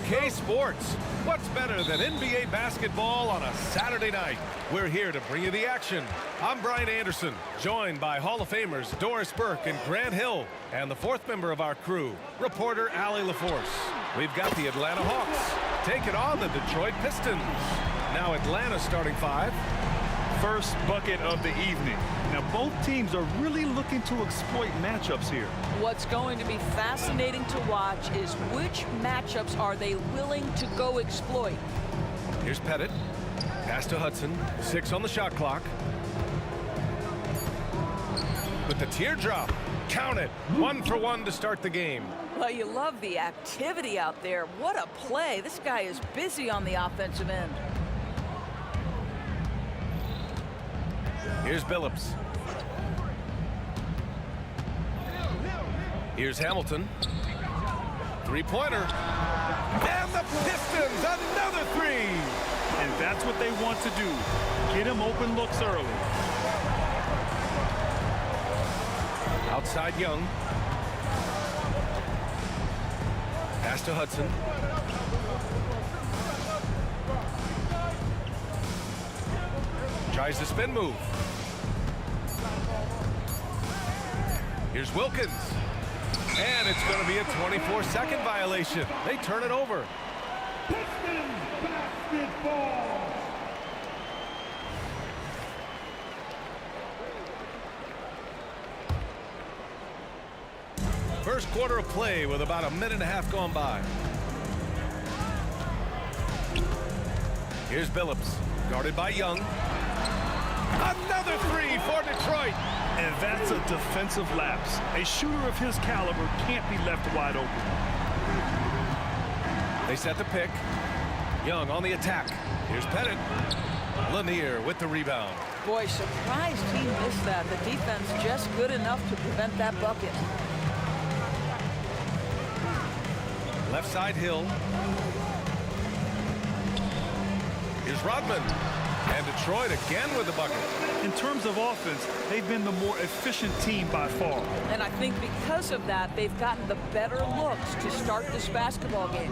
[SPEAKER 1] OK Sports. What's better than NBA basketball on a Saturday night? We're here to bring you the action. I'm Brian Anderson, joined by Hall of Famers Doris Burke and Grant Hill, and the fourth member of our crew, reporter Allie LaForce. We've got the Atlanta Hawks taking on the Detroit Pistons. Now Atlanta starting five.
[SPEAKER 8] First bucket of the evening. Now both teams are really looking to exploit matchups here.
[SPEAKER 2] What's going to be fascinating to watch is which matchups are they willing to go exploit.
[SPEAKER 1] Here's Pettit. Pass to Hudson. 6 on the shot clock. With the teardrop. Count it. 1 for 1 to start the game.
[SPEAKER 2] Well, you love the activity out there. What a play. This guy is busy on the offensive end.
[SPEAKER 1] Here's Billups. Here's Hamilton. Three-pointer. And the Pistons, another three.
[SPEAKER 8] And that's what they want to do. Get him open looks early.
[SPEAKER 1] Outside Young. Pass to Hudson. Tries the spin move. Here's Wilkins. And it's going to be a 24-second violation. They turn it over.
[SPEAKER 4] Pistons basketball.
[SPEAKER 1] First quarter of play with about a minute and a half gone by. Here's Billups, guarded by Young. Another three for Detroit.
[SPEAKER 8] And that's a defensive lapse. A shooter of his caliber can't be left wide open.
[SPEAKER 1] They set the pick. Young on the attack. Here's Pettit. Lanier with the rebound.
[SPEAKER 2] Boy, surprised he missed that. The defense just good enough to prevent that bucket.
[SPEAKER 1] Left side Hill. Here's Rodman. And Detroit again with the bucket.
[SPEAKER 8] In terms of offense, they've been the more efficient team by far.
[SPEAKER 2] And I think because of that, they've gotten the better looks to start this basketball game.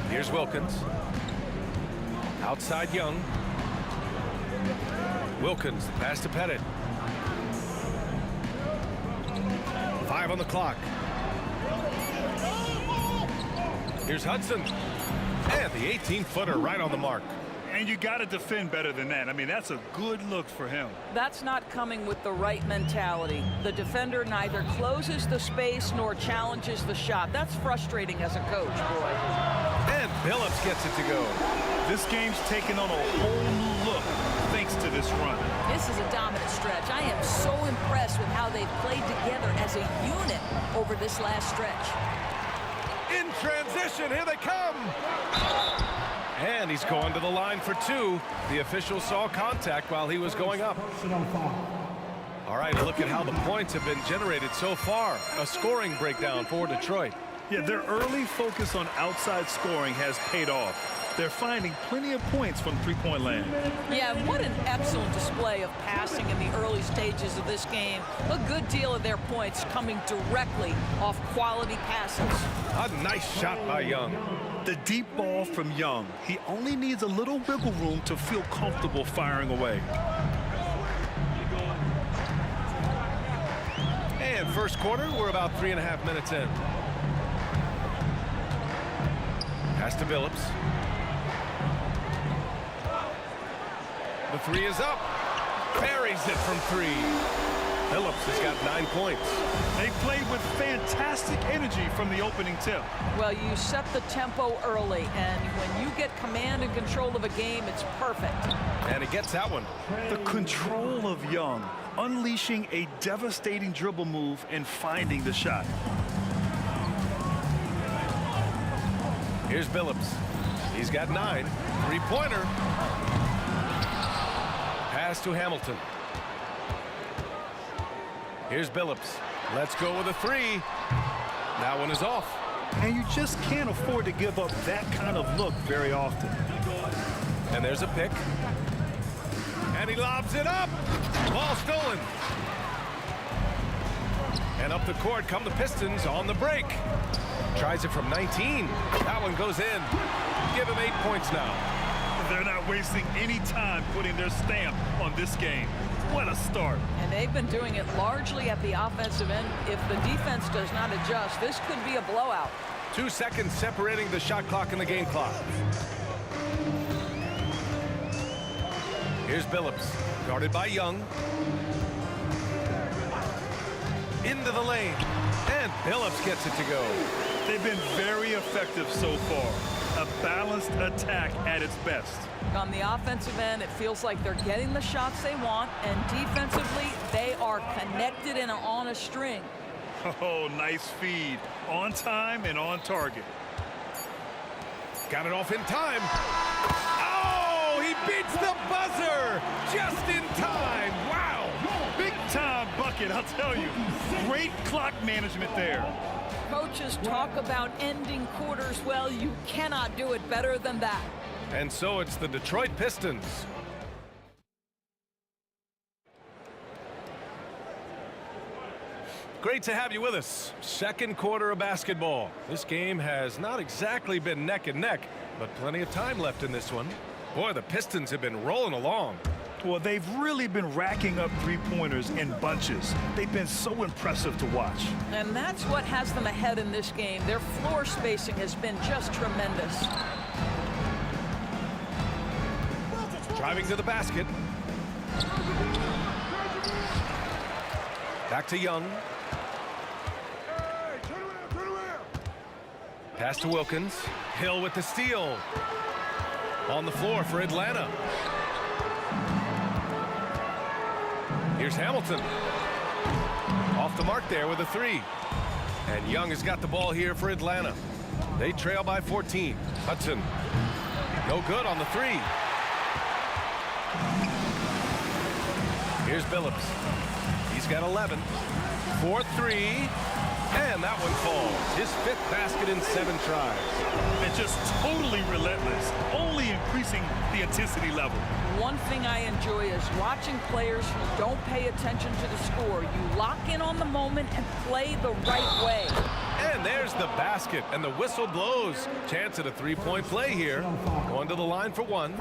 [SPEAKER 1] Here's Wilkins. Outside Young. Wilkins, the pass to Pettit. 5 on the clock. Here's Hudson. And the 18-footer right on the mark.
[SPEAKER 8] And you got to defend better than that. I mean, that's a good look for him.
[SPEAKER 2] That's not coming with the right mentality. The defender neither closes the space nor challenges the shot. That's frustrating as a coach, boy.
[SPEAKER 1] And Billups gets it to go.
[SPEAKER 8] This game's taken on a whole new look thanks to this run.
[SPEAKER 2] This is a dominant stretch. I am so impressed with how they've played together as a unit over this last stretch.
[SPEAKER 1] In transition, here they come. And he's going to the line for 2. The official saw contact while he was going up. All right, look at how the points have been generated so far. A scoring breakdown for Detroit.
[SPEAKER 8] Yeah, their early focus on outside scoring has paid off. They're finding plenty of points from three-point land.
[SPEAKER 2] Yeah, what an excellent display of passing in the early stages of this game. A good deal of their points coming directly off quality passes.
[SPEAKER 1] A nice shot by Young.
[SPEAKER 8] The deep ball from Young. He only needs a little wiggle room to feel comfortable firing away.
[SPEAKER 1] And first quarter, we're about 3.5 minutes in. Pass to Billups. The three is up. Buries it from 3. Billups has got 9 points.
[SPEAKER 8] They played with fantastic energy from the opening tip.
[SPEAKER 2] Well, you set the tempo early, and when you get command and control of a game, it's perfect.
[SPEAKER 1] And he gets that one.
[SPEAKER 8] The control of Young, unleashing a devastating dribble move and finding the shot.
[SPEAKER 1] Here's Billups. He's got 9. Three-pointer. Pass to Hamilton. Here's Billups. Let's go with a 3. That one is off.
[SPEAKER 8] And you just can't afford to give up that kind of look very often.
[SPEAKER 1] And there's a pick. And he lobs it up. Ball stolen. And up the court come the Pistons on the break. Tries it from 19. That one goes in. Give him 8 points now.
[SPEAKER 8] They're not wasting any time putting their stamp on this game. What a start.
[SPEAKER 2] And they've been doing it largely at the offensive end. If the defense does not adjust, this could be a blowout.
[SPEAKER 1] 2 seconds separating the shot clock and the game clock. Here's Billups, guarded by Young. Into the lane, and Billups gets it to go.
[SPEAKER 8] They've been very effective so far. A balanced attack at its best.
[SPEAKER 2] On the offensive end, it feels like they're getting the shots they want, and defensively, they are connected and on a string.
[SPEAKER 8] Oh, nice feed. On time and on target.
[SPEAKER 1] Got it off in time. Oh, he beats the buzzer just in time. Wow.
[SPEAKER 8] Big time bucket, I'll tell you. Great clock management there.
[SPEAKER 2] Coaches talk about ending quarters well. You cannot do it better than that.
[SPEAKER 1] And so it's the Detroit Pistons. Great to have you with us. Second quarter of basketball. This game has not exactly been neck and neck, but plenty of time left in this one. Boy, the Pistons have been rolling along.
[SPEAKER 8] Well, they've really been racking up three-pointers in bunches. They've been so impressive to watch.
[SPEAKER 2] And that's what has them ahead in this game. Their floor spacing has been just tremendous.
[SPEAKER 1] Driving to the basket. Back to Young. Pass to Wilkins. Hill with the steal. On the floor for Atlanta. Here's Hamilton. Off the mark there with a 3. And Young has got the ball here for Atlanta. They trail by 14. Hudson. No good on the 3. Here's Billups. He's got 11. 4-3. And that one falls. His 5th basket in 7 tries.
[SPEAKER 8] And just totally relentless, only increasing the intensity level.
[SPEAKER 2] One thing I enjoy is watching players who don't pay attention to the score. You lock in on the moment and play the right way.
[SPEAKER 1] And there's the basket, and the whistle blows. Chance at a 3-point play here. Going to the line for 1.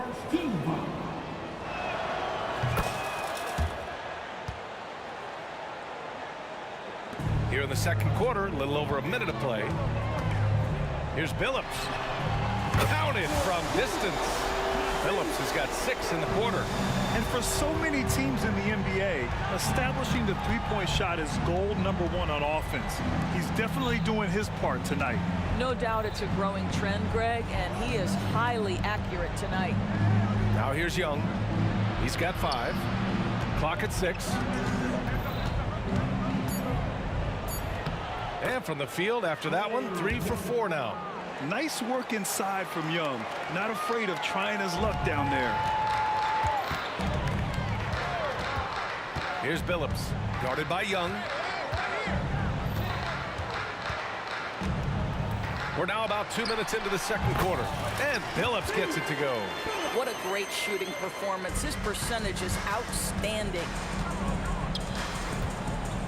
[SPEAKER 1] Here in the second quarter, a little over a minute of play. Here's Billups. Counted from distance. Billups has got 6 in the quarter.
[SPEAKER 8] And for so many teams in the NBA, establishing the three-point shot is goal number 1 on offense. He's definitely doing his part tonight.
[SPEAKER 2] No doubt it's a growing trend, Greg, and he is highly accurate tonight.
[SPEAKER 1] Now here's Young. He's got 5. Clock at 6. And from the field after that one, 3 for 4 now.
[SPEAKER 8] Nice work inside from Young. Not afraid of trying his luck down there.
[SPEAKER 1] Here's Billups, guarded by Young. We're now about 2 minutes into the second quarter. And Billups gets it to go.
[SPEAKER 2] What a great shooting performance. His percentage is outstanding.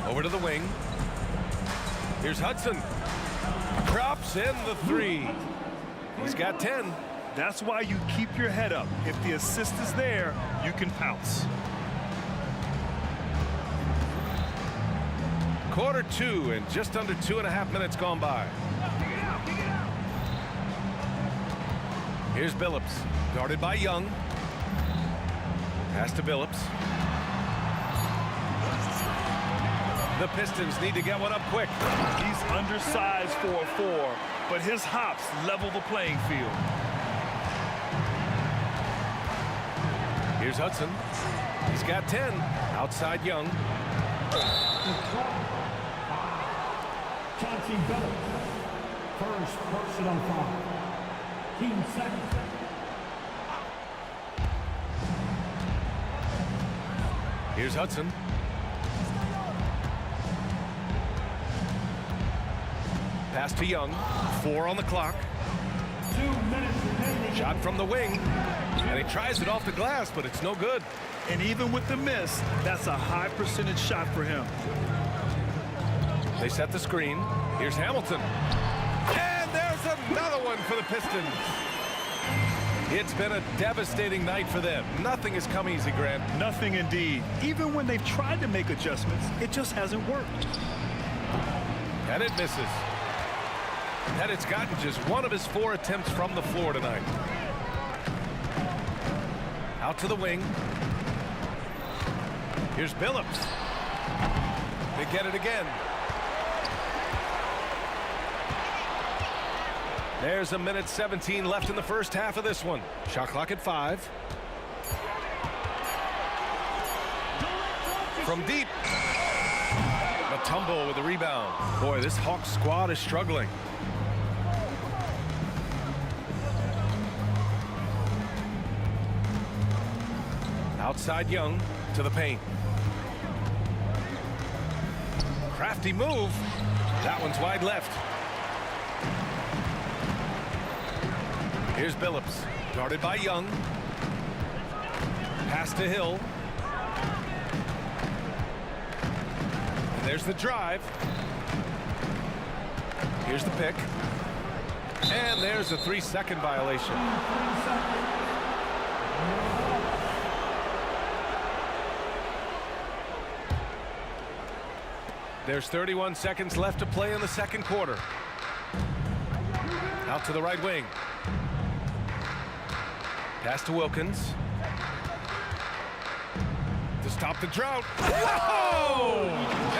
[SPEAKER 1] Over to the wing. Here's Hudson. Drops in the 3. He's got 10.
[SPEAKER 8] That's why you keep your head up. If the assist is there, you can pounce.
[SPEAKER 1] Quarter 2 and just under 2.5 minutes gone by. Here's Billups, guarded by Young. Pass to Billups. The Pistons need to get one up quick.
[SPEAKER 8] He's undersized for a 4, but his hops level the playing field.
[SPEAKER 1] Here's Hudson. He's got 10. Outside Young.
[SPEAKER 4] Chauncey Billups. First personal foul. Team second.
[SPEAKER 1] Here's Hudson. Pass to Young. 4 on the clock.
[SPEAKER 4] 2 minutes remaining.
[SPEAKER 1] Shot from the wing. And he tries it off the glass, but it's no good.
[SPEAKER 8] And even with the miss, that's a high percentage shot for him.
[SPEAKER 1] They set the screen. Here's Hamilton. Another one for the Pistons. It's been a devastating night for them. Nothing has come easy, Grant.
[SPEAKER 8] Nothing indeed. Even when they've tried to make adjustments, it just hasn't worked.
[SPEAKER 1] And it misses. And it's gotten just one of his 4 attempts from the floor tonight. Out to the wing. Here's Billups. They get it again. There's 1:17 left in the first half of this one. Shot clock at 5. From deep. Mutombo with the rebound. Boy, this Hawks squad is struggling. Outside Young to the paint. Crafty move. That one's wide left. Here's Billups, guarded by Young. Pass to Hill. And there's the drive. Here's the pick. And there's a 3-second violation. There's 31 seconds left to play in the second quarter. Out to the right wing. Pass to Wilkins. To stop the drought. Whoa!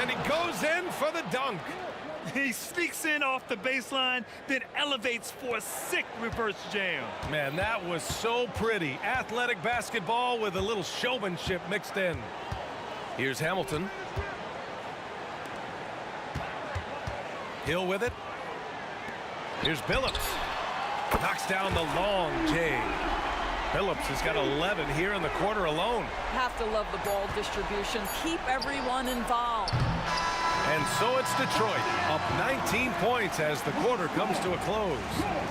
[SPEAKER 1] And he goes in for the dunk.
[SPEAKER 8] He sneaks in off the baseline, then elevates for a sick reverse jam.
[SPEAKER 1] Man, that was so pretty. Athletic basketball with a little showmanship mixed in. Here's Hamilton. Hill with it. Here's Billups. Knocks down the long J. Billups has got 11 here in the quarter alone.
[SPEAKER 2] Have to love the ball distribution. Keep everyone involved.
[SPEAKER 1] And so it's Detroit, up 19 points as the quarter comes to a close.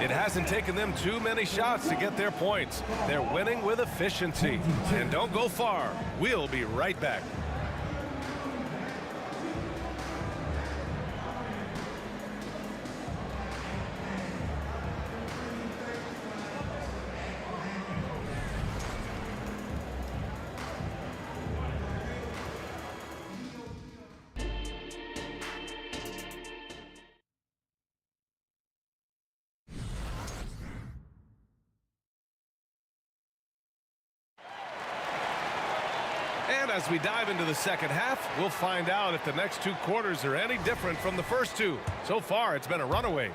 [SPEAKER 1] It hasn't taken them too many shots to get their points. They're winning with efficiency. And don't go far. We'll be right back. And as we dive into the second half, we'll find out if the next 2 quarters are any different from the first 2. So far, it's been a runaway.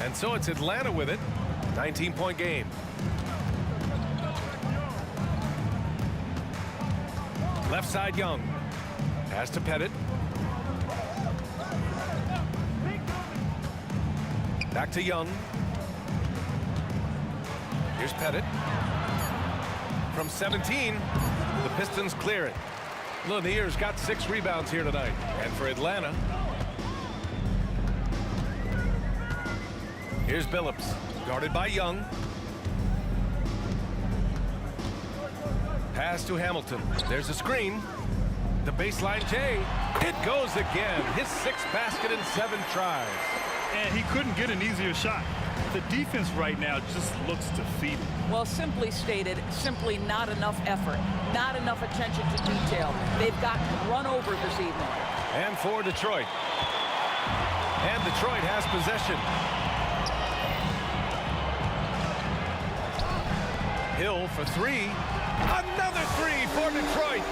[SPEAKER 1] And so it's Atlanta with it. 19-point game. Left side Young. Pass to Pettit. Back to Young. Here's Pettit. From 17, the Pistons clear it. Lanier's got 6 rebounds here tonight. And for Atlanta, here's Billups, guarded by Young. Pass to Hamilton. There's a screen. The baseline J. It goes again. His 6th basket in 7 tries.
[SPEAKER 8] And he couldn't get an easier shot. The defense right now just looks defeated.
[SPEAKER 2] Well, simply stated, simply not enough effort, not enough attention to detail. They've got run over this evening.
[SPEAKER 1] And for Detroit. And Detroit has possession. Hill for 3. Another 3 for Detroit.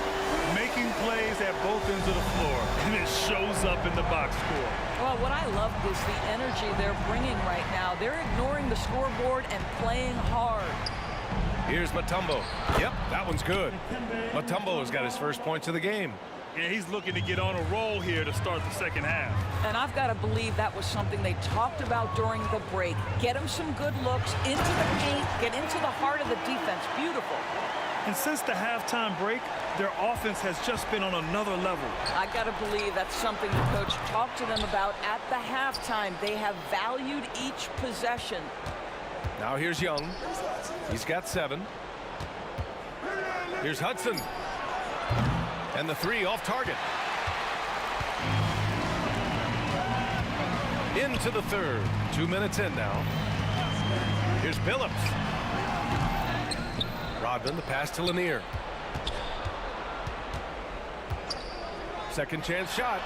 [SPEAKER 8] Making plays at both ends of the floor, and it shows up in the box score.
[SPEAKER 2] Well, what I love is the energy they're bringing right now. They're ignoring the scoreboard and playing hard.
[SPEAKER 1] Here's Mutombo. Yep, that one's good. Mutombo has got his first points of the game.
[SPEAKER 8] And he's looking to get on a roll here to start the second half.
[SPEAKER 2] And I've got to believe that was something they talked about during the break. Get him some good looks into the paint, get into the heart of the defense. Beautiful.
[SPEAKER 8] And since the halftime break, their offense has just been on another level.
[SPEAKER 2] I got to believe that's something the coach talked to them about at the halftime. They have valued each possession.
[SPEAKER 1] Now here's Young. He's got 7. Here's Hudson. And the 3 off target. Into the third. 2 minutes in now. Here's Billups. Rodman, the pass to Lanier. Second chance shot.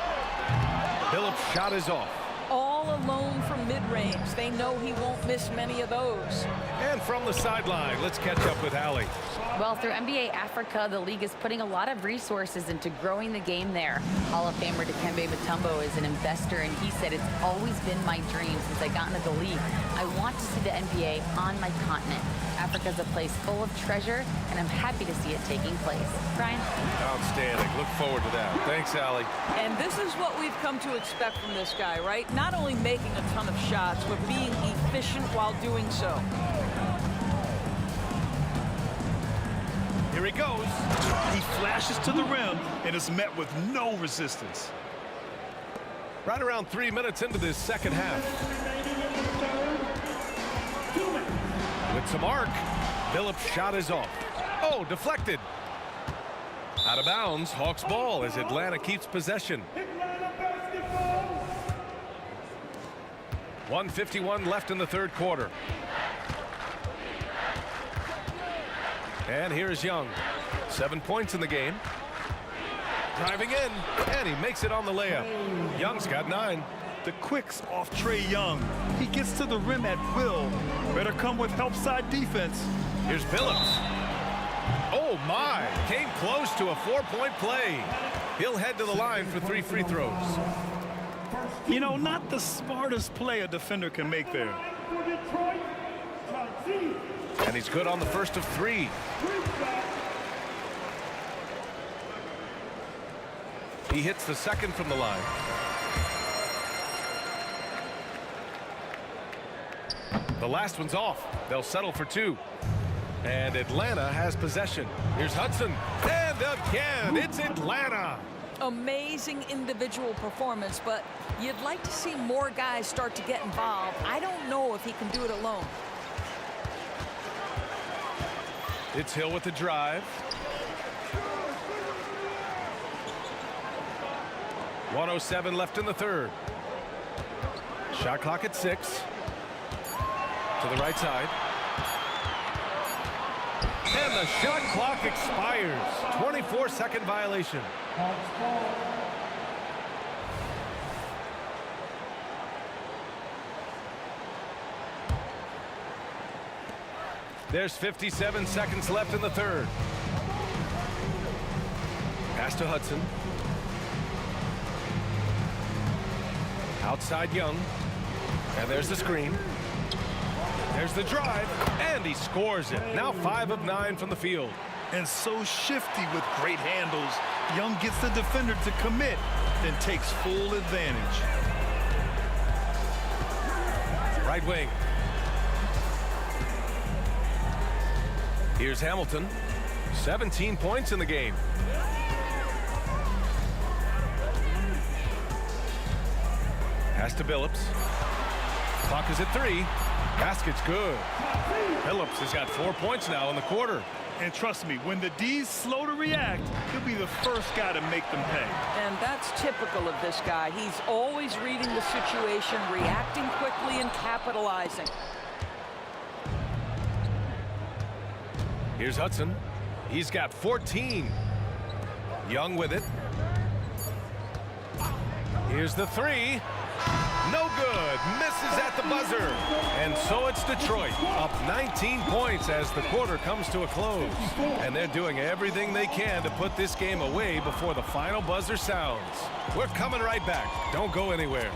[SPEAKER 1] Billups' shot is off.
[SPEAKER 2] All alone from mid-range. They know he won't miss many of those.
[SPEAKER 1] And from the sideline, let's catch up with Allie.
[SPEAKER 13] Well, through NBA Africa, the league is putting a lot of resources into growing the game there. Hall of Famer Dikembe Mutombo is an investor, and he said, "It's always been my dream since I got into the league. I want to see the NBA on my continent. Africa's a place full of treasure, and I'm happy to see it taking place." Brian?
[SPEAKER 1] Outstanding. Look forward to that. Thanks, Allie.
[SPEAKER 2] And this is what we've come to expect from this guy, right? Not only making a ton of shots, but being efficient while doing so.
[SPEAKER 1] Here he goes.
[SPEAKER 8] He flashes to the rim and is met with no resistance.
[SPEAKER 1] Right around 3 minutes into this second half. With some arc, Billups' shot is off. Oh, deflected. Out of bounds, Hawks ball as Atlanta keeps possession. 1:51 left in the third quarter. And here's Young. 7 points in the game. Driving in, and he makes it on the layup. Young's got 9.
[SPEAKER 8] The quicks off Trae Young. He gets to the rim at will. Better come with help side defense.
[SPEAKER 1] Here's Billups. Oh my, came close to a 4-point play. He'll head to the line for 3 free throws.
[SPEAKER 8] You know, not the smartest play a defender can make there.
[SPEAKER 1] And he's good on the first of 3. He hits the second from the line. The last one's off. They'll settle for 2. And Atlanta has possession. Here's Hudson. And again, it's Atlanta.
[SPEAKER 2] Amazing individual performance, but you'd like to see more guys start to get involved. I don't know if he can do it alone.
[SPEAKER 1] It's Hill with the drive. 1:07 left in the third. Shot clock at 6. To the right side. And the shot clock expires. 24-second violation. There's 57 seconds left in the third. Pass to Hudson. Outside Young. And there's the screen. There's the drive. And he scores it. Now 5 of 9 from the field.
[SPEAKER 8] And so shifty with great handles. Young gets the defender to commit, then takes full advantage.
[SPEAKER 1] Right wing. Here's Hamilton. 17 points in the game. Pass to Billups. Clock is at 3. Basket's good. Billups has got 4 points now in the quarter.
[SPEAKER 8] And trust me, when the D's slow to react, he'll be the first guy to make them pay.
[SPEAKER 2] And that's typical of this guy. He's always reading the situation, reacting quickly, and capitalizing.
[SPEAKER 1] Here's Hudson. He's got 14. Young with it. Here's the 3. No good. Misses at the buzzer. And so it's Detroit up 19 points as the quarter comes to a close. And they're doing everything they can to put this game away before the final buzzer sounds. We're coming right back. Don't go anywhere.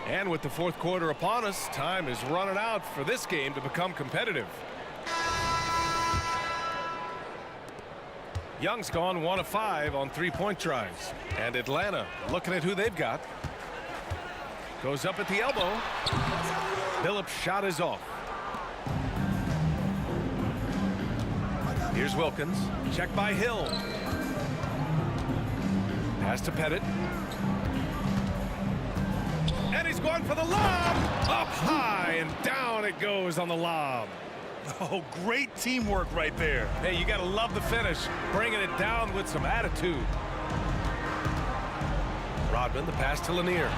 [SPEAKER 1] And with the fourth quarter upon us, time is running out for this game to become competitive. Young's gone 1 of 5 on 3-point tries. And Atlanta looking at who they've got. Goes up at the elbow. Billups' shot is off. Here's Wilkins. Check by Hill. Pass to Pettit. And he's going for the lob. Up high and down it goes on the lob.
[SPEAKER 8] Oh, great teamwork right there.
[SPEAKER 1] Hey, you got to love the finish. Bringing it down with some attitude. Rodman, the pass to Lanier.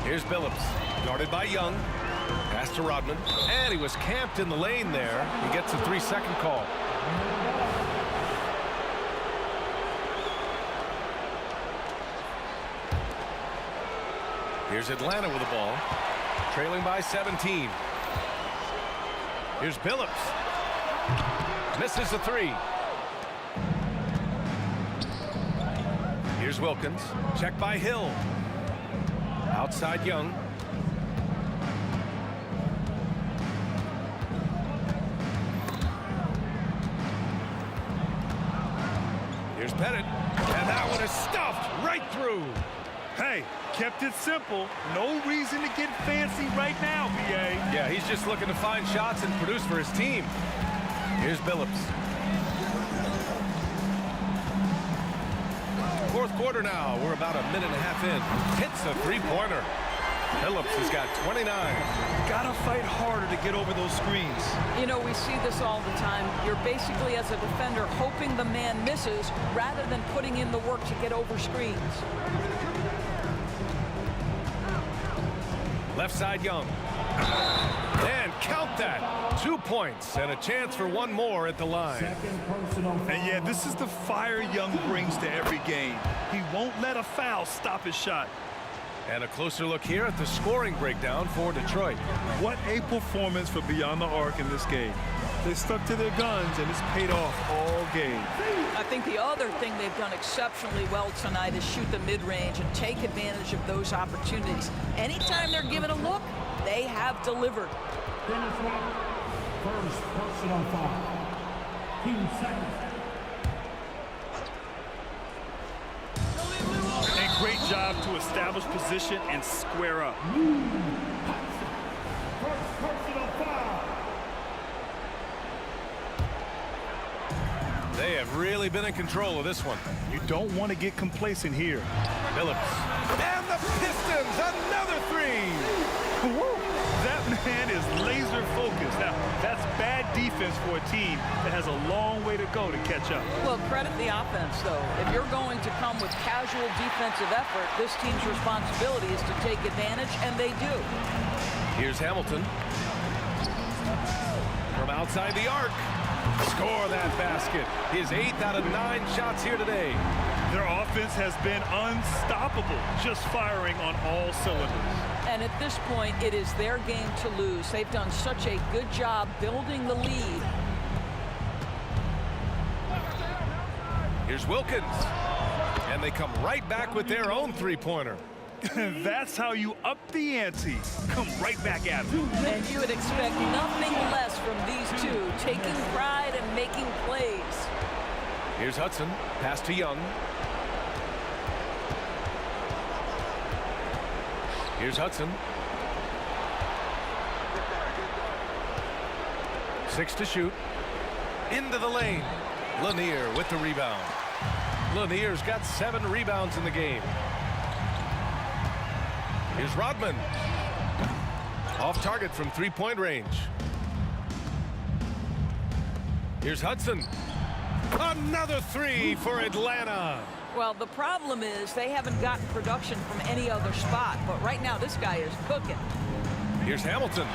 [SPEAKER 1] Here's Billups, guarded by Young. Pass to Rodman, and he was camped in the lane there. He gets a 3-second call. Here's Atlanta with the ball, trailing by 17. Here's Billups. Misses the 3. Here's Wilkins, checked by Hill. Outside Young. Here's Pettit, and that one is stuffed right through.
[SPEAKER 8] Hey, kept it simple. No reason to get fancy right now, B.A.
[SPEAKER 1] Yeah, he's just looking to find shots and produce for his team. Here's Billups. Fourth quarter now. We're about a minute and a half in. Hits a three-pointer. Billups has got 29.
[SPEAKER 8] Gotta fight harder to get over those screens.
[SPEAKER 2] You know, we see this all the time. You're basically, as a defender, hoping the man misses rather than putting in the work to get over screens.
[SPEAKER 1] Left side Young. And count that. 2 points and a chance for one more at the line.
[SPEAKER 8] And yeah, this is the fire Young brings to every game. He won't let a foul stop his shot.
[SPEAKER 1] And a closer look here at the scoring breakdown for Detroit.
[SPEAKER 8] What a performance for Beyond the Arc in this game. They stuck to their guns, and it's paid off all game.
[SPEAKER 2] I think the other thing they've done exceptionally well tonight is shoot the mid-range and take advantage of those opportunities. Anytime they're given a look, they have delivered.
[SPEAKER 4] First personal foul. 2 seconds.
[SPEAKER 8] And great job to establish position and square up.
[SPEAKER 4] First personal foul.
[SPEAKER 1] They have really been in control of this one.
[SPEAKER 8] You don't want to get complacent here.
[SPEAKER 1] Billups. And the Pistons, another 3.
[SPEAKER 8] Woo! That man is laser focused. Now, that's bad defense for a team that has a long way to go to catch up.
[SPEAKER 2] Well, credit the offense, though. If you're going to come with casual defensive effort, this team's responsibility is to take advantage, and they do.
[SPEAKER 1] Here's Hamilton. From outside the arc. Score that basket. His 8th out of 9 shots here today.
[SPEAKER 8] Their offense has been unstoppable, just firing on all cylinders.
[SPEAKER 2] And at this point, it is their game to lose. They've done such a good job building the lead.
[SPEAKER 1] Here's Wilkins. And they come right back with their own three-pointer.
[SPEAKER 8] That's how you up the ante. Come right back at them.
[SPEAKER 2] And you would expect nothing less from these two, taking pride and making plays.
[SPEAKER 1] Here's Hudson. Pass to Young. Here's Hudson. 6 to shoot. Into the lane. Lanier with the rebound. Lanier's got 7 rebounds in the game. Here's Rodman. Off target from 3-point range. Here's Hudson. Another 3 for Atlanta.
[SPEAKER 2] Well, the problem is they haven't gotten production from any other spot, but right now this guy is cooking.
[SPEAKER 1] Here's Hamilton.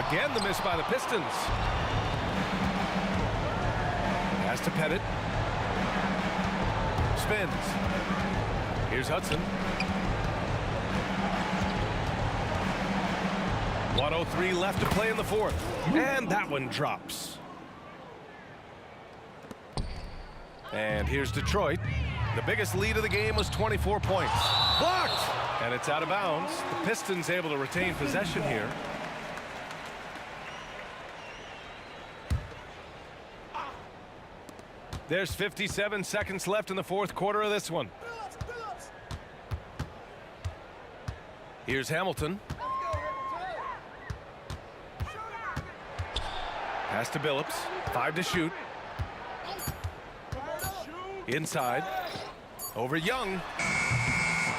[SPEAKER 1] Again, the miss by the Pistons. Pass to Pettit. Spins. Here's Hudson. 1:03 left to play in the fourth. And that one drops. And here's Detroit. The biggest lead of the game was 24 points. Blocked! And it's out of bounds. The Pistons able to retain possession here. There's 57 seconds left in the fourth quarter of this one. Here's Hamilton. Pass to Billups. 5 to shoot. Inside. Over Young.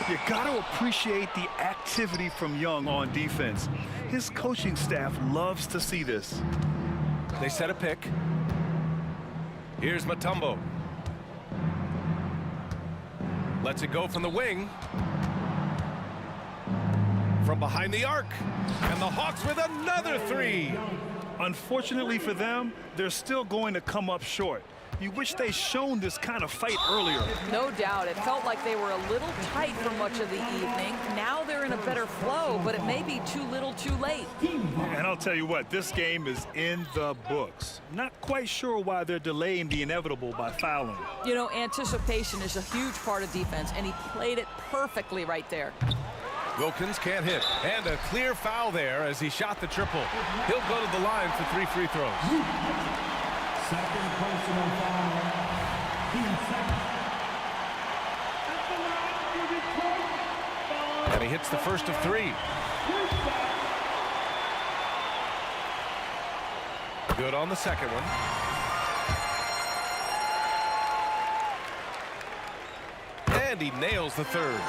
[SPEAKER 8] You got to appreciate the activity from Young on defense. His coaching staff loves to see this.
[SPEAKER 1] They set a pick. Here's Mutombo. Lets it go from the wing. From behind the arc. And the Hawks with another three.
[SPEAKER 8] Unfortunately for them, they're still going to come up short. You wish they'd shown this kind of fight earlier.
[SPEAKER 2] No doubt. It felt like they were a little tight for much of the evening. Now they're in a better flow, but it may be too little too late.
[SPEAKER 8] And I'll tell you what, this game is in the books. Not quite sure why they're delaying the inevitable by fouling.
[SPEAKER 2] You know, anticipation is a huge part of defense, and he played it perfectly right there.
[SPEAKER 1] Wilkins can't hit. And a clear foul there as he shot the triple. He'll go to the line for 3 free throws.
[SPEAKER 4] Second personal foul.
[SPEAKER 1] And he hits the first of 3. Good on the second one. And he nails the third.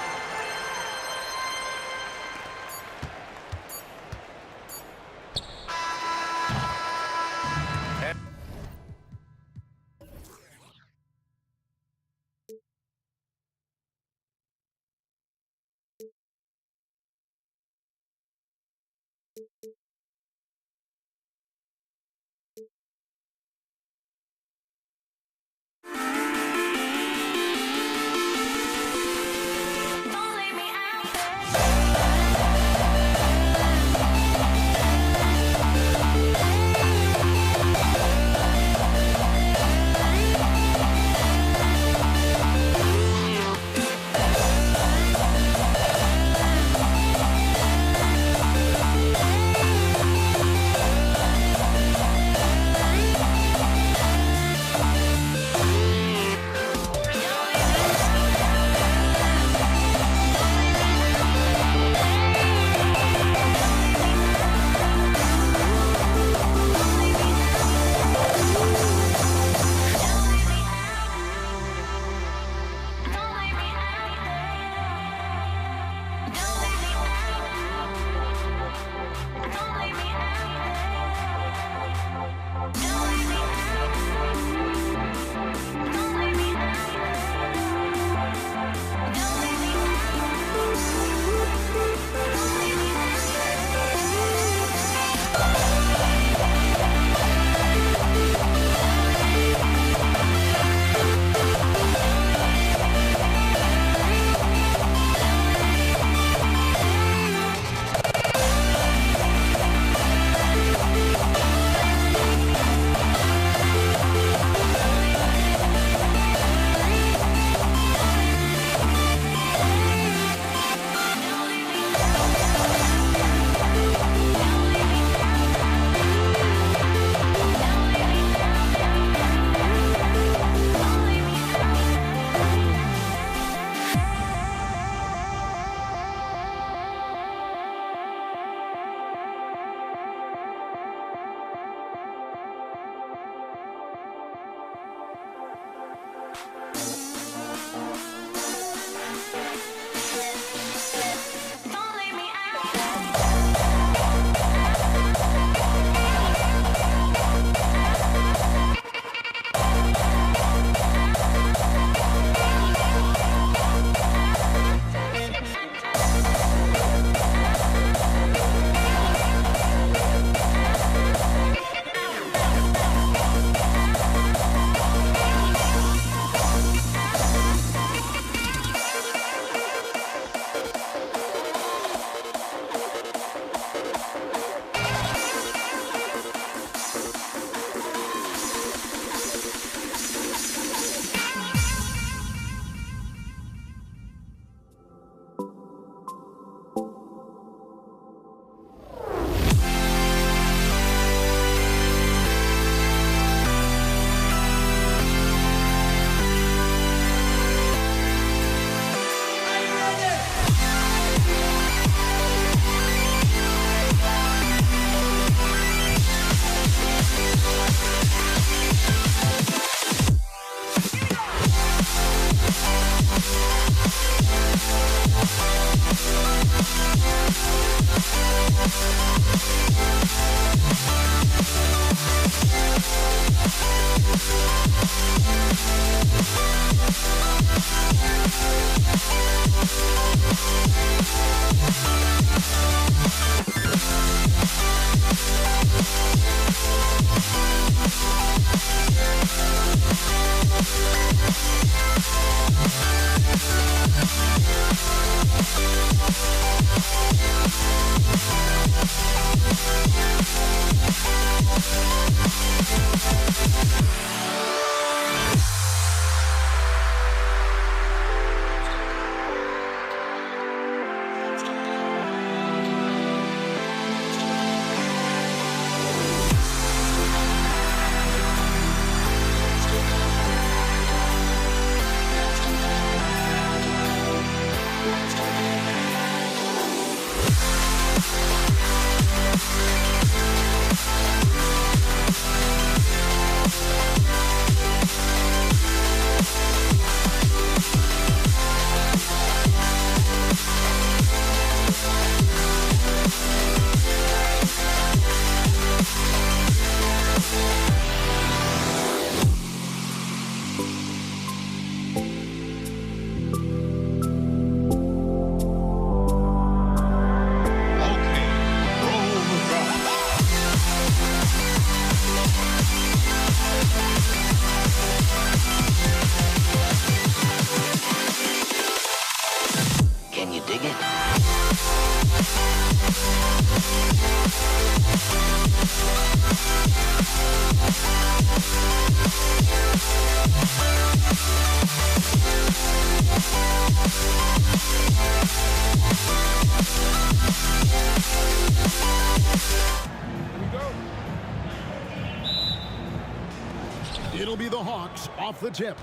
[SPEAKER 5] It'll be the Hawks off the tip.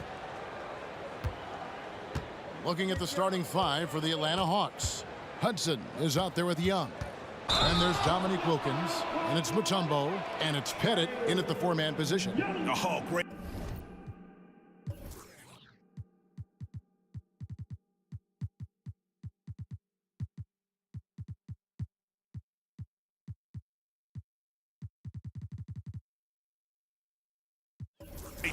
[SPEAKER 5] Looking at the starting five for the Atlanta Hawks. Hudson is out there with Young. And there's Dominique Wilkins. And it's Mutombo. And it's Pettit in at the four-man position.
[SPEAKER 6] Oh, great.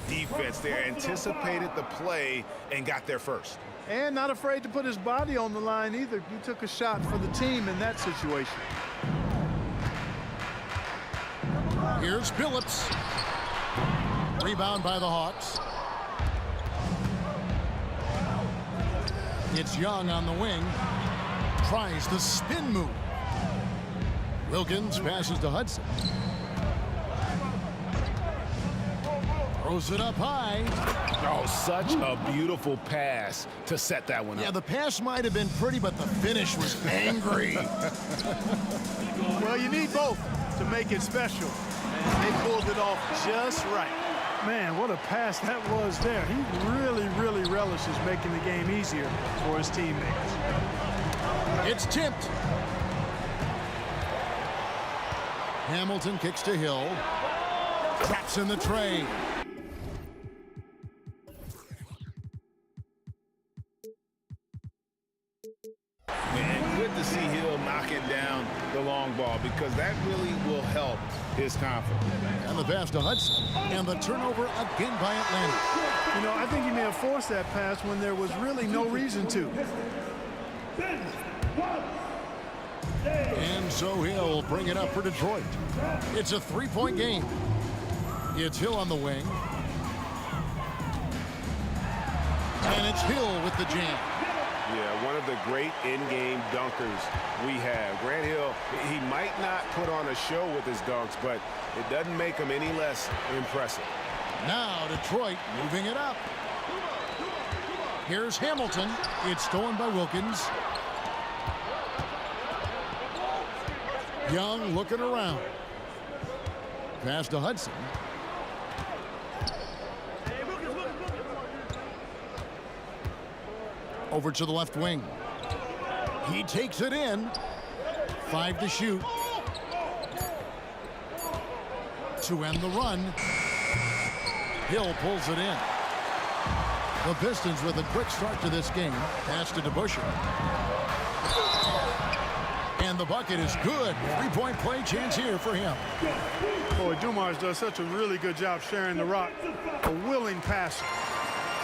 [SPEAKER 6] Defense there, anticipated the play and got there first.
[SPEAKER 3] And not afraid to put his body on the line either. He took a shot for the team in that situation.
[SPEAKER 5] Here's Phillips. Rebound by the Hawks. It's Young on the wing. Tries the spin move. Wilkins passes to Hudson. Throws it up high.
[SPEAKER 6] Oh, such a beautiful pass to set that one up.
[SPEAKER 5] Yeah, the pass might have been pretty, but the finish was angry.
[SPEAKER 3] Well, you need both to make it special. And they pulled it off just right. Man, what a pass that was there. He really, really relishes making the game easier for his teammates.
[SPEAKER 5] It's tipped. Hamilton kicks to Hill. Traps in the tray.
[SPEAKER 6] Man, good to see Hill knocking down the long ball because that really will help his confidence.
[SPEAKER 5] And the pass to Hudson. And the turnover again by Atlanta.
[SPEAKER 3] You know, I think he may have forced that pass when there was really no reason to.
[SPEAKER 5] And so Hill bring it up for Detroit. It's a three-point game. It's Hill on the wing. And it's Hill with the jam.
[SPEAKER 7] Yeah, one of the great in-game dunkers we have. Grant Hill, he might not put on a show with his dunks, but it doesn't make him any less impressive.
[SPEAKER 5] Now Detroit moving it up. Here's Hamilton. It's stolen by Wilkins. Young looking around. Pass to Hudson. Over to the left wing. He takes it in. 5 to shoot. To end the run. Hill pulls it in. The Pistons with a quick start to this game. Pass to DeBusschere. And the bucket is good. Three-point play chance here for him.
[SPEAKER 3] Boy, Dumars does such a really good job sharing the rock. A willing passer.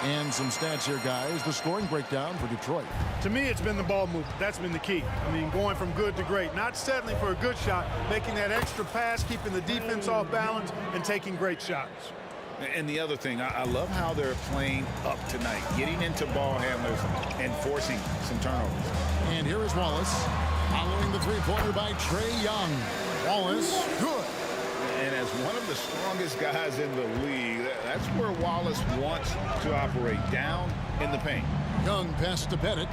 [SPEAKER 5] And some stats here, guys. The scoring breakdown for Detroit.
[SPEAKER 3] To me, it's been the ball movement. That's been the key. I mean, going from good to great. Not settling for a good shot, making that extra pass, keeping the defense off balance, and taking great shots.
[SPEAKER 6] And the other thing, I love how they're playing up tonight, getting into ball handlers and forcing some turnovers.
[SPEAKER 5] And here is Wallace, following the three-pointer by Trae Young. Wallace, good.
[SPEAKER 6] And as one of the strongest guys in the league, that's where Wallace wants to operate, down in the paint.
[SPEAKER 5] Young pass to Bennett.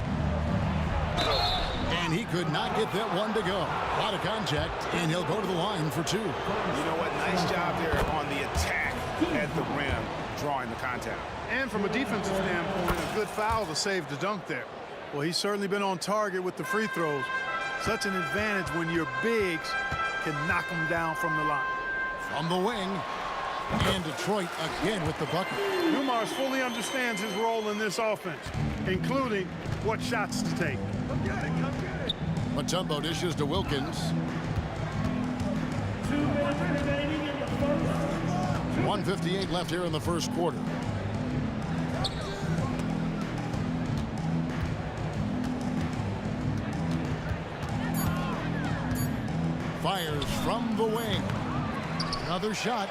[SPEAKER 5] And he could not get that one to go. A lot of contact, and he'll go to the line for two.
[SPEAKER 7] You know what? Nice job there on the attack at the rim, drawing the contact.
[SPEAKER 3] And from a defensive standpoint, a good foul to save the dunk there. Well, he's certainly been on target with the free throws. Such an advantage when your bigs can knock them down from the line.
[SPEAKER 5] From the wing, and Detroit again with the bucket.
[SPEAKER 3] Dumars fully understands his role in this offense, including what shots to take.
[SPEAKER 5] Mutombo dishes to Wilkins. 1:58 left here in the first quarter. Fires from the wing. Another shot,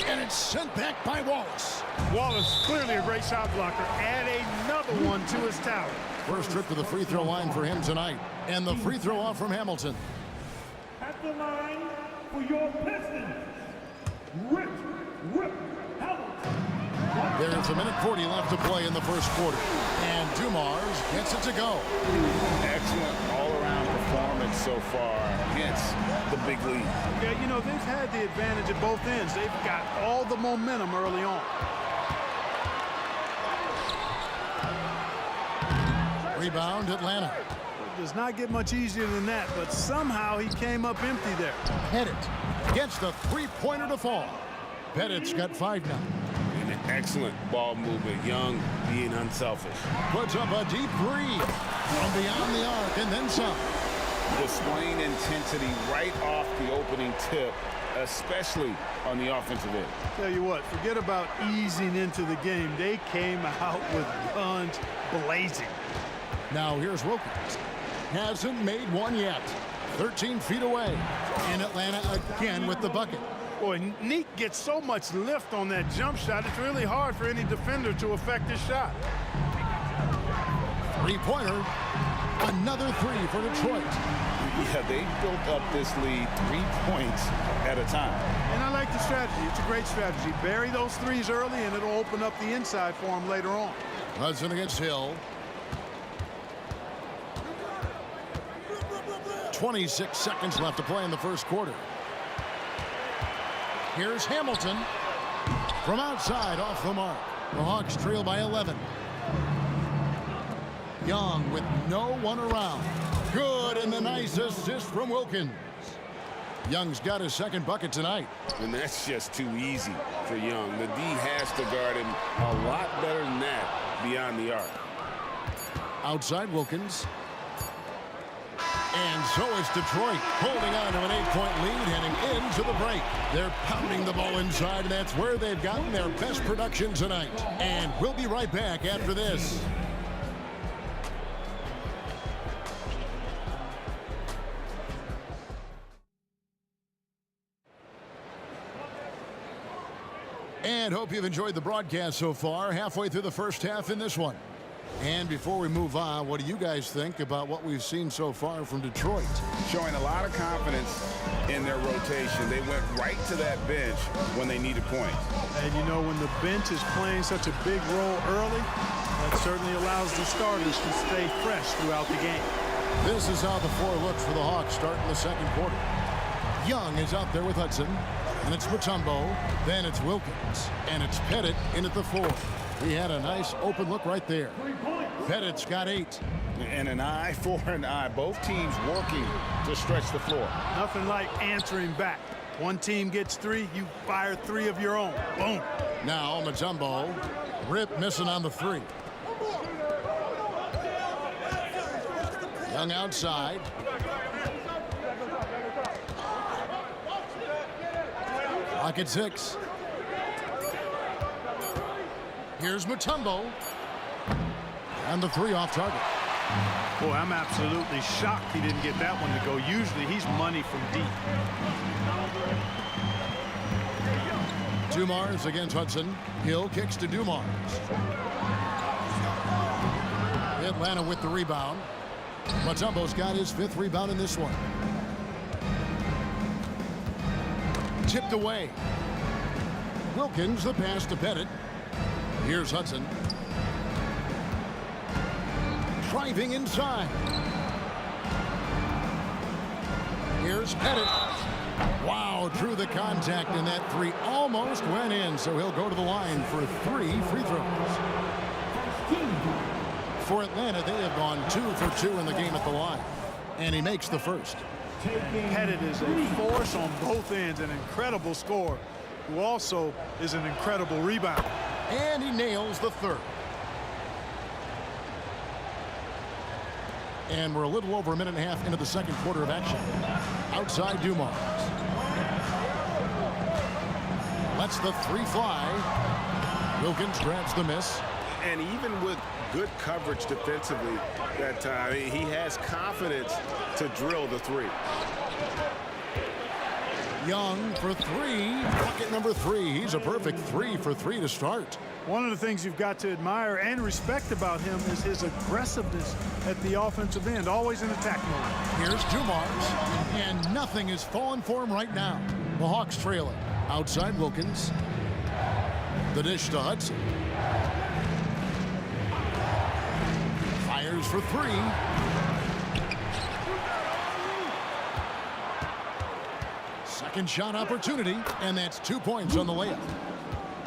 [SPEAKER 5] and it's sent back by Wallace.
[SPEAKER 3] Wallace, clearly a great shot blocker. Add another one to his tower.
[SPEAKER 5] First trip to the free throw line for him tonight. And the free throw off from Hamilton.
[SPEAKER 16] At the line for your Pistons, Rip Hamilton.
[SPEAKER 5] There's a minute 40 left to play in the first quarter. And Dumars gets it to go.
[SPEAKER 6] Excellent all-around performance so far against the big lead.
[SPEAKER 3] Yeah, you know, they've had the advantage at both ends. They've got all the momentum early on.
[SPEAKER 5] Rebound, Atlanta.
[SPEAKER 3] It does not get much easier than that, but somehow he came up empty there.
[SPEAKER 5] Pettit gets the three-pointer to fall. Pettit's got 5 now.
[SPEAKER 7] Excellent ball movement. Young being unselfish.
[SPEAKER 5] Puts up a deep three from beyond the arc and then some.
[SPEAKER 6] Displaying intensity right off the opening tip, especially on the offensive end.
[SPEAKER 3] Tell you what, forget about easing into the game. They came out with guns blazing.
[SPEAKER 5] Now here's Wilkins. Hasn't made one yet. 13 feet away. And Atlanta again with the bucket.
[SPEAKER 3] Boy, Neek gets so much lift on that jump shot, it's really hard for any defender to affect his shot.
[SPEAKER 5] Three-pointer. Another three for Detroit.
[SPEAKER 6] Yeah, they built up this lead 3 points at a time.
[SPEAKER 3] And I like the strategy. It's a great strategy. Bury those threes early, and it'll open up the inside for him later on.
[SPEAKER 5] Hudson against Hill. 26 seconds left to play in the first quarter. Here's Hamilton from outside off the mark. The Hawks trail by 11. Young with no one around. Good, and the nice assist from Wilkins. Young's got his second bucket tonight.
[SPEAKER 7] And that's just too easy for Young. The D has to guard him a lot better than that beyond the arc.
[SPEAKER 5] Outside Wilkins. And so is Detroit, holding on to an 8-point lead heading into the break. They're pounding the ball inside, and that's where they've gotten their best production tonight. And we'll be right back after this. And hope you've enjoyed the broadcast so far, halfway through the first half in this one. And before we move on, what do you guys think about what we've seen so far from Detroit?
[SPEAKER 6] Showing a lot of confidence in their rotation. They went right to that bench when they needed points.
[SPEAKER 3] And you know, when the bench is playing such a big role early, that certainly allows the starters to stay fresh throughout the game.
[SPEAKER 5] This is how the floor looks for the Hawks starting the second quarter. Young is out there with Hudson, and it's Mutombo, then it's Wilkins, and it's Pettit in at the 4. He had a nice open look right there. Pettit's got 8.
[SPEAKER 6] And an eye for an eye. Both teams working to stretch the floor.
[SPEAKER 3] Nothing like answering back. One team gets 3, you fire 3 of your own. Boom.
[SPEAKER 5] Now Mutombo. Rip missing on the 3. Young outside. Lock at 6. Here's Mutombo. And the 3 off target.
[SPEAKER 3] Boy, I'm absolutely shocked he didn't get that one to go. Usually he's money from deep.
[SPEAKER 5] Dumars against Hudson. Hill kicks to Dumars. Atlanta with the rebound. Mutombo's got his 5th rebound in this one. Tipped away. Wilkins the pass to Pettit. Here's Hudson. Driving inside. Here's Pettit. Wow, drew the contact, and that 3 almost went in, so he'll go to the line for 3 free throws. For Atlanta, they have gone 2 for 2 in the game at the line, and he makes the first.
[SPEAKER 3] Pettit is a force on both ends, an incredible scorer, who also is an incredible rebounder.
[SPEAKER 5] And he nails the 3rd. And we're a little over a minute and a half into the 2nd quarter of action. Outside Dumars. Lets the 3 fly. Wilkins grabs the miss.
[SPEAKER 7] And even with good coverage defensively that time, he has confidence to drill the 3.
[SPEAKER 5] Young for 3. Bucket number 3. He's a perfect 3 for 3 to start.
[SPEAKER 3] One of the things you've got to admire and respect about him is his aggressiveness at the offensive end, always in attack mode.
[SPEAKER 5] Here's Dumars, and nothing is falling for him right now. The Hawks trailing. Outside Wilkins. The dish to Hudson. Fires for 3. Second shot opportunity, and that's 2 points on the layup.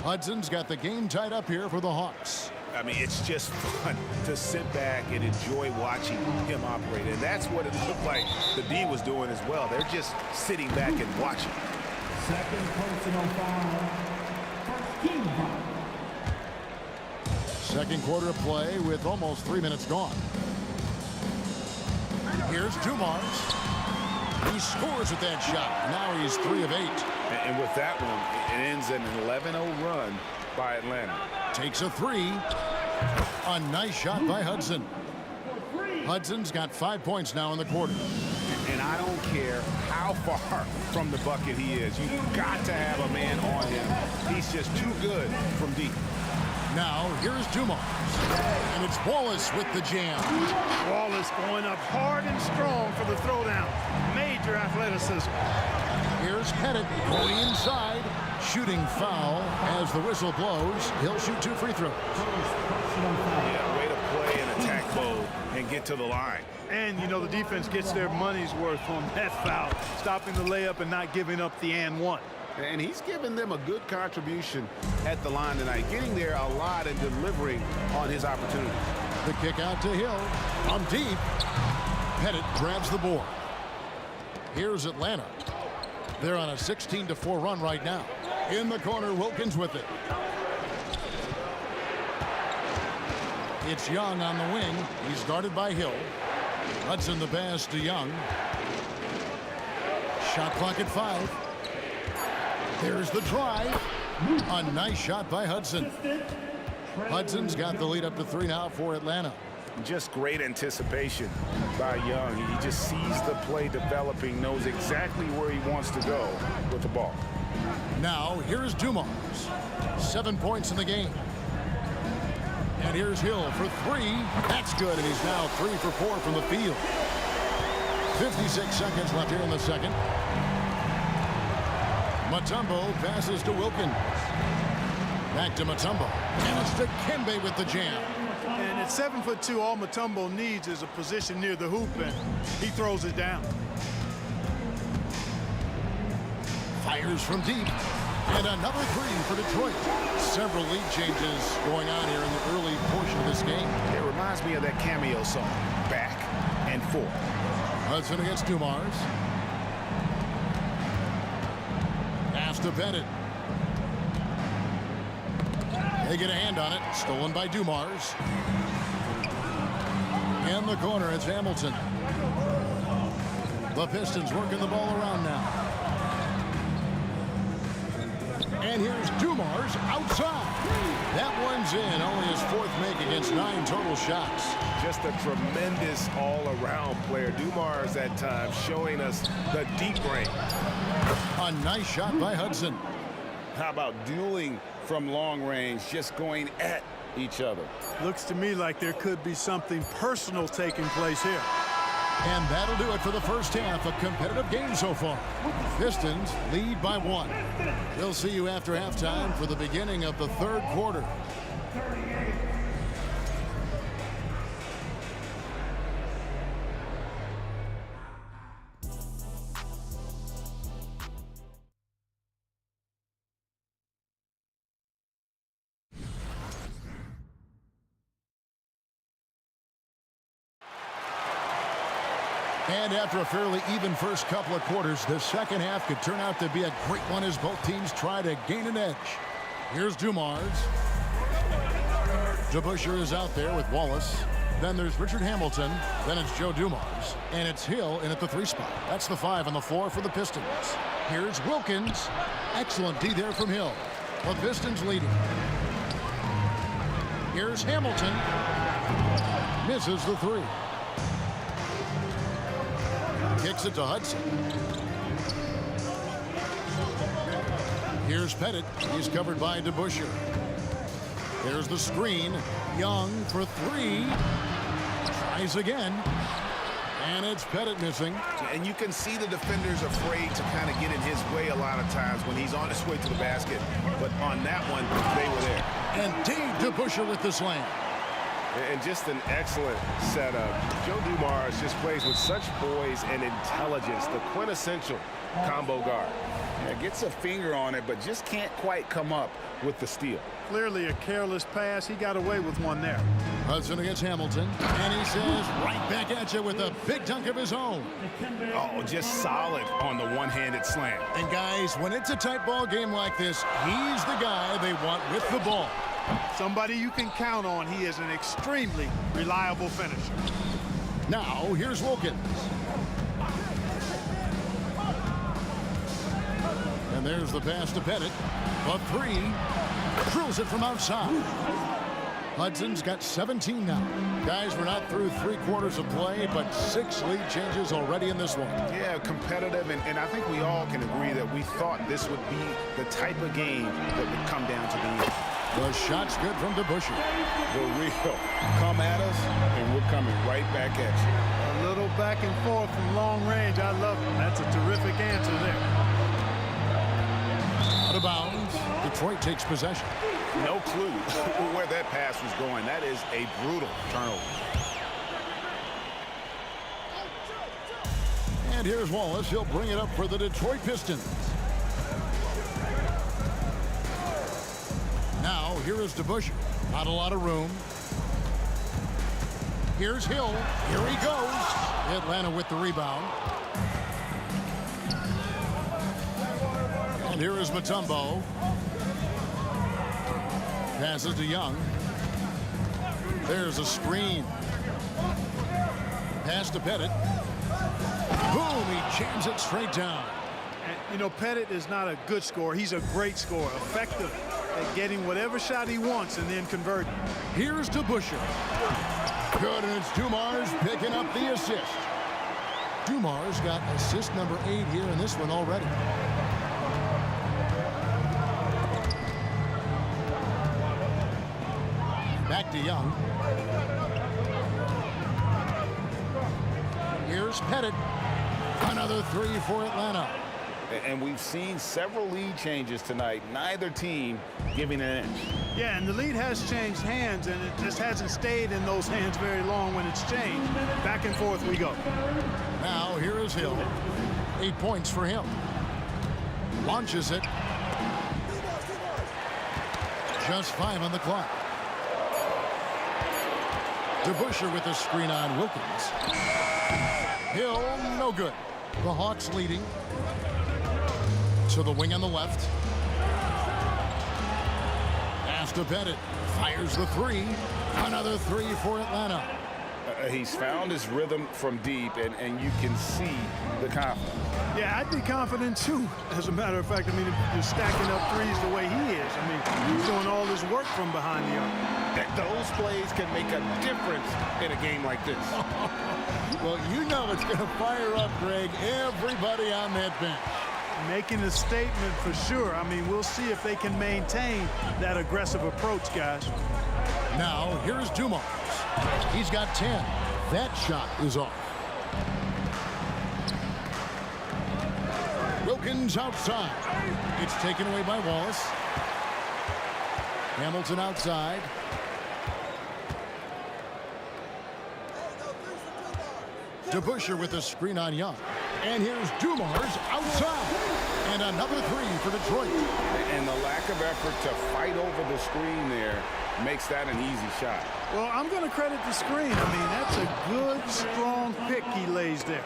[SPEAKER 5] Hudson's got the game tied up here for the Hawks.
[SPEAKER 7] I mean, it's just fun to sit back and enjoy watching him operate. And that's what it looked like the D was doing as well. They're just sitting back and watching.
[SPEAKER 16] Second personal foul. First team foul.
[SPEAKER 5] Second quarter of play with almost 3 minutes gone. Here's Dumars. He scores with that shot. Now he's 3 of 8.
[SPEAKER 7] And with that one, it ends in an 11-0 run by Atlanta.
[SPEAKER 5] Takes a 3. A nice shot by Hudson. Hudson's got 5 points now in the quarter.
[SPEAKER 7] And I don't care how far from the bucket he is. You've got to have a man on him. He's just too good from deep.
[SPEAKER 5] Now, here's Dumars. And it's Wallace with the jam.
[SPEAKER 3] Wallace going up hard and strong for the throwdown. Major athleticism.
[SPEAKER 5] Here's Pettit going inside. Shooting foul as the whistle blows. He'll shoot 2 free throws.
[SPEAKER 7] Yeah, way to play in attack mode and get to the line.
[SPEAKER 3] And, you know, the defense gets their money's worth on that foul. Stopping the layup and not giving up the and one.
[SPEAKER 7] And he's given them a good contribution at the line tonight, getting there a lot and delivering on his opportunities.
[SPEAKER 5] The kick out to Hill. From deep. Pettit grabs the board. Here's Atlanta. They're on a 16-4 run right now. In the corner, Wilkins with it. It's Young on the wing. He's guarded by Hill. Hudson the pass to Young. Shot clock at 5. There's the drive. A nice shot by Hudson. Hudson's got the lead up to 3 now for Atlanta.
[SPEAKER 7] Just great anticipation by Young. He just sees the play developing, knows exactly where he wants to go with the ball.
[SPEAKER 5] Now, here's Dumars. 7 points in the game. And here's Hill for 3. That's good, and he's now 3 for 4 from the field. 56 seconds left here in the second. Mutombo passes to Wilkins. Back to Mutombo. And it's to Kembe with the jam.
[SPEAKER 3] And at 7'2", all Mutombo needs is a position near the hoop, and he throws it down.
[SPEAKER 5] Fires from deep. And another 3 for Detroit. Several lead changes going on here in the early portion of this game.
[SPEAKER 7] It reminds me of that cameo song, Back and Forth.
[SPEAKER 5] Hudson against Dumars. Pass to Pettit. They get a hand on it. Stolen by Dumars. In the corner, it's Hamilton. The Pistons working the ball around now. And here's Dumars outside. That one's in. Only his 4th make against 9 total shots.
[SPEAKER 7] Just a tremendous all-around player. Dumars at times showing us the deep range.
[SPEAKER 5] A nice shot by Hudson.
[SPEAKER 6] How about dueling from long range, just going at each other?
[SPEAKER 3] Looks to me like there could be something personal taking place here.
[SPEAKER 5] And that'll do it for the first half. A competitive game so far. Pistons lead by 1. We'll see you after halftime for the beginning of the third quarter. And after a fairly even first couple of quarters, the second half could turn out to be a great one as both teams try to gain an edge. Here's Dumars. DeBusschere is out there with Wallace. Then there's Richard Hamilton. Then it's Joe Dumars. And it's Hill in at the 3 spot. That's the 5 on the floor for the Pistons. Here's Wilkins. Excellent D there from Hill. The Pistons leading. Here's Hamilton. Misses the 3. Kicks it to Hudson. Here's Pettit. He's covered by DeBusschere. There's the screen. Young for 3. Tries again. And it's Pettit missing.
[SPEAKER 7] And you can see the defenders afraid to kind of get in his way a lot of times when he's on his way to the basket. But on that one, they were there.
[SPEAKER 5] And Dave DeBusschere with the slam.
[SPEAKER 7] And just an excellent setup. Joe Dumars just plays with such poise and intelligence, the quintessential combo guard.
[SPEAKER 6] Yeah, gets a finger on it, but just can't quite come up with the steal.
[SPEAKER 3] Clearly a careless pass. He got away with one there.
[SPEAKER 5] Hudson against Hamilton. And he says right back at you with a big dunk of his own.
[SPEAKER 7] Oh, just solid on the one-handed slam.
[SPEAKER 5] And guys, when it's a tight ball game like this, he's the guy they want with the ball.
[SPEAKER 3] Somebody you can count on. He is an extremely reliable finisher.
[SPEAKER 5] Now, here's Wilkins. And there's the pass to Pettit. A 3. Drills it from outside. Hudson's got 17 now. Guys, we're not through 3 quarters of play, but 6 lead changes already in this one.
[SPEAKER 7] Yeah, competitive, and I think we all can agree that we thought this would be the type of game that would come down to the end.
[SPEAKER 5] The shot's good from DeBusschere.
[SPEAKER 6] The real come at us, and we're coming right back at you.
[SPEAKER 3] A little back and forth from long range. I love him. That's a terrific answer there.
[SPEAKER 5] Out of bounds. Detroit takes possession.
[SPEAKER 7] No clue where that pass was going. That is a brutal turnover.
[SPEAKER 5] And here's Wallace. He'll bring it up for the Detroit Pistons. Now, here is DeBusschere. Not a lot of room. Here's Hill. Here he goes. Atlanta with the rebound. And here is Mutombo. Passes to Young. There's a screen. Pass to Pettit. Boom, he jams it straight down.
[SPEAKER 3] And, you know, Pettit is not a good scorer. He's a great scorer. Effective at getting whatever shot he wants and then converting.
[SPEAKER 5] Here's DeBusschere. Good, and it's Dumars picking up the assist. Dumars got assist number 8 here in this one already. Back to Young. Here's Pettit. Another 3 for Atlanta.
[SPEAKER 6] And we've seen several lead changes tonight. Neither team giving an inch.
[SPEAKER 3] Yeah, and the lead has changed hands, and it just hasn't stayed in those hands very long when it's changed. Back and forth we go.
[SPEAKER 5] Now here is Hill. 8 points for him. Launches it. Just 5 on the clock. DeBusschere with the screen on Wilkins. Hill, no good. The Hawks leading. To the wing on the left. Pass to Pettit. Fires the 3. Another 3 for Atlanta.
[SPEAKER 6] He's found his rhythm from deep, and you can see the confidence.
[SPEAKER 3] Yeah, I'd be confident too. As a matter of fact, I mean, if you're stacking up threes the way he is, I mean, he's doing all this work from behind the arc.
[SPEAKER 7] Those plays can make a difference in a game like this.
[SPEAKER 5] Well, you know it's going to fire up, Greg, everybody on that bench.
[SPEAKER 3] Making a statement for sure. I mean, we'll see if they can maintain that aggressive approach, guys.
[SPEAKER 5] Now, here's Dumars. He's got 10. That shot is off. Wilkins outside. It's taken away by Wallace. Hamilton outside. DeBusschere with a screen on Young. And here's Dumars outside. And another three for Detroit.
[SPEAKER 6] And the lack of effort to fight over the screen there makes that an easy shot.
[SPEAKER 3] Well, I'm going to credit the screen. I mean, that's a good, strong pick he lays there.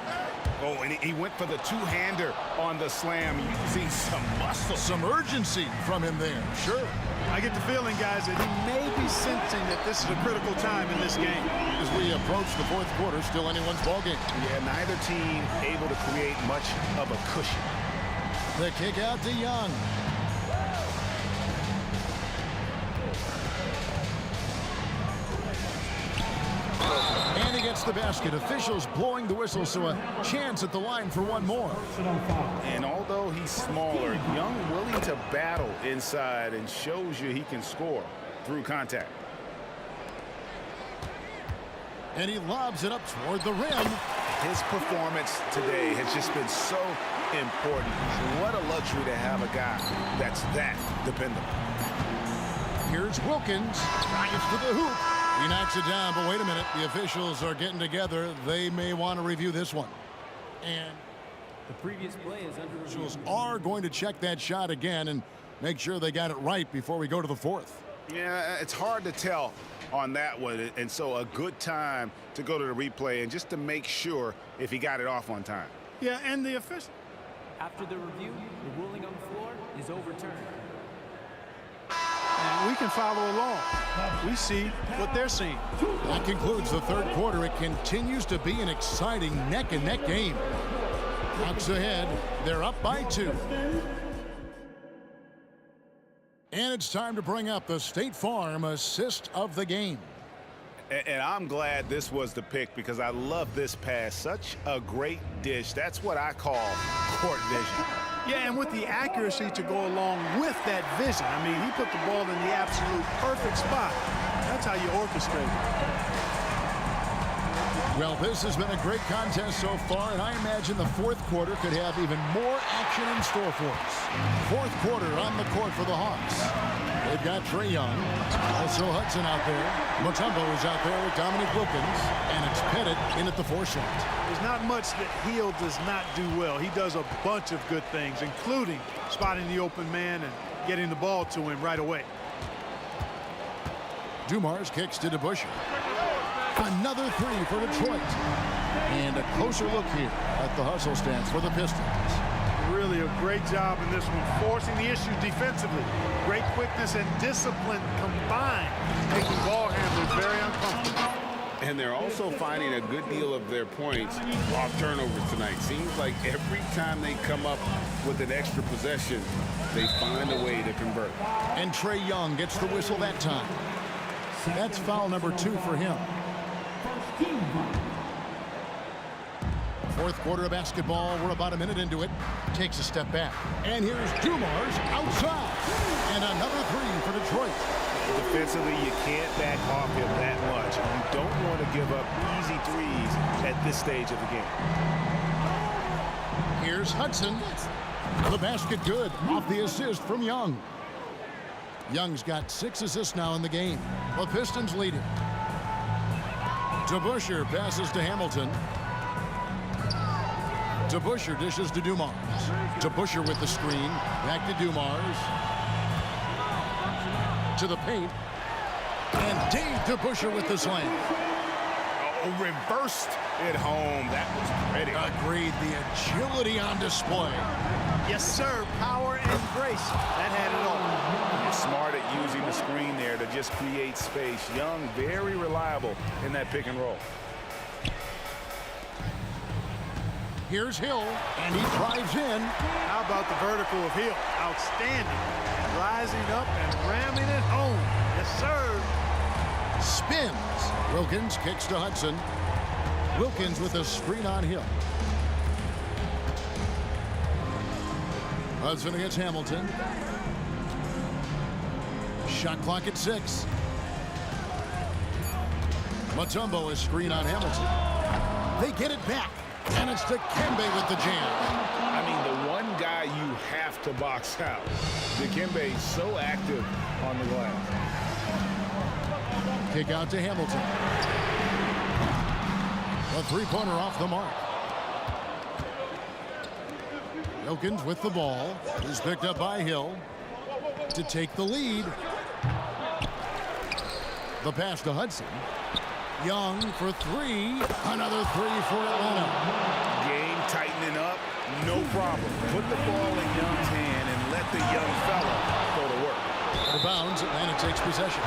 [SPEAKER 6] Oh, and he went for the two-hander on the slam. You can see some muscle.
[SPEAKER 5] Some urgency from him there. Sure.
[SPEAKER 3] I get the feeling, guys, that he may be sensing that this is a critical time in this game.
[SPEAKER 5] As we approach the fourth quarter, still anyone's ballgame.
[SPEAKER 6] Yeah, neither team able to create much of a cushion.
[SPEAKER 5] The kick out to Young. And he gets the basket. Officials blowing the whistle, so a chance at the line for one more.
[SPEAKER 6] And although he's smaller, Young willing to battle inside and shows you he can score through contact.
[SPEAKER 5] And he lobs it up toward the rim.
[SPEAKER 6] His performance today has just been so important. What a luxury to have a guy that's that dependable.
[SPEAKER 5] Here's Wilkins. Drives to the hoop. He knocks it down, but wait a minute. The officials are getting together. They may want to review this one. And
[SPEAKER 10] the previous play is under review.
[SPEAKER 5] Officials are going to check that shot again and make sure they got it right before we go to the fourth.
[SPEAKER 6] Yeah, it's hard to tell on that one, and so a good time to go to the replay and just to make sure if he got it off on time.
[SPEAKER 3] Yeah, and the official.
[SPEAKER 10] After the review, the ruling on the floor is overturned.
[SPEAKER 3] And we can follow along. We see what they're seeing.
[SPEAKER 5] That concludes the third quarter. It continues to be an exciting neck-and-neck game. Bucks ahead. They're up by 2. And it's time to bring up the State Farm assist of the game.
[SPEAKER 6] And I'm glad this was the pick because I love this pass. Such a great dish. That's what I call court vision.
[SPEAKER 3] Yeah, and with the accuracy to go along with that vision. I mean, he put the ball in the absolute perfect spot. That's how you orchestrate it.
[SPEAKER 5] Well, this has been a great contest so far, and I imagine the fourth quarter could have even more action in store for us. Fourth quarter on the court for the Hawks. They've got Trae Young, also Hudson out there. Mutombo is out there with Dominic Wilkins, and it's Pettit in at the 4 slot.
[SPEAKER 3] There's not much that Hill does not do well. He does a bunch of good things, including spotting the open man and getting the ball to him right away.
[SPEAKER 5] Dumars kicks to DeBusschere. Another 3 for Detroit. And a closer look here at the hustle stance for the Pistons.
[SPEAKER 3] Really a great job in this one, forcing the issue defensively. Great quickness and discipline combined, making ball handlers very uncomfortable.
[SPEAKER 6] And they're also finding a good deal of their points off turnovers tonight. Seems like every time they come up with an extra possession, they find a way to convert.
[SPEAKER 5] And Trae Young gets the whistle that time. That's foul number 2 for him. Fourth quarter of basketball. We're about a minute into it. Takes a step back. And here's Dumars outside. And another 3 for Detroit.
[SPEAKER 6] Defensively, you can't back off him that much. You don't want to give up easy threes at this stage of the game.
[SPEAKER 5] Here's Hudson. The basket good off the assist from Young. Young's got 6 assists now in the game. The Pistons lead it. DeBusschere passes to Hamilton. DeBusschere dishes to Dumars. DeBusschere with the screen. Back to Dumars. To the paint. And Dave DeBusschere with the slam.
[SPEAKER 6] Oh, reversed it home. That was pretty.
[SPEAKER 5] Agreed. The agility on display.
[SPEAKER 3] Yes, sir. Power and grace. That had it all.
[SPEAKER 6] Smart at using the screen there to just create space. Young, very reliable in that pick and roll.
[SPEAKER 5] Here's Hill, and he drives in.
[SPEAKER 3] How about the vertical of Hill? Outstanding. Rising up and ramming it home. Yes, sir.
[SPEAKER 5] Spins. Wilkins kicks to Hudson. Wilkins with a screen on Hill. Hudson against Hamilton. Shot clock at 6. Mutombo is screen on Hamilton. They get it back, and it's Dikembe with the jam.
[SPEAKER 6] I mean, the one guy you have to box out. Dikembe is so active on the glass.
[SPEAKER 5] Kick out to Hamilton. A three-pointer off the mark. Wilkins with the ball is picked up by Hill to take the lead. The pass to Hudson. Young for 3. Another 3 for Atlanta.
[SPEAKER 6] Game tightening up, no problem. Put the ball in Young's hand and let the young fella go to work.
[SPEAKER 5] Out of bounds, Atlanta takes possession.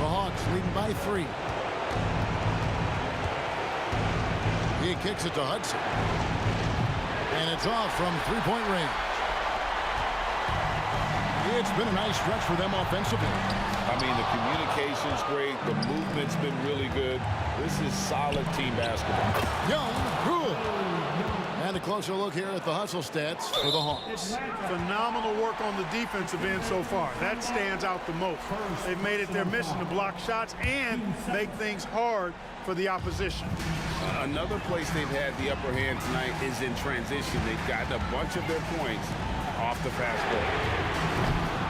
[SPEAKER 5] The Hawks leading by 3. He kicks it to Hudson. And it's off from three-point range. It's been a nice stretch for them offensively.
[SPEAKER 6] I mean, the communication's great. The movement's been really good. This is solid team basketball.
[SPEAKER 5] Young, good. And a closer look here at the hustle stats for the Hawks.
[SPEAKER 3] Phenomenal work on the defensive end so far. That stands out the most. They've made it their mission to block shots and make things hard for the opposition.
[SPEAKER 7] Another place they've had the upper hand tonight is in transition. They've gotten a bunch of their points off the fast break.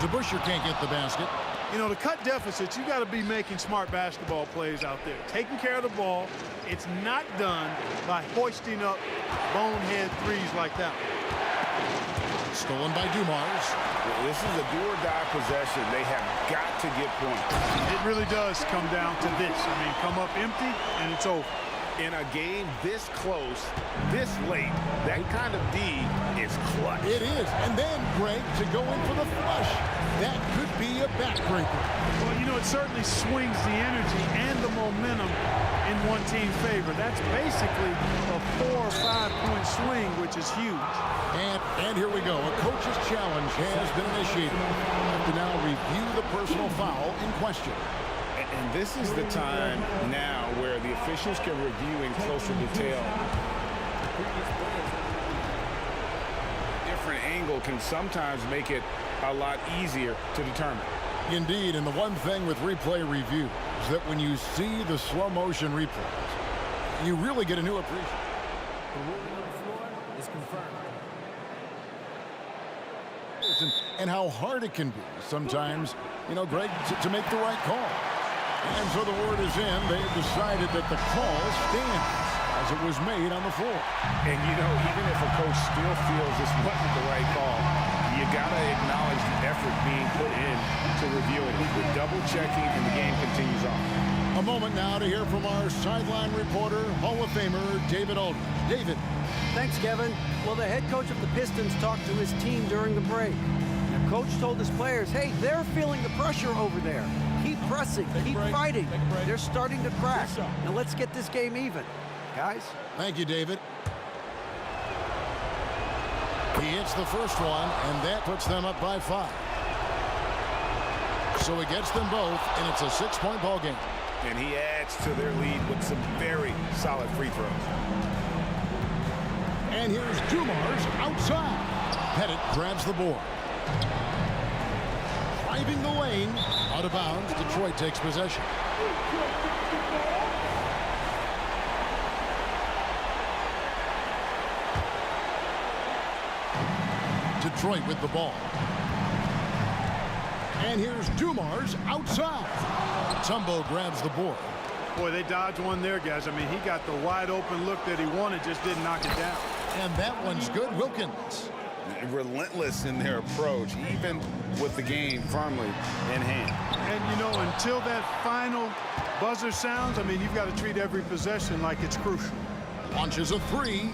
[SPEAKER 5] DeBusschere can't get the basket.
[SPEAKER 3] You know, to cut deficits, you got to be making smart basketball plays out there. Taking care of the ball. It's not done by hoisting up bonehead threes like that.
[SPEAKER 5] Stolen by Dumars.
[SPEAKER 6] This is a do-or-die possession. They have got to get points.
[SPEAKER 3] It really does come down to this. I mean, come up empty, and it's over.
[SPEAKER 7] In a game this close, this late, that kind of D is clutch.
[SPEAKER 5] It is. And then, Greg, to go in for the flush. That could be a backbreaker.
[SPEAKER 3] Well, you know, it certainly swings the energy and the momentum in one team's favor. That's basically a 4 or 5 point swing, which is huge.
[SPEAKER 5] And here we go. A coach's challenge has been initiated. We have to now review the personal foul in question.
[SPEAKER 6] And this is the time now where the officials can review in closer detail. Different angle can sometimes make it a lot easier to determine.
[SPEAKER 5] Indeed, and the one thing with replay review is that when you see the slow motion replays, you really get a new appreciation.
[SPEAKER 10] The ruling on the floor is confirmed.
[SPEAKER 5] And how hard it can be sometimes, you know, Greg, to make the right call. And so the word is in. They have decided that the call stands as it was made on the floor.
[SPEAKER 6] And, you know, even if a coach still feels this wasn't the right call, you got to acknowledge the effort being put in to reviewing it. With double-checking, and the game continues on.
[SPEAKER 5] A moment now to hear from our sideline reporter, Hall of Famer David Aldridge. David.
[SPEAKER 15] Thanks, Kevin. Well, the head coach of the Pistons talked to his team during the break. The coach told his players, hey, they're feeling the pressure over there. Keep pressing, keep fighting. They're starting to crack. Now let's get this game even, guys.
[SPEAKER 5] Thank you, David. He hits the first one, and that puts them up by 5. So he gets them both, and it's a 6-point ball game.
[SPEAKER 6] And he adds to their lead with some very solid free throws.
[SPEAKER 5] And here's Dumars outside. Pettit grabs the board. Driving the lane. Out of bounds. Detroit takes possession. Detroit with the ball. And here's Dumars outside. Tumbo grabs the board.
[SPEAKER 3] Boy, they dodged one there, guys. I mean, he got the wide open look that he wanted, just didn't knock it down.
[SPEAKER 5] And that one's good. Wilkins.
[SPEAKER 6] Relentless in their approach, even with the game firmly in hand.
[SPEAKER 3] And, you know, until that final buzzer sounds, I mean, you've got to treat every possession like it's crucial.
[SPEAKER 5] Launches a 3.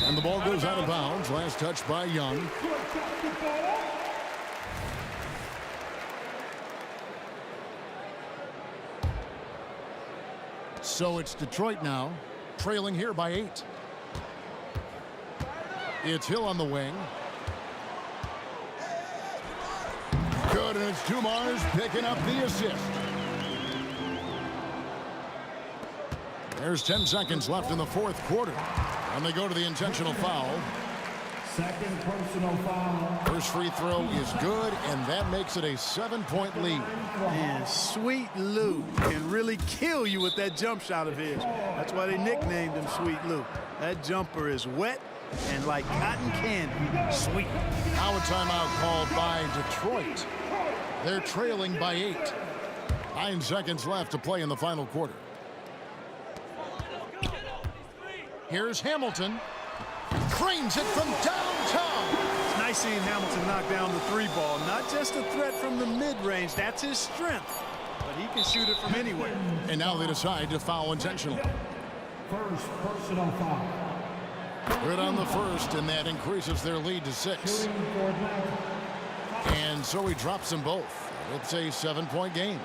[SPEAKER 5] And the ball goes out of bounds. Last touch by Young. So it's Detroit now, trailing here by 8. It's Hill on the wing. Good, and it's Dumars picking up the assist. There's 10 seconds left in the fourth quarter. And they go to the intentional foul.
[SPEAKER 16] Second personal foul.
[SPEAKER 5] First free throw is good, and that makes it a 7-point lead.
[SPEAKER 3] Man, Sweet Lou can really kill you with that jump shot of his. That's why they nicknamed him Sweet Lou. That jumper is wet and like cotton candy. Sweet.
[SPEAKER 5] Now a timeout called by Detroit. They're trailing by 8. 9 seconds left to play in the final quarter. Here's Hamilton. Cranes it from downtown.
[SPEAKER 3] It's nice seeing Hamilton knock down the three ball. Not just a threat from the mid-range. That's his strength. But he can shoot it from anywhere.
[SPEAKER 5] And now they decide to foul intentionally.
[SPEAKER 16] First personal foul.
[SPEAKER 5] Good on the first, and that increases their lead to 6. And so he drops them both. It's a 7-point game.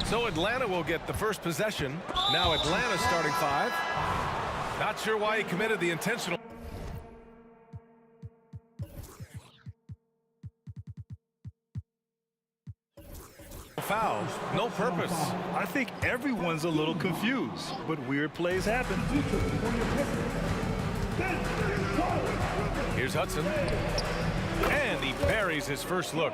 [SPEAKER 1] So Atlanta will get the first possession. Now Atlanta starting 5. Not sure why he committed the intentional foul. No purpose.
[SPEAKER 8] I think everyone's a little confused, but weird plays happen.
[SPEAKER 1] Here's Hudson. And he buries his first look.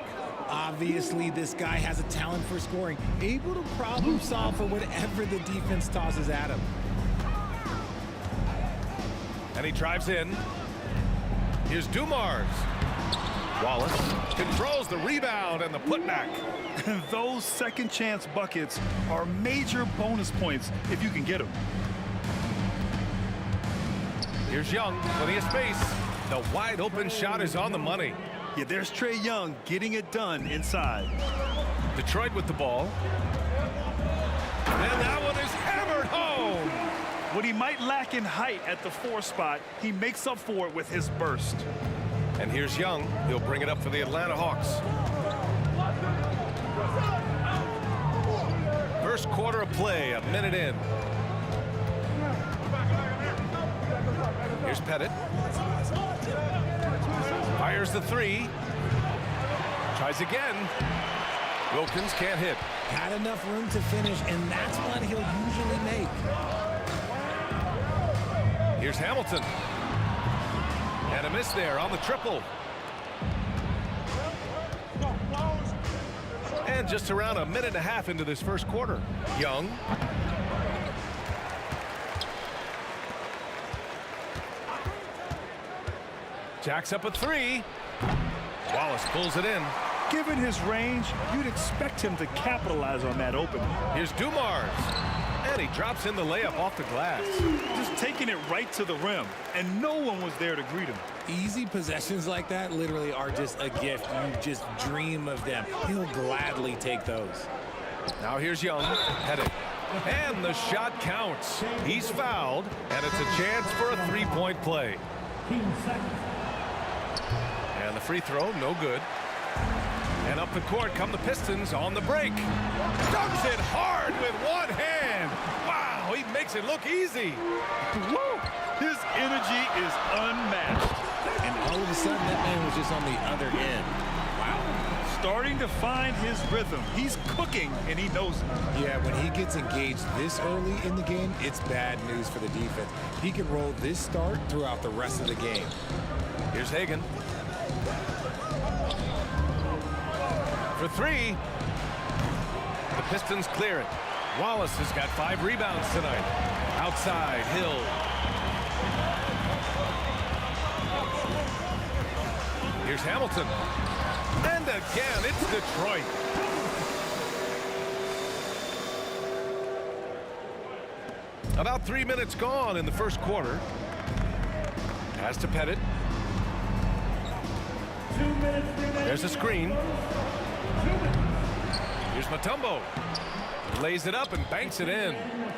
[SPEAKER 9] Obviously, this guy has a talent for scoring, able to problem solve for whatever the defense tosses at him.
[SPEAKER 1] And he drives in. Here's Dumars. Wallace controls the rebound and the putback.
[SPEAKER 8] Those second chance buckets are major bonus points if you can get them.
[SPEAKER 1] Here's Young, plenty of space. The wide open shot is on the money.
[SPEAKER 8] Yeah, there's Trae Young getting it done inside.
[SPEAKER 1] Detroit with the ball. And that one is hammered home.
[SPEAKER 8] What he might lack in height at the 4 spot, he makes up for it with his burst.
[SPEAKER 1] And here's Young. He'll bring it up for the Atlanta Hawks. First quarter of play, a minute in. Here's Pettit. Fires the three. Tries again. Wilkins can't hit.
[SPEAKER 9] Had enough room to finish, and that's what he'll usually make.
[SPEAKER 1] Here's Hamilton. And a miss there on the triple. And just around a minute and a half into this first quarter. Young. Jacks up a three. Wallace pulls it in.
[SPEAKER 8] Given his range, you'd expect him to capitalize on that opening.
[SPEAKER 1] Here's Dumars. And he drops in the layup off the glass.
[SPEAKER 8] Just taking it right to the rim, and no one was there to greet him.
[SPEAKER 9] Easy possessions like that literally are just a gift. You just dream of them. He'll gladly take those.
[SPEAKER 1] Now here's Young. Pettit. And the shot counts. He's fouled, and it's a chance for a three-point play. And the free throw, no good. And up the court come the Pistons on the break. Dunks it hard with one hand. Wow, he makes it look easy.
[SPEAKER 8] Woo! His energy is unmatched.
[SPEAKER 9] And all of a sudden, that man was just on the other end. Wow.
[SPEAKER 8] Starting to find his rhythm. He's cooking, and he knows it.
[SPEAKER 9] Yeah, when he gets engaged this early in the game, it's bad news for the defense. He can roll this start throughout the rest of the game.
[SPEAKER 1] Here's Hagan. For three. The Pistons clear it. Wallace has got 5 rebounds tonight. Outside, Hill. Here's Hamilton. And again, it's Detroit. About 3 minutes gone in the first quarter. Pass to Pettit. There's a screen. Here's Mutombo. Lays it up and banks it in.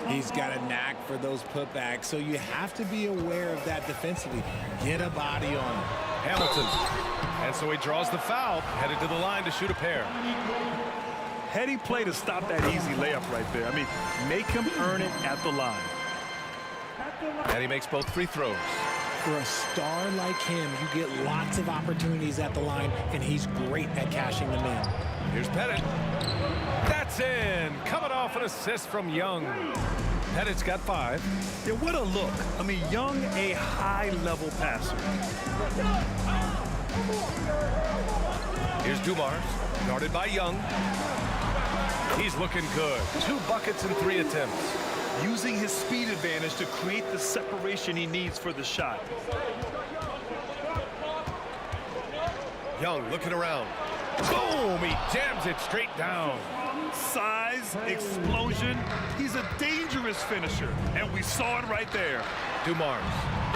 [SPEAKER 9] He's got a knack for those putbacks, so you have to be aware of that defensively. Get a body on him.
[SPEAKER 1] Hamilton. And so he draws the foul, headed to the line to shoot a pair.
[SPEAKER 8] Heady play to stop that easy layup right there. I mean, make him earn it at the line.
[SPEAKER 1] And he makes both free throws.
[SPEAKER 9] For a star like him, you get lots of opportunities at the line, and he's great at cashing them in.
[SPEAKER 1] Here's Pettit. That's in. Coming off an assist from Young. Pettit's got 5.
[SPEAKER 8] Yeah, what a look. I mean, Young, a high-level passer.
[SPEAKER 1] Here's Dumars, guarded by Young. He's looking good. 2 buckets in 3 attempts.
[SPEAKER 8] Using his speed advantage to create the separation he needs for the shot.
[SPEAKER 1] Young looking around. Boom! He jams it straight down.
[SPEAKER 8] Size, explosion. He's a dangerous finisher, and we saw it right there.
[SPEAKER 1] Dumars.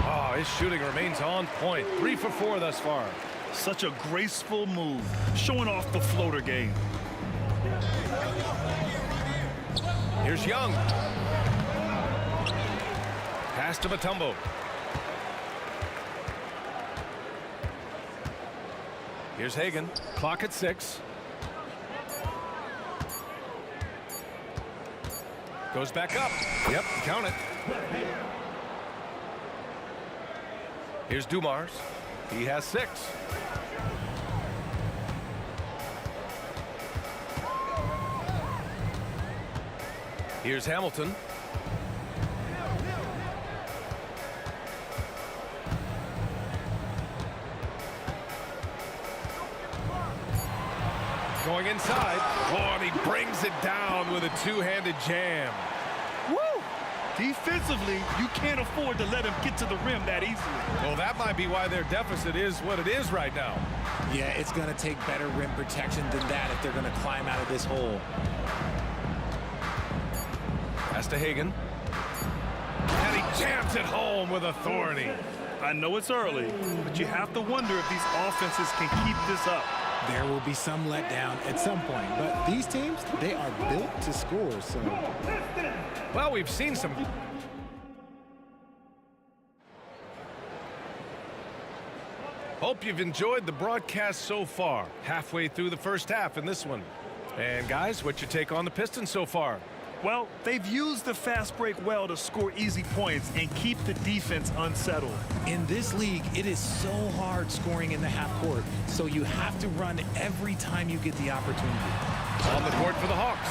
[SPEAKER 1] Oh, his shooting remains on point. 3 for 4 thus far.
[SPEAKER 8] Such a graceful move, showing off the floater game.
[SPEAKER 1] Here's Young. Pass to Mutombo. Here's Hagan. Clock at 6. Goes back up. Yep, count it. Here's Dumars. He has 6. Here's Hamilton. Going inside. Oh, and he brings it down with a 2-handed jam.
[SPEAKER 8] Woo! Defensively, you can't afford to let him get to the rim that easily.
[SPEAKER 1] Well, that might be why their deficit is what it is right now.
[SPEAKER 9] Yeah, it's going to take better rim protection than that if they're going to climb out of this hole.
[SPEAKER 1] Pass to Hagan. And he jams it home with authority.
[SPEAKER 8] I know it's early, but you have to wonder if these offenses can keep this up.
[SPEAKER 9] There will be some letdown at some point, but these teams, they are built to score, so.
[SPEAKER 1] Well, we've seen some. Hope you've enjoyed the broadcast so far. Halfway through the first half in this one. And guys, what's your take on the Pistons so far?
[SPEAKER 8] Well, they've used the fast break well to score easy points and keep the defense unsettled.
[SPEAKER 9] In this league, it is so hard scoring in the half court, so you have to run every time you get the opportunity.
[SPEAKER 1] On the court for the Hawks.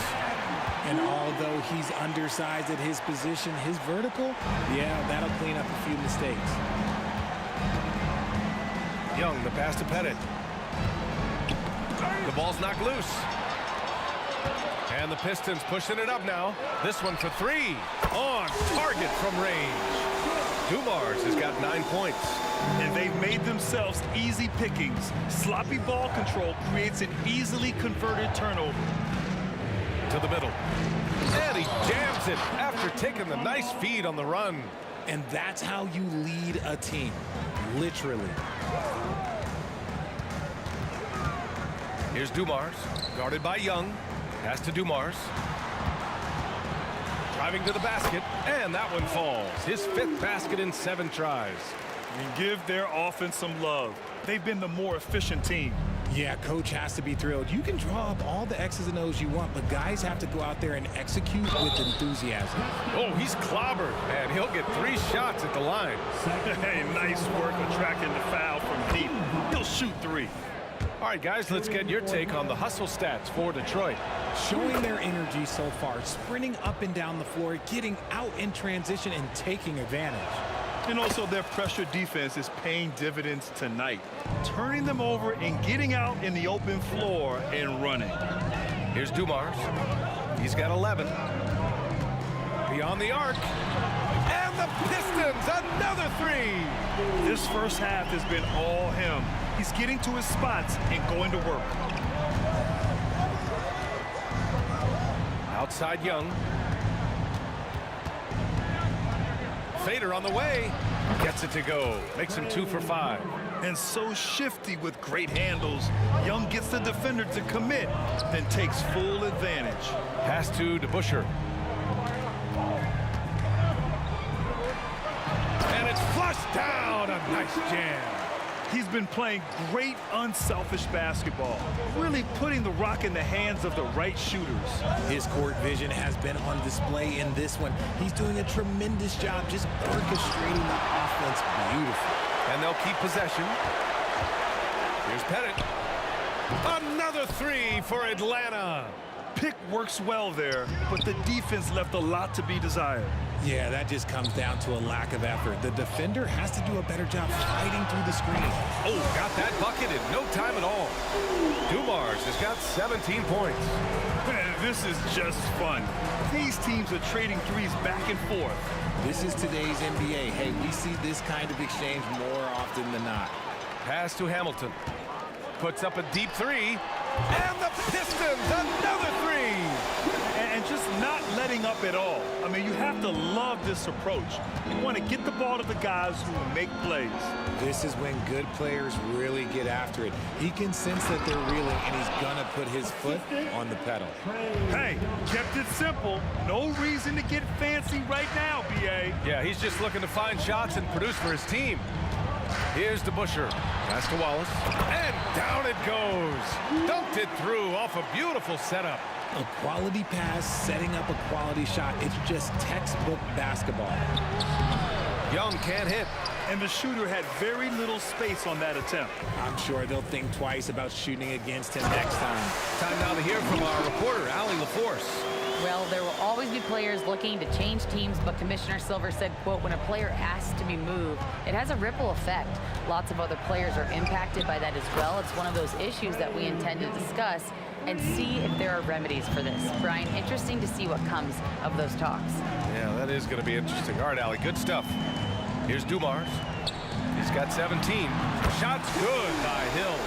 [SPEAKER 9] And although he's undersized at his position, his vertical, yeah, that'll clean up a few mistakes.
[SPEAKER 1] Young, the pass to Pettit. The ball's knocked loose. And the Pistons pushing it up now. This one for three. On target from range. Dumars has got 9 points.
[SPEAKER 8] And they've made themselves easy pickings. Sloppy ball control creates an easily converted turnover.
[SPEAKER 1] To the middle. And he jams it after taking the nice feed on the run.
[SPEAKER 9] And that's how you lead a team. Literally.
[SPEAKER 1] Here's Dumars, guarded by Young. Pass to Dumars. Driving to the basket, and that one falls. His 5th basket in 7 tries.
[SPEAKER 8] And give their offense some love. They've been the more efficient team.
[SPEAKER 9] Yeah, coach has to be thrilled. You can draw up all the X's and O's you want, but guys have to go out there and execute with enthusiasm.
[SPEAKER 1] Oh, he's clobbered, and he'll get 3 shots at the line.
[SPEAKER 8] Hey, nice work attracting the foul from deep. He'll shoot 3.
[SPEAKER 1] All right, guys, let's get your take on the hustle stats for Detroit.
[SPEAKER 9] Showing their energy so far, sprinting up and down the floor, getting out in transition, and taking advantage.
[SPEAKER 8] And also their pressure defense is paying dividends tonight, turning them over and getting out in the open floor and running.
[SPEAKER 1] Here's Dumars. He's got 11. Beyond the arc. And the Pistons, another 3.
[SPEAKER 8] This first half has been all him. He's getting to his spots and going to work.
[SPEAKER 1] Outside Young. Fader on the way. Gets it to go. Makes him 2 for 5.
[SPEAKER 8] And so shifty with great handles. Young gets the defender to commit, then takes full advantage.
[SPEAKER 1] Pass to DeBusschere. And it's flushed down. A nice jam.
[SPEAKER 8] He's been playing great unselfish basketball, really putting the rock in the hands of the right shooters.
[SPEAKER 9] His court vision has been on display in this one. He's doing a tremendous job just orchestrating the offense beautifully.
[SPEAKER 1] And they'll keep possession. Here's Pettit. Another 3 for Atlanta.
[SPEAKER 8] Pick works well there, but the defense left a lot to be desired.
[SPEAKER 9] Yeah, that just comes down to a lack of effort. The defender has to do a better job fighting through the screen.
[SPEAKER 1] Oh, got that bucket in no time at all. Dumars has got 17 points.
[SPEAKER 8] This is just fun. These teams are trading threes back and forth.
[SPEAKER 9] This is today's NBA. Hey, we see this kind of exchange more often than not.
[SPEAKER 1] Pass to Hamilton. Puts up a deep 3. And the Pistons, another 3.
[SPEAKER 8] And just not letting up at all. I mean, you have to love this approach. You want to get the ball to the guys who make plays.
[SPEAKER 9] This is when good players really get after it. He can sense that they're reeling, and he's going to put his foot on the pedal.
[SPEAKER 8] Hey, kept it simple. No reason to get fancy right now, B.A.
[SPEAKER 1] Yeah, he's just looking to find shots and produce for his team. Here's DeBusschere. Pass to Wallace. And down it goes. Dumped it through off a beautiful setup.
[SPEAKER 9] A quality pass, setting up a quality shot. It's just textbook basketball.
[SPEAKER 1] Young can't hit.
[SPEAKER 8] And the shooter had very little space on that attempt.
[SPEAKER 9] I'm sure they'll think twice about shooting against him next time.
[SPEAKER 1] Time now to hear from our reporter, Allie LaForce.
[SPEAKER 13] Well, there will always be players looking to change teams, but Commissioner Silver said, quote, when a player asks to be moved, it has a ripple effect. Lots of other players are impacted by that as well. It's one of those issues that we intend to discuss and see if there are remedies for this. Brian, interesting to see what comes of those talks.
[SPEAKER 1] Yeah, that is going to be interesting. All right, Allie, good stuff. Here's Dumars. He's got 17. Shot's good by Hill.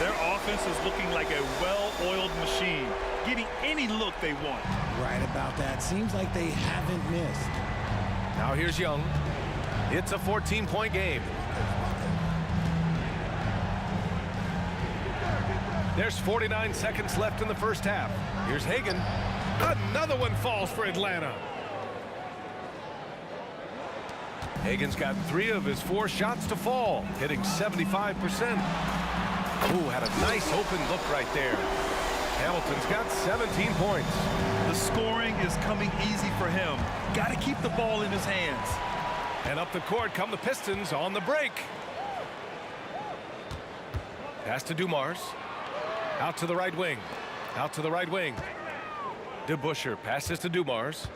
[SPEAKER 8] Their offense is looking like a well-oiled machine, getting any look they want.
[SPEAKER 9] Right about that. Seems like they haven't missed.
[SPEAKER 1] Now here's Young. It's a 14-point game. There's 49 seconds left in the first half. Here's Hagan. Another one falls for Atlanta. Hagen's got 3 of his 4 shots to fall, hitting 75%. Ooh, had a nice open look right there. Hamilton's got 17 points.
[SPEAKER 8] The scoring is coming easy for him. Got to keep the ball in his hands.
[SPEAKER 1] And up the court come the Pistons on the break. Pass to Dumars. Out to the right wing. Out to the right wing. DeBusschere passes to Dumars.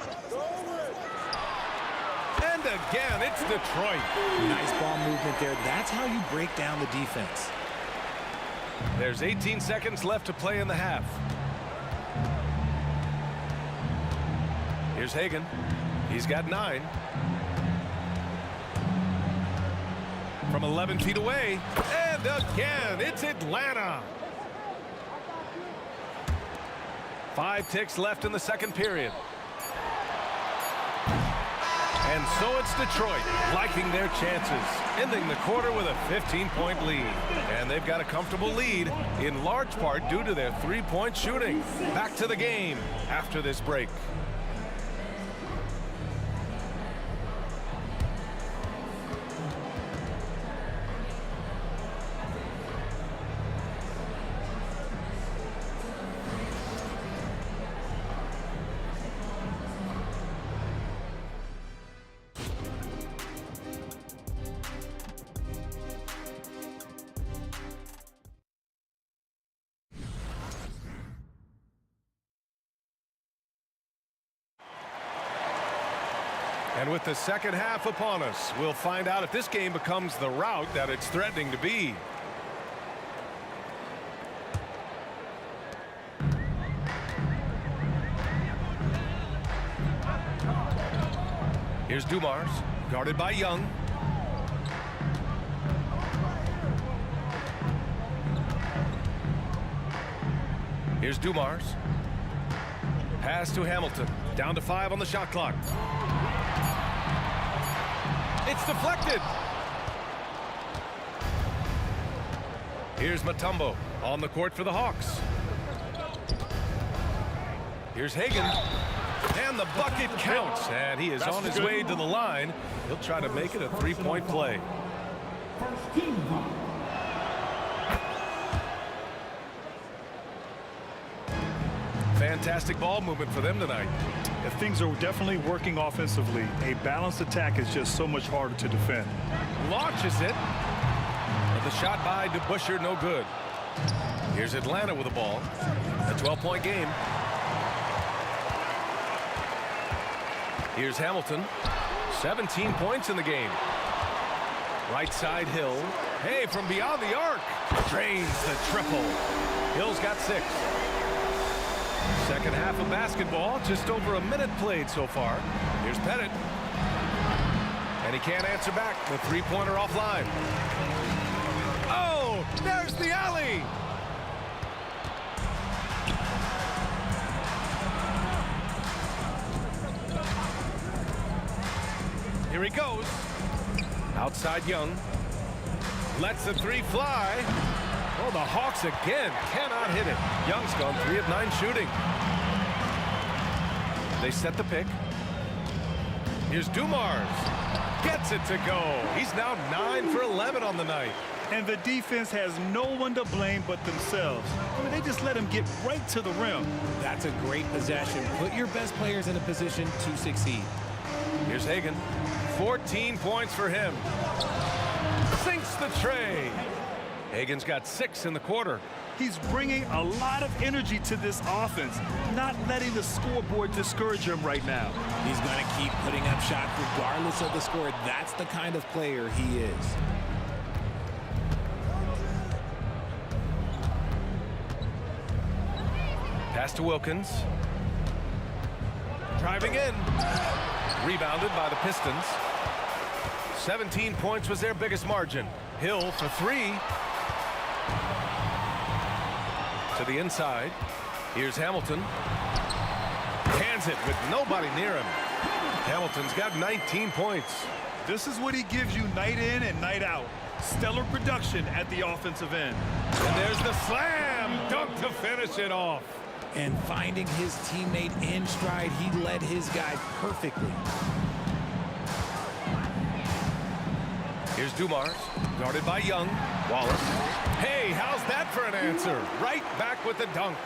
[SPEAKER 1] And again, it's Detroit.
[SPEAKER 9] Nice ball movement there. That's how you break down the defense.
[SPEAKER 1] There's 18 seconds left to play in the half. Here's Hagen. He's got 9. From 11 feet away. And again, it's Atlanta. 5 ticks left in the second period. And so it's Detroit liking their chances, ending the quarter with a 15-point lead. And they've got a comfortable lead, in large part due to their 3-point shooting. Back to the game after this break. And with the second half upon us, we'll find out if this game becomes the rout that it's threatening to be. Here's Dumars, guarded by Young. Here's Dumars. Pass to Hamilton. Down to 5 on the shot clock. It's deflected. Here's Mutombo on the court for the Hawks. Here's Hagen. And the bucket counts. And he is on his way to the line. He'll try to make it a 3-point play.
[SPEAKER 16] First team foul.
[SPEAKER 1] Fantastic ball movement for them tonight.
[SPEAKER 8] If things are definitely working offensively, a balanced attack is just so much harder to defend.
[SPEAKER 1] Launches it. And the shot by DeBusschere, no good. Here's Atlanta with the ball. A 12-point game. Here's Hamilton. 17 points in the game. Right side Hill. Hey, from beyond the arc. Drains the triple. Hill's got 6. Second half of basketball, just over a minute played so far. Here's Pettit. And he can't answer back. The 3-pointer offline. Oh, there's the alley. Here he goes. Outside Young. Lets the 3 fly. Oh, the Hawks again cannot hit it. Young's gone 3 of 9 shooting. They set the pick. Here's Dumars. Gets it to go. He's now 9 for 11 on the night.
[SPEAKER 8] And the defense has no one to blame but themselves. I mean, they just let him get right to the rim.
[SPEAKER 9] That's a great possession. Put your best players in a position to succeed.
[SPEAKER 1] Here's Hagen. 14 points for him. Sinks the tray. Hagen's got 6 in the quarter.
[SPEAKER 8] He's bringing a lot of energy to this offense, not letting the scoreboard discourage him right now.
[SPEAKER 9] He's going to keep putting up shots regardless of the score. That's the kind of player he is.
[SPEAKER 1] Pass to Wilkins. Driving in. Rebounded by the Pistons. 17 points was their biggest margin. Hill for 3. To the inside. Here's Hamilton. Hands it with nobody near him. Hamilton's got 19 points.
[SPEAKER 8] This is what he gives you night in and night out. Stellar production at the offensive end.
[SPEAKER 1] And there's the slam dunk to finish it off.
[SPEAKER 9] And finding his teammate in stride, he led his guy perfectly.
[SPEAKER 1] Here's Dumars, guarded by Young. Wallace. Hey, how's that for an answer? Right back with the dunk.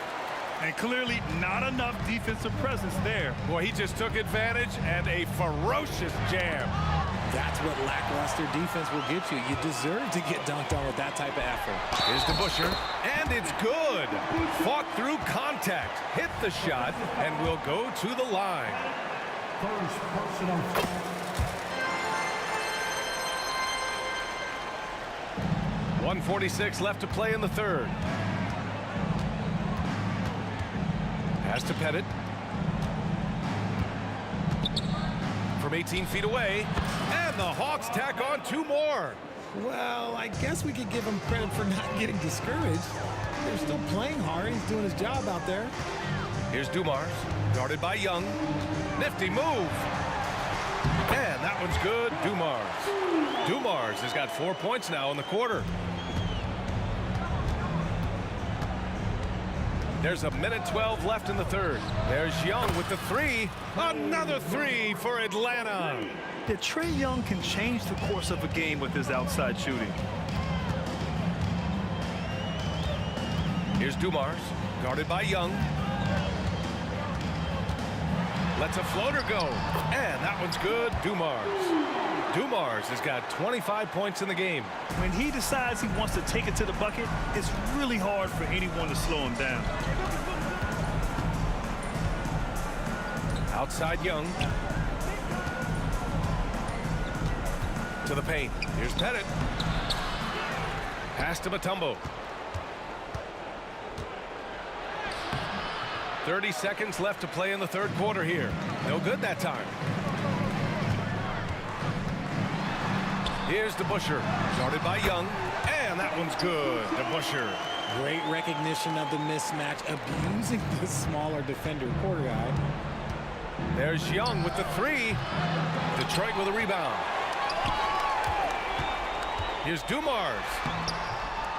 [SPEAKER 8] And clearly not enough defensive presence there.
[SPEAKER 1] Boy, he just took advantage and a ferocious jam.
[SPEAKER 9] That's what lackluster defense will get you. You deserve to get dunked on with that type of effort.
[SPEAKER 1] Here's DeBuscher, and it's good. Fought through contact, hit the shot, and will go to the line.
[SPEAKER 16] First personal foul.
[SPEAKER 1] 1:46 left to play in the third. Pass to Pettit. From 18 feet away. And the Hawks tack on 2 more.
[SPEAKER 9] Well, I guess we could give him credit for not getting discouraged. They're still playing hard. He's doing his job out there.
[SPEAKER 1] Here's Dumars, guarded by Young. Nifty move. And that one's good. Dumars. Dumars has got 4 points now in the quarter. There's a minute 12 left in the third. There's Young with the 3. Another 3 for Atlanta.
[SPEAKER 8] Yeah, Trae Young can change the course of a game with his outside shooting.
[SPEAKER 1] Here's Dumars, guarded by Young. Lets a floater go. And that one's good. Dumars. Dumars has got 25 points in the game.
[SPEAKER 8] When he decides he wants to take it to the bucket, it's really hard for anyone to slow him down.
[SPEAKER 1] Outside Young. To the paint. Here's Pettit. Pass to Mutombo. 30 seconds left to play in the third quarter here. No good that time. Here's DeBuscher, guarded by Young, and that one's good. DeBuscher.
[SPEAKER 9] Great recognition of the mismatch, abusing the smaller defender quarter guy.
[SPEAKER 1] There's Young with the 3. Detroit with a rebound. Here's Dumars.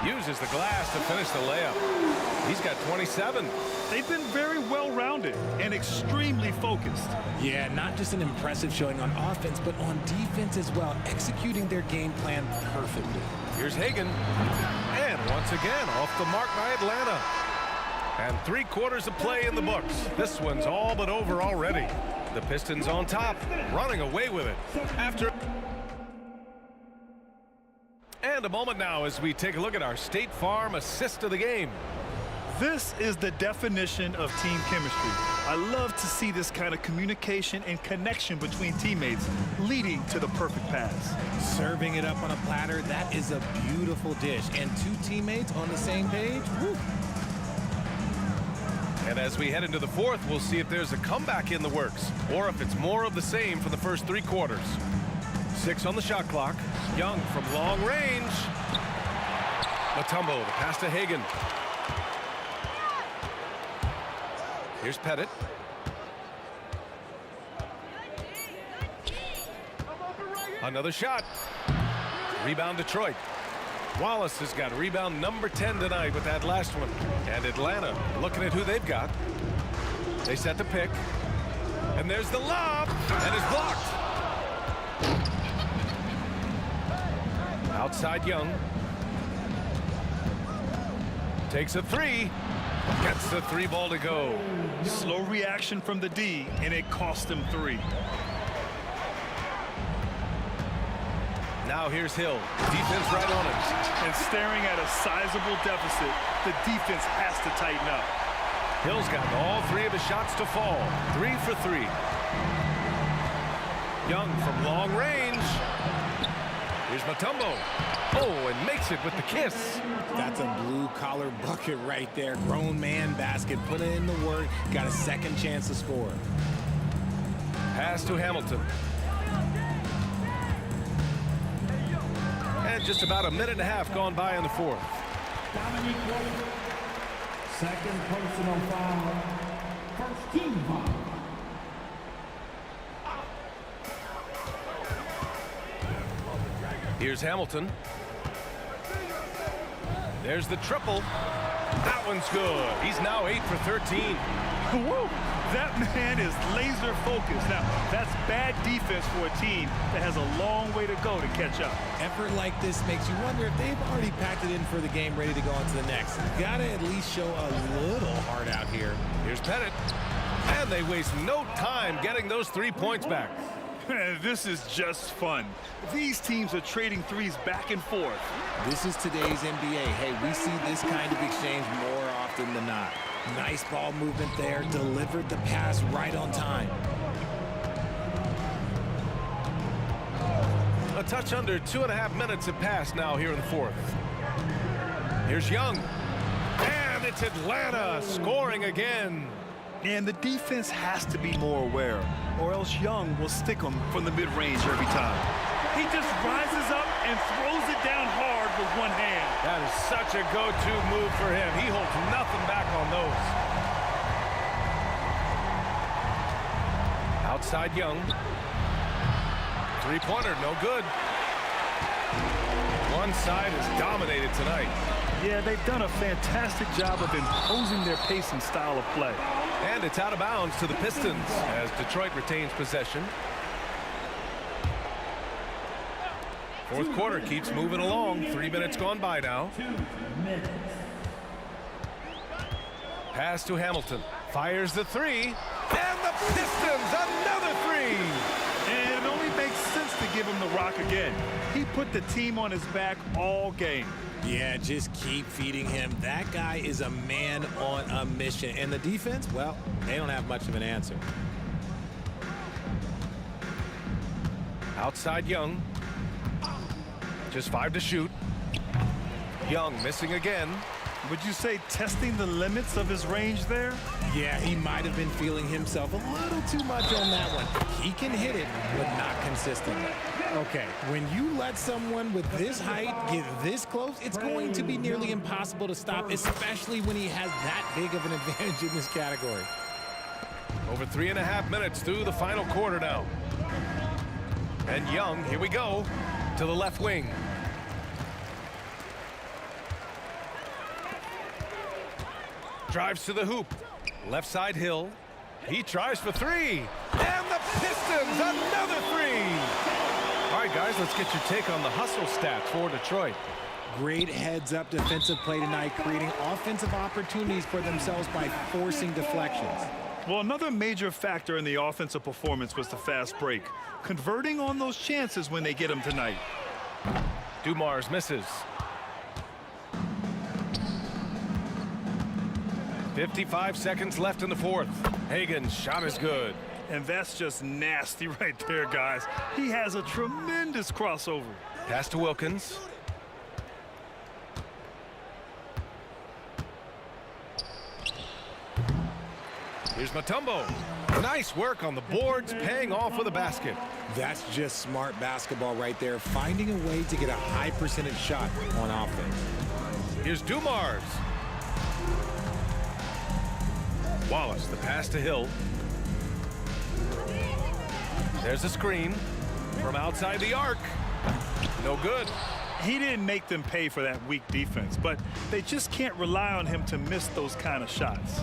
[SPEAKER 1] Uses the glass to finish the layup. He's got 27.
[SPEAKER 8] They've been very well-rounded and extremely focused.
[SPEAKER 9] Yeah, not just an impressive showing on offense, but on defense as well, executing their game plan perfectly.
[SPEAKER 1] Here's Hagan. And once again, off the mark by Atlanta. And 3 quarters of play in the books. This one's all but over already. The Pistons on top, running away with it. After... And a moment now as we take a look at our State Farm assist of the game.
[SPEAKER 8] This is the definition of team chemistry. I love to see this kind of communication and connection between teammates leading to the perfect pass.
[SPEAKER 9] Serving it up on a platter, that is a beautiful dish. And 2 teammates on the same page, woo.
[SPEAKER 1] And as we head into the fourth, we'll see if there's a comeback in the works or if it's more of the same for the first 3 quarters. 6 on the shot clock. Young from long range. Mutombo, the pass to Hagan. Here's Pettit. Another shot. Rebound Detroit. Wallace has got rebound number 10 tonight with that last one. And Atlanta looking at who they've got. They set the pick. And there's the lob. And it's blocked. Outside Young. Takes a 3. Gets the 3 ball to go.
[SPEAKER 8] Slow reaction from the D, and it cost him 3.
[SPEAKER 1] Now here's Hill. Defense right on it.
[SPEAKER 8] And staring at a sizable deficit, the defense has to tighten up.
[SPEAKER 1] Hill's gotten all 3 of his shots to fall. 3 for 3. Young from long range. Here's Mutombo. Oh, and makes it with the kiss.
[SPEAKER 9] That's a blue-collar bucket right there. Grown man basket. Put in the work. Got a second chance to score.
[SPEAKER 1] Pass to Hamilton. And just about a minute and a half gone by in the fourth.
[SPEAKER 16] Dominique Williams, second personal foul, first team foul.
[SPEAKER 1] Here's Hamilton. There's the triple. That one's good. He's now 8 for 13.
[SPEAKER 8] Woo! That man is laser focused. Now, that's bad defense for a team that has a long way to go to catch up.
[SPEAKER 9] Effort like this makes you wonder if they've already packed it in for the game, ready to go on to the next. Gotta at least show a little heart out here.
[SPEAKER 1] Here's Pettit. And they waste no time getting those 3 points back.
[SPEAKER 8] This is just fun. These teams are trading threes back and forth.
[SPEAKER 9] This is today's NBA. Hey, we see this kind of exchange more often than not. Nice ball movement there. Delivered the pass right on time.
[SPEAKER 1] A touch under 2.5 minutes have passed now here in the fourth. Here's Young. And it's Atlanta scoring again.
[SPEAKER 8] And the defense has to be more aware, or else Young will stick them from the mid-range every time. He just rises up and throws it down hard with one hand.
[SPEAKER 1] That is such a go-to move for him. He holds nothing back on those. Outside Young. Three-pointer, no good. One side is dominated tonight.
[SPEAKER 8] Yeah, they've done a fantastic job of imposing their pace and style of play.
[SPEAKER 1] And it's out of bounds to the Pistons as Detroit retains possession. Fourth quarter keeps moving along. 3 minutes gone by now. Pass to Hamilton. Fires the three. And the Pistons, another three.
[SPEAKER 8] And it only makes sense to give him the rock again. He put the team on his back all game.
[SPEAKER 9] Yeah, just keep feeding him. That guy is a man on a mission. And the defense, well, they don't have much of an answer.
[SPEAKER 1] Outside Young. Just 5 to shoot. Young missing again.
[SPEAKER 8] Would you say testing the limits of his range there?
[SPEAKER 9] Yeah, he might have been feeling himself a little too much on that one. He can hit it, but not consistently. Okay, when you let someone with this height get this close, it's going to be nearly impossible to stop, especially when he has that big of an advantage in this category.
[SPEAKER 1] Over 3.5 minutes through the final quarter now. And Young, here we go, to the left wing. Drives to the hoop. Left side Hill. He tries for three. And the Pistons, another three. All right, guys, let's get your take on the hustle stats for Detroit.
[SPEAKER 9] Great heads-up defensive play tonight, creating offensive opportunities for themselves by forcing deflections.
[SPEAKER 8] Well, another major factor in the offensive performance was the fast break. Converting on those chances when they get them tonight.
[SPEAKER 1] Dumars misses. 55 seconds left in the fourth. Hagen's shot is good.
[SPEAKER 8] And that's just nasty right there, guys. He has a tremendous crossover.
[SPEAKER 1] Pass to Wilkins. Here's Mutombo. Nice work on the boards, paying off with a basket.
[SPEAKER 9] That's just smart basketball right there, finding a way to get a high percentage shot on offense.
[SPEAKER 1] Here's Dumars. Wallace, the pass to Hill. There's a screen from outside the arc. No good.
[SPEAKER 8] He didn't make them pay for that weak defense, but they just can't rely on him to miss those kind of shots.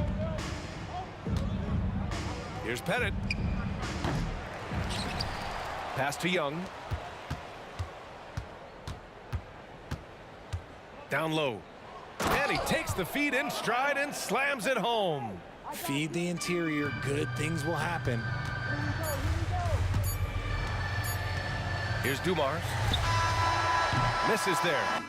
[SPEAKER 1] Here's Pettit. Pass to Young. Down low. And he takes the feed in stride and slams it home.
[SPEAKER 9] Feed the interior, good things will happen.
[SPEAKER 1] Here's Dumars. Misses there.